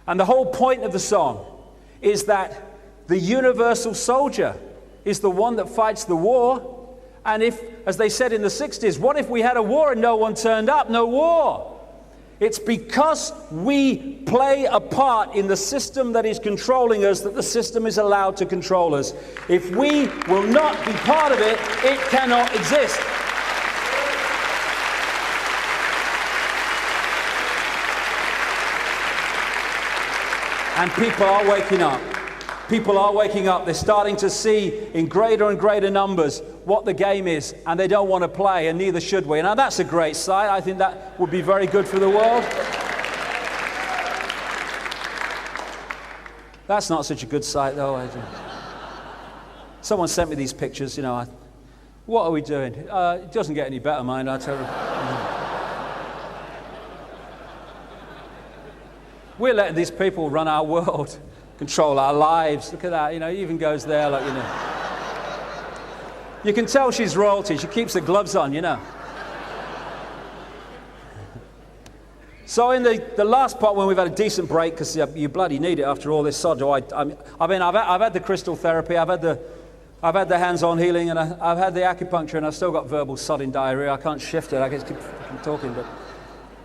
And the whole point of the song is that the universal soldier is the one that fights the war. And if, as they said in the 60s, what if we had a war and no one turned up? No war. It's because we play a part in the system that is controlling us that the system is allowed to control us. If we will not be part of it, it cannot exist. And people are waking up. People are waking up. They're starting to see in greater and greater numbers what the game is, and they don't want to play, and neither should we. Now that's a great sight. I think that would be very good for the world. That's not such a good sight, though. Someone sent me these pictures, what are we doing? It doesn't get any better, mind, I tell you. We're letting these people run our world, control our lives. Look at that, it even goes there, like, You can tell she's royalty. She keeps the gloves on, So in the last part, when we've had a decent break, because you bloody need it after all this sod. I've had the crystal therapy, I've had the hands-on healing, and I've had the acupuncture, and I've still got verbal sodding diarrhea. I can't shift it. I just keep talking. But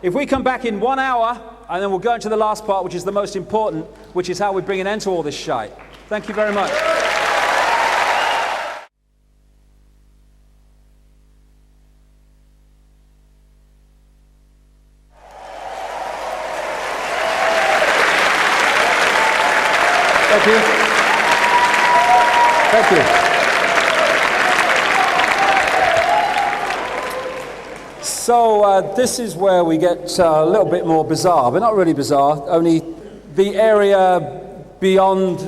if we come back in 1 hour, and then we'll go into the last part, which is the most important, which is how we bring an end to all this shite. Thank you very much. Thank you. Thank you. So this is where we get a little bit more bizarre, but not really bizarre, only the area beyond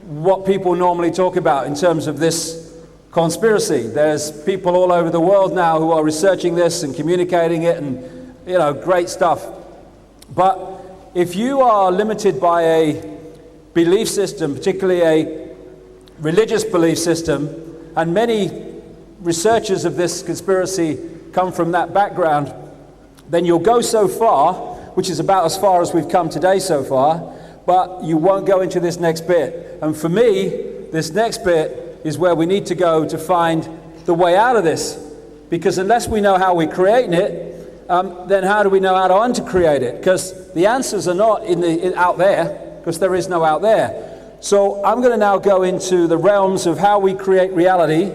what people normally talk about in terms of this conspiracy. There's people all over the world now who are researching this and communicating it and, great stuff. But if you are limited by a belief system, particularly a religious belief system, and many researchers of this conspiracy come from that background, then you'll go so far, which is about as far as we've come today so far, but you won't go into this next bit. And for me, this next bit is where we need to go to find the way out of this. Because unless we know how we're creating it, then how do we know how to uncreate it? Because the answers are not out there, because there is no out there. So I'm going to now go into the realms of how we create reality,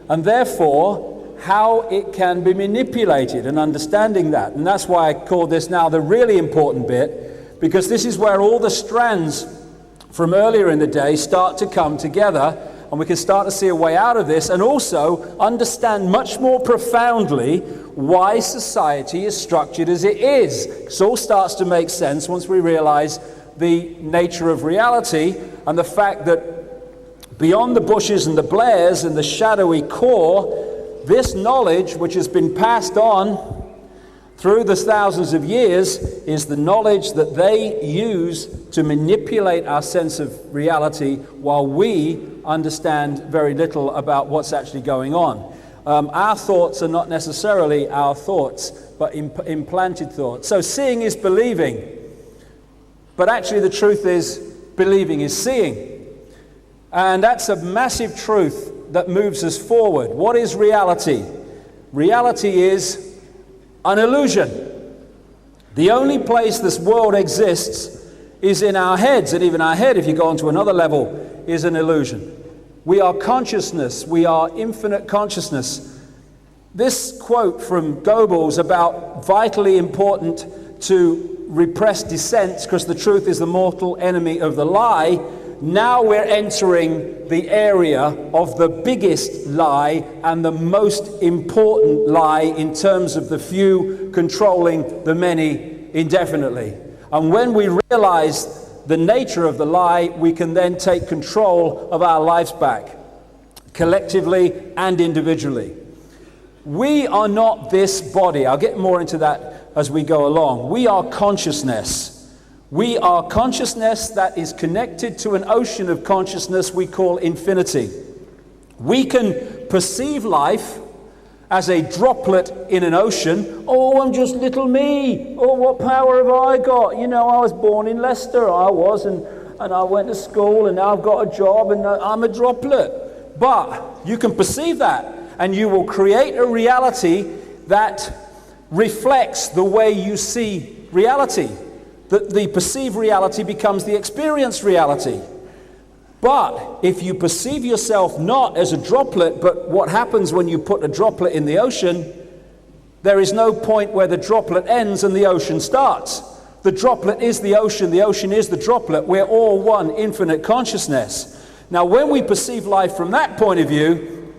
and therefore how it can be manipulated, and understanding that. And that's why I call this now the really important bit, because this is where all the strands from earlier in the day start to come together, and we can start to see a way out of this, and also understand much more profoundly why society is structured as it is. It all starts to make sense once we realize the nature of reality, and the fact that beyond the Bushes and the Blairs and the shadowy core, this knowledge, which has been passed on through the thousands of years, is the knowledge that they use to manipulate our sense of reality, while we understand very little about what's actually going on. Our thoughts are not necessarily our thoughts, but implanted thoughts. So seeing is believing. But actually the truth is, believing is seeing. And that's a massive truth that moves us forward. What is reality? Reality is an illusion. The only place this world exists is in our heads, and even our head, if you go on to another level, is an illusion. We are consciousness. We are infinite consciousness. This quote from Goebbels about vitally important to repress dissent, because the truth is the mortal enemy of the lie. Now we're entering the area of the biggest lie and the most important lie in terms of the few controlling the many indefinitely. And when we realize the nature of the lie, we can then take control of our lives back, collectively and individually. We are not this body. I'll get more into that as we go along. We are consciousness. We are consciousness that is connected to an ocean of consciousness we call infinity. We can perceive life as a droplet in an ocean. Oh, I'm just little me. Oh, what power have I got? You know, I was born in Leicester. I was, and I went to school, and now I've got a job, and I'm a droplet. But you can perceive that, and you will create a reality that reflects the way you see reality. That the perceived reality becomes the experienced reality. But if you perceive yourself not as a droplet, but what happens when you put a droplet in the ocean, there is no point where the droplet ends and the ocean starts. The droplet is the ocean is the droplet. We're all one infinite consciousness. Now, when we perceive life from that point of view,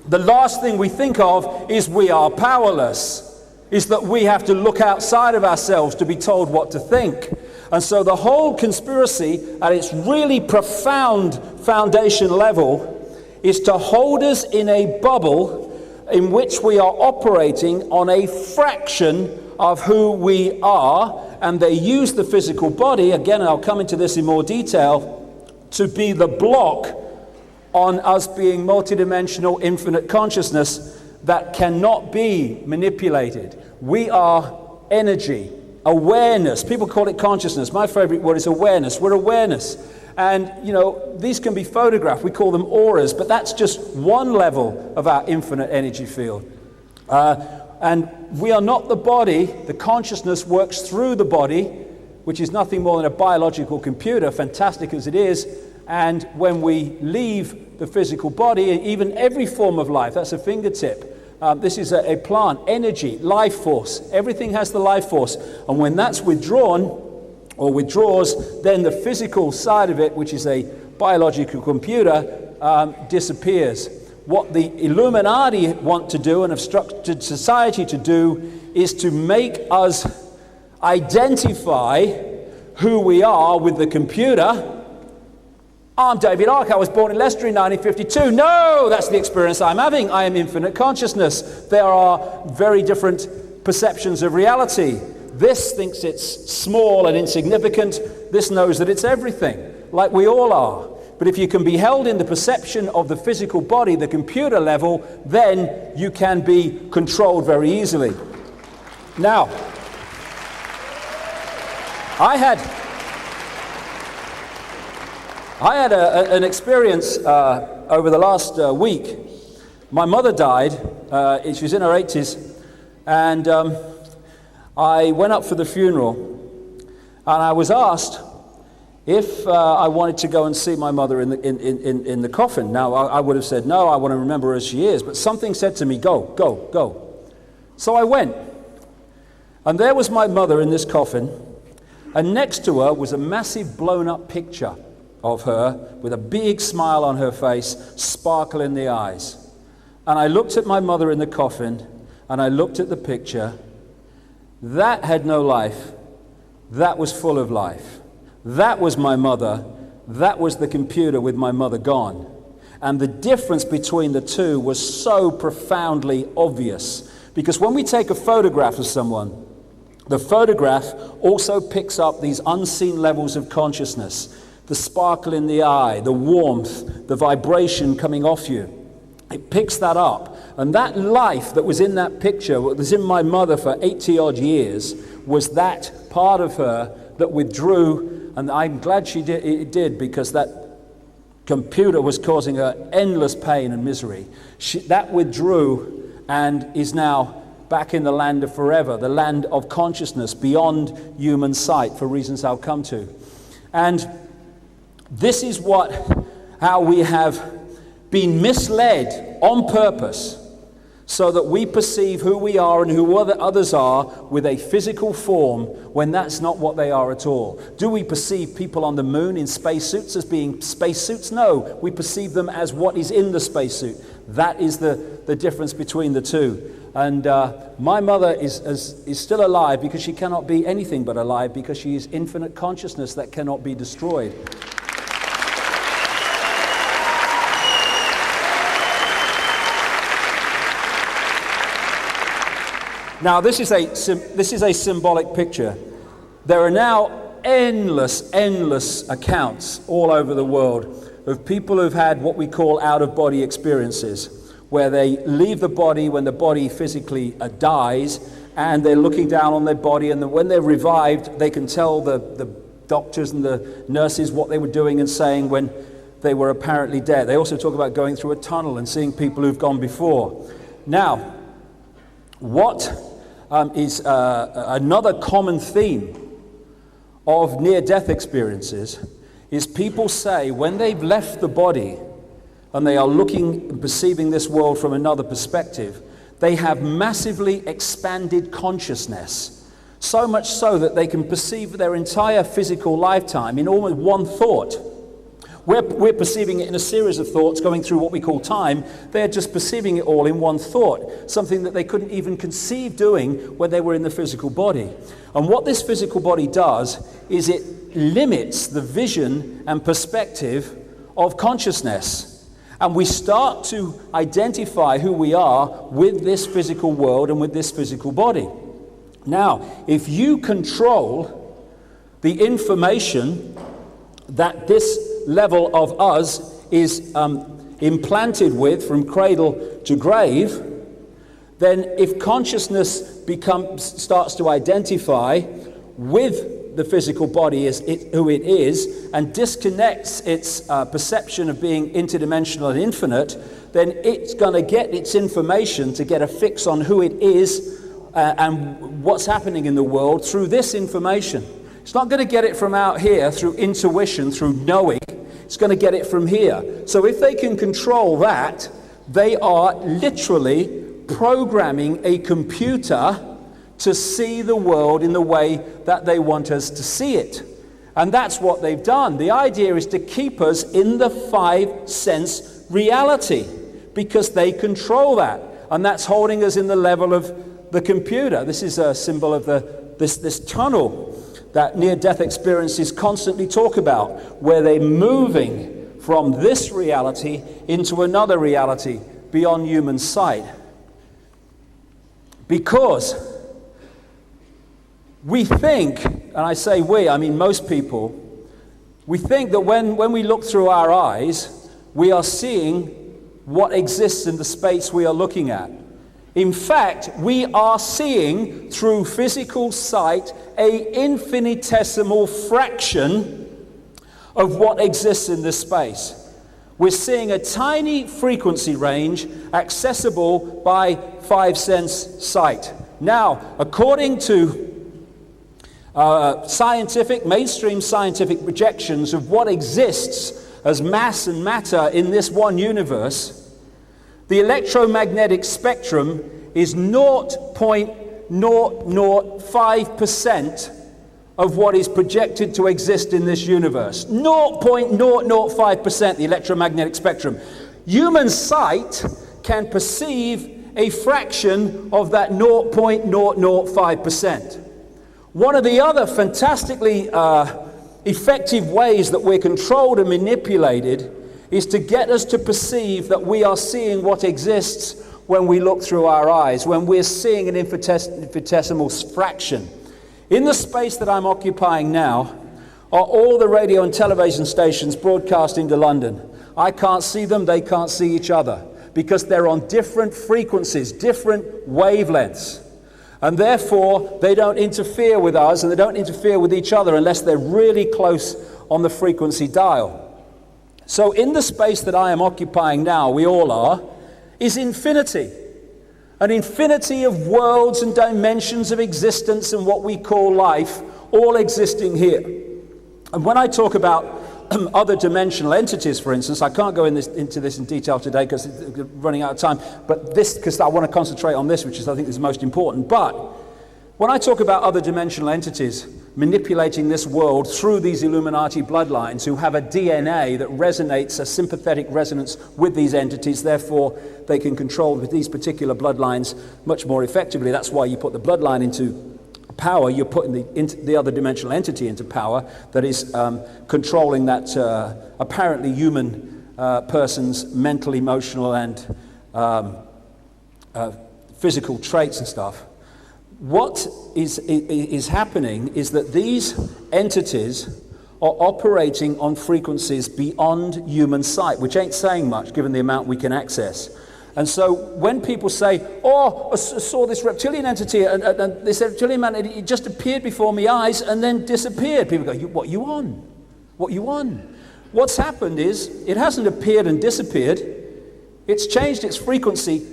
the last thing we think of is we are powerless. Is that we have to look outside of ourselves to be told what to think. And so the whole conspiracy at its really profound foundation level is to hold us in a bubble in which we are operating on a fraction of who we are, and they use the physical body, again I'll come into this in more detail, to be the block on us being multidimensional infinite consciousness that cannot be manipulated. We are energy, awareness. People call it consciousness. My favorite word is awareness. We're awareness. And, you know, these can be photographed. We call them auras, but that's just one level of our infinite energy field. And we are not the body. The consciousness works through the body, which is nothing more than a biological computer, fantastic as it is. And when we leave the physical body, even every form of life, that's a fingertip. This is a plant, energy, life force. Everything has the life force. And when that's withdrawn or withdraws, then the physical side of it, which is a biological computer, disappears. What the Illuminati want to do and have structured society to do is to make us identify who we are with the computer. I'm David Icke, I was born in Leicester in 1952. No, that's the experience I'm having. I am infinite consciousness. There are very different perceptions of reality. This thinks it's small and insignificant. This knows that it's everything, like we all are. But if you can be held in the perception of the physical body, the computer level, then you can be controlled very easily. Now, I had an experience over the last week. My mother died. She was in her 80s, and I went up for the funeral, and I was asked if I wanted to go and see my mother in the coffin. Now, I would have said no. I want to remember her as she is. But something said to me, "Go, go, go." So I went, and there was my mother in this coffin, and next to her was a massive blown-up picture of her with a big smile on her face, sparkle in the eyes. And I looked at my mother in the coffin, and I looked at the picture. That had no life. That was full of life. That was my mother. That was the computer with my mother gone. And the difference between the two was so profoundly obvious. Because when we take a photograph of someone, the photograph also picks up these unseen levels of consciousness. The sparkle in the eye, the warmth, the vibration coming off you. It picks that up. And that life that was in that picture, what was in my mother for 80-odd years, was that part of her that withdrew. And I'm glad it did, because that computer was causing her endless pain and misery. That withdrew and is now back in the land of forever, the land of consciousness beyond human sight, for reasons I'll come to. And this is how we have been misled on purpose, so that we perceive who we are and who others are with a physical form, when that's not what they are at all. Do we perceive people on the moon in spacesuits as being spacesuits? No, we perceive them as what is in the spacesuit. That is the difference between the two. And my mother is still alive, because she cannot be anything but alive, because she is infinite consciousness that cannot be destroyed. Now, this is a symbolic picture. There are now endless accounts all over the world of people who've had what we call out-of-body experiences, where they leave the body when the body physically dies, and they're looking down on their body, and when they're revived, they can tell the doctors and the nurses what they were doing and saying when they were apparently dead. They also talk about going through a tunnel and seeing people who've gone before. Now, what is another common theme of near-death experiences is people say when they've left the body and they are looking and perceiving this world from another perspective, they have massively expanded consciousness, so much so that they can perceive their entire physical lifetime in almost one thought. We're perceiving it in a series of thoughts going through what we call time. They're just perceiving it all in one thought, something that they couldn't even conceive doing when they were in the physical body. And what this physical body does is it limits the vision and perspective of consciousness. And we start to identify who we are with this physical world and with this physical body. Now, if you control the information that this level of us is implanted with from cradle to grave, then if consciousness starts to identify with the physical body as who it is, and disconnects its perception of being interdimensional and infinite, then it's going to get its information to get a fix on who it is and what's happening in the world through this information. It's not going to get it from out here through intuition, through knowing. It's going to get it from here. So if they can control that, they are literally programming a computer to see the world in the way that they want us to see it. And that's what they've done. The idea is to keep us in the five-sense reality, because they control that. And that's holding us in the level of the computer. This is a symbol of this tunnel that near-death experiences constantly talk about, where they're moving from this reality into another reality beyond human sight. Because We think, and I say we, I mean most people, we think that when we look through our eyes, we are seeing what exists in the space we are looking at. In fact, we are seeing through physical sight an infinitesimal fraction of what exists in this space. We're seeing a tiny frequency range accessible by five-sense sight. Now, according to mainstream scientific projections of what exists as mass and matter in this one universe, the electromagnetic spectrum is 0.005% of what is projected to exist in this universe. 0.005%, the electromagnetic spectrum. Human sight can perceive a fraction of that 0.005%. One of the other fantastically effective ways that we're controlled and manipulated is to get us to perceive that we are seeing what exists when we look through our eyes, when we're seeing an infinitesimal fraction. In the space that I'm occupying now are all the radio and television stations broadcasting to London. I can't see them, they can't see each other, because they're on different frequencies, different wavelengths. And therefore, they don't interfere with us, and they don't interfere with each other unless they're really close on the frequency dial. So in the space that I am occupying now, we all are, is infinity. An infinity of worlds and dimensions of existence and what we call life, all existing here. And when I talk about other dimensional entities, for instance, I can't go into this in detail today because we're running out of time, but because I want to concentrate on this, which I think is the most important. But when I talk about other dimensional entities manipulating this world through these Illuminati bloodlines who have a DNA that resonates, a sympathetic resonance with these entities, therefore they can control these particular bloodlines much more effectively. That's why you put the bloodline into power, you're putting the other dimensional entity into power that is controlling that apparently human person's mental, emotional, and physical traits and stuff. What is happening is that these entities are operating on frequencies beyond human sight, which ain't saying much given the amount we can access. And so when people say, oh, I saw this reptilian entity, and this reptilian man, it just appeared before my eyes and then disappeared. People go, what you on? What you on? What's happened is, it hasn't appeared and disappeared. It's changed its frequency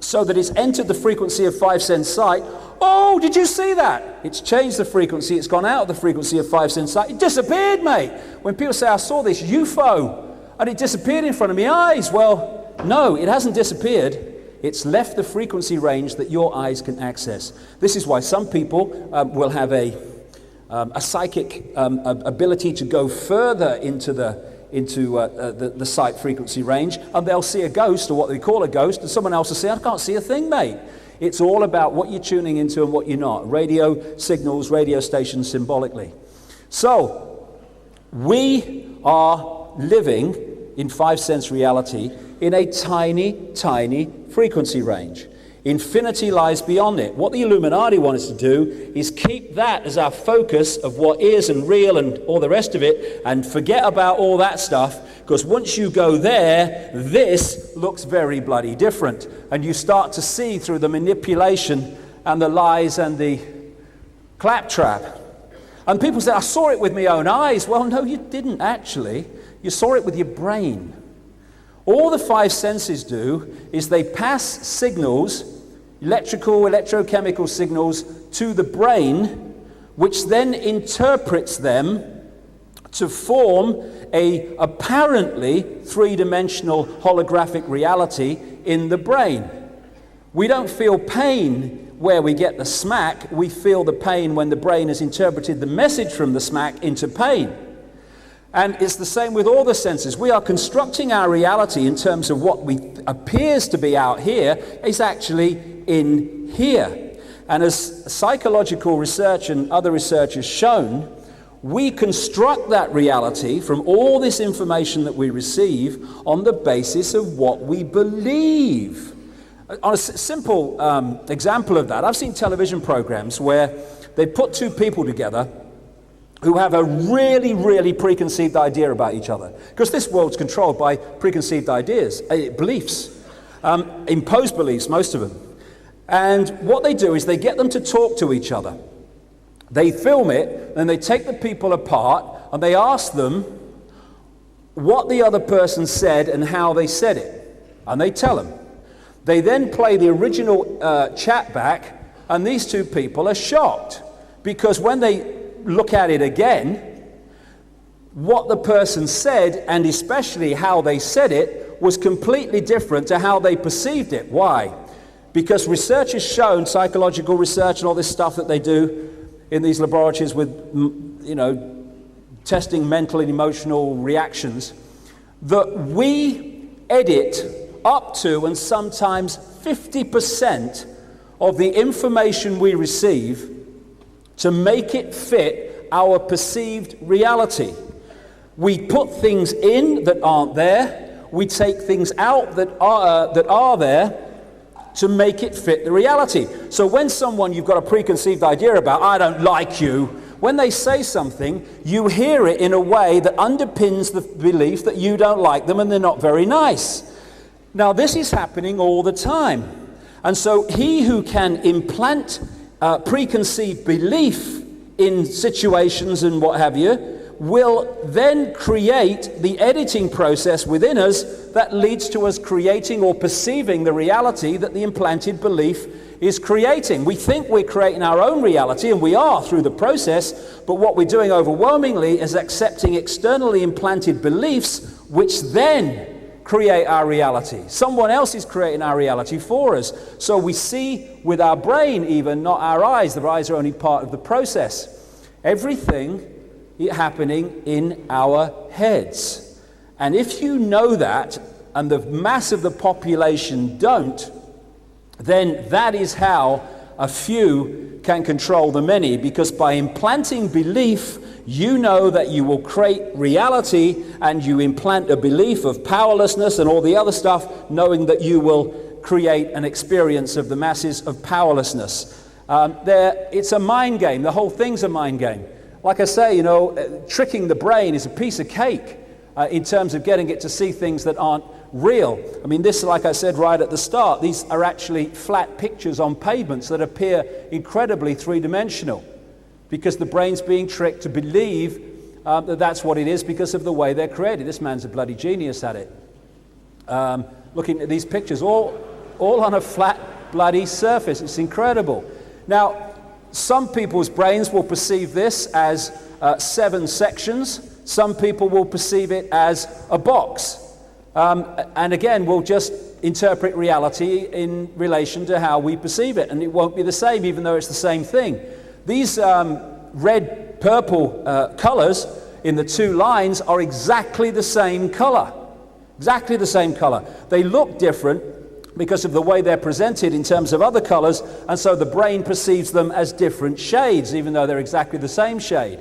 so that it's entered the frequency of five-sense sight. Oh, did you see that? It's changed the frequency. It's gone out of the frequency of five-sense sight. It disappeared, mate. When people say, I saw this UFO, and it disappeared in front of my eyes. Well, no, it hasn't disappeared. It's left the frequency range that your eyes can access. This is why some people will have a psychic ability to go further into the sight frequency range, and they'll see a ghost, or what they call a ghost, and someone else will say, I can't see a thing, mate. It's all about what you're tuning into and what you're not. Radio signals, radio stations symbolically. So, we are living in five-sense reality in a tiny, tiny frequency range. Infinity lies beyond it. What the Illuminati want us to do is keep that as our focus of what is and real and all the rest of it, and forget about all that stuff, because once you go there, this looks very bloody different. And you start to see through the manipulation and the lies and the claptrap. And people say, I saw it with my own eyes. Well, no, you didn't actually. You saw it with your brain. All the five senses do is they pass signals, electrical, electrochemical signals, to the brain, which then interprets them to form a apparently three-dimensional holographic reality in the brain. We don't feel pain where we get the smack. We feel the pain when the brain has interpreted the message from the smack into pain. And it's the same with all the senses. We are constructing our reality in terms of what appears to be out here is actually in here. And as psychological research and other research has shown, we construct that reality from all this information that we receive on the basis of what we believe. On a simple example of that, I've seen television programs where they put two people together who have a really, really preconceived idea about each other. Because this world's controlled by preconceived ideas, beliefs, imposed beliefs, most of them. And what they do is they get them to talk to each other. They film it, and they take the people apart, and they ask them what the other person said and how they said it. And they tell them. They then play the original chat back, and these two people are shocked. Because when they look at it again, what the person said, and especially how they said it, was completely different to how they perceived it. Why? Because research has shown, psychological research and all this stuff that they do in these laboratories with, testing mental and emotional reactions, that we edit up to and sometimes 50% of the information we receive to make it fit our perceived reality. We put things in that aren't there. We take things out that are there to make it fit the reality. So when someone you've got a preconceived idea about, I don't like you, when they say something, you hear it in a way that underpins the belief that you don't like them and they're not very nice. Now this is happening all the time. And so he who can implant preconceived belief in situations and what have you, will then create the editing process within us that leads to us creating or perceiving the reality that the implanted belief is creating. We think we're creating our own reality, and we are through the process, but what we're doing overwhelmingly is accepting externally implanted beliefs, which then create our reality. Someone else is creating our reality for us. So we see with our brain even, not our eyes. The eyes are only part of the process. Everything happening in our heads. And if you know that, and the mass of the population don't, then that is how a few can control the many, because by implanting belief, you know that you will create reality, and you implant a belief of powerlessness and all the other stuff, knowing that you will create an experience of the masses of powerlessness. It's a mind game. The whole thing's a mind game. Like I say, tricking the brain is a piece of cake in terms of getting it to see things that aren't real. I mean, this, like I said right at the start, these are actually flat pictures on pavements that appear incredibly three-dimensional, because the brain's being tricked to believe that that's what it is because of the way they're created. This man's a bloody genius at it. Looking at these pictures, all on a flat, bloody surface. It's incredible. Now, some people's brains will perceive this as 7 sections. Some people will perceive it as a box. And again, we'll just interpret reality in relation to how we perceive it. And it won't be the same, even though it's the same thing. These red, purple colors in the two lines are exactly the same color. Exactly the same color. They look different because of the way they're presented in terms of other colors, and so the brain perceives them as different shades, even though they're exactly the same shade.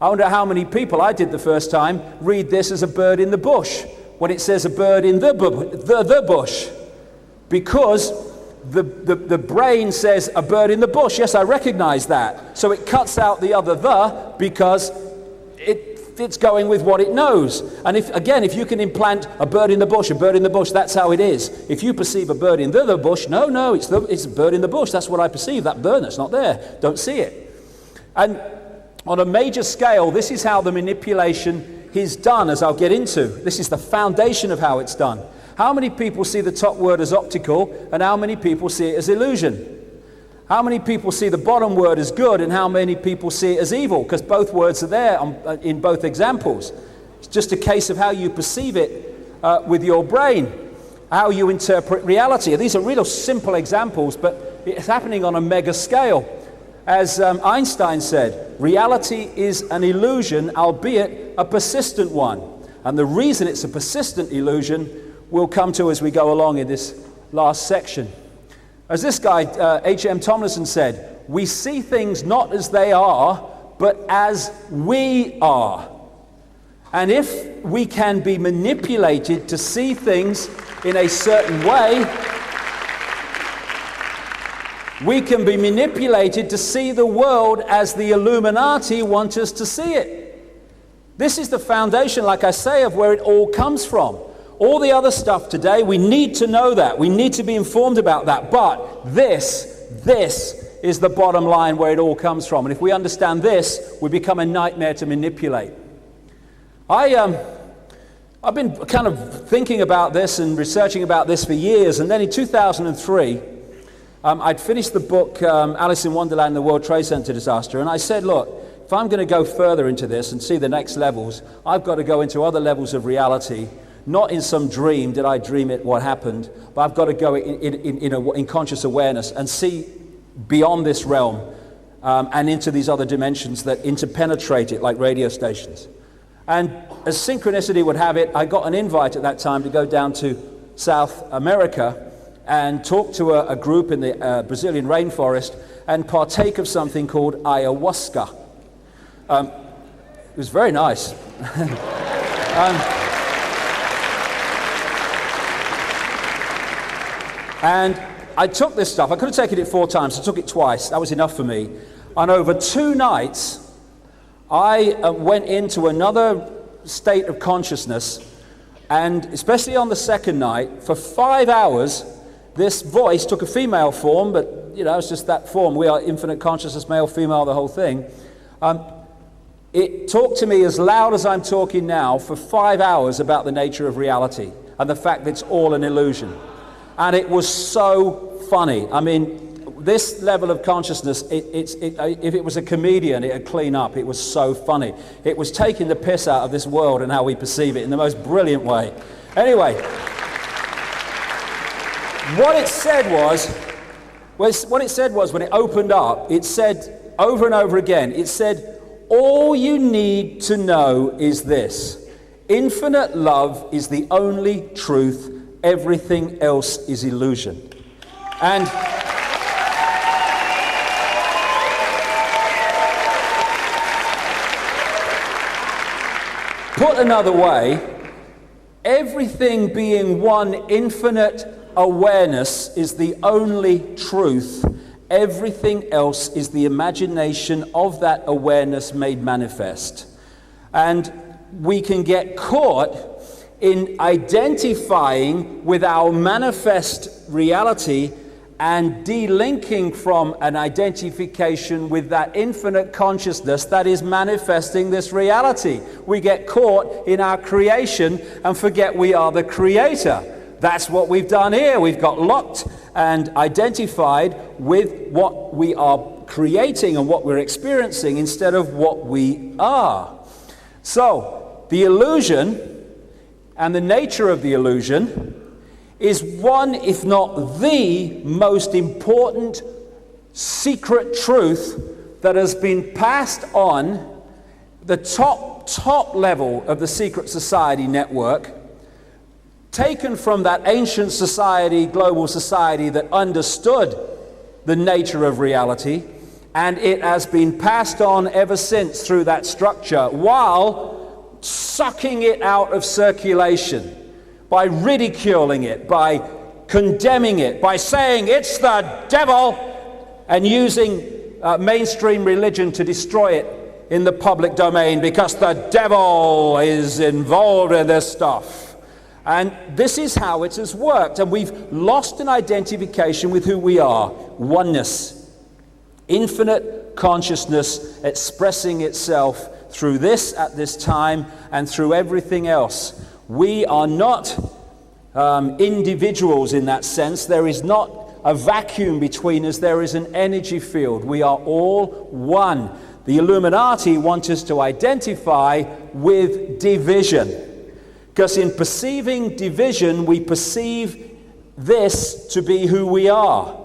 I wonder how many people, I did the first time, read this as a bird in the bush, when it says a bird in the bush, because the brain says a bird in the bush. Yes, I recognize that. So it cuts out the other the, because it's going with what it knows. And if you can implant a bird in the bush, that's how it is. If you perceive a bird in the bush, no, it's a bird in the bush. That's what I perceive. That bird that's not there, don't see it. And on a major scale, this is how the manipulation is done, as I'll get into. This is the foundation of how it's done. How many people see the top word as optical, and how many people see it as illusion? How many people see the bottom word as good, and how many people see it as evil? Because both words are there in both examples. It's just a case of how you perceive it with your brain, how you interpret reality. These are real simple examples, but it's happening on a mega scale. As Einstein said, reality is an illusion, albeit a persistent one. And the reason it's a persistent illusion we'll come to as we go along in this last section. As this guy, H.M. Tomlinson, said, we see things not as they are, but as we are. And if we can be manipulated to see things in a certain way, We can be manipulated to see the world as the Illuminati want us to see it. This is the foundation, like I say, of where it all comes from. All the other stuff today, we need to know that. We need to be informed about that. But this is the bottom line where it all comes from. And if we understand this, we become a nightmare to manipulate. I've been kind of thinking about this and researching about this for years. And then in 2003, I'd finished the book, Alice in Wonderland and the World Trade Center disaster. And I said, look, if I'm going to go further into this and see the next levels, I've got to go into other levels of reality. Not in some dream, did I dream it, what happened, but I've got to go in conscious awareness and see beyond this realm and into these other dimensions that interpenetrate it like radio stations. And as synchronicity would have it, I got an invite at that time to go down to South America and talk to a group in the Brazilian rainforest and partake of something called ayahuasca. It was very nice. And I took this stuff. I could have taken it 4 times. I took it twice. That was enough for me. And over 2 nights, I went into another state of consciousness. And especially on the second night, for 5 hours, this voice took a female form, but, you know, it's just that form. We are infinite consciousness, male, female, the whole thing. It talked to me as loud as I'm talking now for 5 hours about the nature of reality and the fact that it's all an illusion. And it was so funny. I mean, this level of consciousness, if it was a comedian, it would clean up. It was so funny. It was taking the piss out of this world and how we perceive it in the most brilliant way. Anyway, what it said was when it opened up, it said over and over again, it said, all you need to know is this: infinite love is the only truth. Everything else is illusion. And put another way, everything being one infinite awareness is the only truth. Everything else is the imagination of that awareness made manifest. And we can get caught in identifying with our manifest reality and delinking from an identification with that infinite consciousness that is manifesting this reality. We get caught in our creation and forget we are the creator. That's what we've done here. We've got locked and identified with what we are creating and what we're experiencing instead of what we are. So, the illusion and the nature of the illusion is one, if not the most important secret truth that has been passed on the top level of the secret society network, taken from that ancient society, global society that understood the nature of reality, and it has been passed on ever since through that structure, while sucking it out of circulation, by ridiculing it, by condemning it, by saying it's the devil, and using mainstream religion to destroy it in the public domain because the devil is involved in this stuff. And this is how it has worked, and we've lost an identification with who we are. Oneness, infinite consciousness expressing itself through this at this time and through everything else. We are not individuals in that sense. There is not a vacuum between us. There is an energy field. We are all one. The Illuminati want us to identify with division, because in perceiving division, we perceive this to be who we are.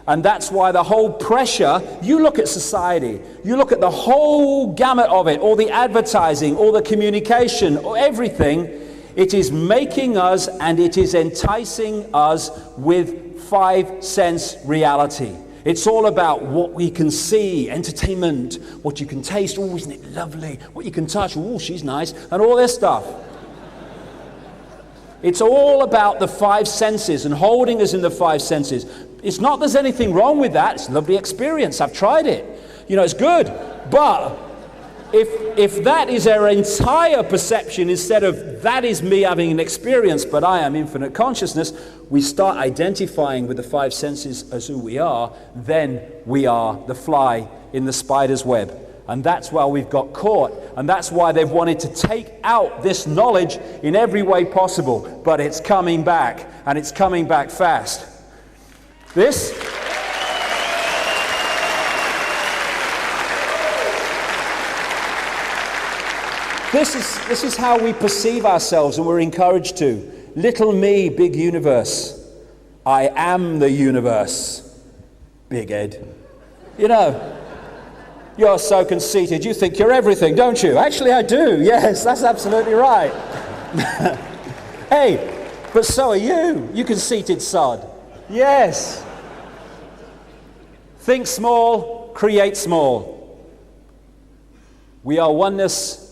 And that's why the whole pressure, you look at society, you look at the whole gamut of it, all the advertising, all the communication, everything, it is making us and it is enticing us with 5 sense reality. It's all about what we can see, entertainment, what you can taste, oh, isn't it lovely, what you can touch, oh, she's nice, and all this stuff. It's all about the 5 senses and holding us in the 5 senses. It's not there's anything wrong with that. It's a lovely experience. I've tried it. You know, it's good. But if that is our entire perception, instead of that is me having an experience, but I am infinite consciousness, we start identifying with the five senses as who we are, then we are the fly in the spider's web. And that's why we've got caught. And that's why they've wanted to take out this knowledge in every way possible. But it's coming back, and it's coming back fast. This is how we perceive ourselves, and we're encouraged to. Little me, big universe. I am the universe. Big Ed. You know, you're so conceited, you think you're everything, don't you? Actually, I do. Yes, that's absolutely right. Hey, but so are you, you conceited sod. Yes. Think small, create small. We are oneness.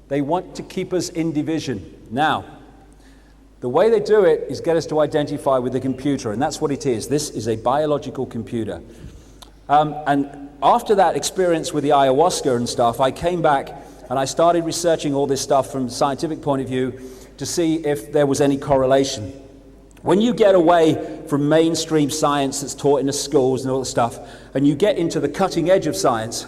They want to keep us in division. Now, the way they do it is get us to identify with the computer, and that's what it is. This is a biological computer. And after that experience with the ayahuasca and stuff, I came back and I started researching all this stuff from a scientific point of view to see if there was any correlation. When you get away from mainstream science that's taught in the schools and all that stuff, and you get into the cutting edge of science,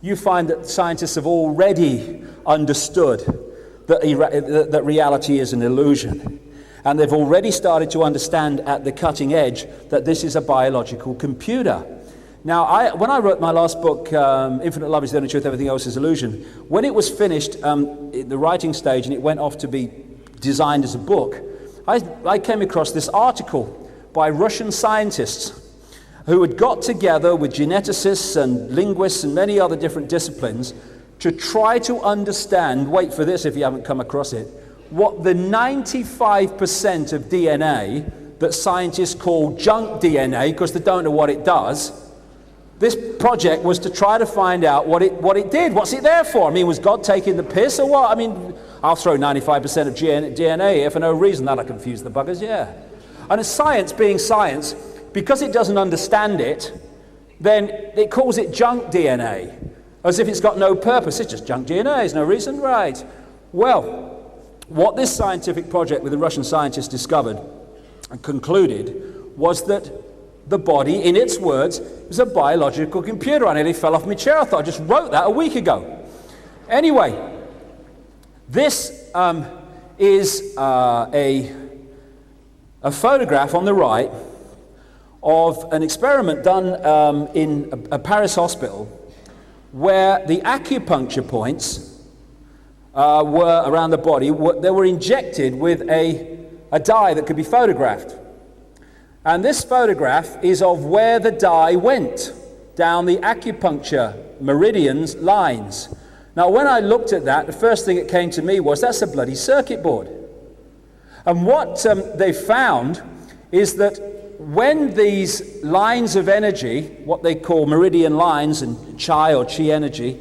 you find that scientists have already understood that reality is an illusion. And they've already started to understand at the cutting edge that this is a biological computer. Now, when I wrote my last book, Infinite Love is the Only Truth, Everything Else is Illusion, when it was finished, the writing stage, and it went off to be designed as a book, I came across this article by Russian scientists who had got together with geneticists and linguists and many other different disciplines to try to understand, wait for this if you haven't come across it, what the 95% of DNA that scientists call junk DNA, because they don't know what it does. This project was to try to find out what it did. What's it there for? I mean, was God taking the piss or what? I mean, I'll throw 95% of DNA here for no reason. That'll confuse the buggers, yeah. And as science being science, because it doesn't understand it, then it calls it junk DNA, as if it's got no purpose. It's just junk DNA, there's no reason, right? Well, what this scientific project with the Russian scientists discovered and concluded was that the body, in its words, is a biological computer. I nearly fell off my chair. I thought I just wrote that a week ago. Anyway, this is a photograph on the right of an experiment done in a Paris hospital where the acupuncture points were around the body. They were injected with a dye that could be photographed. And this photograph is of where the dye went down the acupuncture meridians lines. Now, when I looked at that, the first thing that came to me was that's a bloody circuit board. And what they found is that when these lines of energy, what they call meridian lines and chi or chi energy,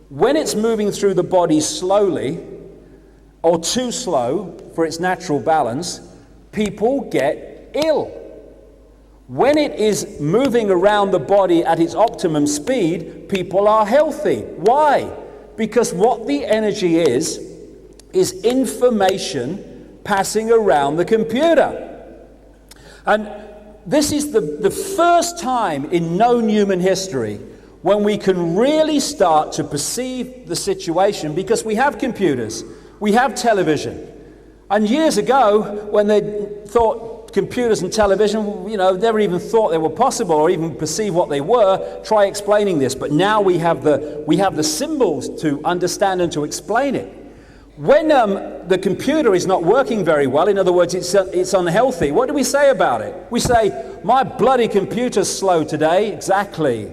when it's moving through the body slowly or too slow for its natural balance, people get ill. When it is moving around the body at its optimum speed, people are healthy. Why? Because what the energy is information passing around the computer. And this is the first time in known human history when we can really start to perceive the situation, because we have computers, we have television. And years ago, when they thought computers and television, you know, never even thought they were possible or even perceive what they were, try explaining this. But now we have the symbols to understand and to explain it. When the computer is not working very well, in other words, it's unhealthy, what do we say about it? We say, my bloody computer's slow today. Exactly.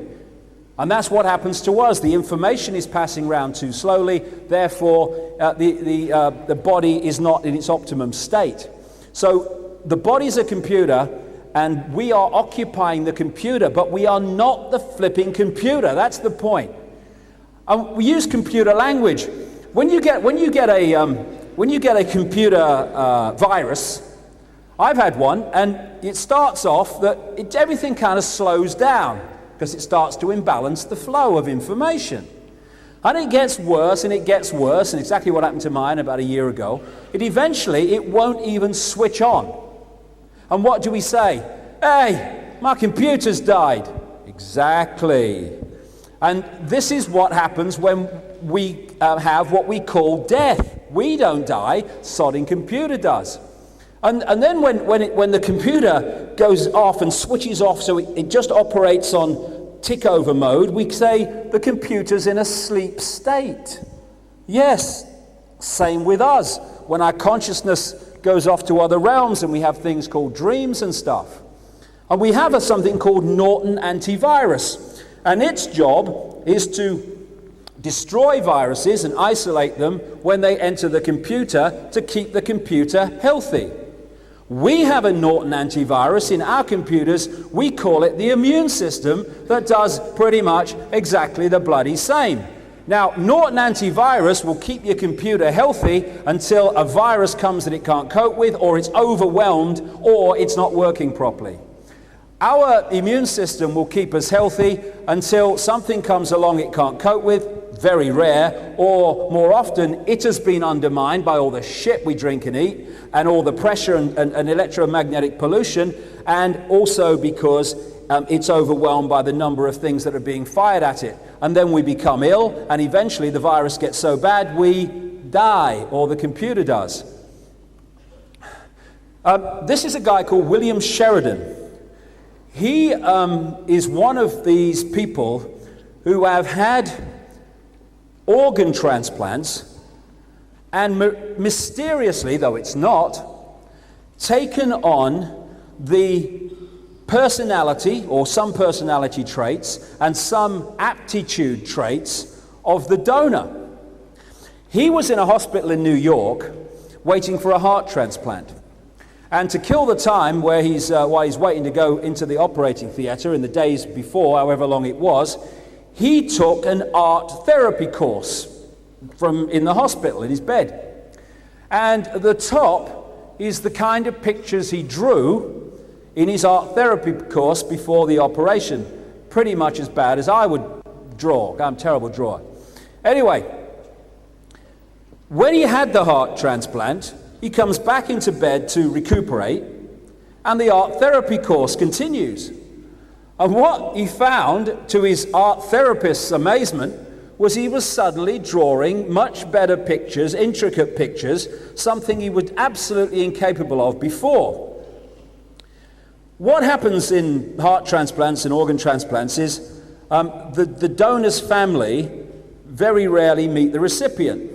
And that's what happens to us. The information is passing around too slowly, therefore the body is not in its optimum state. So the body's a computer, and we are occupying the computer, but we are not the flipping computer. That's the point. And we use computer language. When you get a computer virus, I've had one, and it starts off that everything kind of slows down because it starts to imbalance the flow of information. And it gets worse, and it gets worse, and exactly what happened to mine about a year ago. It won't even switch on. And what do we say? Hey, my computer's died. Exactly. And this is what happens when we have what we call death. We don't die, sodding computer does. And then when the computer goes off and switches off, so it just operates on tick over mode, we say the computer's in a sleep state. Yes, same with us. When our consciousness goes off to other realms and we have things called dreams and stuff. And we have something called Norton antivirus. And its job is to destroy viruses and isolate them when they enter the computer to keep the computer healthy. We have a Norton antivirus in our computers. We call it the immune system that does pretty much exactly the bloody same. Now, Norton antivirus will keep your computer healthy until a virus comes that it can't cope with, or it's overwhelmed, or it's not working properly. Our immune system will keep us healthy until something comes along it can't cope with, very rare, or more often it has been undermined by all the shit we drink and eat, and all the pressure and electromagnetic pollution, and also because it's overwhelmed by the number of things that are being fired at it. And then we become ill, and eventually the virus gets so bad we die, or the computer does. This is a guy called William Sheridan. He is one of these people who have had organ transplants and mysteriously, though it's not, taken on the personality or some personality traits and some aptitude traits of the donor. He was in a hospital in New York waiting for a heart transplant. And to kill the time while he's waiting to go into the operating theatre in the days before, however long it was, he took an art therapy course in the hospital in his bed. And the top is the kind of pictures he drew in his art therapy course before the operation. Pretty much as bad as I would draw. I'm a terrible drawer. Anyway, when he had the heart transplant, he comes back into bed to recuperate, and the art therapy course continues. And what he found, to his art therapist's amazement, was he was suddenly drawing much better pictures, intricate pictures, something he was absolutely incapable of before. What happens in heart transplants and organ transplants is the donor's family very rarely meet the recipient.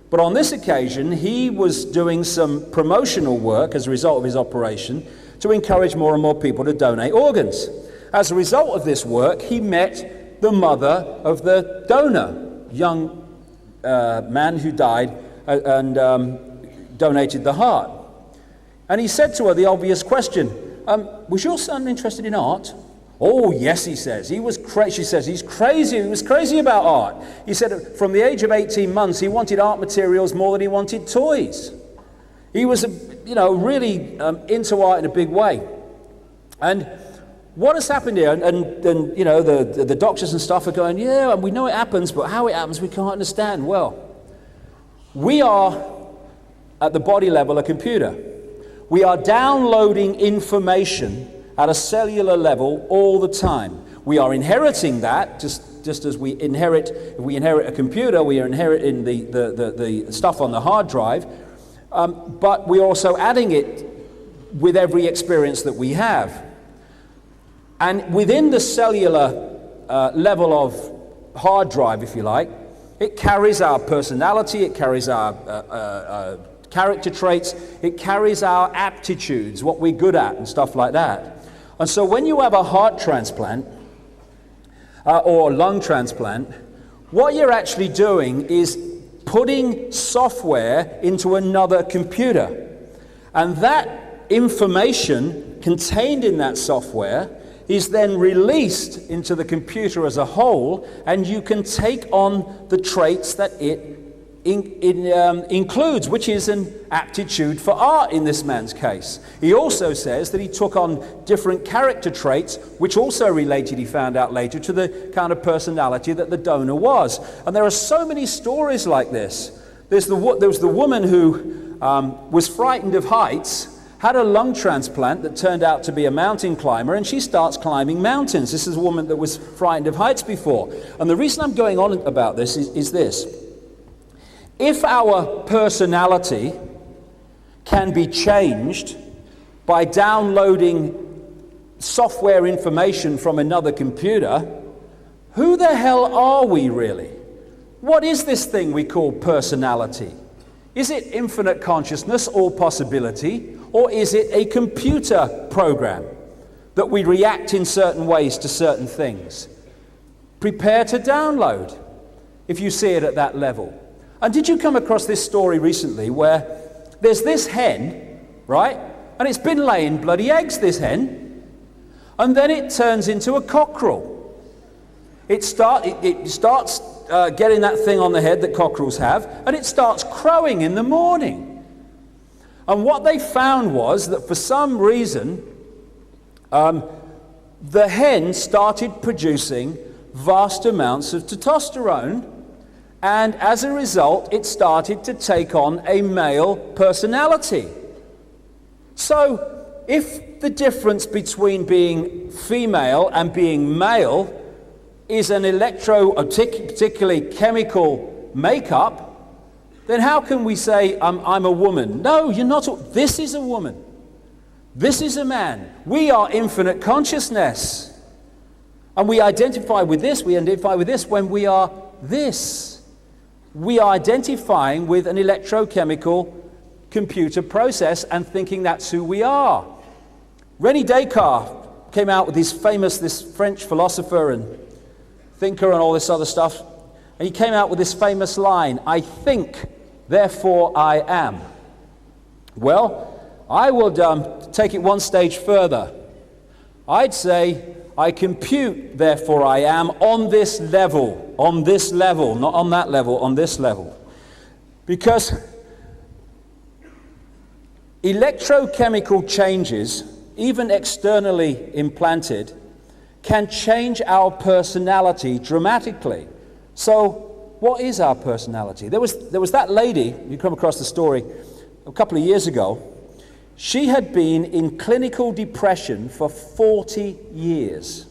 But on this occasion, he was doing some promotional work as a result of his operation to encourage more and more people to donate organs. As a result of this work, he met the mother of the donor, young man who died and donated the heart. And he said to her the obvious question, was your son interested in art? Oh, yes, he says. She says, he's crazy. He was crazy about art. He said from the age of 18 months, he wanted art materials more than he wanted toys. He was, really into art in a big way. And what has happened here, and the doctors and stuff are going, yeah, and we know it happens, but how it happens, we can't understand. Well, we are, at the body level, a computer. We are downloading information at a cellular level all the time. We are inheriting that, just as we inherit, if we inherit a computer, we are inheriting the stuff on the hard drive, but we're also adding it with every experience that we have. And within the cellular level of hard drive, if you like, it carries our personality, it carries our character traits, it carries our aptitudes, what we're good at and stuff like that. And so when you have a heart transplant or lung transplant, what you're actually doing is putting software into another computer. And that information contained in that software is then released into the computer as a whole, and you can take on the traits that it includes, which is an aptitude for art in this man's case. He also says that he took on different character traits, which also related, he found out later, to the kind of personality that the donor was. And there are so many stories like this. There was the woman who was frightened of heights, had a lung transplant that turned out to be a mountain climber, and she starts climbing mountains. This is a woman that was frightened of heights before. And the reason I'm going on about this is this. If our personality can be changed by downloading software information from another computer, who the hell are we really? What is this thing we call personality? Is it infinite consciousness or possibility, or is it a computer program that we react in certain ways to certain things? Prepare to download if you see it at that level. And did you come across this story recently where there's this hen, right? And it's been laying bloody eggs, this hen. And then it turns into a cockerel. It starts getting that thing on the head that cockerels have, and it starts crowing in the morning. And what they found was that for some reason, the hen started producing vast amounts of testosterone, and as a result, it started to take on a male personality. So, if the difference between being female and being male is an particularly chemical makeup, then how can we say, I'm a woman? No, you're not. This is a woman. This is a man. We are infinite consciousness. And we identify with this when we are this. We are identifying with an electrochemical computer process and thinking that's who we are. René Descartes came out with this French philosopher and thinker and all this other stuff, and he came out with this famous line, I think, therefore I am. Well, I would take it one stage further. I'd say, I compute, therefore I am, on this level, not on that level, on this level. Because electrochemical changes, even externally implanted, can change our personality dramatically. So, what is our personality? There was that lady, you come across the story, a couple of years ago. She had been in clinical depression for 40 years.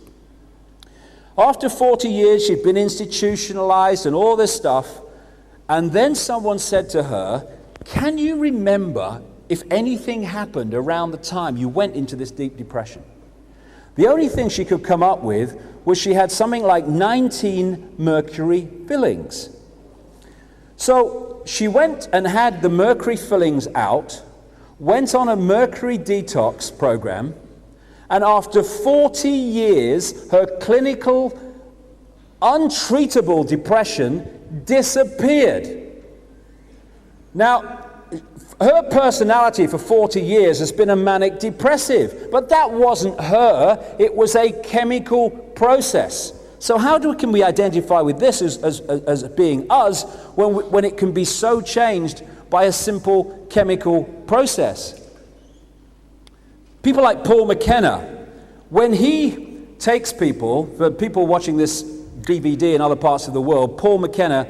After 40 years, she'd been institutionalized and all this stuff, and then someone said to her, can you remember if anything happened around the time you went into this deep depression? The only thing she could come up with was she had something like 19 mercury fillings. So she went and had the mercury fillings out, went on a mercury detox program, and after 40 years, her clinical, untreatable depression disappeared. Now, her personality for 40 years has been a manic depressive, but that wasn't her, it was a chemical process. So how can we identify with this as being us when it can be so changed by a simple chemical process? People like Paul McKenna, when he takes people, for people watching this DVD in other parts of the world, Paul McKenna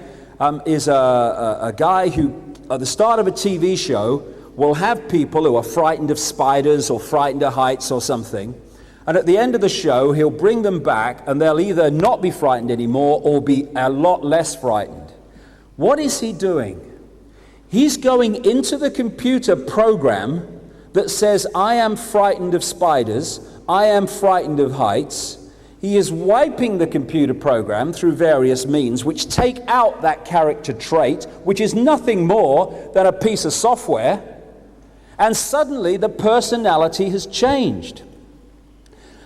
is a guy who, at the start of a TV show, will have people who are frightened of spiders or frightened of heights or something, and at the end of the show, he'll bring them back, and they'll either not be frightened anymore or be a lot less frightened. What is he doing? He's going into the computer program that says, I am frightened of spiders, I am frightened of heights. He is wiping the computer program through various means which take out that character trait, which is nothing more than a piece of software, and suddenly the personality has changed.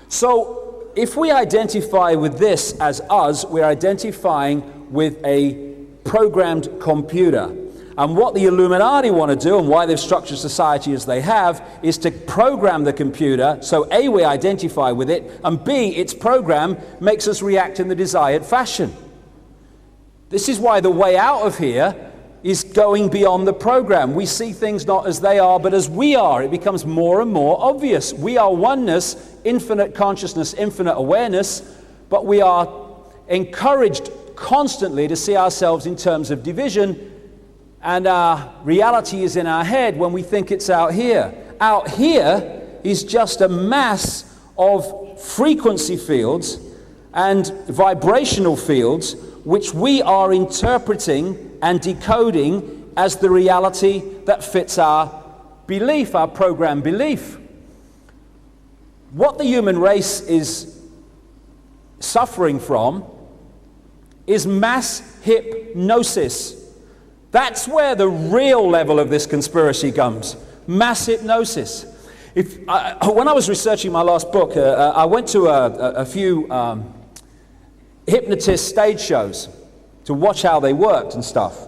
So if we identify with this as us, we're identifying with a programmed computer. And what the Illuminati want to do, and why they've structured society as they have, is to program the computer so A, we identify with it, and B, its program makes us react in the desired fashion. This is why the way out of here is going beyond the program. We see things not as they are, but as we are. It becomes more and more obvious. We are oneness, infinite consciousness, infinite awareness, but we are encouraged constantly to see ourselves in terms of division, and our reality is in our head when we think it's out here. Out here is just a mass of frequency fields and vibrational fields which we are interpreting and decoding as the reality that fits our belief, our program belief. What the human race is suffering from is mass hypnosis. That's where the real level of this conspiracy comes. Mass hypnosis. When I was researching my last book, I went to a few hypnotist stage shows to watch how they worked and stuff.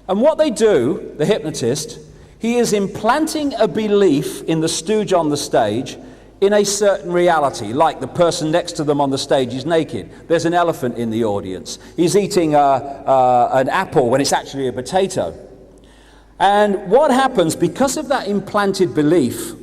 And what they do, the hypnotist, he is implanting a belief in the stooge on the stage in a certain reality, like the person next to them on the stage is naked. There's an elephant in the audience. He's eating an apple when it's actually a potato. And what happens, because of that implanted belief,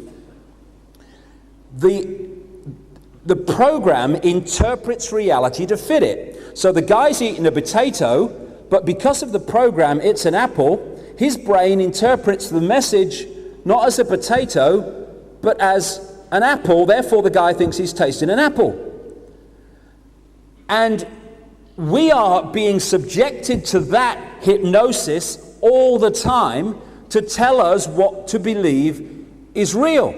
the program interprets reality to fit it. So the guy's eating a potato, but because of the program, it's an apple. His brain interprets the message not as a potato, but as an apple. Therefore, the guy thinks he's tasting an apple. And we are being subjected to that hypnosis all the time to tell us what to believe is real.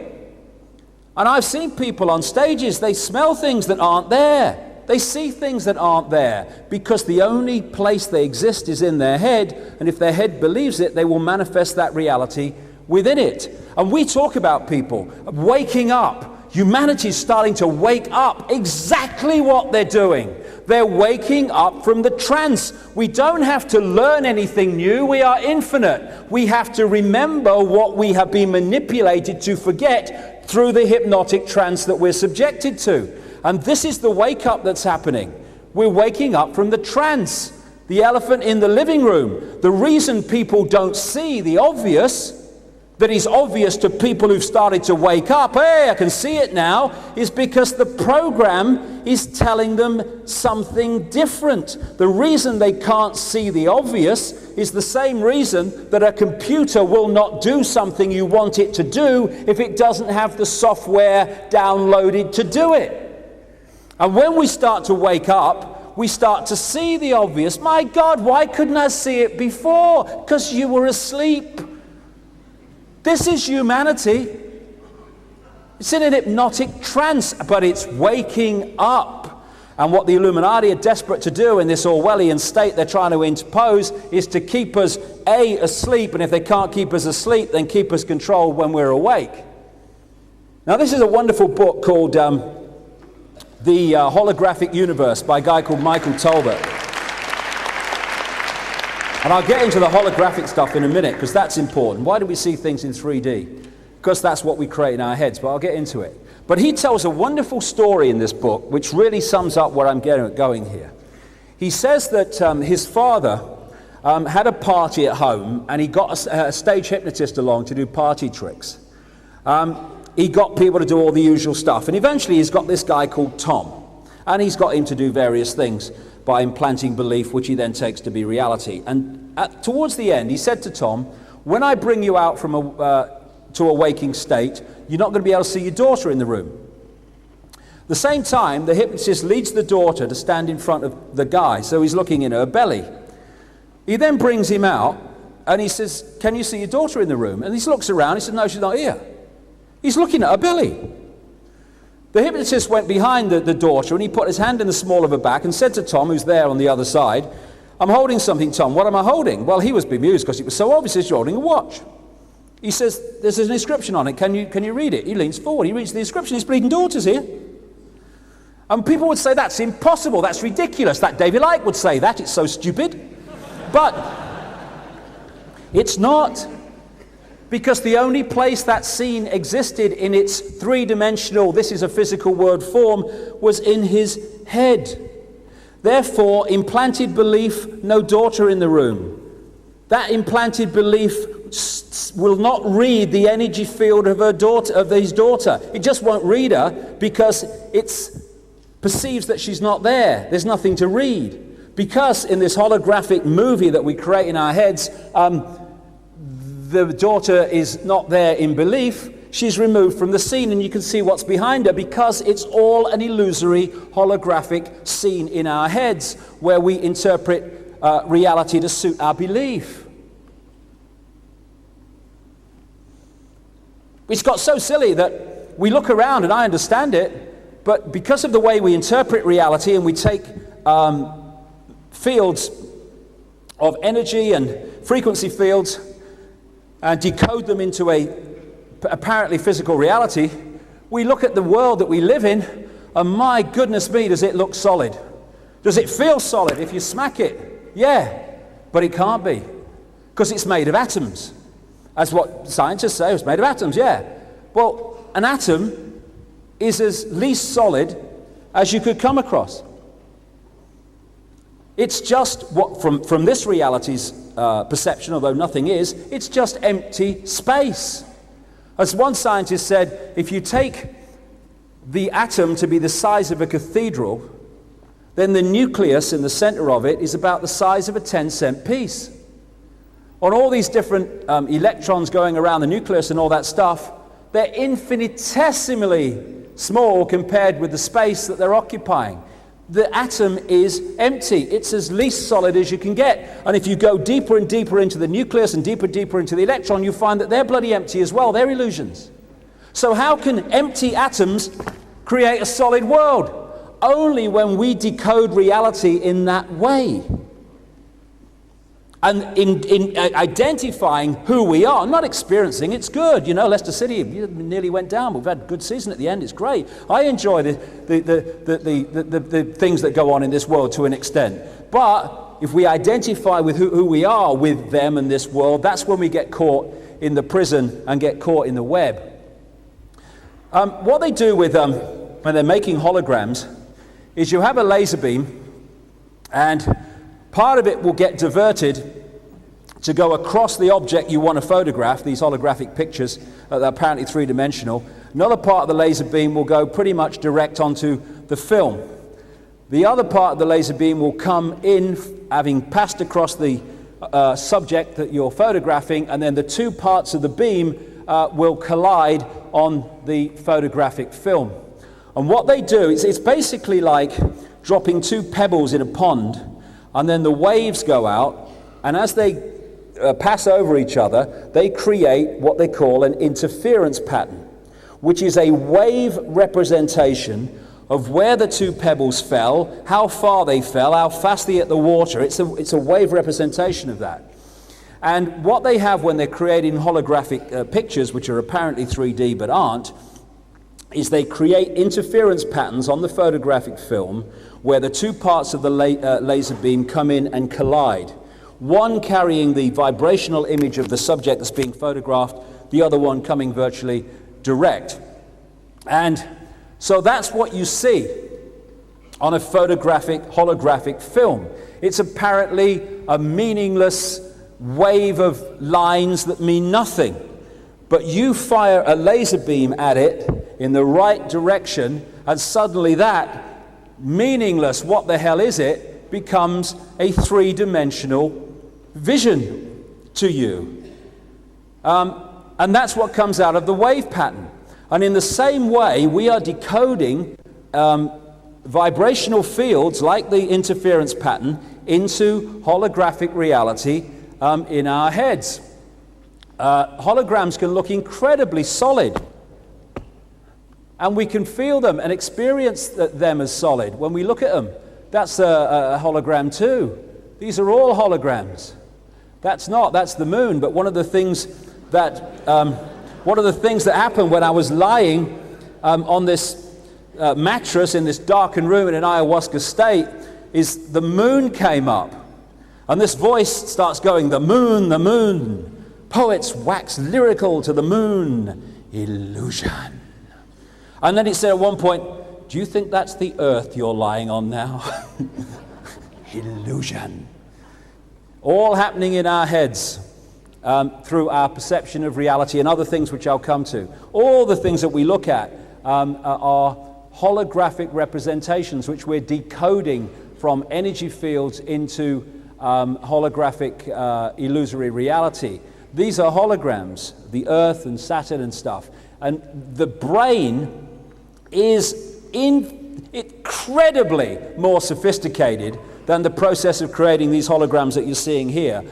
And I've seen people on stages, they smell things that aren't there. They see things that aren't there because the only place they exist is in their head, and if their head believes it, they will manifest that reality within it. And we talk about people waking up. Humanity's starting to wake up. Exactly what they're doing. They're waking up from the trance. We don't have to learn anything new. We are infinite. We have to remember what we have been manipulated to forget through the hypnotic trance that we're subjected to. And this is the wake up that's happening. We're waking up from the trance. The elephant in the living room. The reason people don't see the obvious, that is obvious to people who've started to wake up, hey, I can see it now, is because the program is telling them something different. The reason they can't see the obvious is the same reason that a computer will not do something you want it to do if it doesn't have the software downloaded to do it. And when we start to wake up, we start to see the obvious. My God, why couldn't I see it before? Because you were asleep. This is humanity. It's in an hypnotic trance, but it's waking up. And what the Illuminati are desperate to do in this Orwellian state they're trying to impose is to keep us, A, asleep, and if they can't keep us asleep, then keep us controlled when we're awake. Now, this is a wonderful book called The Holographic Universe by a guy called Michael Talbot. And I'll get into the holographic stuff in a minute because that's important. Why do we see things in 3D? Because that's what we create in our heads, but I'll get into it. But he tells a wonderful story in this book which really sums up where I'm going here. He says that his father had a party at home and he got a stage hypnotist along to do party tricks. He got people to do all the usual stuff, and eventually he's got this guy called Tom, and he's got him to do various things by implanting belief, which he then takes to be reality. And towards the end, he said to Tom, when I bring you out from to a waking state, you're not going to be able to see your daughter in the room. At the same time, the hypnotist leads the daughter to stand in front of the guy, so he's looking in her belly. He then brings him out, and he says, can you see your daughter in the room? And he looks around, he says, no, she's not here. He's looking at her belly. The hypnotist went behind the daughter and he put his hand in the small of her back and said to Tom, who's there on the other side, I'm holding something, Tom. What am I holding? Well, he was bemused because it was so obvious. He's holding a watch. He says, there's an inscription on it. Can you read it? He leans forward. He reads the inscription. His bleeding daughter's here. And people would say, that's impossible. That's ridiculous. That David Icke would say that. It's so stupid. But it's not. Because the only place that scene existed in its three-dimensional, this is a physical word form, was in his head. Therefore, implanted belief, no daughter in the room. that implanted belief will not read the energy field of his daughter. It just won't read her because it perceives that she's not there. There's nothing to read. Because in this holographic movie that we create in our heads, the daughter is not there in belief. She's removed from the scene, and you can see what's behind her because it's all an illusory holographic scene in our heads where we interpret reality to suit our belief. It's got so silly that we look around, and I understand it, but because of the way we interpret reality and we take fields of energy and frequency fields and decode them into a apparently physical reality, we look at the world that we live in, and my goodness me, does it look solid? Does it feel solid if you smack it? Yeah, but it can't be, because it's made of atoms. That's what scientists say, it's made of atoms, yeah. Well, an atom is as least solid as you could come across. It's just what, from this reality's perception, although nothing is, it's just empty space. As one scientist said, if you take the atom to be the size of a cathedral, then the nucleus in the center of it is about the size of a 10-cent piece. On all these different electrons going around the nucleus and all that stuff, they're infinitesimally small compared with the space that they're occupying. The atom is empty. It's as least solid as you can get. And if you go deeper and deeper into the nucleus and deeper into the electron, you find that they're bloody empty as well. They're illusions. So how can empty atoms create a solid world? Only when we decode reality in that way. And in identifying who we are, not experiencing, it's good. You know, Leicester City nearly went down. We've had a good season at the end. It's great. I enjoy the things that go on in this world to an extent. But if we identify with who we are with them and this world, that's when we get caught in the prison and get caught in the web. What they do with when they're making holograms is you have a laser beam, and part of it will get diverted to go across the object you want to photograph, these holographic pictures that are apparently three-dimensional. Another part of the laser beam will go pretty much direct onto the film. The other part of the laser beam will come in, having passed across the subject that you're photographing, and then the two parts of the beam will collide on the photographic film. And what they do, it's basically like dropping two pebbles in a pond, and then the waves go out, and as they pass over each other, they create what they call an interference pattern, which is a wave representation of where the two pebbles fell, how far they fell, how fast they hit the water. It's a wave representation of that. And what they have when they're creating holographic pictures, which are apparently 3D but aren't, is they create interference patterns on the photographic film where the two parts of the laser beam come in and collide. One carrying the vibrational image of the subject that's being photographed, the other one coming virtually direct. And so that's what you see on a holographic film. It's apparently a meaningless wave of lines that mean nothing. But you fire a laser beam at it in the right direction, and suddenly that meaningless, what the hell is it, becomes a three-dimensional vision to you. And that's what comes out of the wave pattern. And in the same way, we are decoding vibrational fields like the interference pattern into holographic reality in our heads. Holograms can look incredibly solid, and we can feel them and experience them as solid when we look at them. That's a hologram too. These are all holograms. That's the moon. But one of the things that happened when I was lying on this mattress in this darkened room in an ayahuasca state is the moon came up, and this voice starts going, the moon. Poets wax lyrical to the moon, illusion. And then it said at one point, do you think that's the earth you're lying on now? Illusion. all happening in our heads through our perception of reality and other things which I'll come to. All the things that we look at are holographic representations which we're decoding from energy fields into holographic illusory reality. These are holograms, the Earth and Saturn and stuff. And the brain is incredibly more sophisticated than the process of creating these holograms that you're seeing here.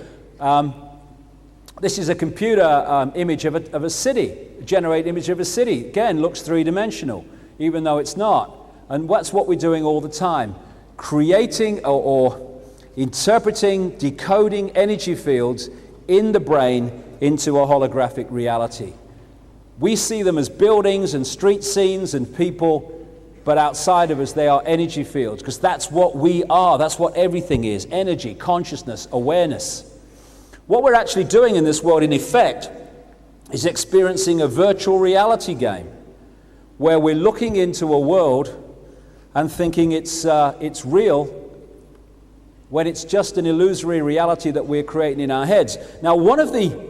This is a computer image of a city, a generated image of a city. Again, looks three-dimensional, even though it's not. And that's what we're doing all the time, creating or interpreting, decoding energy fields in the brain into a holographic reality. We see them as buildings and street scenes and people, but outside of us they are energy fields, because that's what we are, that's what everything is, energy, consciousness, awareness. What we're actually doing in this world, in effect, is experiencing a virtual reality game, where we're looking into a world and thinking it's real, when it's just an illusory reality that we're creating in our heads. Now, one of the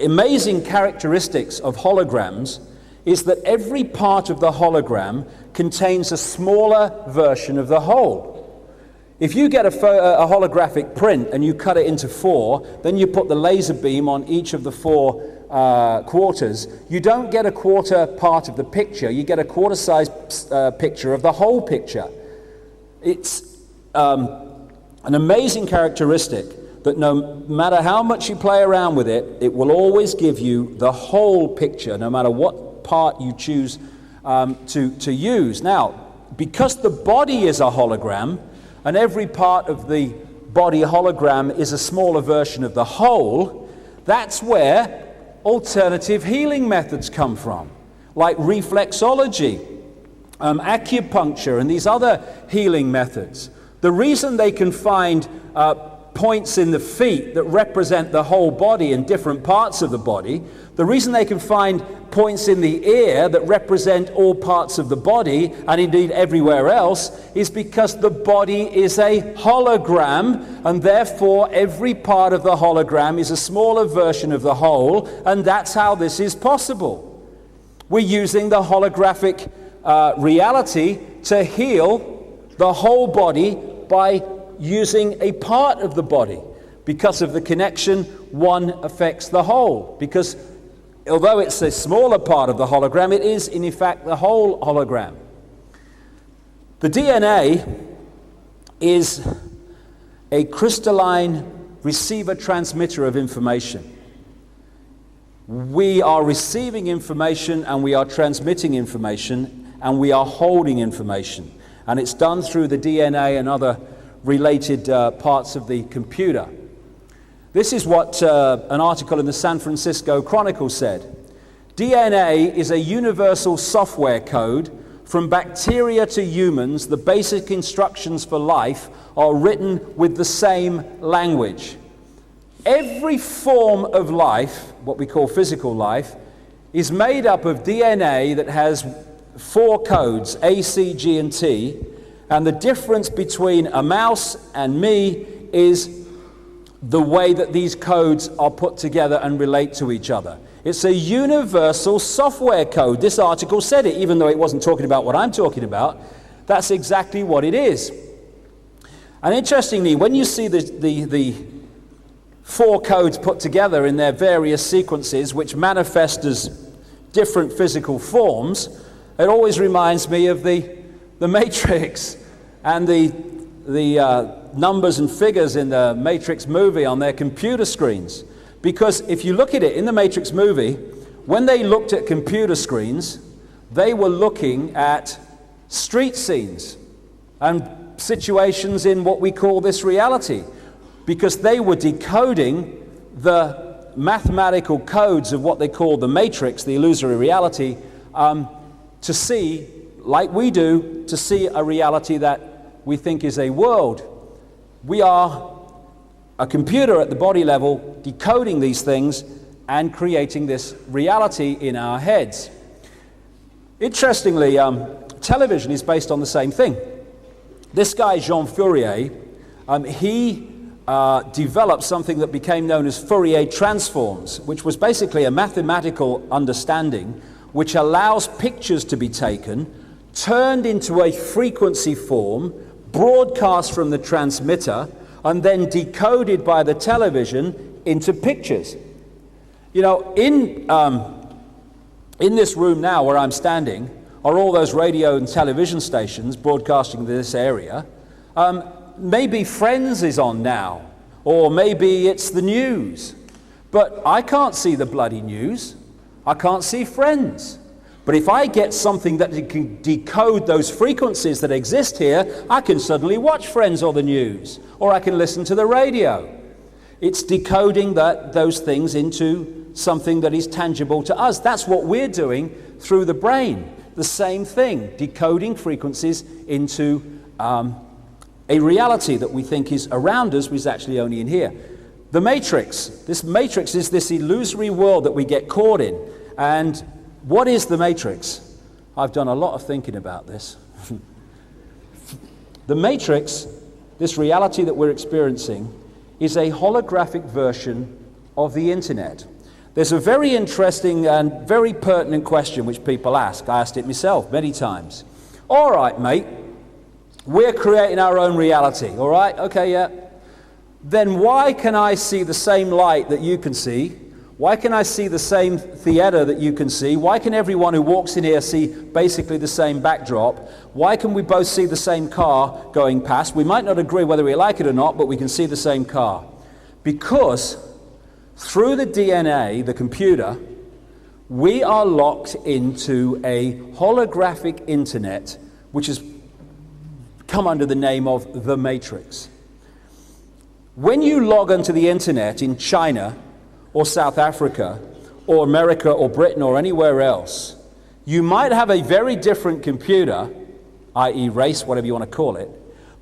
amazing characteristics of holograms is that every part of the hologram contains a smaller version of the whole. If you get a holographic print and you cut it into 4, then you put the laser beam on each of the 4 quarters, you don't get a quarter part of the picture, you get a quarter-size picture of the whole picture. It's an amazing characteristic that no matter how much you play around with it, it will always give you the whole picture, no matter what part you choose to use. Now, because the body is a hologram, and every part of the body hologram is a smaller version of the whole, that's where alternative healing methods come from, like reflexology, acupuncture, and these other healing methods. The reason they can find points in the feet that represent the whole body in different parts of the body, the reason they can find points in the ear that represent all parts of the body, and indeed everywhere else, is because the body is a hologram, and therefore every part of the hologram is a smaller version of the whole, and that's how this is possible. We're using the holographic reality to heal the whole body by using a part of the body. Because of the connection, one affects the whole. Because although it's a smaller part of the hologram, it is in effect the whole hologram. The DNA is a crystalline receiver-transmitter of information. We are receiving information and we are transmitting information and we are holding information. And it's done through the DNA and other related parts of the computer. This is what an article in the San Francisco Chronicle said. DNA is a universal software code. From bacteria to humans, the basic instructions for life are written with the same language. Every form of life, what we call physical life, is made up of DNA that has 4 codes, A, C, G, and T, and the difference between a mouse and me is the way that these codes are put together and relate to each other. It's a universal software code. This article said it, even though it wasn't talking about what I'm talking about. That's exactly what it is. And interestingly, when you see the 4 codes put together in their various sequences, which manifest as different physical forms, it always reminds me of the Matrix and the numbers and figures in the Matrix movie on their computer screens. Because if you look at it in the Matrix movie, when they looked at computer screens, they were looking at street scenes and situations in what we call this reality, because they were decoding the mathematical codes of what they call the Matrix, the illusory reality, to see, like we do, to see a reality that we think is a world. We are a computer at the body level decoding these things and creating this reality in our heads. Interestingly, television is based on the same thing. This guy, Jean Fourier, he developed something that became known as Fourier transforms, which was basically a mathematical understanding which allows pictures to be taken, turned into a frequency form, broadcast from the transmitter, and then decoded by the television into pictures. You know, in this room now where I'm standing are all those radio and television stations broadcasting to this area. Maybe Friends is on now, or maybe it's the news. But I can't see the bloody news. I can't see Friends. But if I get something that can decode those frequencies that exist here, I can suddenly watch Friends or the news, or I can listen to the radio. It's decoding those things into something that is tangible to us. That's what we're doing through the brain. The same thing, decoding frequencies into a reality that we think is around us, but is actually only in here. The matrix. This matrix is this illusory world that we get caught in. And what is the matrix? I've done a lot of thinking about this. The matrix, this reality that we're experiencing, is a holographic version of the internet. There's a very interesting and very pertinent question which people ask. I asked it myself many times. All right, mate, we're creating our own reality, all right? Okay, yeah. Then why can I see the same light that you can see? Why can I see the same theater that you can see? Why can everyone who walks in here see basically the same backdrop? Why can we both see the same car going past? We might not agree whether we like it or not, but we can see the same car. Because through the DNA, the computer, we are locked into a holographic internet, which has come under the name of the Matrix. When you log onto the internet in China, or South Africa, or America, or Britain, or anywhere else, you might have a very different computer, i.e. race, whatever you want to call it,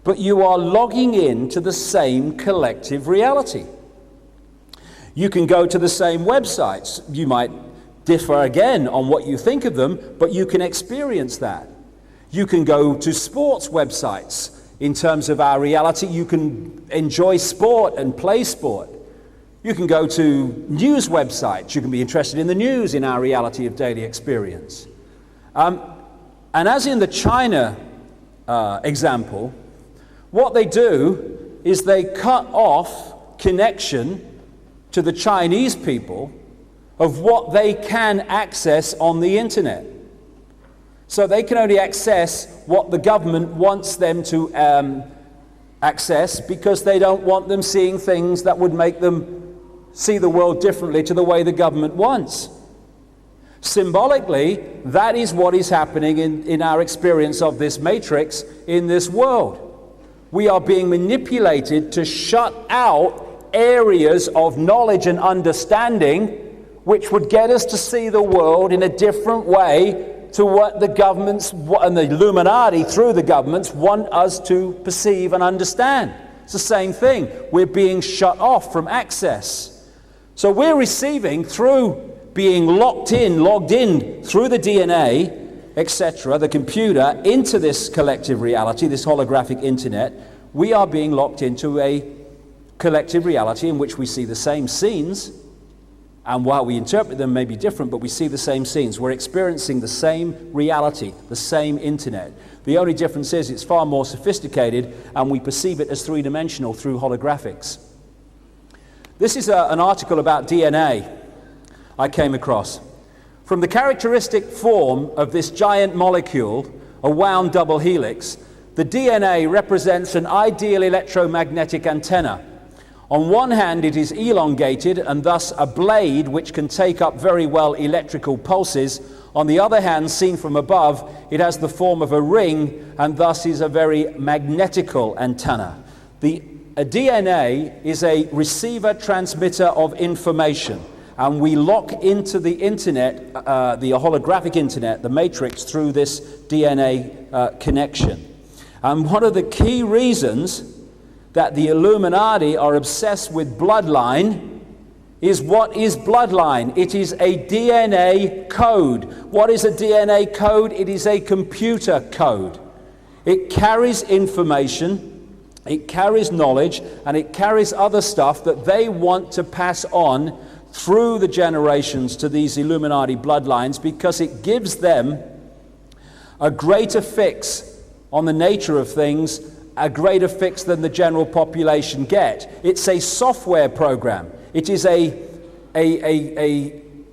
but you are logging in to the same collective reality. You can go to the same websites. You might differ again on what you think of them, but you can experience that. You can go to sports websites. In terms of our reality, you can enjoy sport and play sport. You can go to news websites. You can be interested in the news in our reality of daily experience. And as in the China example, what they do is they cut off connection to the Chinese people of what they can access on the internet. So they can only access what the government wants them to access, because they don't want them seeing things that would make them see the world differently to the way the government wants. Symbolically, that is what is happening in our experience of this matrix in this world. We are being manipulated to shut out areas of knowledge and understanding which would get us to see the world in a different way to what the governments and the Illuminati through the governments want us to perceive and understand. It's the same thing. We're being shut off from access. So we're receiving through being logged in through the DNA, etc., the computer, into this collective reality, this holographic internet. We are being locked into a collective reality in which we see the same scenes, and while we interpret them may be different, but we see the same scenes. We're experiencing the same reality, the same internet. The only difference is it's far more sophisticated, and we perceive it as three-dimensional through holographics. This is an article about DNA I came across. From the characteristic form of this giant molecule, a wound double helix, the DNA represents an ideal electromagnetic antenna. On one hand, it is elongated and thus a blade which can take up very well electrical pulses. On the other hand, seen from above, it has the form of a ring and thus is a very magnetical antenna. A DNA is a receiver-transmitter of information, and we lock into the internet, the holographic internet, the matrix, through this DNA connection. And one of the key reasons that the Illuminati are obsessed with bloodline is what is bloodline? It is a DNA code. What is a DNA code? It is a computer code. It carries information It carries knowledge, and it carries other stuff that they want to pass on through the generations to these Illuminati bloodlines, because it gives them a greater fix on the nature of things, a greater fix than the general population get. It's a software program. It is a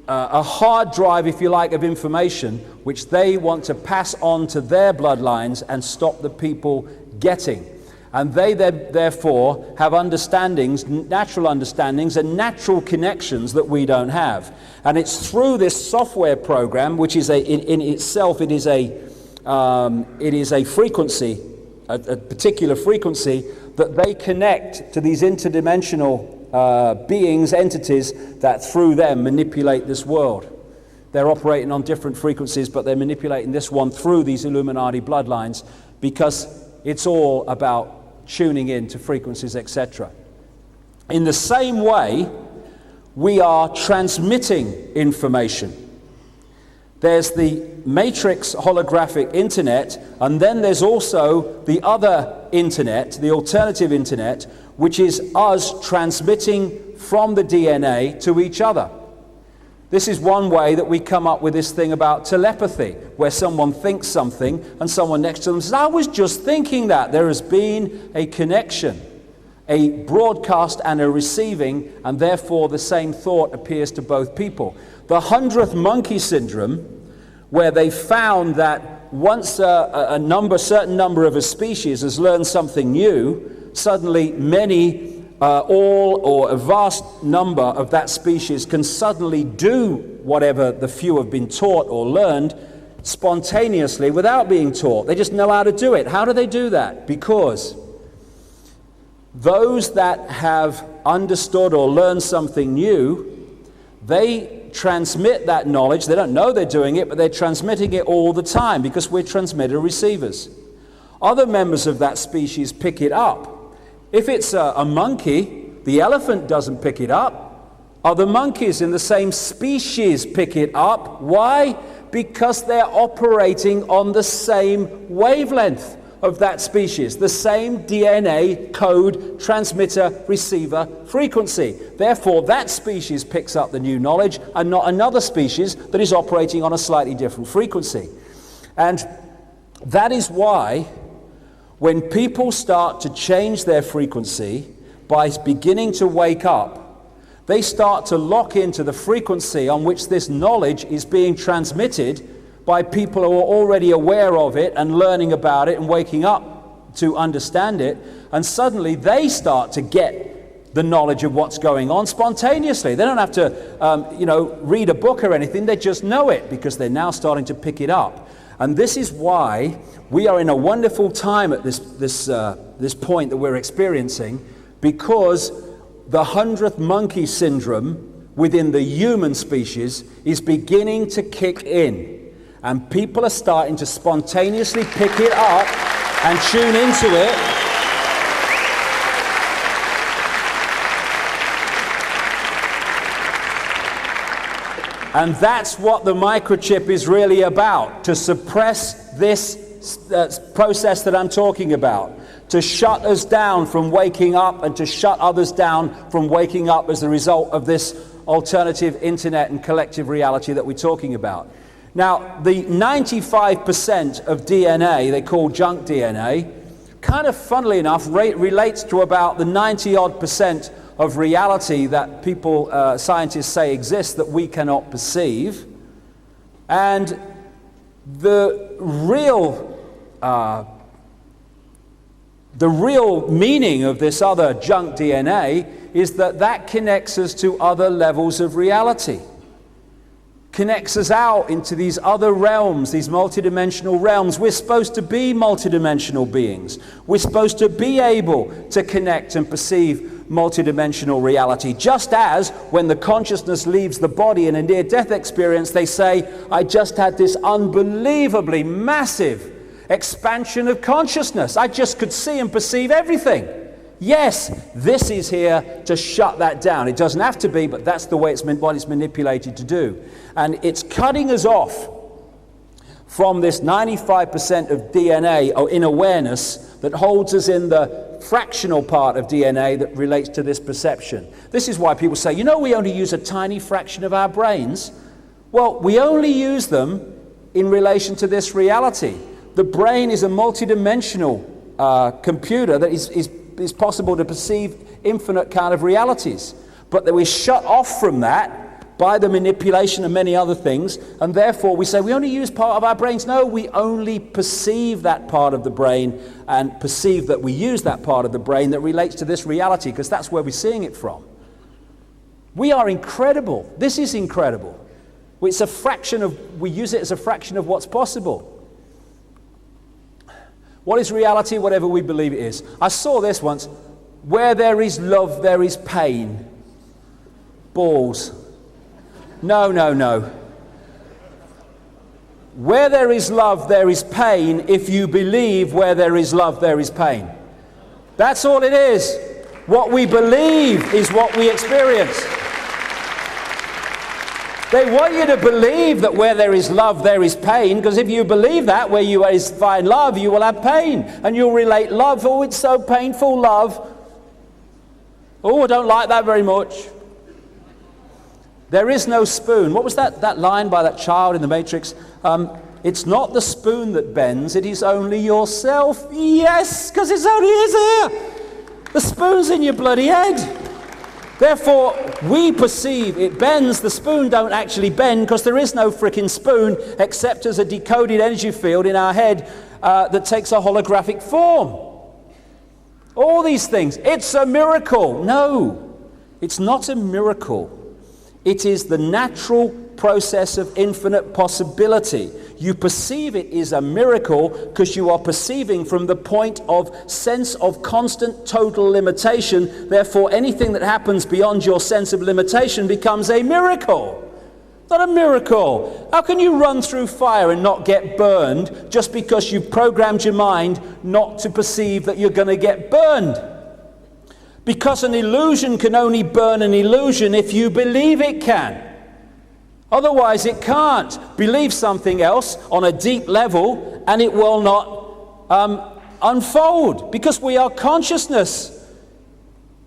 hard drive, if you like, of information which they want to pass on to their bloodlines and stop the people getting. And they therefore have understandings, natural understandings and natural connections that we don't have. And it's through this software program, which is in itself, it is a frequency, a particular frequency, that they connect to these interdimensional beings, entities, that through them manipulate this world. They're operating on different frequencies, but they're manipulating this one through these Illuminati bloodlines, because it's all about tuning in to frequencies, etc. In the same way, we are transmitting information. There's the matrix holographic internet, and then there's also the other internet, the alternative internet, which is us transmitting from the DNA to each other. This is one way that we come up with this thing about telepathy, where someone thinks something and someone next to them says, I was just thinking that. There has been a connection, a broadcast and a receiving, and therefore the same thought appears to both people. The 100th monkey syndrome, where they found that once a certain number of a species has learned something new, suddenly many all or a vast number of that species can suddenly do whatever the few have been taught or learned spontaneously without being taught. They just know how to do it. How do they do that? Because those that have understood or learned something new, they transmit that knowledge. They don't know they're doing it, but they're transmitting it all the time, because we're transmitter receivers. Other members of that species pick it up. If it's a monkey, the elephant doesn't pick it up. Other monkeys in the same species pick it up. Why? Because they're operating on the same wavelength of that species, the same DNA code transmitter receiver frequency. Therefore, that species picks up the new knowledge, and not another species that is operating on a slightly different frequency. And that is why, when people start to change their frequency by beginning to wake up, they start to lock into the frequency on which this knowledge is being transmitted by people who are already aware of it and learning about it and waking up to understand it. And suddenly they start to get the knowledge of what's going on spontaneously. They don't have to read a book or anything. They just know it, because they're now starting to pick it up. And this is why we are in a wonderful time at this point that we're experiencing, because the 100th monkey syndrome within the human species is beginning to kick in. And people are starting to spontaneously pick it up and tune into it. And that's what the microchip is really about, to suppress this process that I'm talking about, to shut us down from waking up and to shut others down from waking up as a result of this alternative internet and collective reality that we're talking about. Now, the 95% of DNA, they call junk DNA, kind of funnily enough relates to about the 90-odd% of reality that people, scientists say exists that we cannot perceive. And the real meaning of this other junk DNA is that connects us to other levels of reality, connects us out into these other realms, these multidimensional realms. We're supposed to be multidimensional beings. We're supposed to be able to connect and perceive multidimensional reality. Just as when the consciousness leaves the body in a near-death experience, they say, I just had this unbelievably massive expansion of consciousness. I just could see and perceive everything. Yes, this is here to shut that down. It doesn't have to be, but that's the way what it's manipulated to do. And it's cutting us off from this 95% of DNA or in awareness that holds us in the fractional part of DNA that relates to this perception. This is why people say, you know, we only use a tiny fraction of our brains. Well, we only use them in relation to this reality. The brain is a multidimensional computer that is possible to perceive infinite kind of realities. But that we're shut off from that by the manipulation of many other things, and therefore we say we only use part of our brains. No, we only perceive that part of the brain and perceive that we use that part of the brain that relates to this reality, because that's where we're seeing it from. We are incredible. This is incredible. It's a fraction of, we use it as a fraction of what's possible. What is reality? Whatever we believe it is. I saw this once. Where there is love, there is pain. Balls. No, no, no. Where there is love, there is pain. If you believe where there is love, there is pain. That's all it is. What we believe is what we experience. They want you to believe that where there is love, there is pain, because if you believe that, where you find love, you will have pain. And you'll relate love, oh, it's so painful, love. Oh, I don't like that very much. There is no spoon. What was that line by that child in the Matrix? It's not the spoon that bends, it is only yourself. Yes, because it's only his ear. The spoon's in your bloody head. Therefore, we perceive it bends. The spoon don't actually bend, because there is no frickin' spoon except as a decoded energy field in our head that takes a holographic form. All these things. It's a miracle. No, it's not a miracle. It is the natural process of infinite possibility. You perceive it is a miracle because you are perceiving from the point of sense of constant total limitation. Therefore, anything that happens beyond your sense of limitation becomes a miracle. Not a miracle. How can you run through fire and not get burned just because you've programmed your mind not to perceive that you're going to get burned? Because an illusion can only burn an illusion if you believe it can. Otherwise it can't. Believe something else on a deep level and it will not unfold, because we are consciousness.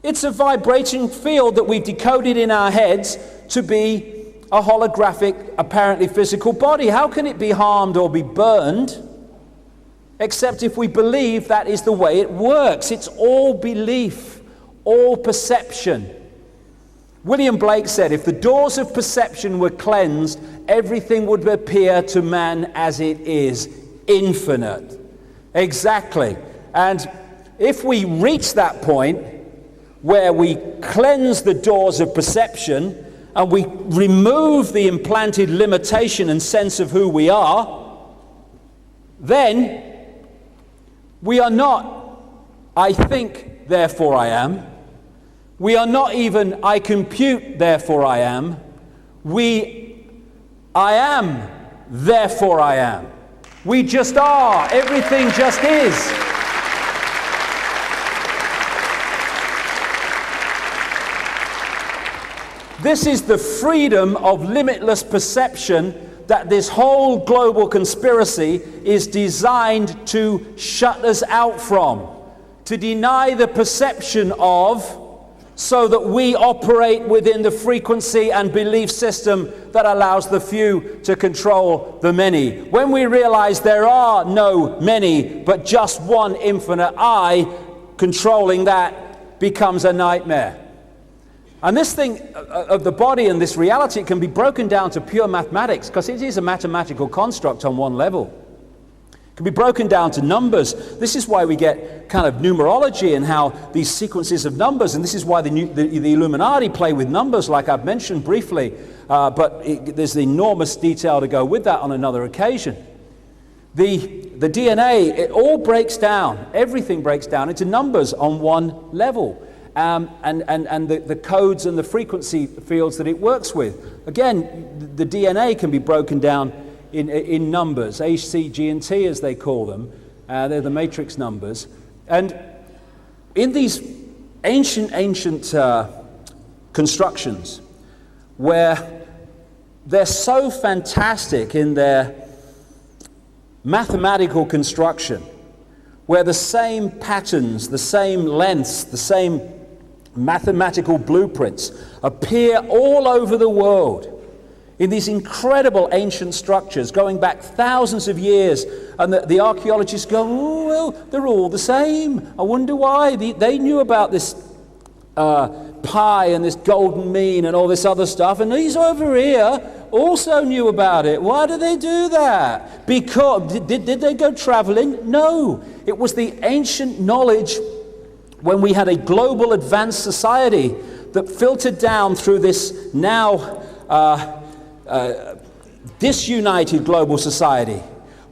It's a vibrating field that we've decoded in our heads to be a holographic, apparently physical body. How can it be harmed or be burned except if we believe that is the way it works? It's all belief. All perception. William Blake said, if the doors of perception were cleansed, everything would appear to man as it is, infinite. Exactly. And if we reach that point where we cleanse the doors of perception and we remove the implanted limitation and sense of who we are, then we are not, I think, therefore I am. We are not even, I compute, therefore I am. I am, therefore I am. We just are. Everything just is. This is the freedom of limitless perception that this whole global conspiracy is designed to shut us out from, to deny the perception of, so that we operate within the frequency and belief system that allows the few to control the many. When we realize there are no many, but just one infinite I, controlling that becomes a nightmare. And this thing of the body and this reality can be broken down to pure mathematics, because it is a mathematical construct on one level. It can be broken down to numbers. This is why we get kind of numerology and how these sequences of numbers, and this is why the Illuminati play with numbers, like I've mentioned briefly, but there's enormous detail to go with that on another occasion. The DNA, it all breaks down, everything breaks down into numbers on one level, and the codes and the frequency fields that it works with. Again, the DNA can be broken down in numbers, H, C, G, and T as they call them. They're the matrix numbers. And in these ancient constructions, where they're so fantastic in their mathematical construction, where the same patterns, the same lengths, the same mathematical blueprints appear all over the world in these incredible ancient structures going back thousands of years, and the archaeologists go, oh, well, they're all the same. I wonder why. They knew about this pi and this golden mean and all this other stuff, and these over here also knew about it. Why do they do that? Because did they go traveling? No. It was the ancient knowledge when we had a global advanced society that filtered down through this now disunited global society.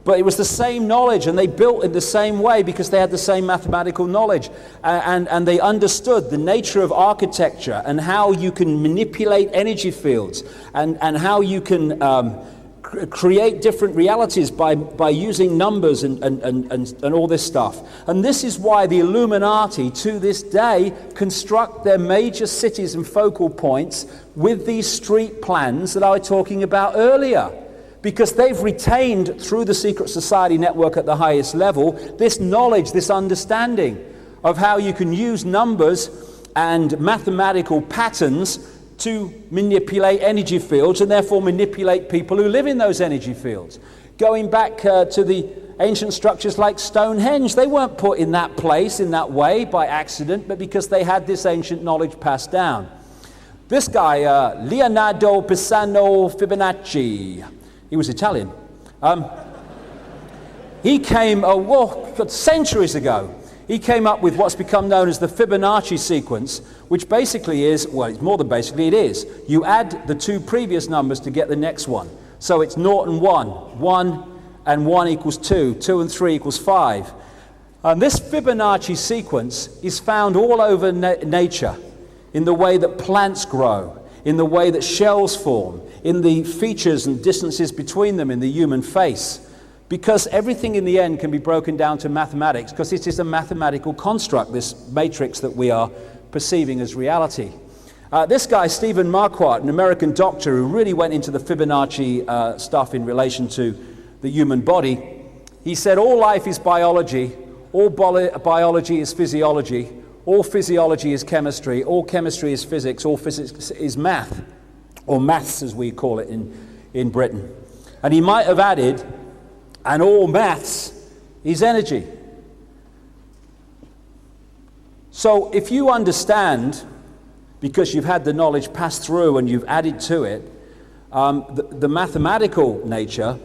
But it was the same knowledge, and they built in the same way because they had the same mathematical knowledge, and they understood the nature of architecture and how you can manipulate energy fields, and how you can create different realities by using numbers and all this stuff. And this is why the Illuminati to this day construct their major cities and focal points with these street plans that I was talking about earlier, because they've retained through the secret society network at the highest level this knowledge, this understanding of how you can use numbers and mathematical patterns to manipulate energy fields and therefore manipulate people who live in those energy fields. Going back to the ancient structures like Stonehenge, they weren't put in that place in that way by accident, but because they had this ancient knowledge passed down. This guy, Leonardo Pisano Fibonacci, he was Italian. He came centuries ago. He came up with what's become known as the Fibonacci sequence, which basically is, well, it's more than basically, it is. You add the two previous numbers to get the next one. So it's 0 and 1. 1 and 1 equals 2. 2 and 3 equals 5. And this Fibonacci sequence is found all over nature, in the way that plants grow, in the way that shells form, in the features and distances between them in the human face. Because everything in the end can be broken down to mathematics, because it is a mathematical construct, this matrix that we are perceiving as reality. This guy, Stephen Marquardt, an American doctor who really went into the Fibonacci stuff in relation to the human body, he said all life is biology, all biology is physiology, all physiology is chemistry, all chemistry is physics, all physics is math, or maths as we call it in Britain. And he might have added, and all maths is energy. So if you understand, because you've had the knowledge passed through and you've added to it, the mathematical nature,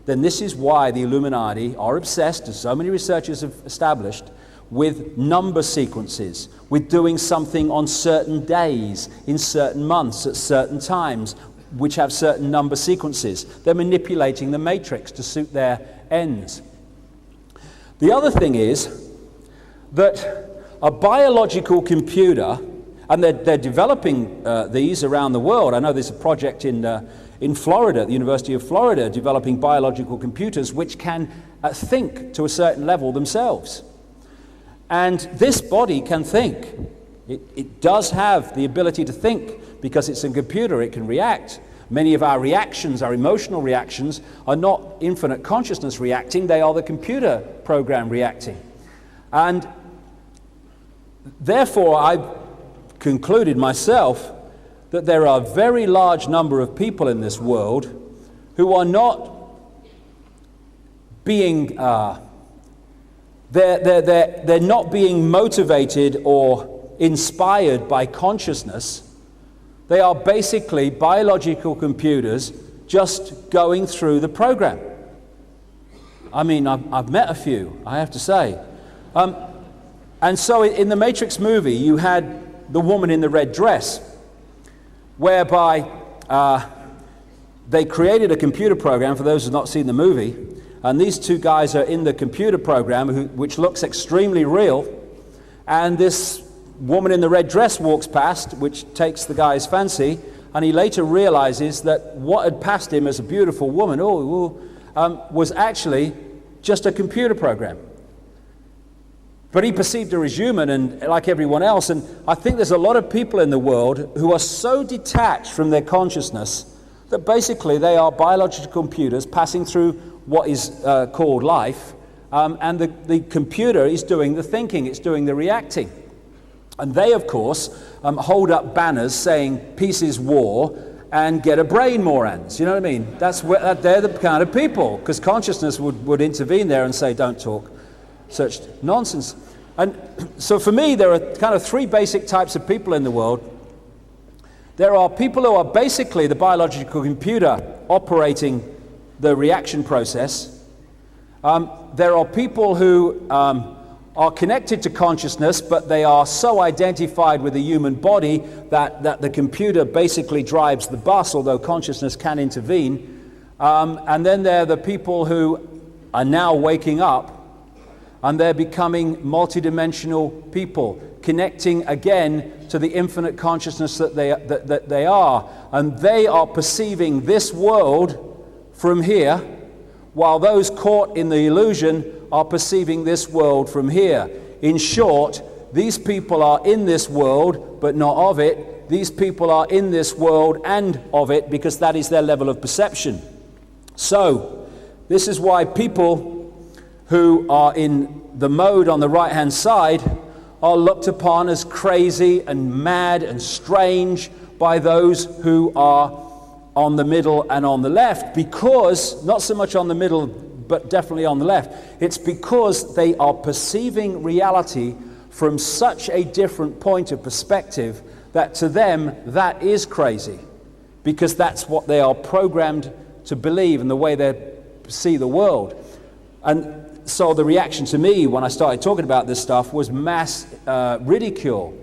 then this is why the Illuminati are obsessed, as so many researchers have established, with number sequences, with doing something on certain days, in certain months, at certain times, which have certain number sequences. They're manipulating the matrix to suit their ends. The other thing is that a biological computer, and they're developing these around the world. I know there's a project in Florida, at the University of Florida, developing biological computers which can think to a certain level themselves. And this body can think. It does have the ability to think because it's a computer, it can react. Many of our reactions, our emotional reactions, are not infinite consciousness reacting, they are the computer program reacting. And therefore, I've concluded myself that there are a very large number of people in this world who are not being they're not being motivated or inspired by consciousness. They are basically biological computers just going through the program. I mean, I've met a few, I have to say. And so in the Matrix movie, you had the woman in the red dress, whereby they created a computer program, for those who have not seen the movie, and these two guys are in the computer program, which looks extremely real, and this woman in the red dress walks past, which takes the guy's fancy, and he later realizes that what had passed him as a beautiful woman was actually just a computer program. But he perceived her as human, and like everyone else. And I think there's a lot of people in the world who are so detached from their consciousness that basically they are biological computers passing through what is called life, and the computer is doing the thinking, it's doing the reacting. And they, of course, hold up banners saying peace is war and get a brain, morons. You know what I mean? They're the kind of people, because consciousness would intervene there and say, don't talk such nonsense. And so for me, there are kind of three basic types of people in the world. There are people who are basically the biological computer operating the reaction process. There are people who are connected to consciousness, but they are so identified with the human body that the computer basically drives the bus, although consciousness can intervene. And then there are the people who are now waking up, and they're becoming multidimensional people, connecting again to the infinite consciousness that they are. And they are perceiving this world from here, while those caught in the illusion are perceiving this world from here. In short, these people are in this world, but not of it. These people are in this world and of it, because that is their level of perception. So, this is why people who are in the mode on the right-hand side are looked upon as crazy and mad and strange by those who are on the middle and on the left, because, not so much on the middle, but definitely on the left, it's because they are perceiving reality from such a different point of perspective that to them that is crazy, because that's what they are programmed to believe and the way they see the world. And so the reaction to me when I started talking about this stuff was mass ridicule.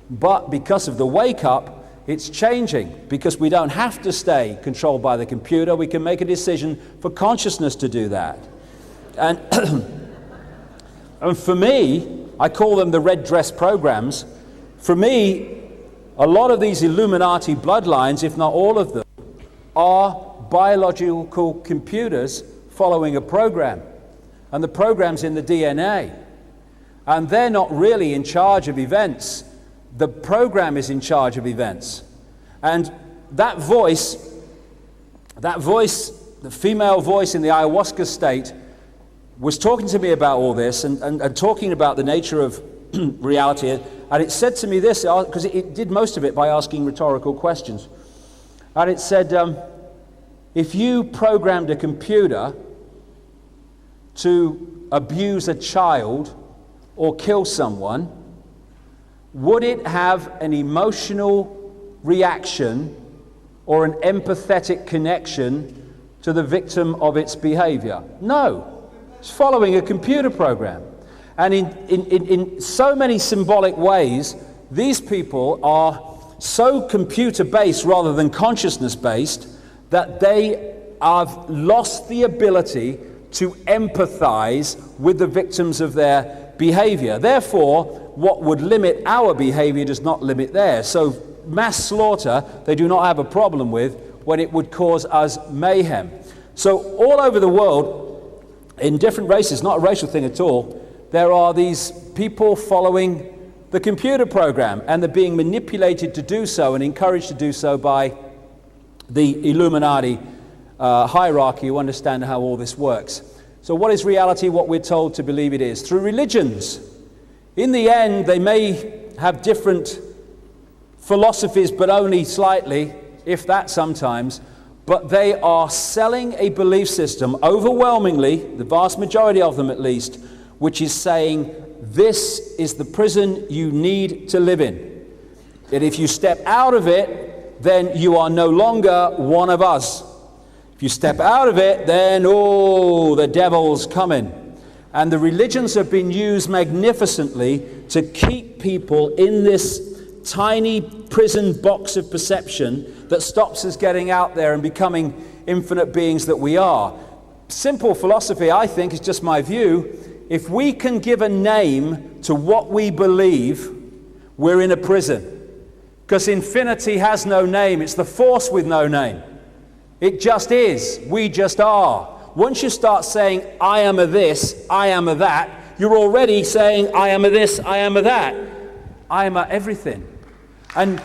But because of the wake-up, it's changing, because we don't have to stay controlled by the computer. We can make a decision for consciousness to do that. And, and for me, I call them the red dress programs. For me, a lot of these Illuminati bloodlines, if not all of them, are biological computers following a program. And the program's in the DNA. And they're not really in charge of events. The program is in charge of events. And that voice, the female voice in the ayahuasca state, was talking to me about all this and talking about the nature of reality. And it said to me this, because it did most of it by asking rhetorical questions. And it said, if you programmed a computer to abuse a child or kill someone, would it have an emotional reaction or an empathetic connection to the victim of its behavior? No. It's following a computer program. And in so many symbolic ways, these people are so computer-based rather than consciousness-based that they have lost the ability to empathize with the victims of their behavior. Therefore, what would limit our behavior does not limit theirs. So mass slaughter, they do not have a problem with when it would cause us mayhem. So all over the world, in different races, not a racial thing at all, there are these people following the computer program, and they're being manipulated to do so and encouraged to do so by the Illuminati hierarchy who understand how all this works. So what is reality? What we're told to believe it is. Through religions. In the end, they may have different philosophies, but only slightly, if that sometimes, but they are selling a belief system, overwhelmingly, the vast majority of them at least, which is saying, this is the prison you need to live in. And if you step out of it, then you are no longer one of us. If you step out of it, then, oh, the devil's coming. And the religions have been used magnificently to keep people in this tiny prison box of perception that stops us getting out there and becoming infinite beings that we are. Simple philosophy, I think, is just my view. If we can give a name to what we believe, we're in a prison. Because infinity has no name. It's the force with no name. It just is. We just are. Once you start saying, I am a this, I am a that, you're already saying, I am a this, I am a that. I am a everything. And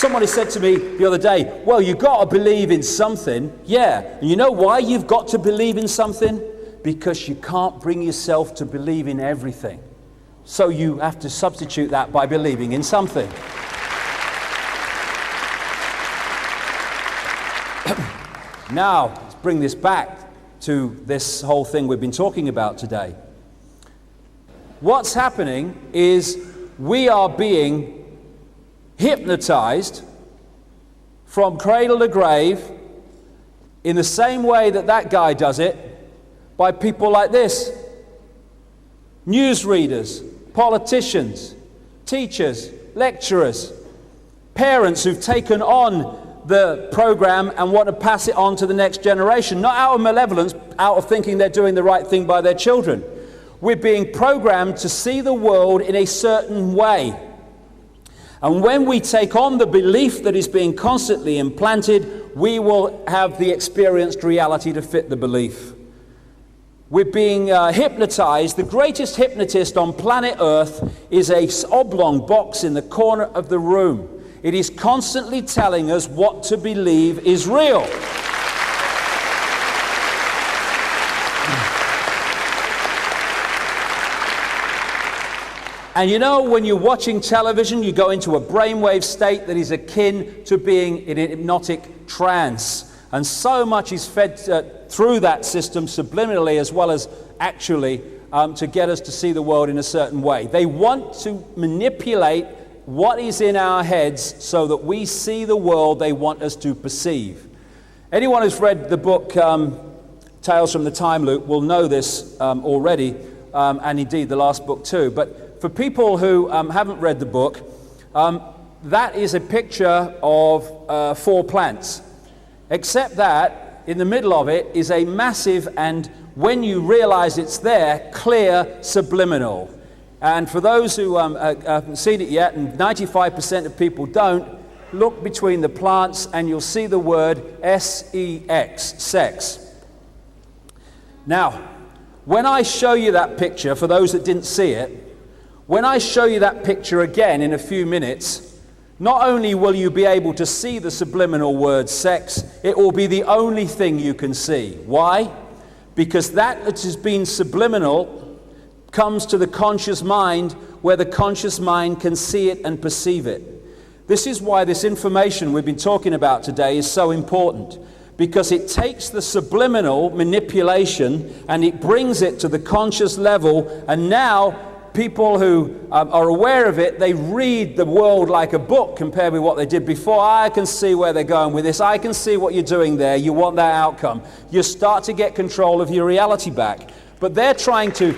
Somebody said to me the other day, well, you've got to believe in something. Yeah, and you know why you've got to believe in something? Because you can't bring yourself to believe in everything. So you have to substitute that by believing in something. Now, let's bring this back to this whole thing we've been talking about today. What's happening is we are being hypnotized from cradle to grave in the same way that that guy does it by people like this. Newsreaders, politicians, teachers, lecturers, parents who've taken on the program and want to pass it on to the next generation, not out of malevolence, out of thinking they're doing the right thing by their children. We're being programmed to see the world in a certain way. And when we take on the belief that is being constantly implanted, we will have the experienced reality to fit the belief. We're being hypnotized. The greatest hypnotist on planet Earth is an oblong box in the corner of the room. It is constantly telling us what to believe is real. And you know, when you're watching television, you go into a brainwave state that is akin to being in a hypnotic trance. And so much is fed through that system subliminally as well as actually to get us to see the world in a certain way. They want to manipulate what is in our heads so that we see the world they want us to perceive. Anyone who's read the book Tales from the Time Loop will know this already, and indeed the last book too. But for people who haven't read the book, that is a picture of 4 plants. Except that in the middle of it is a massive, and when you realize it's there, clear subliminal. And for those who haven't seen it yet, and 95% of people don't, look between the plants and you'll see the word S-E-X, sex. Now, when I show you that picture, for those that didn't see it, when I show you that picture again in a few minutes, not only will you be able to see the subliminal word sex, it will be the only thing you can see. Why? Because that has been subliminal comes to the conscious mind, where the conscious mind can see it and perceive it. This is why this information we've been talking about today is so important, because it takes the subliminal manipulation and it brings it to the conscious level, and now people who are aware of it, they read the world like a book compared with what they did before. I can see where they're going with this. I can see what you're doing there. You want that outcome. You start to get control of your reality back. But they're trying to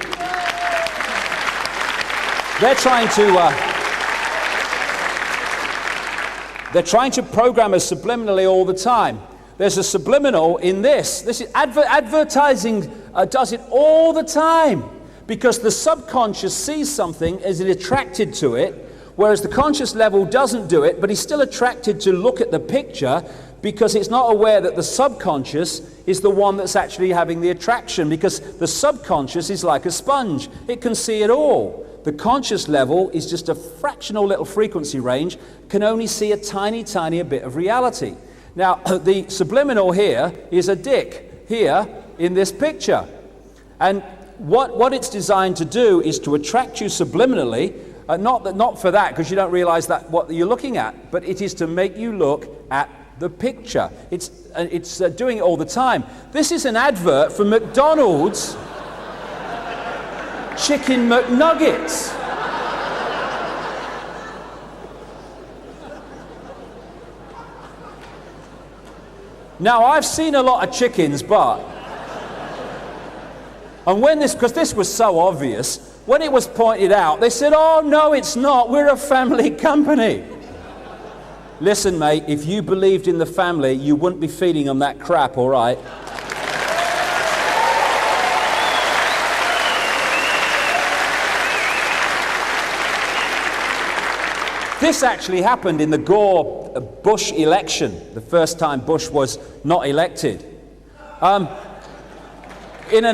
program us subliminally all the time. There's a subliminal in this. This is advertising does it all the time. Because the subconscious sees something, is attracted to it, whereas the conscious level doesn't do it, but he's still attracted to look at the picture because it's not aware that the subconscious is the one that's actually having the attraction, because the subconscious is like a sponge. It can see it all. The conscious level is just a fractional little frequency range, can only see a tiny, tiny bit of reality. Now, the subliminal here is a dick here in this picture. And what it's designed to do is to attract you subliminally, not for that, because you don't realize that what you're looking at, but it is to make you look at the picture. It's doing it all the time. This is an advert for McDonald's Chicken McNuggets. Now, I've seen a lot of chickens, but and when because this was so obvious, when it was pointed out, they said, oh, no, it's not. We're a family company. Listen, mate, if you believed in the family, you wouldn't be feeding them that crap, all right? This actually happened in the Gore-Bush election, the first time Bush was not elected. In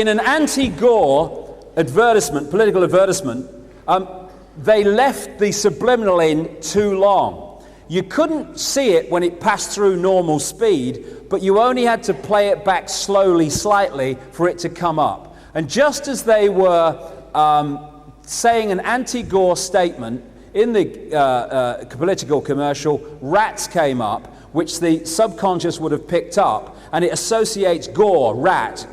an anti-Gore advertisement, political advertisement, they left the subliminal in too long. You couldn't see it when it passed through normal speed, but you only had to play it back slowly, slightly, for it to come up. And just as they were saying an anti-Gore statement in the political commercial, rats came up, which the subconscious would have picked up, and it associates Gore, rat,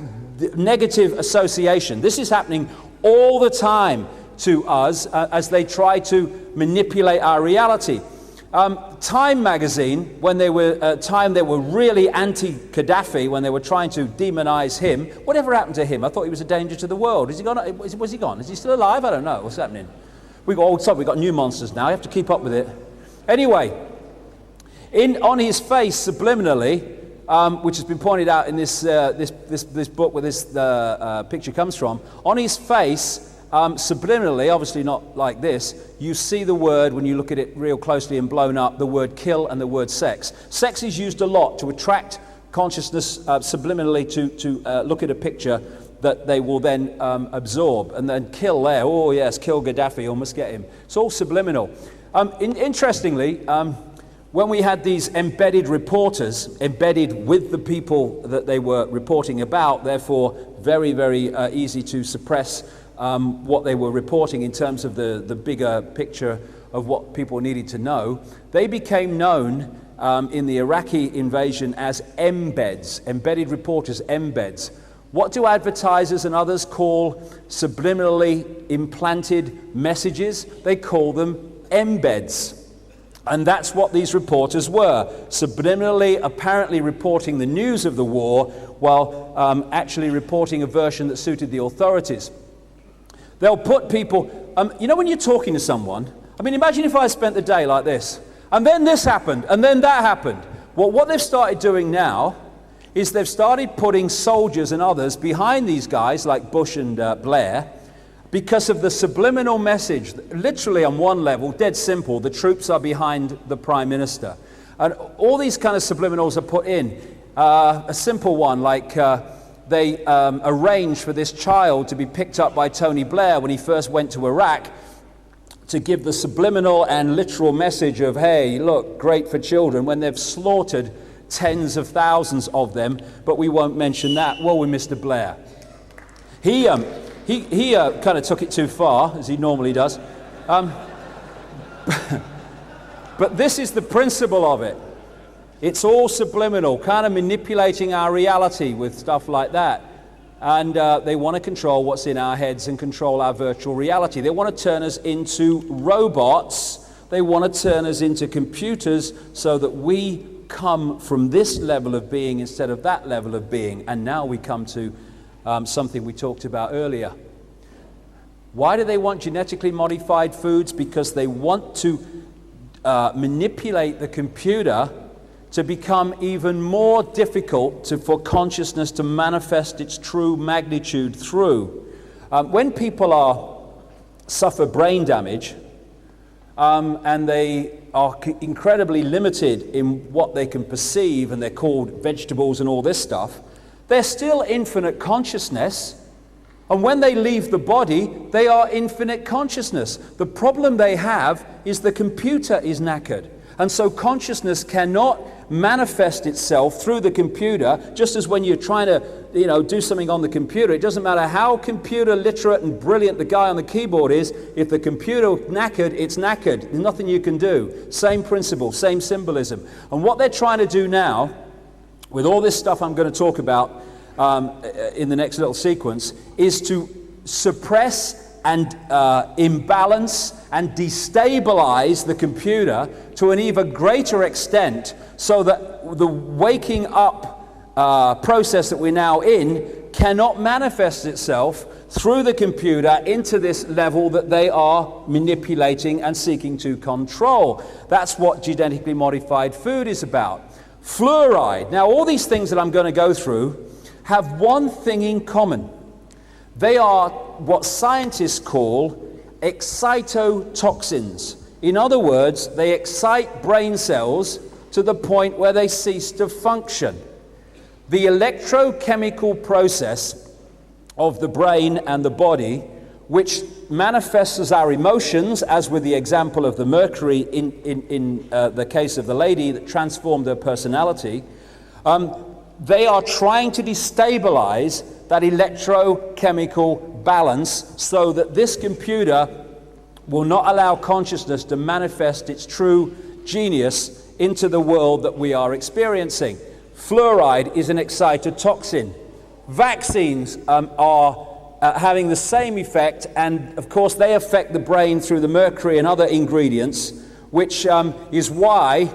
negative association. This is happening all the time to us as they try to manipulate our reality. Time magazine, when they were they were really anti-Gaddafi, when they were trying to demonize him. Whatever happened to him? I thought he was a danger to the world. Is he gone? Was he gone? Is he still alive? I don't know. What's happening? We've got new monsters now. You have to keep up with it. Anyway, on his face, subliminally, which has been pointed out in this book where this picture comes from, on his face, subliminally, obviously not like this, you see the word, when you look at it real closely and blown up, the word kill and the word sex. Sex is used a lot to attract consciousness subliminally to look at a picture that they will then absorb, and then kill there. Oh yes, kill Gaddafi, almost get him. It's all subliminal. Interestingly, when we had these embedded reporters, embedded with the people that they were reporting about, therefore very, very easy to suppress what they were reporting in terms of the bigger picture of what people needed to know, they became known in the Iraqi invasion as embeds, embedded reporters, embeds. What do advertisers and others call subliminally implanted messages? They call them embeds. And that's what these reporters were, subliminally apparently reporting the news of the war while actually reporting a version that suited the authorities. They'll put people, you know when you're talking to someone, I mean, imagine if I spent the day like this, and then this happened, and then that happened. Well, what they've started doing now is they've started putting soldiers and others behind these guys, like Bush and Blair, because of the subliminal message. Literally on one level, dead simple, the troops are behind the Prime Minister. And all these kind of subliminals are put in. A simple one, like they arranged for this child to be picked up by Tony Blair when he first went to Iraq to give the subliminal and literal message of, hey, look, great for children, when they've slaughtered tens of thousands of them, but we won't mention that. Well, with Mr. Blair. He kind of took it too far, as he normally does. But this is the principle of it. It's all subliminal, kind of manipulating our reality with stuff like that. And they want to control what's in our heads and control our virtual reality. They want to turn us into robots. They want to turn us into computers so that we come from this level of being instead of that level of being. And now we come to something we talked about earlier. Why do they want genetically modified foods? Because they want to manipulate the computer to become even more difficult for consciousness to manifest its true magnitude through. When people suffer brain damage and they are incredibly limited in what they can perceive, and they're called vegetables and all this stuff, they're still infinite consciousness. And when they leave the body, they are infinite consciousness. The problem they have is the computer is knackered. And so consciousness cannot manifest itself through the computer, just as when you're trying to, do something on the computer. It doesn't matter how computer literate and brilliant the guy on the keyboard is, if the computer knackered, it's knackered. There's nothing you can do. Same principle, same symbolism. And what they're trying to do now, with all this stuff I'm going to talk about in the next little sequence, is to suppress and imbalance and destabilize the computer to an even greater extent, so that the waking up process that we're now in cannot manifest itself through the computer into this level that they are manipulating and seeking to control. That's what genetically modified food is about. Fluoride. Now, all these things that I'm going to go through have one thing in common. They are what scientists call excitotoxins. In other words, they excite brain cells to the point where they cease to function. The electrochemical process of the brain and the body, which manifests as our emotions, as with the example of the mercury in the case of the lady that transformed her personality. They are trying to destabilize that electrochemical balance so that this computer will not allow consciousness to manifest its true genius into the world that we are experiencing. Fluoride is an excitotoxin. Vaccines are having the same effect, and of course they affect the brain through the mercury and other ingredients, which is why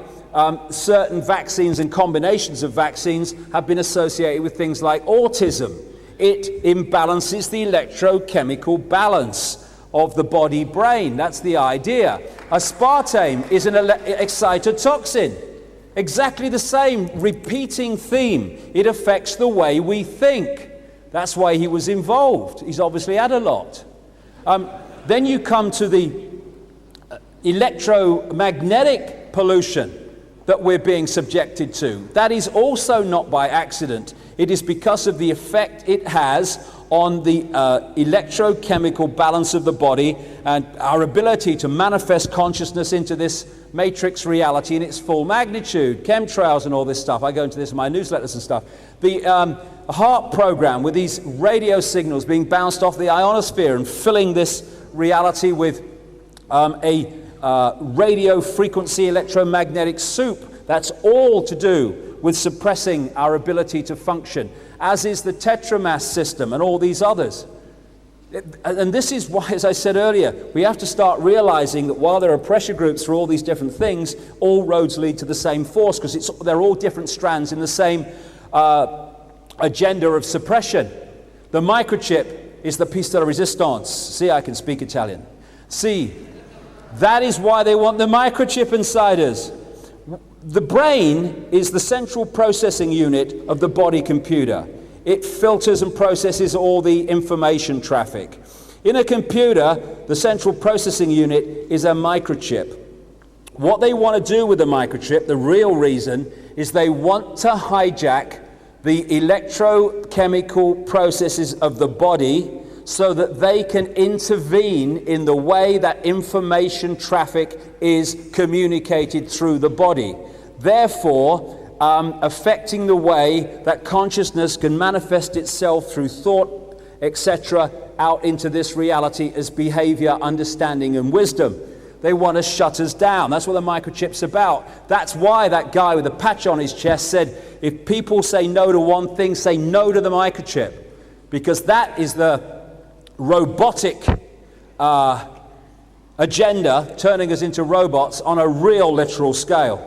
certain vaccines and combinations of vaccines have been associated with things like autism. It imbalances the electrochemical balance of the body-brain. That's the idea. Aspartame is an excitotoxin. Exactly the same repeating theme. It affects the way we think. That's why he was involved. He's obviously had a lot. Then you come to the electromagnetic pollution that we're being subjected to. That is also not by accident. It is because of the effect it has on the electrochemical balance of the body and our ability to manifest consciousness into this matrix reality in its full magnitude. Chemtrails and all this stuff. I go into this in my newsletters and stuff. The HAARP program with these radio signals being bounced off the ionosphere and filling this reality with a radio frequency electromagnetic soup. That's all to do with suppressing our ability to function, as is the tetramass system and all these others. And this is why, as I said earlier, we have to start realizing that while there are pressure groups for all these different things, all roads lead to the same force, because they're all different strands in the same agenda of suppression. The microchip is the piece de resistance. See, I can speak Italian. See, that is why they want the microchip inside us. The brain is the central processing unit of the body computer. It filters and processes all the information traffic. In a computer, the central processing unit is a microchip. What they want to do with the microchip, the real reason, is they want to hijack the electrochemical processes of the body so that they can intervene in the way that information traffic is communicated through the body, therefore affecting the way that consciousness can manifest itself through thought, etc., out into this reality as behavior, understanding, and wisdom. They want to shut us down. That's what the microchip's about. That's why that guy with the patch on his chest said, if people say no to one thing, say no to the microchip, because that is the robotic agenda, turning us into robots on a real literal scale.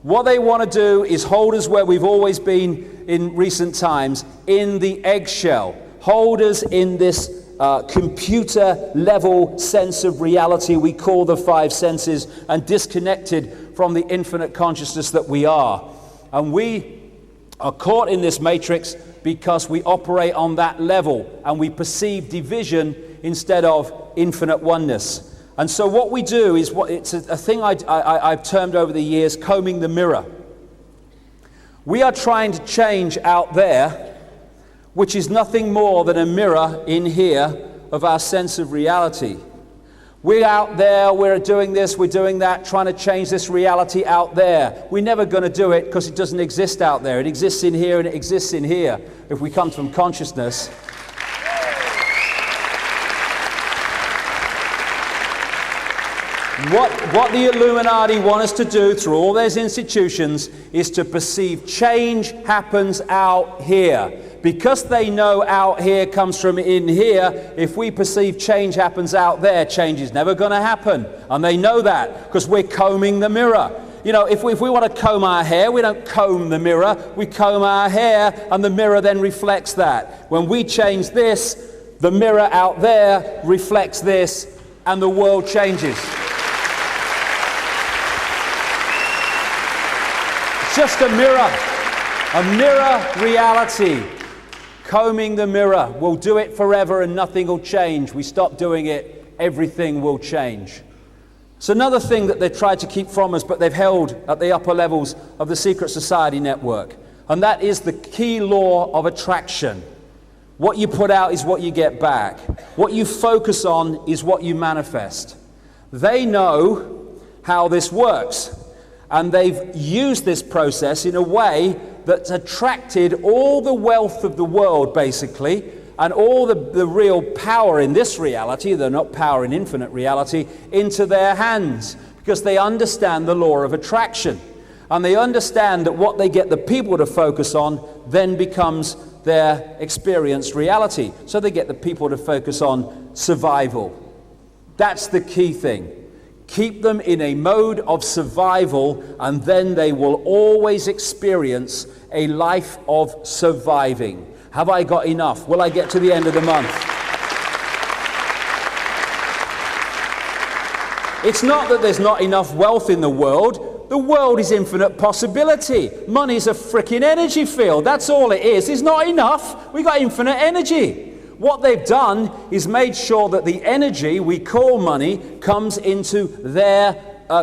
What they want to do is hold us where we've always been in recent times, in the eggshell. Hold us in this computer level sense of reality we call the five senses, and disconnected from the infinite consciousness that we are. And we are caught in this matrix because we operate on that level and we perceive division instead of infinite oneness. And so what we do is, it's a thing I've termed over the years, combing the mirror. We are trying to change out there, which is nothing more than a mirror in here of our sense of reality. We're out there, we're doing this, we're doing that, trying to change this reality out there. We're never going to do it because it doesn't exist out there. It exists in here and it exists in here if we come from consciousness. What the Illuminati want us to do through all those institutions is to perceive change happens out here. Because they know out here comes from in here, if we perceive change happens out there, change is never going to happen. And they know that because we're combing the mirror. You know, if we want to comb our hair, we don't comb the mirror, we comb our hair, and the mirror then reflects that. When we change this, the mirror out there reflects this, and the world changes. It's just a mirror reality. Combing the mirror. We'll do it forever and nothing will change. We stop doing it, everything will change. It's another thing that they've tried to keep from us, but they've held at the upper levels of the secret society network. And that is the key law of attraction. What you put out is what you get back. What you focus on is what you manifest. They know how this works, and they've used this process in a way that's attracted all the wealth of the world, basically, and all the real power in this reality, they're not power in infinite reality, into their hands, because they understand the law of attraction. And they understand that what they get the people to focus on then becomes their experienced reality. So they get the people to focus on survival. That's the key thing. Keep them in a mode of survival, and then they will always experience a life of surviving. Have I got enough? Will I get to the end of the month? It's not that there's not enough wealth in the world. The world is infinite possibility. Money's a freaking energy field. That's all it is. It's not enough. We've got infinite energy. What they've done is made sure that the energy we call money comes into their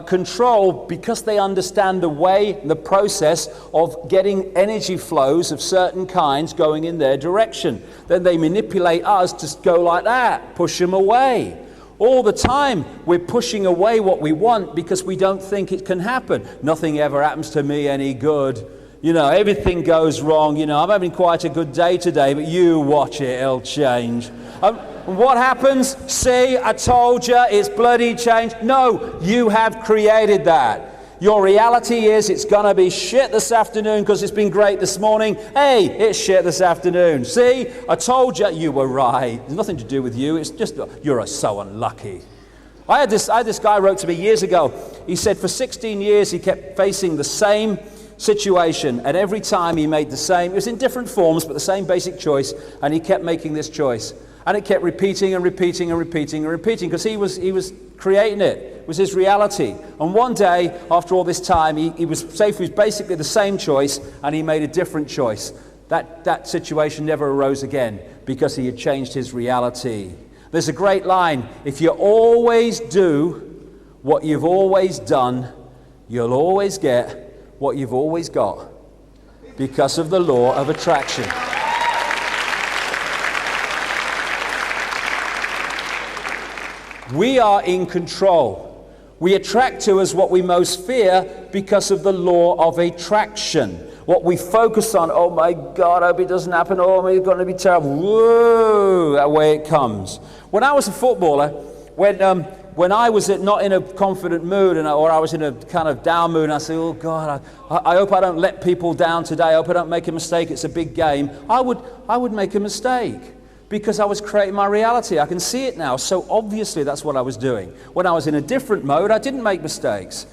control, because they understand the way, the process of getting energy flows of certain kinds going in their direction. Then they manipulate us to go like that, push them away. All the time we're pushing away what we want because we don't think it can happen. Nothing ever happens to me any good. You know, everything goes wrong. You know, I'm having quite a good day today, but you watch it, it'll change. What happens? See, I told you, it's bloody changed. No, you have created that. Your reality is it's going to be shit this afternoon because it's been great this morning. Hey, it's shit this afternoon. See, I told you, you were right. There's nothing to do with you. It's just you're so unlucky. I had this guy wrote to me years ago. He said for 16 years he kept facing the same situation, and every time he made the same, it was in different forms, but the same basic choice, and he kept making this choice. And it kept repeating and repeating and repeating and repeating, because he was creating it. It was his reality. And one day, after all this time, he was safe. It was basically the same choice, and he made a different choice. That situation never arose again, because he had changed his reality. There's a great line: if you always do what you've always done, you'll always get what you've always got, because of the law of attraction. We are in control. We attract to us what we most fear because of the law of attraction. What we focus on, oh my God, I hope it doesn't happen, oh, it's going to be terrible. Whoa, that way it comes. When I was a footballer, when I was not in a confident mood, or I was in a kind of down mood, and I said, oh God, I hope I don't let people down today. I hope I don't make a mistake. It's a big game. I would make a mistake, because I was creating my reality. I can see it now. So obviously that's what I was doing. When I was in a different mode, I didn't make mistakes,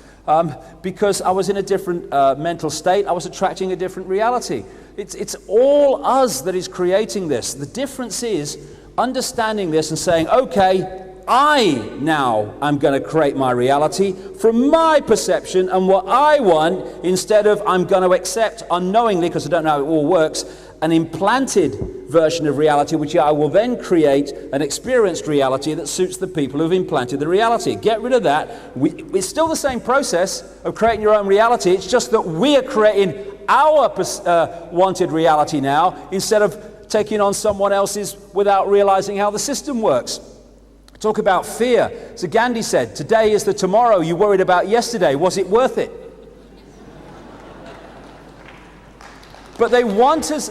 because I was in a different mental state. I was attracting a different reality. It's all us that is creating this. The difference is understanding this and saying, okay, I now am going to create my reality from my perception and what I want, instead of I'm going to accept unknowingly, because I don't know how it all works, an implanted version of reality, which I will then create an experienced reality that suits the people who've implanted the reality. Get rid of that. It's still the same process of creating your own reality. It's just that we are creating our wanted reality now, instead of taking on someone else's without realizing how the system works. Talk about fear. So Gandhi said, today is the tomorrow you worried about yesterday. Was it worth it? But they want us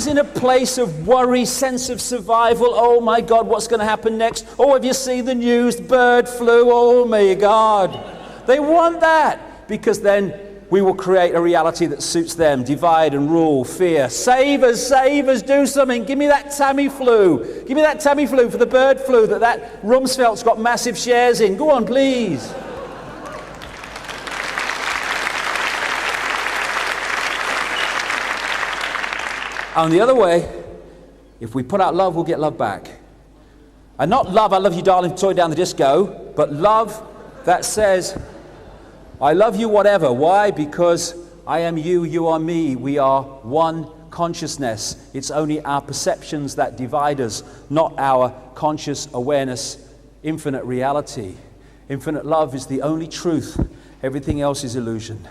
in a place of worry, sense of survival. Oh my God, what's going to happen next? Oh, have you seen the news? Bird flu, oh my God. They want that, because then we will create a reality that suits them. Divide and rule, fear. Save us, do something. Give me that Tamiflu. Give me that Tamiflu for the bird flu that Rumsfeld's got massive shares in. Go on, please. On the other way, if we put out love, we'll get love back. And not love, I love you darling, toy down the disco, but love that says, I love you whatever. Why? Because I am you, you are me. We are one consciousness. It's only our perceptions that divide us, not our conscious awareness, infinite reality. Infinite love is the only truth. Everything else is illusion.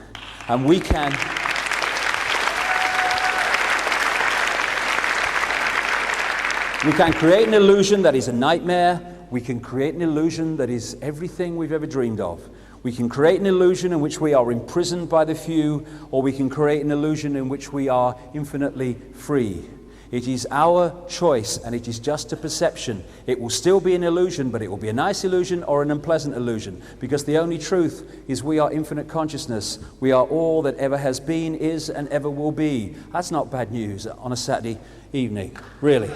And we can... We can create an illusion that is a nightmare. We can create an illusion that is everything we've ever dreamed of. We can create an illusion in which we are imprisoned by the few, or we can create an illusion in which we are infinitely free. It is our choice, and it is just a perception. It will still be an illusion, but it will be a nice illusion or an unpleasant illusion, because the only truth is we are infinite consciousness. We are all that ever has been, is, and ever will be. That's not bad news on a Saturday evening, really.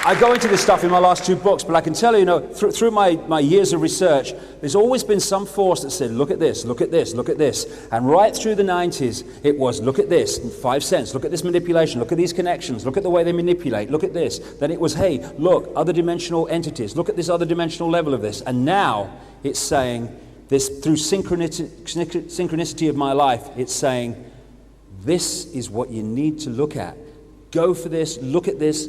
I go into this stuff in my last 2 books, but I can tell you, through my years of research, there's always been some force that said, look at this, look at this, look at this. And right through the 90s, it was, look at this, 5 cents, look at this manipulation, look at these connections, look at the way they manipulate, look at this. Then it was, hey, look, other dimensional entities, look at this other dimensional level of this. And now it's saying, this through synchronicity of my life, it's saying, this is what you need to look at. Go for this, look at this,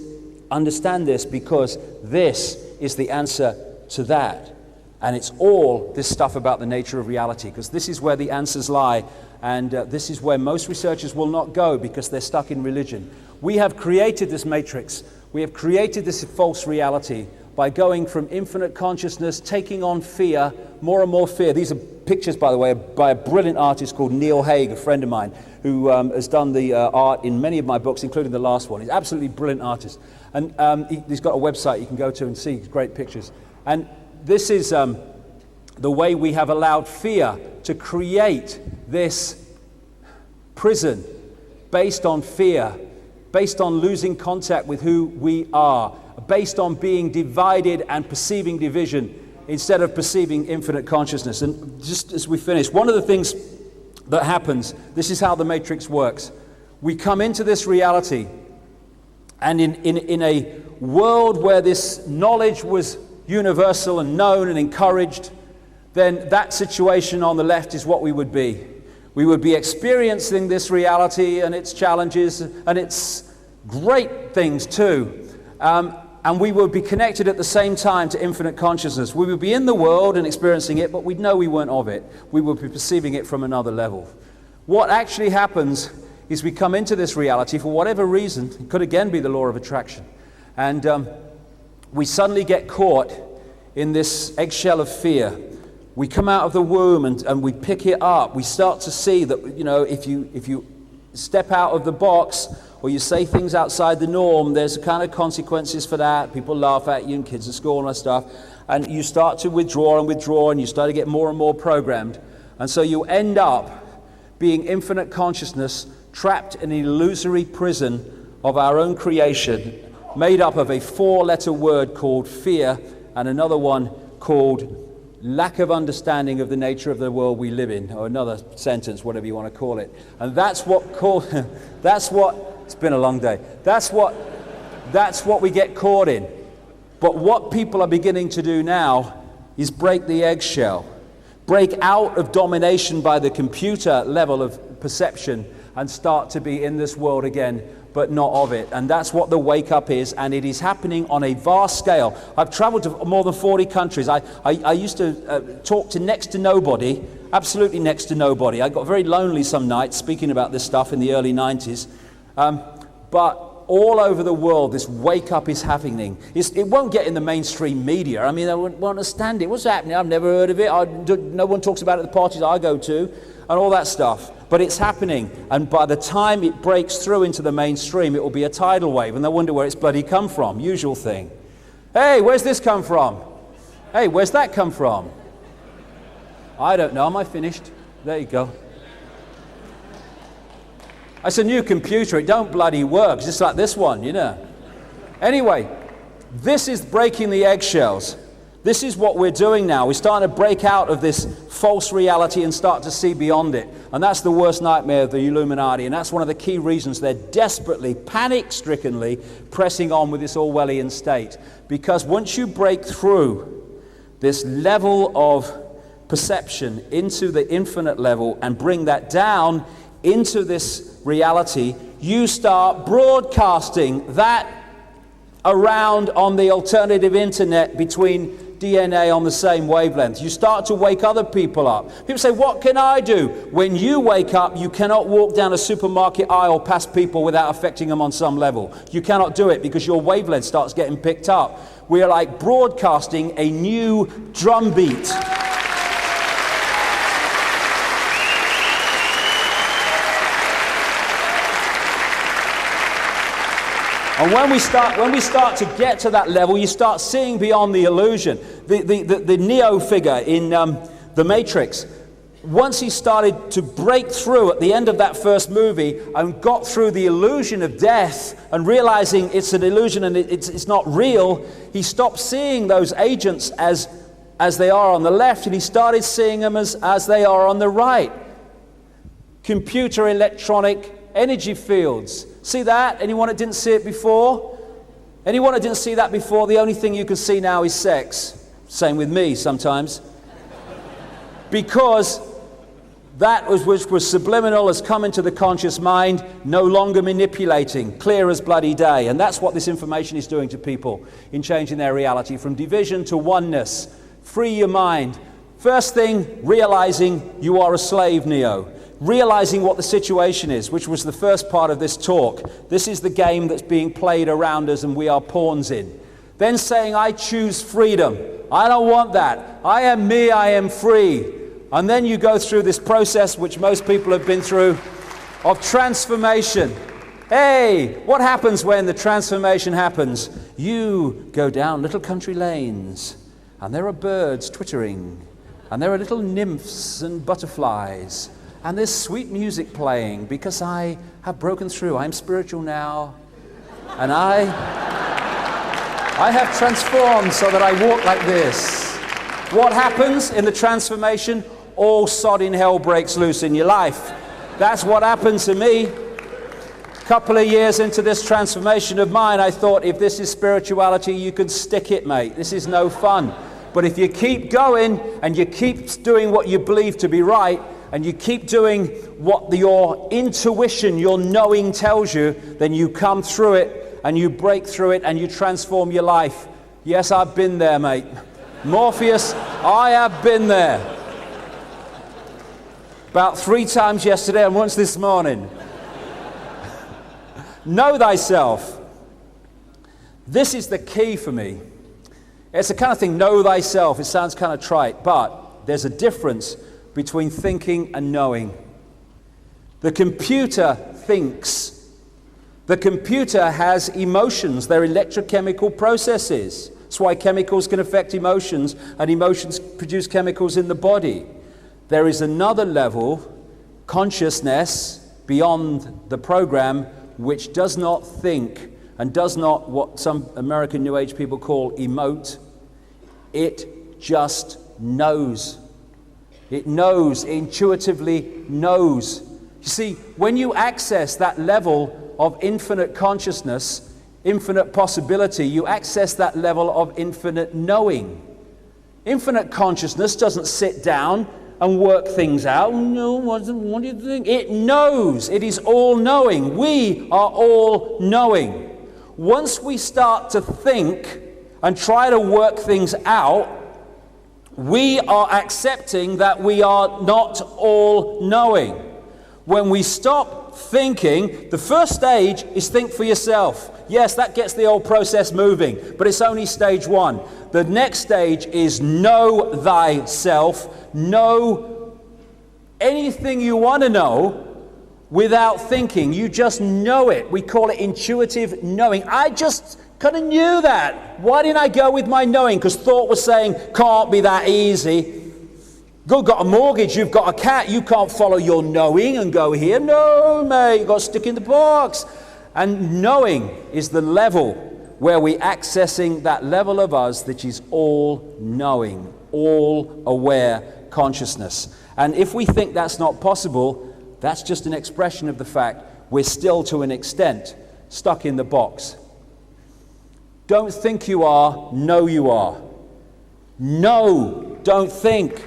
understand this, because this is the answer to that. And it's all this stuff about the nature of reality, because this is where the answers lie, and this is where most researchers will not go because they're stuck in religion. We have created this matrix. We have created this false reality by going from infinite consciousness, taking on fear, more and more fear. These are pictures, by the way, by a brilliant artist called Neil Haig, a friend of mine, who has done the art in many of my books, including the last one. He's an absolutely brilliant artist. And he's got a website you can go to and see great pictures. And this is the way we have allowed fear to create this prison based on fear, based on losing contact with who we are, based on being divided and perceiving division instead of perceiving infinite consciousness. And just as we finish, one of the things that happens, this is how the matrix works. We come into this reality, and in a world where this knowledge was universal and known and encouraged, then that situation on the left is what we would be. We would be experiencing this reality and its challenges and its great things too. And we would be connected at the same time to infinite consciousness. We would be in the world and experiencing it, but we'd know we weren't of it. We would be perceiving it from another level. What actually happens is we come into this reality for whatever reason. It could again be the law of attraction. And we suddenly get caught in this eggshell of fear. We come out of the womb and we pick it up. We start to see that, if you step out of the box, or you say things outside the norm, there's kind of consequences for that. People laugh at you, and kids at school and that stuff. And you start to withdraw, and you start to get more and more programmed. And so you end up being infinite consciousness, trapped in an illusory prison of our own creation, made up of a 4-letter word called fear, and another one called lack of understanding of the nature of the world we live in, or another sentence, whatever you want to call it. And it's been a long day. That's what we get caught in. But what people are beginning to do now is break the eggshell, break out of domination by the computer level of perception, and start to be in this world again, but not of it. And that's what the wake up is, and it is happening on a vast scale. I've traveled to more than 40 countries. I used to talk to next to nobody, absolutely next to nobody. I got very lonely some nights speaking about this stuff in the early 90s. But all over the world, this wake up is happening. It won't get in the mainstream media. I mean, they won't understand it. What's happening? I've never heard of it. No one talks about it at the parties I go to, and all that stuff. But it's happening, and by the time it breaks through into the mainstream, it will be a tidal wave, and they'll wonder where it's bloody come from. Usual thing. Hey, where's this come from? Hey, where's that come from? I don't know. Am I finished? There you go. It's a new computer. It don't bloody work. It's just like this one, Anyway, this is breaking the eggshells. This is what we're doing now. We're starting to break out of this false reality and start to see beyond it. And that's the worst nightmare of the Illuminati. And that's one of the key reasons they're desperately, panic-strickenly pressing on with this Orwellian state. Because once you break through this level of perception into the infinite level and bring that down into this reality, you start broadcasting that around on the alternative internet between DNA on the same wavelength. You start to wake other people up. People say, what can I do? When you wake up, you cannot walk down a supermarket aisle past people without affecting them on some level. You cannot do it because your wavelength starts getting picked up. We are like broadcasting a new drumbeat. And when we start to get to that level, you start seeing beyond the illusion. The Neo figure in The Matrix, once he started to break through at the end of that first movie and got through the illusion of death and realizing it's an illusion and it's not real, he stopped seeing those agents as they are on the left, and he started seeing them as they are on the right. Computer electronic energy fields. See that? Anyone that didn't see it before? Anyone that didn't see that before? The only thing you can see now is sex. Same with me sometimes. Because that which was subliminal has come into the conscious mind, no longer manipulating, clear as bloody day. And that's what this information is doing to people in changing their reality from division to oneness. Free your mind. First thing, realizing you are a slave, Neo. Realizing what the situation is, which was the first part of this talk. This is the game that's being played around us and we are pawns in. Then saying, I choose freedom. I don't want that. I am me, I am free. And then you go through this process, which most people have been through, of transformation. Hey, what happens when the transformation happens? You go down little country lanes, and there are birds twittering, and there are little nymphs and butterflies, and there's sweet music playing because I have broken through. I'm spiritual now. And I have transformed so that I walk like this. What happens in the transformation? All sodding hell breaks loose in your life. That's what happened to me. A couple of years into this transformation of mine, I thought, if this is spirituality, you can stick it, mate. This is no fun. But if you keep going and you keep doing what you believe to be right, and you keep doing what your intuition, your knowing tells you, then you come through it and you break through it and you transform your life. Yes, I've been there, mate. Morpheus, I have been there. About 3 times yesterday and once this morning. Know thyself. This is the key for me. It's the kind of thing, know thyself. It sounds kind of trite, but there's a difference between thinking and knowing. The computer thinks. The computer has emotions. They're electrochemical processes. That's why chemicals can affect emotions, and emotions produce chemicals in the body. There is another level, consciousness, beyond the program, which does not think and does not, what some American New Age people call, emote. It just knows. It knows, it intuitively knows. You see, when you access that level of infinite consciousness, infinite possibility, you access that level of infinite knowing. Infinite consciousness doesn't sit down and work things out. No, what do you think? It knows. It is all-knowing. We are all-knowing. Once we start to think and try to work things out, we are accepting that we are not all-knowing. When we stop thinking, the first stage is think for yourself. Yes, that gets the old process moving, but it's only stage 1. The next stage is know thyself. Know anything you want to know without thinking. You just know it. We call it intuitive knowing. I just kind of knew that. Why didn't I go with my knowing? Because thought was saying, can't be that easy. You've got a mortgage, you've got a cat, you can't follow your knowing and go here. No, mate, you've got to stick in the box. And knowing is the level where we're accessing that level of us that is all-knowing, all-aware consciousness. And if we think that's not possible, that's just an expression of the fact we're still, to an extent, stuck in the box. Don't think you are, know you are. No, don't think.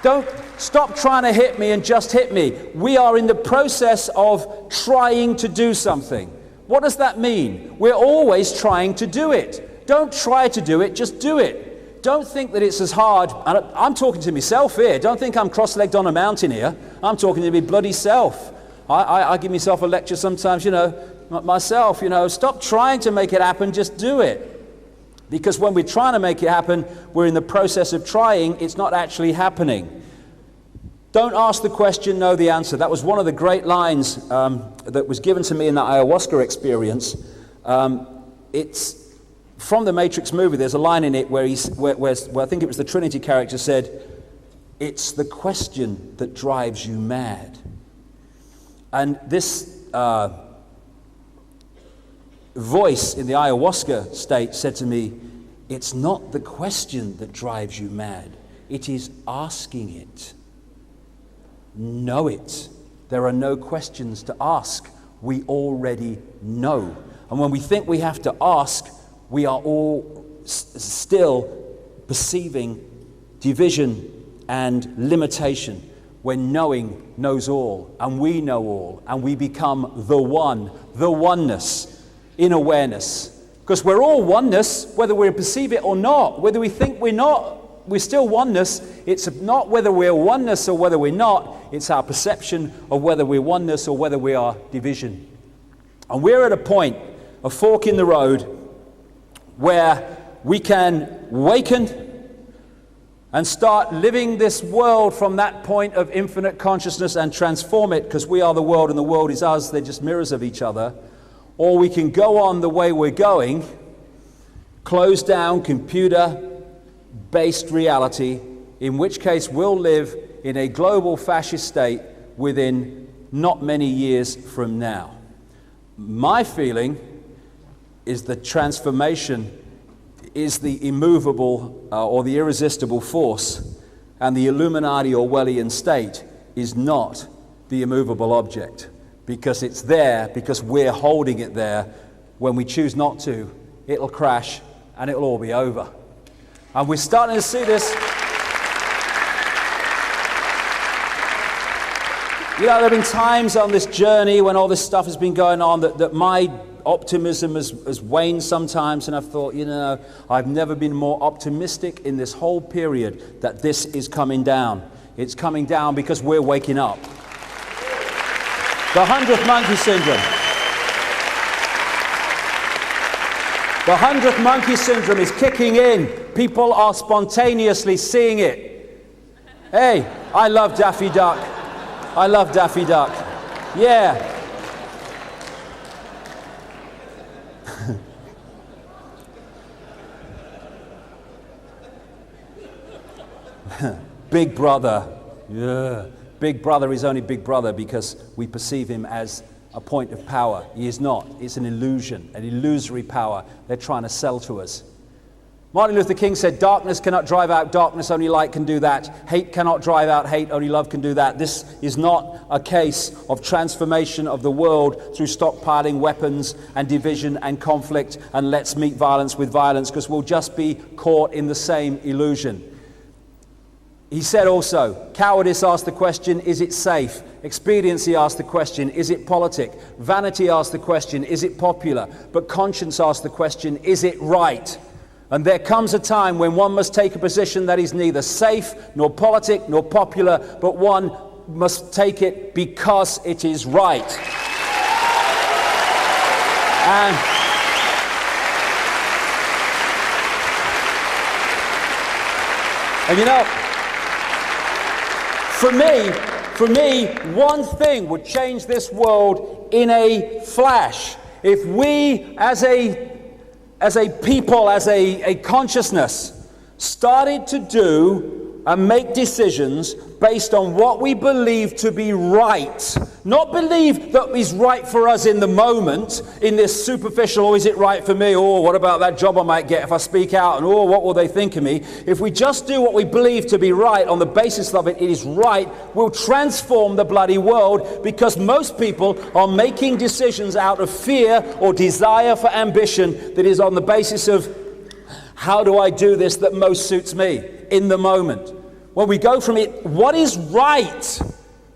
Don't stop trying to hit me and just hit me. We are in the process of trying to do something. What does that mean? We're always trying to do it. Don't try to do it, just do it. Don't think that it's as hard, and I'm talking to myself here. Don't think I'm cross-legged on a mountain here. I'm talking to my bloody self. I give myself a lecture sometimes, myself, stop trying to make it happen, just do it. Because when we're trying to make it happen, we're in the process of trying, it's not actually happening. Don't ask the question, know the answer. That was one of the great lines that was given to me in that ayahuasca experience. It's from the Matrix movie. There's a line in it where I think it was the Trinity character said, "It's the question that drives you mad." And this voice in the ayahuasca state said to me, "It's not the question that drives you mad. It is asking it. Know it. There are no questions to ask. We already know." And when we think we have to ask, we are all still perceiving division and limitation, when knowing knows all, and we know all, and we become the one, the oneness in awareness. Because we're all oneness, whether we perceive it or not. Whether we think we're not, we're still oneness. It's not whether we're oneness or whether we're not. It's our perception of whether we're oneness or whether we are division. And we're at a point, a fork in the road, where we can waken and start living this world from that point of infinite consciousness and transform it, because we are the world and the world is us. They're just mirrors of each other. Or we can go on the way we're going, close down computer-based reality, in which case we'll live in a global fascist state within not many years from now. My feeling is that transformation is the immovable or the irresistible force, and the Illuminati Orwellian state is not the immovable object, because it's there, because we're holding it there. When we choose not to, it'll crash and it'll all be over. And we're starting to see this. There have been times on this journey when all this stuff has been going on that my optimism has waned sometimes, and I've thought, I've never been more optimistic in this whole period that this is coming down. It's coming down because we're waking up. The 100th monkey syndrome. The 100th monkey syndrome is kicking in. People are spontaneously seeing it. Hey, I love Daffy Duck. I love Daffy Duck. Yeah. Big Brother. Yeah. Big Brother is only Big Brother because we perceive him as a point of power. He is not. It's an illusion, an illusory power they're trying to sell to us. Martin Luther King said, "Darkness cannot drive out darkness, only light can do that. Hate cannot drive out hate, only love can do that." This is not a case of transformation of the world through stockpiling weapons and division and conflict and let's meet violence with violence, because we'll just be caught in the same illusion. He said also, cowardice asked the question, is it safe? Expediency asked the question, is it politic? Vanity asked the question, is it popular? But conscience asked the question, is it right? And there comes a time when one must take a position that is neither safe, nor politic, nor popular, but one must take it because it is right. And for me, one thing would change this world in a flash. If we, as a people, as a consciousness, started to do and make decisions based on what we believe to be right, not believe that is right for us in the moment, in this superficial, is it right for me? Oh, what about that job I might get if I speak out? And oh, what will they think of me? If we just do what we believe to be right on the basis of it is right, we'll transform the bloody world, because most people are making decisions out of fear or desire for ambition that is on the basis of, how do I do this that most suits me in the moment? When we go from it, what is right?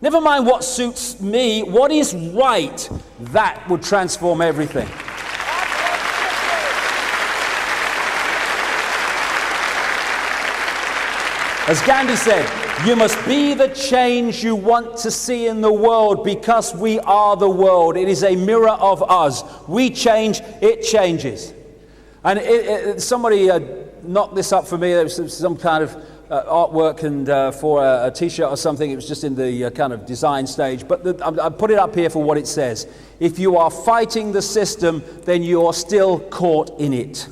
Never mind what suits me, what is right? That would transform everything. As Gandhi said, you must be the change you want to see in the world because we are the world. It is a mirror of us. We change, it changes. And somebody knocked this up for me. There was some kind of artwork and for a t-shirt or something. It was just in the kind of design stage. But I put it up here for what it says. If you are fighting the system, then you are still caught in it.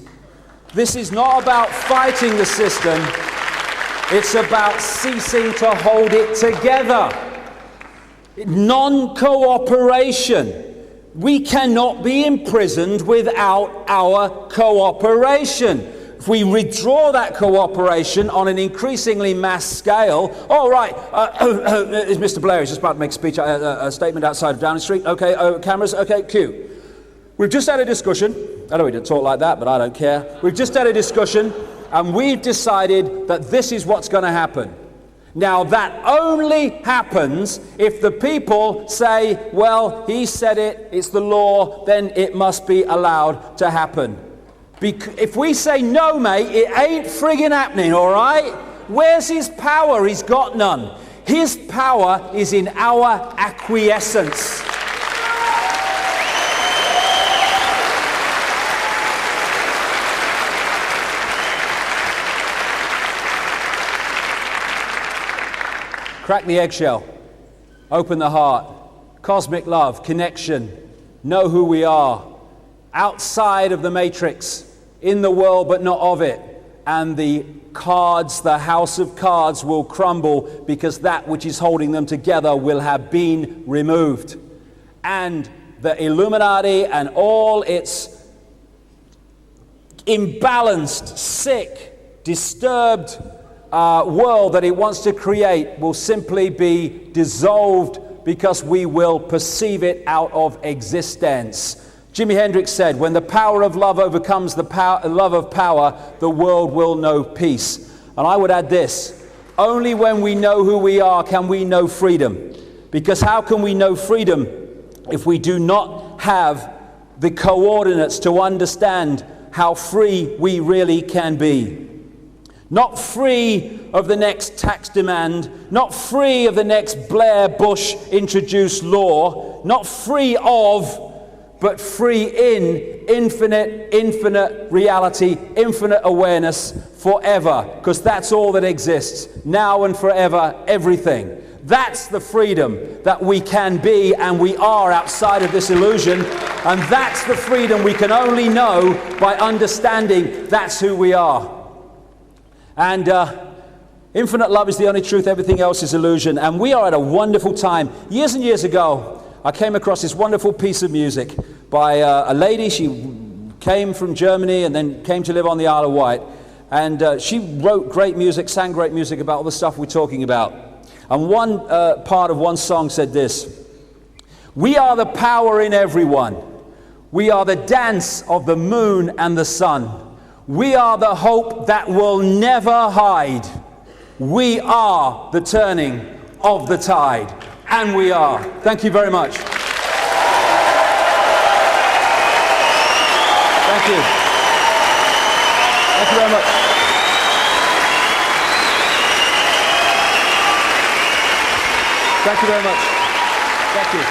This is not about fighting the system. It's about ceasing to hold it together. Non-cooperation. We cannot be imprisoned without our cooperation. If we withdraw that cooperation on an increasingly mass scale, all right, Mr. Blair is just about to make a statement outside of Downing Street. Okay, cameras, okay, cue. We've just had a discussion. I know we didn't talk like that, but I don't care. We've just had a discussion, and we've decided that this is what's going to happen. Now, that only happens if the people say, well, he said it, it's the law, then it must be allowed to happen. If we say, no, mate, it ain't friggin' happening, all right? Where's his power? He's got none. His power is in our acquiescence. Crack the eggshell, open the heart, cosmic love, connection, know who we are, outside of the matrix, in the world but not of it, and the cards, the house of cards will crumble because that which is holding them together will have been removed. And the Illuminati and all its imbalanced, sick, disturbed world that it wants to create will simply be dissolved because we will perceive it out of existence. Jimi Hendrix said, when the power of love overcomes the love of power, the world will know peace. And I would add this, only when we know who we are can we know freedom. Because how can we know freedom if we do not have the coordinates to understand how free we really can be? Not free of the next tax demand, not free of the next Blair Bush introduced law, not free of, but free in infinite reality, infinite awareness forever, because that's all that exists, now and forever, everything. That's the freedom that we can be and we are outside of this illusion, and that's the freedom we can only know by understanding that's who we are. And infinite love is the only truth, everything else is illusion. And we are at a wonderful time. Years and years ago, I came across this wonderful piece of music by a lady. She came from Germany and then came to live on the Isle of Wight. And she wrote great music, sang great music about all the stuff we're talking about. And one part of one song said this: we are the power in everyone. We are the dance of the moon and the sun. We are the hope that will never hide. We are the turning of the tide. And we are. Thank you very much. Thank you. Thank you very much. Thank you very much. Thank you.